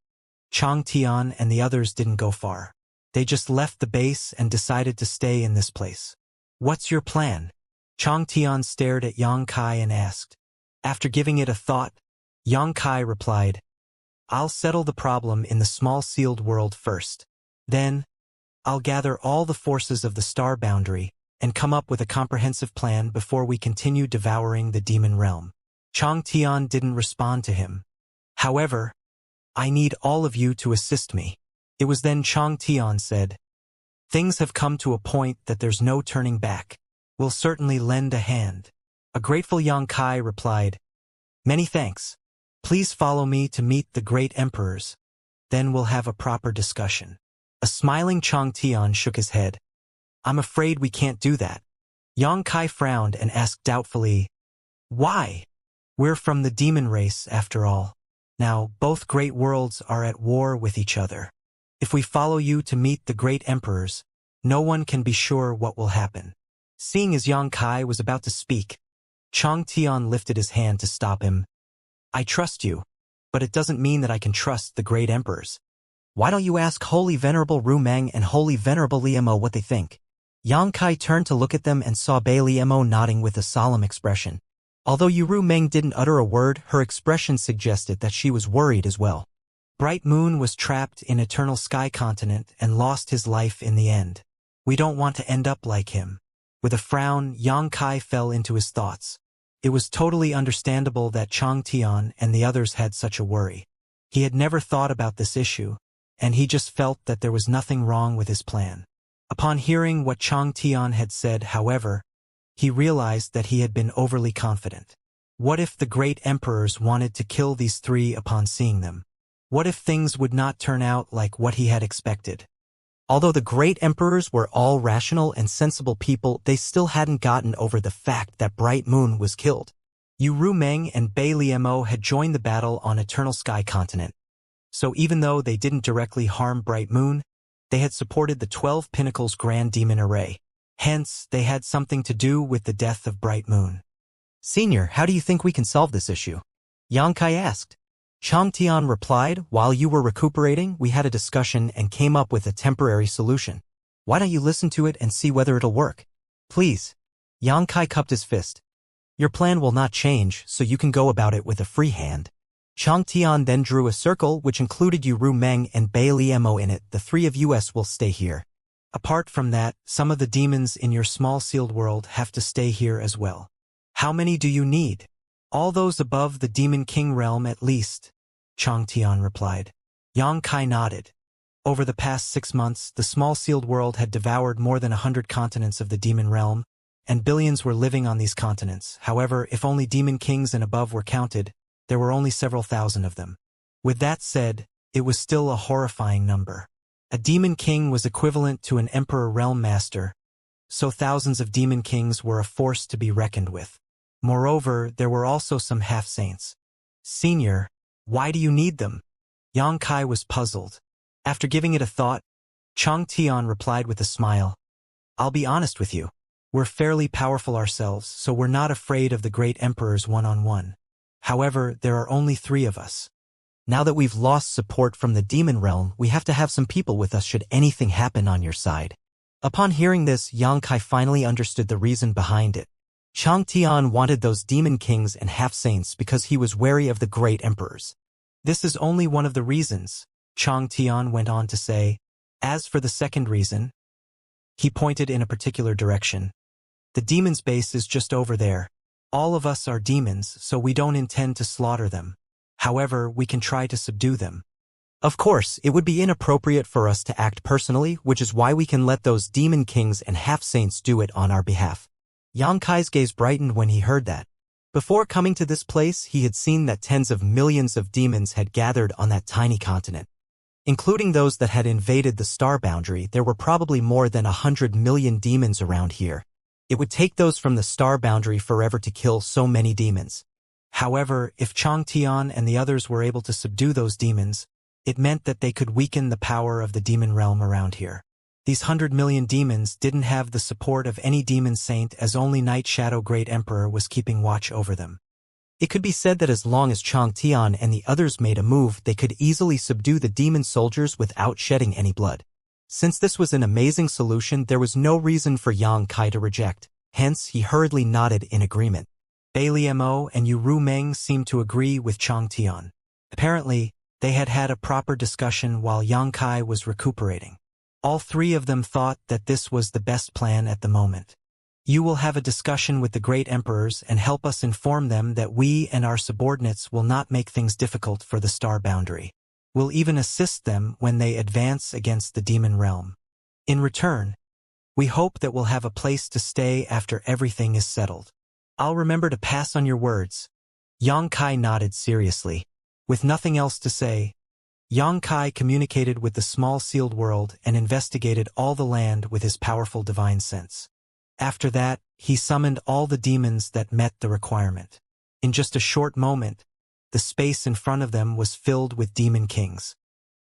Chang Tian and the others didn't go far. They just left the base and decided to stay in this place. "What's your plan?" Chang Tian stared at Yang Kai and asked. After giving it a thought, Yang Kai replied, "I'll settle the problem in the small sealed world first. Then, I'll gather all the forces of the star boundary and come up with a comprehensive plan before we continue devouring the demon realm." Chang Tian didn't respond to him. "However, I need all of you to assist me." It was then Chang Tian said, "Things have come to a point that there's no turning back. We'll certainly lend a hand." A grateful Yang Kai replied, "Many thanks. Please follow me to meet the great emperors. Then we'll have a proper discussion." A smiling Chang Tian shook his head. "I'm afraid we can't do that." Yang Kai frowned and asked doubtfully, "Why? We're from the demon race, after all. Now, both great worlds are at war with each other. If we follow you to meet the great emperors, no one can be sure what will happen." Seeing as Yang Kai was about to speak, Chang Tian lifted his hand to stop him. "I trust you, but it doesn't mean that I can trust the great emperors. Why don't you ask Holy Venerable Ru Meng and Holy Venerable Liamo what they think?" Yang Kai turned to look at them and saw Bai Liamo nodding with a solemn expression. Although Yu Meng didn't utter a word, her expression suggested that she was worried as well. Bright Moon was trapped in Eternal Sky Continent and lost his life in the end. We don't want to end up like him. With a frown, Yang Kai fell into his thoughts. It was totally understandable that Chang Tian and the others had such a worry. He had never thought about this issue, and he just felt that there was nothing wrong with his plan. Upon hearing what Chang Tian had said, however, he realized that he had been overly confident. What if the great emperors wanted to kill these three upon seeing them? What if things would not turn out like what he had expected? Although the great emperors were all rational and sensible people, they still hadn't gotten over the fact that Bright Moon was killed. Yu Rumeng and Bei Liemo had joined the battle on Eternal Sky Continent. So even though they didn't directly harm Bright Moon, they had supported the 12 Pinnacles Grand Demon Array. Hence, they had something to do with the death of Bright Moon. Senior, how do you think we can solve this issue? Yang Kai asked. Chang Tian replied, while you were recuperating, we had a discussion and came up with a temporary solution. Why don't you listen to it and see whether it'll work? Please. Yang Kai cupped his fist. Your plan will not change, so you can go about it with a free hand. Chang Tian then drew a circle which included Yu Rumeng and Bei Liemo in it. The three of us will stay here. Apart from that, some of the demons in your small sealed world have to stay here as well. How many do you need? All those above the Demon King realm at least, Chang Tian replied. Yang Kai nodded. Over the past 6 months, the small sealed world had devoured more than 100 continents of the demon realm, and billions were living on these continents. However, if only demon kings and above were counted, there were only several thousand of them. With that said, it was still a horrifying number. A demon king was equivalent to an emperor realm master, so thousands of demon kings were a force to be reckoned with. Moreover, there were also some half-saints. Senior, why do you need them? Yang Kai was puzzled. After giving it a thought, Chang Tian replied with a smile. I'll be honest with you. We're fairly powerful ourselves, so we're not afraid of the great emperors one-on-one. However, there are only 3 of us. Now that we've lost support from the demon realm, we have to have some people with us should anything happen on your side. Upon hearing this, Yang Kai finally understood the reason behind it. Chang Tian wanted those demon kings and half-saints because he was wary of the great emperors. This is only one of the reasons, Chang Tian went on to say. As for the second reason, he pointed in a particular direction. The demon's base is just over there. All of us are demons, so we don't intend to slaughter them. However, we can try to subdue them. Of course, it would be inappropriate for us to act personally, which is why we can let those demon kings and half-saints do it on our behalf. Yang Kai's gaze brightened when he heard that. Before coming to this place, he had seen that tens of millions of demons had gathered on that tiny continent. Including those that had invaded the star boundary, there were probably more than 100 million demons around here. It would take those from the star boundary forever to kill so many demons. However, if Chang Tian and the others were able to subdue those demons, it meant that they could weaken the power of the demon realm around here. These 100 million demons didn't have the support of any demon saint, as only Night Shadow Great Emperor was keeping watch over them. It could be said that as long as Chang Tian and the others made a move, they could easily subdue the demon soldiers without shedding any blood. Since this was an amazing solution, there was no reason for Yang Kai to reject. Hence, he hurriedly nodded in agreement. Bei Liemo and Yu Rumeng seemed to agree with Chang Tian. Apparently, they had had a proper discussion while Yang Kai was recuperating. All 3 of them thought that this was the best plan at the moment. You will have a discussion with the great emperors and help us inform them that we and our subordinates will not make things difficult for the star boundary. We'll even assist them when they advance against the demon realm. In return, we hope that we'll have a place to stay after everything is settled. I'll remember to pass on your words. Yang Kai nodded seriously. With nothing else to say, Yang Kai communicated with the small sealed world and investigated all the land with his powerful divine sense. After that, he summoned all the demons that met the requirement. In just a short moment, the space in front of them was filled with demon kings.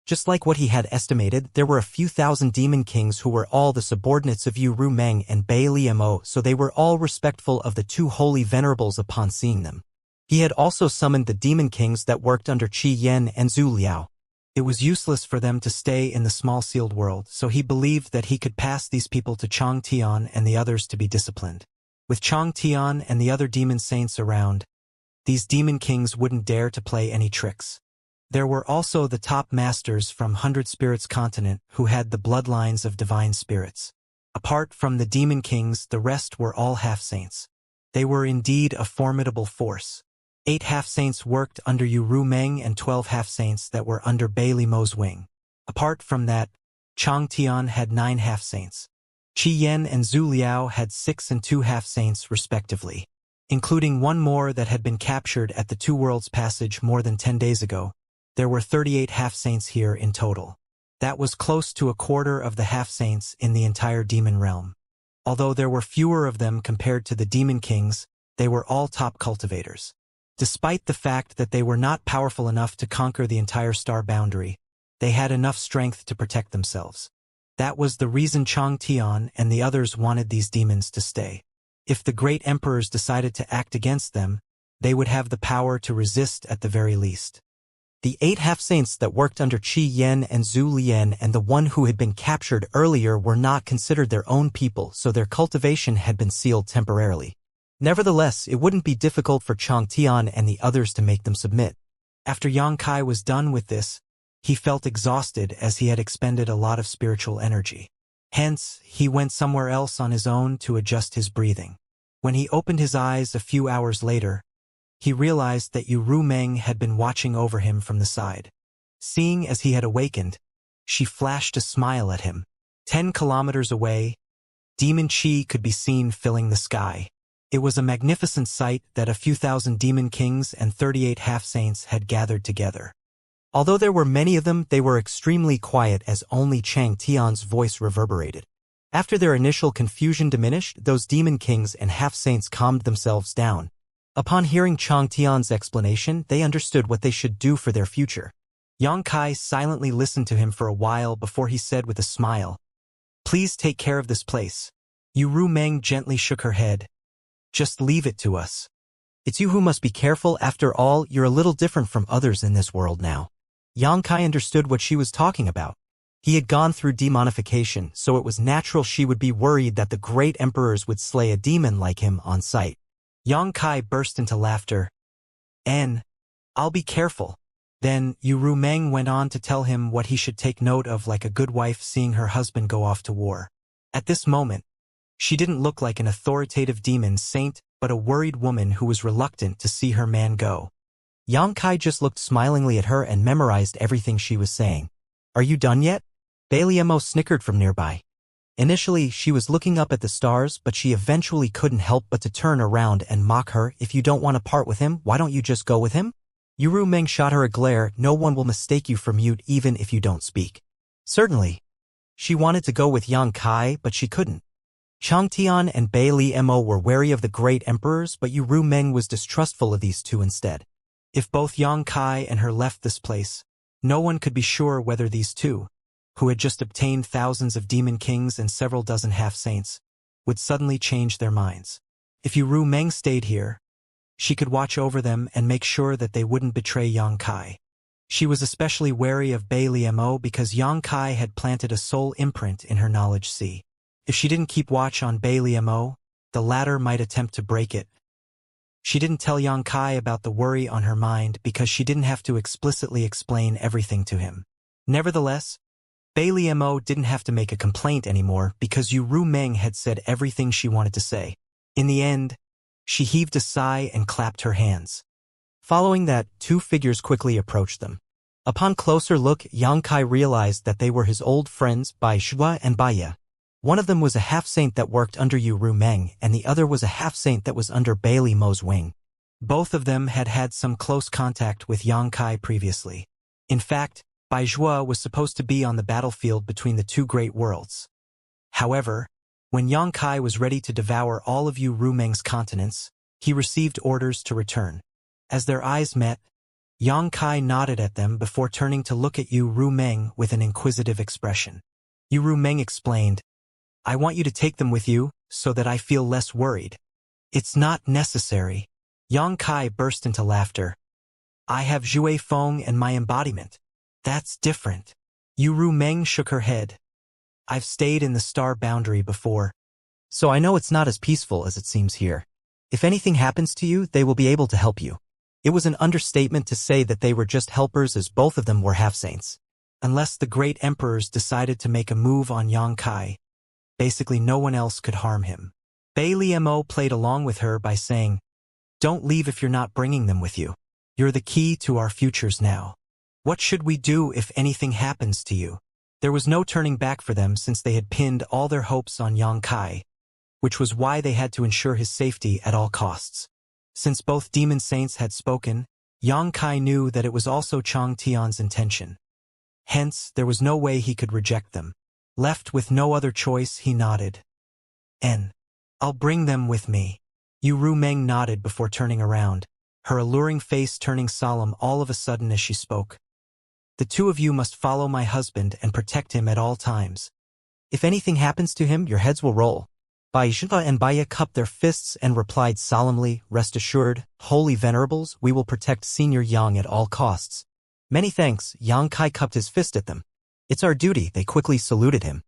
Just like what he had estimated, there were a few thousand demon kings who were all the subordinates of Yu Rumeng and Bei Liemo, so they were all respectful of the 2 holy venerables upon seeing them. He had also summoned the demon kings that worked under Qi Yan and Zhu Liao. It was useless for them to stay in the small sealed world, so he believed that he could pass these people to Chang Tian and the others to be disciplined. With Chang Tian and the other demon saints around, these demon kings wouldn't dare to play any tricks. There were also the top masters from Hundred Spirits Continent who had the bloodlines of divine spirits. Apart from the demon kings, the rest were all half-saints. They were indeed a formidable force. 8 half-saints worked under Yu Rumeng and 12 half-saints that were under Bei Limo's wing. Apart from that, Chang Tian had 9 half-saints. Qi Yen and Zhu Liao had 6 and 2 half-saints respectively, including one more that had been captured at the Two Worlds Passage more than 10 days ago. There were 38 half-saints here in total. That was close to a quarter of the half-saints in the entire demon realm. Although there were fewer of them compared to the demon kings, they were all top cultivators. Despite the fact that they were not powerful enough to conquer the entire star boundary, they had enough strength to protect themselves. That was the reason Chang Tian and the others wanted these demons to stay. If the great emperors decided to act against them, they would have the power to resist at the very least. The 8 half-saints that worked under Qi Yen and Zhu Lian and the one who had been captured earlier were not considered their own people, so their cultivation had been sealed temporarily. Nevertheless, it wouldn't be difficult for Chang Tian and the others to make them submit. After Yang Kai was done with this, he felt exhausted as he had expended a lot of spiritual energy. Hence, he went somewhere else on his own to adjust his breathing. When he opened his eyes a few hours later, he realized that Yu Rumeng had been watching over him from the side. Seeing as he had awakened, she flashed a smile at him. 10 kilometers away, demon chi could be seen filling the sky. It was a magnificent sight that a few thousand demon kings and 38 half-saints had gathered together. Although there were many of them, they were extremely quiet as only Chang Tian's voice reverberated. After their initial confusion diminished, those demon kings and half-saints calmed themselves down. Upon hearing Chang Tian's explanation, they understood what they should do for their future. Yang Kai silently listened to him for a while before he said with a smile, "Please take care of this place." Yu Rumeng gently shook her head. "Just leave it to us. It's you who must be careful. After all, you're a little different from others in this world now." Yang Kai understood what she was talking about. He had gone through demonification, so it was natural she would be worried that the great emperors would slay a demon like him on sight. Yang Kai burst into laughter. "I'll be careful." Then Yu Rumeng went on to tell him what he should take note of, like a good wife seeing her husband go off to war. At this moment, she didn't look like an authoritative demon saint, but a worried woman who was reluctant to see her man go. Yang Kai just looked smilingly at her and memorized everything she was saying. "Are you done yet?" Bailiemo snickered from nearby. Initially, she was looking up at the stars, but she eventually couldn't help but to turn around and mock her. "If you don't want to part with him, why don't you just go with him?" Yu Rumeng shot her a glare. "No one will mistake you for mute even if you don't speak." Certainly. She wanted to go with Yang Kai, but she couldn't. Chang Tian and Bailiemo were wary of the great emperors, but Yu Rumeng was distrustful of these two instead. If both Yang Kai and her left this place, no one could be sure whether these two, who had just obtained thousands of demon kings and several dozen half-saints, would suddenly change their minds. If Yu Rumeng stayed here, she could watch over them and make sure that they wouldn't betray Yang Kai. She was especially wary of Bailiemo because Yang Kai had planted a soul imprint in her knowledge sea. If she didn't keep watch on Bailiemo, the latter might attempt to break it. She didn't tell Yang Kai about the worry on her mind because she didn't have to explicitly explain everything to him. Nevertheless, Bailiemo didn't have to make a complaint anymore because Yu Rumeng had said everything she wanted to say. In the end, she heaved a sigh and clapped her hands. Following that, 2 figures quickly approached them. Upon closer look, Yang Kai realized that they were his old friends Bai Zhua and Bai Ye. One of them was a half-saint that worked under Yu Rumeng, and the other was a half-saint that was under Bailiemo's wing. Both of them had had some close contact with Yang Kai previously. In fact, Bai Zhua was supposed to be on the battlefield between the 2 great worlds. However, when Yang Kai was ready to devour all of Yu Rumeng's continents, he received orders to return. As their eyes met, Yang Kai nodded at them before turning to look at Yu Rumeng with an inquisitive expression. Yu Rumeng explained, "I want you to take them with you, so that I feel less worried." "It's not necessary." Yang Kai burst into laughter. "I have Zhui Feng and my embodiment. That's different." Yu Rumeng shook her head. "I've stayed in the star boundary before, so I know it's not as peaceful as it seems here. If anything happens to you, they will be able to help you." It was an understatement to say that they were just helpers, as both of them were half-saints. Unless the great emperors decided to make a move on Yang Kai, basically no one else could harm him. Bai Liemo played along with her by saying, "Don't leave if you're not bringing them with you. You're the key to our futures now. What should we do if anything happens to you?" There was no turning back for them since they had pinned all their hopes on Yang Kai, which was why they had to ensure his safety at all costs. Since both demon saints had spoken, Yang Kai knew that it was also Chang Tian's intention. Hence, there was no way he could reject them. Left with no other choice, he nodded. I'll bring them with me." Yu Rumeng nodded before turning around, her alluring face turning solemn all of a sudden as she spoke. "The two of you must follow my husband and protect him at all times. If anything happens to him, your heads will roll." Bai Zhenghe and Baiya cupped their fists and replied solemnly, "Rest assured, holy venerables, we will protect Senior Yang at all costs." "Many thanks." Yang Kai cupped his fist at them. "It's our duty," they quickly saluted him.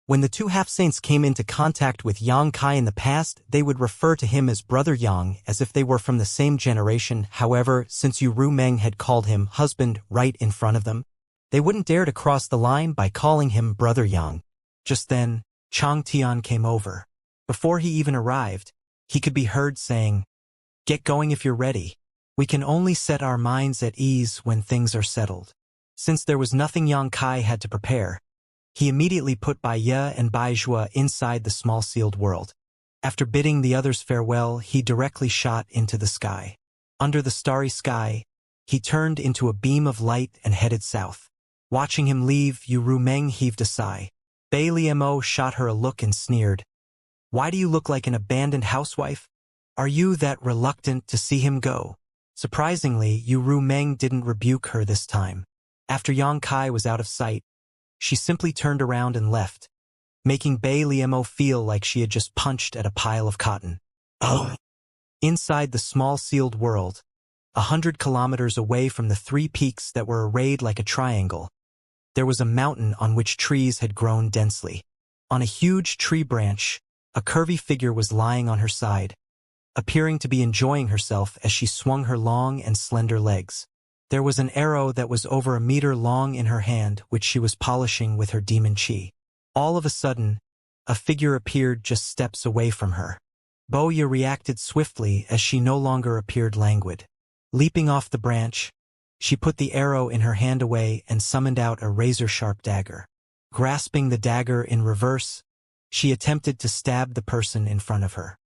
When the two half-saints came into contact with Yang Kai in the past, they would refer to him as Brother Yang, as if they were from the same generation. However, since Yu Rumeng had called him husband right in front of them, they wouldn't dare to cross the line by calling him Brother Yang. Just then, Chang Tian came over. Before he even arrived, he could be heard saying, "Get going if you're ready. We can only set our minds at ease when things are settled." Since there was nothing Yang Kai had to prepare, he immediately put Bai Ye and Bai Zhua inside the small sealed world. After bidding the others farewell, he directly shot into the sky. Under the starry sky, he turned into a beam of light and headed south. Watching him leave, Yu Rumeng heaved a sigh. Bai Liemo shot her a look and sneered, "Why do you look like an abandoned housewife? Are you that reluctant to see him go?" Surprisingly, Yu Rumeng didn't rebuke her this time. After Yang Kai was out of sight, she simply turned around and left, making Bai Liemo feel like she had just punched at a pile of cotton. Oh! Inside the small sealed world, 100 kilometers away from the three peaks that were arrayed like a triangle, there was a mountain on which trees had grown densely. On a huge tree branch, a curvy figure was lying on her side, appearing to be enjoying herself as she swung her long and slender legs. There was an arrow that was over a meter long in her hand, which she was polishing with her demon chi. All of a sudden, a figure appeared just steps away from her. Boya reacted swiftly as she no longer appeared languid. Leaping off the branch, she put the arrow in her hand away and summoned out a razor-sharp dagger. Grasping the dagger in reverse, she attempted to stab the person in front of her.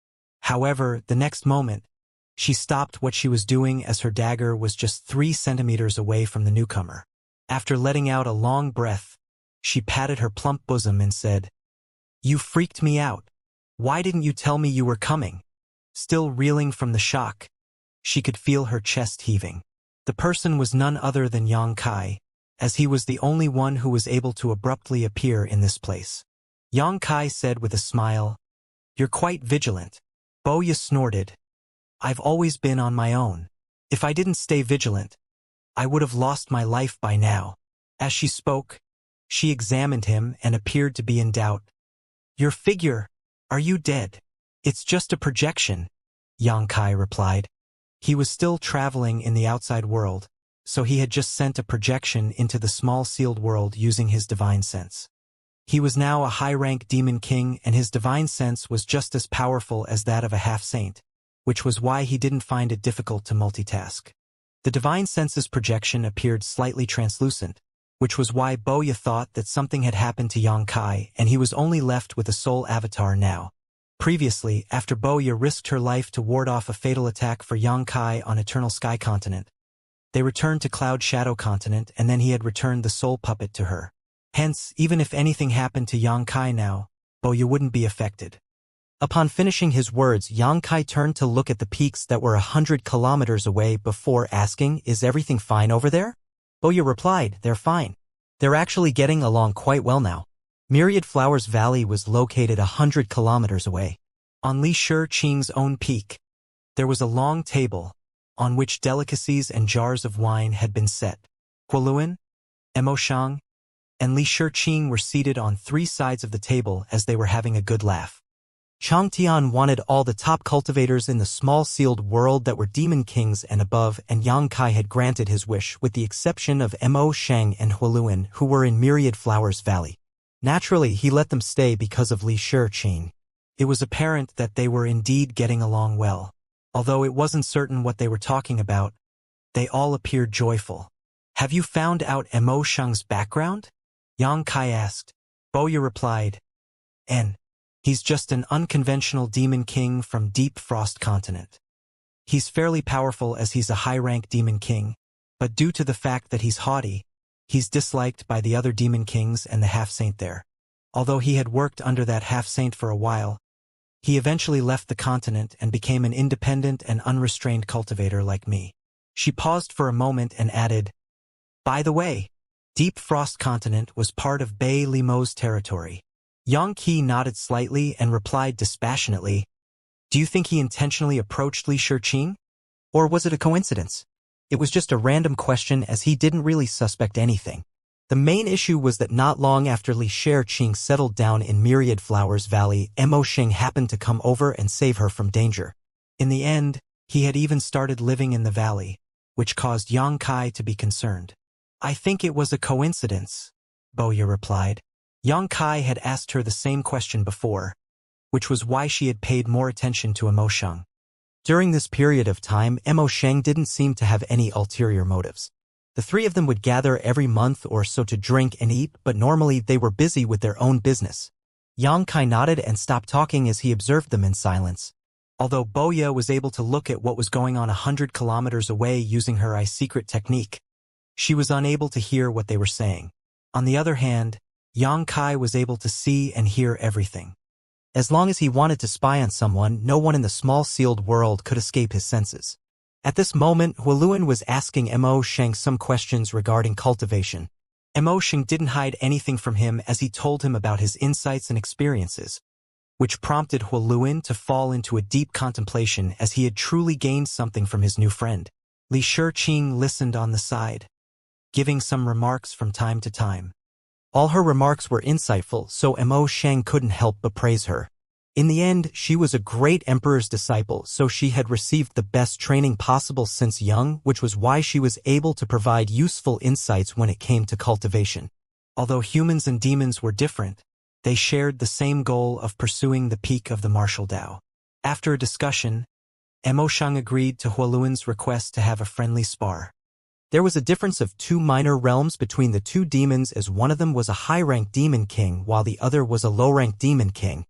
However, the next moment, she stopped what she was doing as her dagger was just 3 centimeters away from the newcomer. After letting out a long breath, she patted her plump bosom and said, "You freaked me out. Why didn't you tell me you were coming?" Still reeling from the shock, she could feel her chest heaving. The person was none other than Yang Kai, as he was the only one who was able to abruptly appear in this place. Yang Kai said with a smile, "You're quite vigilant." Boya snorted, "I've always been on my own. If I didn't stay vigilant, I would have lost my life by now." As she spoke, she examined him and appeared to be in doubt. "Your figure, are you dead?" "It's just a projection," Yang Kai replied. He was still traveling in the outside world, so he had just sent a projection into the small sealed world using his divine sense. He was now a high-rank demon king, and his divine sense was just as powerful as that of a half-saint, which was why he didn't find it difficult to multitask. The divine sense's projection appeared slightly translucent, which was why Boya thought that something had happened to Yang Kai and he was only left with a soul avatar now. Previously, after Boya risked her life to ward off a fatal attack for Yang Kai on Eternal Sky Continent, they returned to Cloud Shadow Continent, and then he had returned the soul puppet to her. Hence, even if anything happened to Yang Kai now, Boya wouldn't be affected. Upon finishing his words, Yang Kai turned to look at the peaks that were 100 kilometers away before asking, "Is everything fine over there?" Boya replied, "They're fine. They're actually getting along quite well now." Myriad Flowers Valley was located 100 kilometers away. On Li Shiqing's own peak, there was a long table, on which delicacies and jars of wine had been set. Guoluan, Emoshang, and Li Shiqing were seated on 3 sides of the table as they were having a good laugh. Xianxia wanted all the top cultivators in the small sealed world that were demon kings and above, and Yang Kai had granted his wish with the exception of Mo Sheng and Huoluan, who were in Myriad Flowers Valley. Naturally, he let them stay because of Li Shiqing. It was apparent that they were indeed getting along well. Although it wasn't certain what they were talking about, they all appeared joyful. "Have you found out Mo Sheng's background?" Yang Kai asked. Boya replied, He's just an unconventional demon king from Deep Frost Continent. He's fairly powerful as he's a high-rank demon king, but due to the fact that he's haughty, he's disliked by the other demon kings and the half-saint there. Although he had worked under that half-saint for a while, he eventually left the continent and became an independent and unrestrained cultivator like me. She paused for a moment and added, "By the way, Deep Frost Continent was part of Bei Limo's territory." Yang Qi nodded slightly and replied dispassionately, "Do you think he intentionally approached Li Shiqing? Or was it a coincidence?" It was just a random question as he didn't really suspect anything. The main issue was that not long after Li Shiqing settled down in Myriad Flowers Valley, Mo Sheng happened to come over and save her from danger. In the end, he had even started living in the valley, which caused Yang Kai to be concerned. "I think it was a coincidence," Boya replied. Yang Kai had asked her the same question before, which was why she had paid more attention to Mo Sheng. During this period of time, Mo Sheng didn't seem to have any ulterior motives. The three of them would gather every month or so to drink and eat, but normally they were busy with their own business. Yang Kai nodded and stopped talking as he observed them in silence. Although Boya was able to look at what was going on 100 kilometers away using her eye-secret technique, she was unable to hear what they were saying. On the other hand, Yang Kai was able to see and hear everything. As long as he wanted to spy on someone, no one in the small sealed world could escape his senses. At this moment, Huoluan was asking Mo Sheng some questions regarding cultivation. Mo Sheng didn't hide anything from him as he told him about his insights and experiences, which prompted Huoluan to fall into a deep contemplation as he had truly gained something from his new friend. Li Shiqing listened on the side, giving some remarks from time to time. All her remarks were insightful, so Mo Sheng couldn't help but praise her. In the end, she was a great emperor's disciple, so she had received the best training possible since young, which was why she was able to provide useful insights when it came to cultivation. Although humans and demons were different, they shared the same goal of pursuing the peak of the martial Tao. After a discussion, Mo Sheng agreed to Huoluan's request to have a friendly spar. There was a difference of 2 minor realms between the two demons, as one of them was a high-ranked demon king while the other was a low-ranked demon king.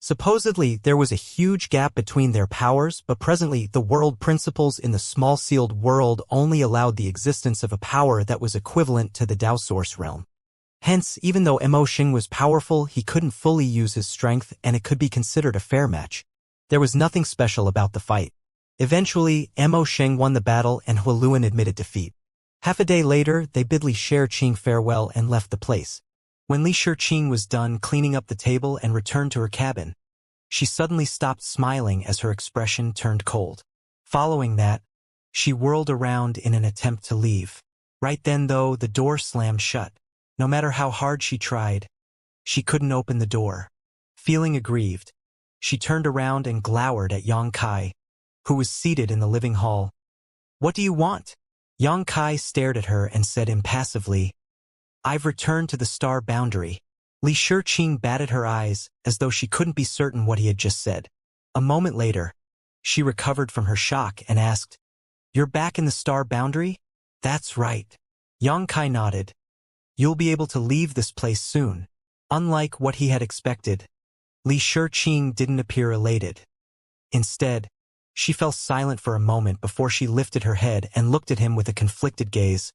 Supposedly, there was a huge gap between their powers, but presently the world principles in the small sealed world only allowed the existence of a power that was equivalent to the Tao Source realm. Hence, even though Mo Sheng was powerful, he couldn't fully use his strength and it could be considered a fair match. There was nothing special about the fight. Eventually, Mo Sheng won the battle and Huoluan admitted defeat. Half a day later, they bid Li Shiqing farewell and left the place. When Li Shiqing was done cleaning up the table and returned to her cabin, she suddenly stopped smiling as her expression turned cold. Following that, she whirled around in an attempt to leave. Right then, though, the door slammed shut. No matter how hard she tried, she couldn't open the door. Feeling aggrieved, she turned around and glowered at Yang Kai, who was seated in the living hall. "What do you want?" Yang Kai stared at her and said impassively, "I've returned to the star boundary." Li Shiqing batted her eyes, as though she couldn't be certain what he had just said. A moment later, she recovered from her shock and asked, "You're back in the star boundary?" "That's right." Yang Kai nodded. "You'll be able to leave this place soon." Unlike what he had expected, Li Shiqing didn't appear elated. Instead, she fell silent for a moment before she lifted her head and looked at him with a conflicted gaze.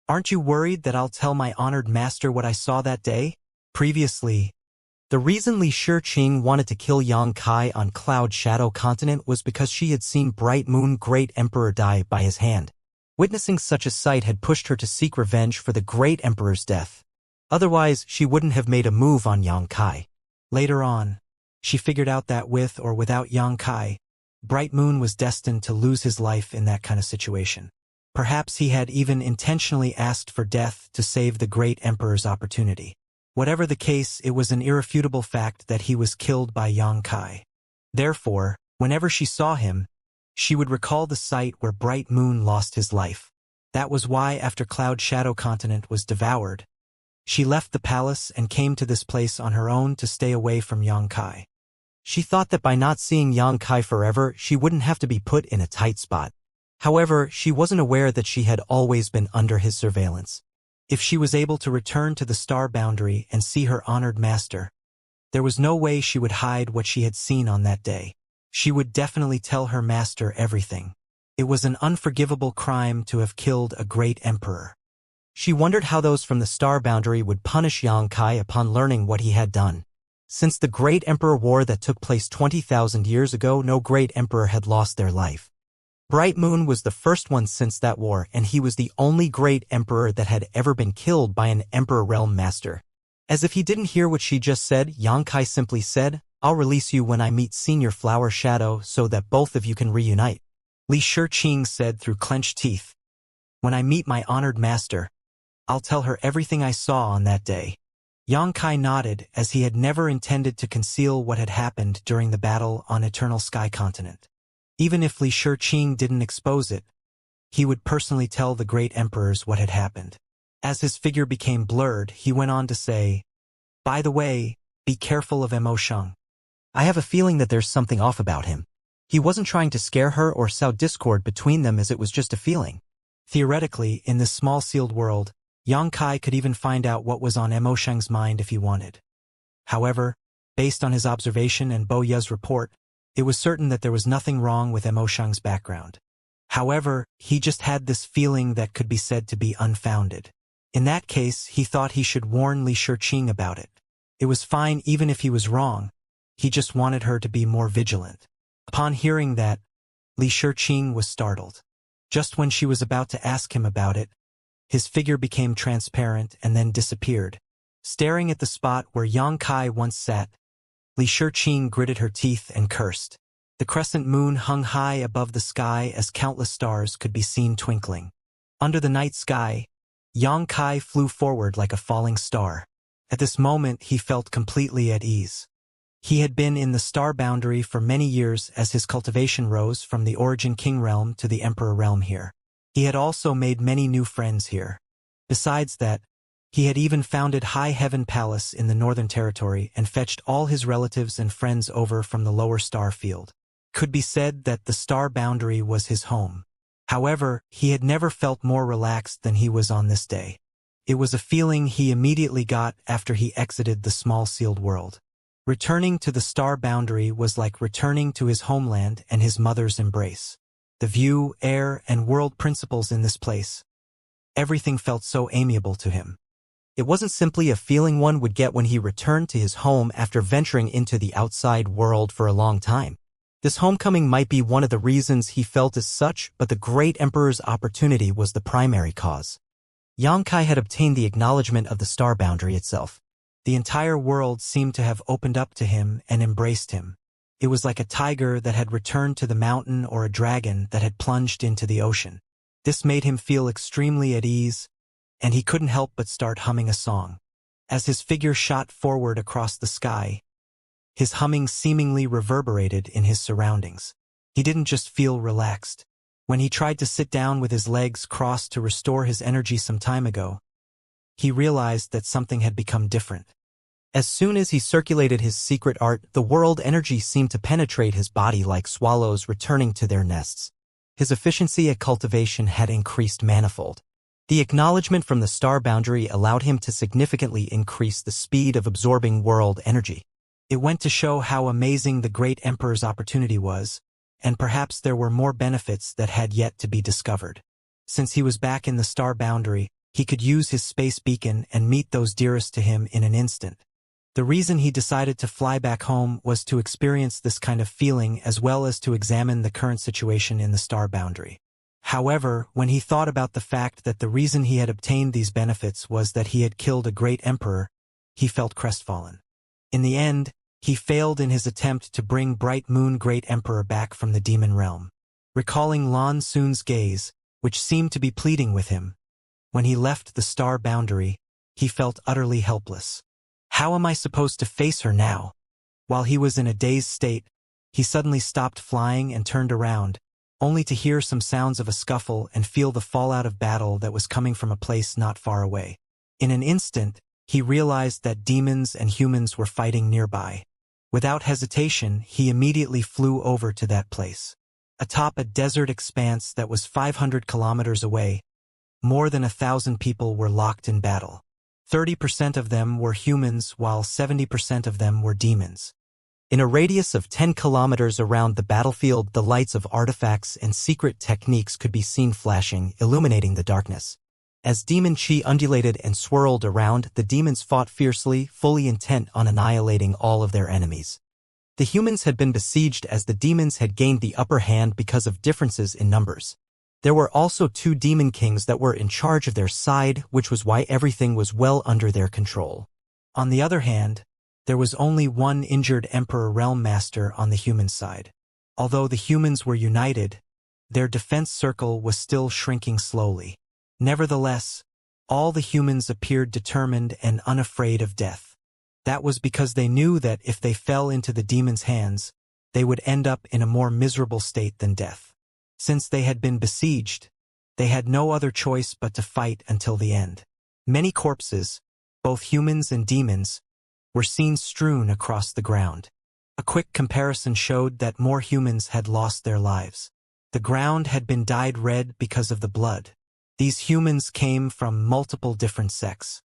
"Aren't you worried that I'll tell my honored master what I saw that day?" Previously, the reason Li Shiqing wanted to kill Yang Kai on Cloud Shadow Continent was because she had seen Bright Moon Great Emperor die by his hand. Witnessing such a sight had pushed her to seek revenge for the Great Emperor's death. Otherwise, she wouldn't have made a move on Yang Kai. Later on, she figured out that with or without Yang Kai, Bright Moon was destined to lose his life in that kind of situation. Perhaps he had even intentionally asked for death to save the Great Emperor's opportunity. Whatever the case, it was an irrefutable fact that he was killed by Yang Kai. Therefore, whenever she saw him, she would recall the site where Bright Moon lost his life. That was why, after Cloud Shadow Continent was devoured, she left the palace and came to this place on her own to stay away from Yang Kai. She thought that by not seeing Yang Kai forever, she wouldn't have to be put in a tight spot. However, she wasn't aware that she had always been under his surveillance. If she was able to return to the star boundary and see her honored master, there was no way she would hide what she had seen on that day. She would definitely tell her master everything. It was an unforgivable crime to have killed a great emperor. She wondered how those from the star boundary would punish Yang Kai upon learning what he had done. Since the Great Emperor War that took place 20,000 years ago, no great emperor had lost their life. Bright Moon was the first one since that war, and he was the only great emperor that had ever been killed by an Emperor Realm Master. As if he didn't hear what she just said, Yang Kai simply said, "I'll release you when I meet Senior Flower Shadow so that both of you can reunite." Li Shiqing said through clenched teeth, "When I meet my honored master, I'll tell her everything I saw on that day." Yang Kai nodded, as he had never intended to conceal what had happened during the battle on Eternal Sky Continent. Even if Li Shiqing didn't expose it, he would personally tell the great emperors what had happened. As his figure became blurred, he went on to say, "By the way, be careful of Mo Sheng. I have a feeling that there's something off about him." He wasn't trying to scare her or sow discord between them, as it was just a feeling. Theoretically, in this small sealed world, Yang Kai could even find out what was on Mo Sheng's mind if he wanted. However, based on his observation and Bo Ye's report, it was certain that there was nothing wrong with Mo Sheng's background. However, he just had this feeling that could be said to be unfounded. In that case, he thought he should warn Li Shiqing about it. It was fine even if he was wrong. He just wanted her to be more vigilant. Upon hearing that, Li Shiqing was startled. Just when she was about to ask him about it, his figure became transparent and then disappeared. Staring at the spot where Yang Kai once sat, Li Shiqing gritted her teeth and cursed. The crescent moon hung high above the sky as countless stars could be seen twinkling. Under the night sky, Yang Kai flew forward like a falling star. At this moment, he felt completely at ease. He had been in the star boundary for many years as his cultivation rose from the Origin King realm to the Emperor realm here. He had also made many new friends here. Besides that, he had even founded High Heaven Palace in the Northern Territory and fetched all his relatives and friends over from the lower star field. Could be said that the star boundary was his home. However, he had never felt more relaxed than he was on this day. It was a feeling he immediately got after he exited the small sealed world. Returning to the star boundary was like returning to his homeland and his mother's embrace. The view, air, and world principles in this place. Everything felt so amiable to him. It wasn't simply a feeling one would get when he returned to his home after venturing into the outside world for a long time. This homecoming might be one of the reasons he felt as such, but the great emperor's opportunity was the primary cause. Yang Kai had obtained the acknowledgement of the star boundary itself. The entire world seemed to have opened up to him and embraced him. It was like a tiger that had returned to the mountain or a dragon that had plunged into the ocean. This made him feel extremely at ease, and he couldn't help but start humming a song. As his figure shot forward across the sky, his humming seemingly reverberated in his surroundings. He didn't just feel relaxed. When he tried to sit down with his legs crossed to restore his energy some time ago, he realized that something had become different. As soon as he circulated his secret art, the world energy seemed to penetrate his body like swallows returning to their nests. His efficiency at cultivation had increased manifold. The acknowledgement from the star boundary allowed him to significantly increase the speed of absorbing world energy. It went to show how amazing the great emperor's opportunity was, and perhaps there were more benefits that had yet to be discovered. Since he was back in the star boundary, he could use his space beacon and meet those dearest to him in an instant. The reason he decided to fly back home was to experience this kind of feeling as well as to examine the current situation in the star boundary. However, when he thought about the fact that the reason he had obtained these benefits was that he had killed a great emperor, he felt crestfallen. In the end, he failed in his attempt to bring Bright Moon Great Emperor back from the demon realm. Recalling Lan Sun's gaze, which seemed to be pleading with him, when he left the star boundary, he felt utterly helpless. How am I supposed to face her now? While he was in a dazed state, he suddenly stopped flying and turned around, only to hear some sounds of a scuffle and feel the fallout of battle that was coming from a place not far away. In an instant, he realized that demons and humans were fighting nearby. Without hesitation, he immediately flew over to that place. Atop a desert expanse that was 500 kilometers away, more than 1,000 people were locked in battle. 30% of them were humans while 70% of them were demons. In a radius of 10 kilometers around the battlefield, the lights of artifacts and secret techniques could be seen flashing, illuminating the darkness. As demon chi undulated and swirled around, the demons fought fiercely, fully intent on annihilating all of their enemies. The humans had been besieged as the demons had gained the upper hand because of differences in numbers. There were also 2 demon kings that were in charge of their side, which was why everything was well under their control. On the other hand, there was only one injured Emperor Realm Master on the human side. Although the humans were united, their defense circle was still shrinking slowly. Nevertheless, all the humans appeared determined and unafraid of death. That was because they knew that if they fell into the demons' hands, they would end up in a more miserable state than death. Since they had been besieged, they had no other choice but to fight until the end. Many corpses, both humans and demons, were seen strewn across the ground. A quick comparison showed that more humans had lost their lives. The ground had been dyed red because of the blood. These humans came from multiple different sects.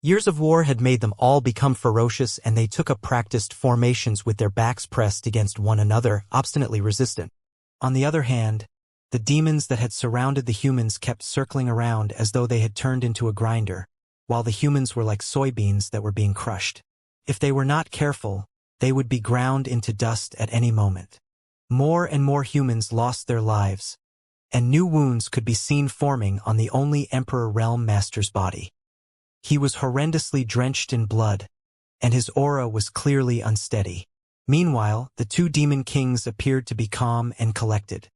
Years of war had made them all become ferocious, and they took up practiced formations with their backs pressed against one another, obstinately resistant. On the other hand, the demons that had surrounded the humans kept circling around as though they had turned into a grinder, while the humans were like soybeans that were being crushed. If they were not careful, they would be ground into dust at any moment. More and more humans lost their lives, and new wounds could be seen forming on the only Emperor Realm Master's body. He was horrendously drenched in blood, and his aura was clearly unsteady. Meanwhile, the 2 demon kings appeared to be calm and collected.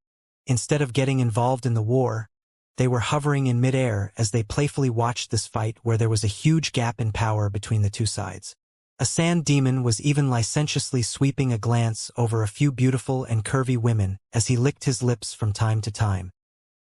Instead of getting involved in the war, they were hovering in midair as they playfully watched this fight where there was a huge gap in power between the 2 sides. A sand demon was even licentiously sweeping a glance over a few beautiful and curvy women as he licked his lips from time to time.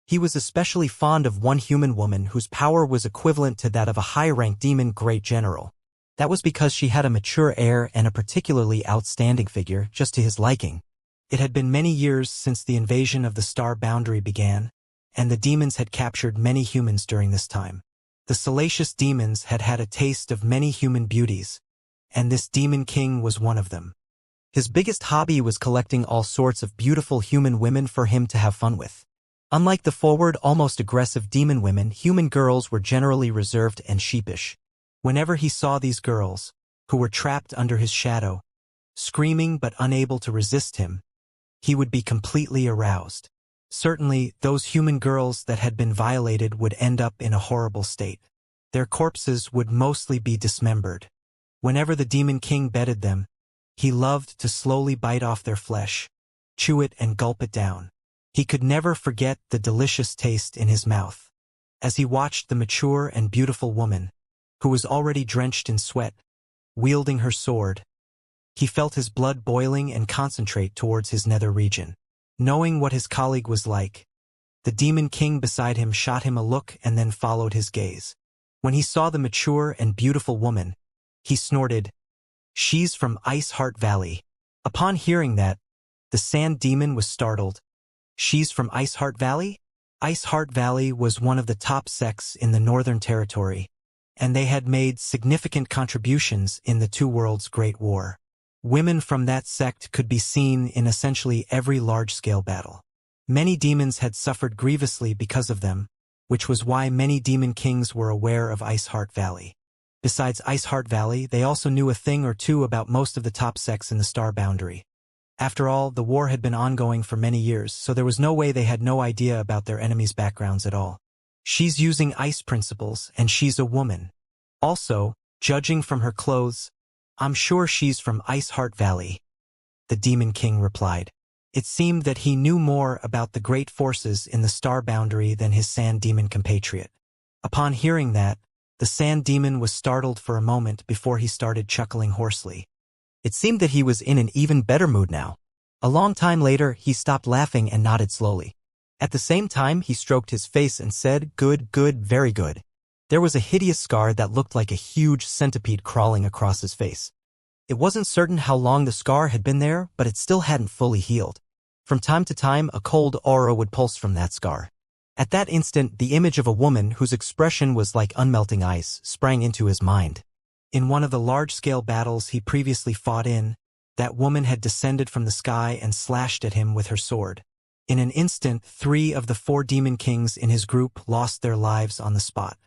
He was especially fond of one human woman whose power was equivalent to that of a high-ranked demon great general. That was because she had a mature air and a particularly outstanding figure, just to his liking. It had been many years since the invasion of the star boundary began, and the demons had captured many humans during this time. The salacious demons had had a taste of many human beauties, and this demon king was one of them. His biggest hobby was collecting all sorts of beautiful human women for him to have fun with. Unlike the forward, almost aggressive demon women, human girls were generally reserved and sheepish. Whenever he saw these girls, who were trapped under his shadow, screaming but unable to resist him, he would be completely aroused. Certainly, those human girls that had been violated would end up in a horrible state. Their corpses would mostly be dismembered. Whenever the demon king bedded them, he loved to slowly bite off their flesh, chew it and gulp it down. He could never forget the delicious taste in his mouth. As he watched the mature and beautiful woman, who was already drenched in sweat, wielding her sword, he felt his blood boiling and concentrate towards his nether region. Knowing what his colleague was like, the demon king beside him shot him a look and then followed his gaze. When he saw the mature and beautiful woman, he snorted, "She's from Ice Heart Valley." Upon hearing that, the sand demon was startled. She's from Ice Heart Valley? Ice Heart Valley was one of the top sects in the Northern Territory, and they had made significant contributions in the 2 Worlds' Great War. Women from that sect could be seen in essentially every large-scale battle. Many demons had suffered grievously because of them, which was why many demon kings were aware of Ice Heart Valley. Besides Ice Heart Valley, they also knew a thing or two about most of the top sects in the star boundary. After all, the war had been ongoing for many years, so there was no way they had no idea about their enemies' backgrounds at all. She's using ice principles, and she's a woman. Also, judging from her clothes, I'm sure she's from Ice Heart Valley, the Demon King replied. It seemed that he knew more about the great forces in the star boundary than his sand demon compatriot. Upon hearing that, The sand demon was startled for a moment before he started chuckling hoarsely. It seemed that he was in an even better mood now. A long time later, he stopped laughing and nodded slowly. At the same time, he stroked his face and said, "Good, good, very good." There was a hideous scar that looked like a huge centipede crawling across his face. It wasn't certain how long the scar had been there, but it still hadn't fully healed. From time to time, a cold aura would pulse from that scar. At that instant, the image of a woman whose expression was like unmelting ice sprang into his mind. In one of the large-scale battles he previously fought in, that woman had descended from the sky and slashed at him with her sword. In an instant, 3 of the 4 demon kings in his group lost their lives on the spot.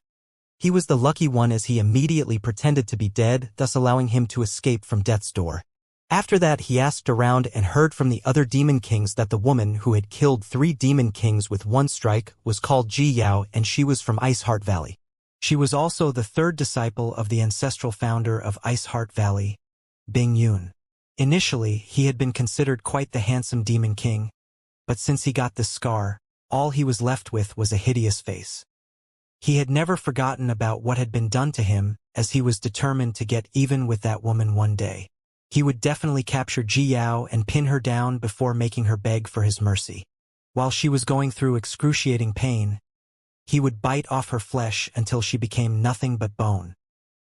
He was the lucky one as he immediately pretended to be dead, thus allowing him to escape from death's door. After that, he asked around and heard from the other demon kings that the woman who had killed 3 demon kings with one strike was called Ji Yao, and she was from Ice Heart Valley. She was also the 3rd disciple of the ancestral founder of Ice Heart Valley, Bing Yun. Initially, he had been considered quite the handsome demon king, but since he got this scar, all he was left with was a hideous face. He had never forgotten about what had been done to him, as he was determined to get even with that woman one day. He would definitely capture Ji Yao and pin her down before making her beg for his mercy. While she was going through excruciating pain, he would bite off her flesh until she became nothing but bone.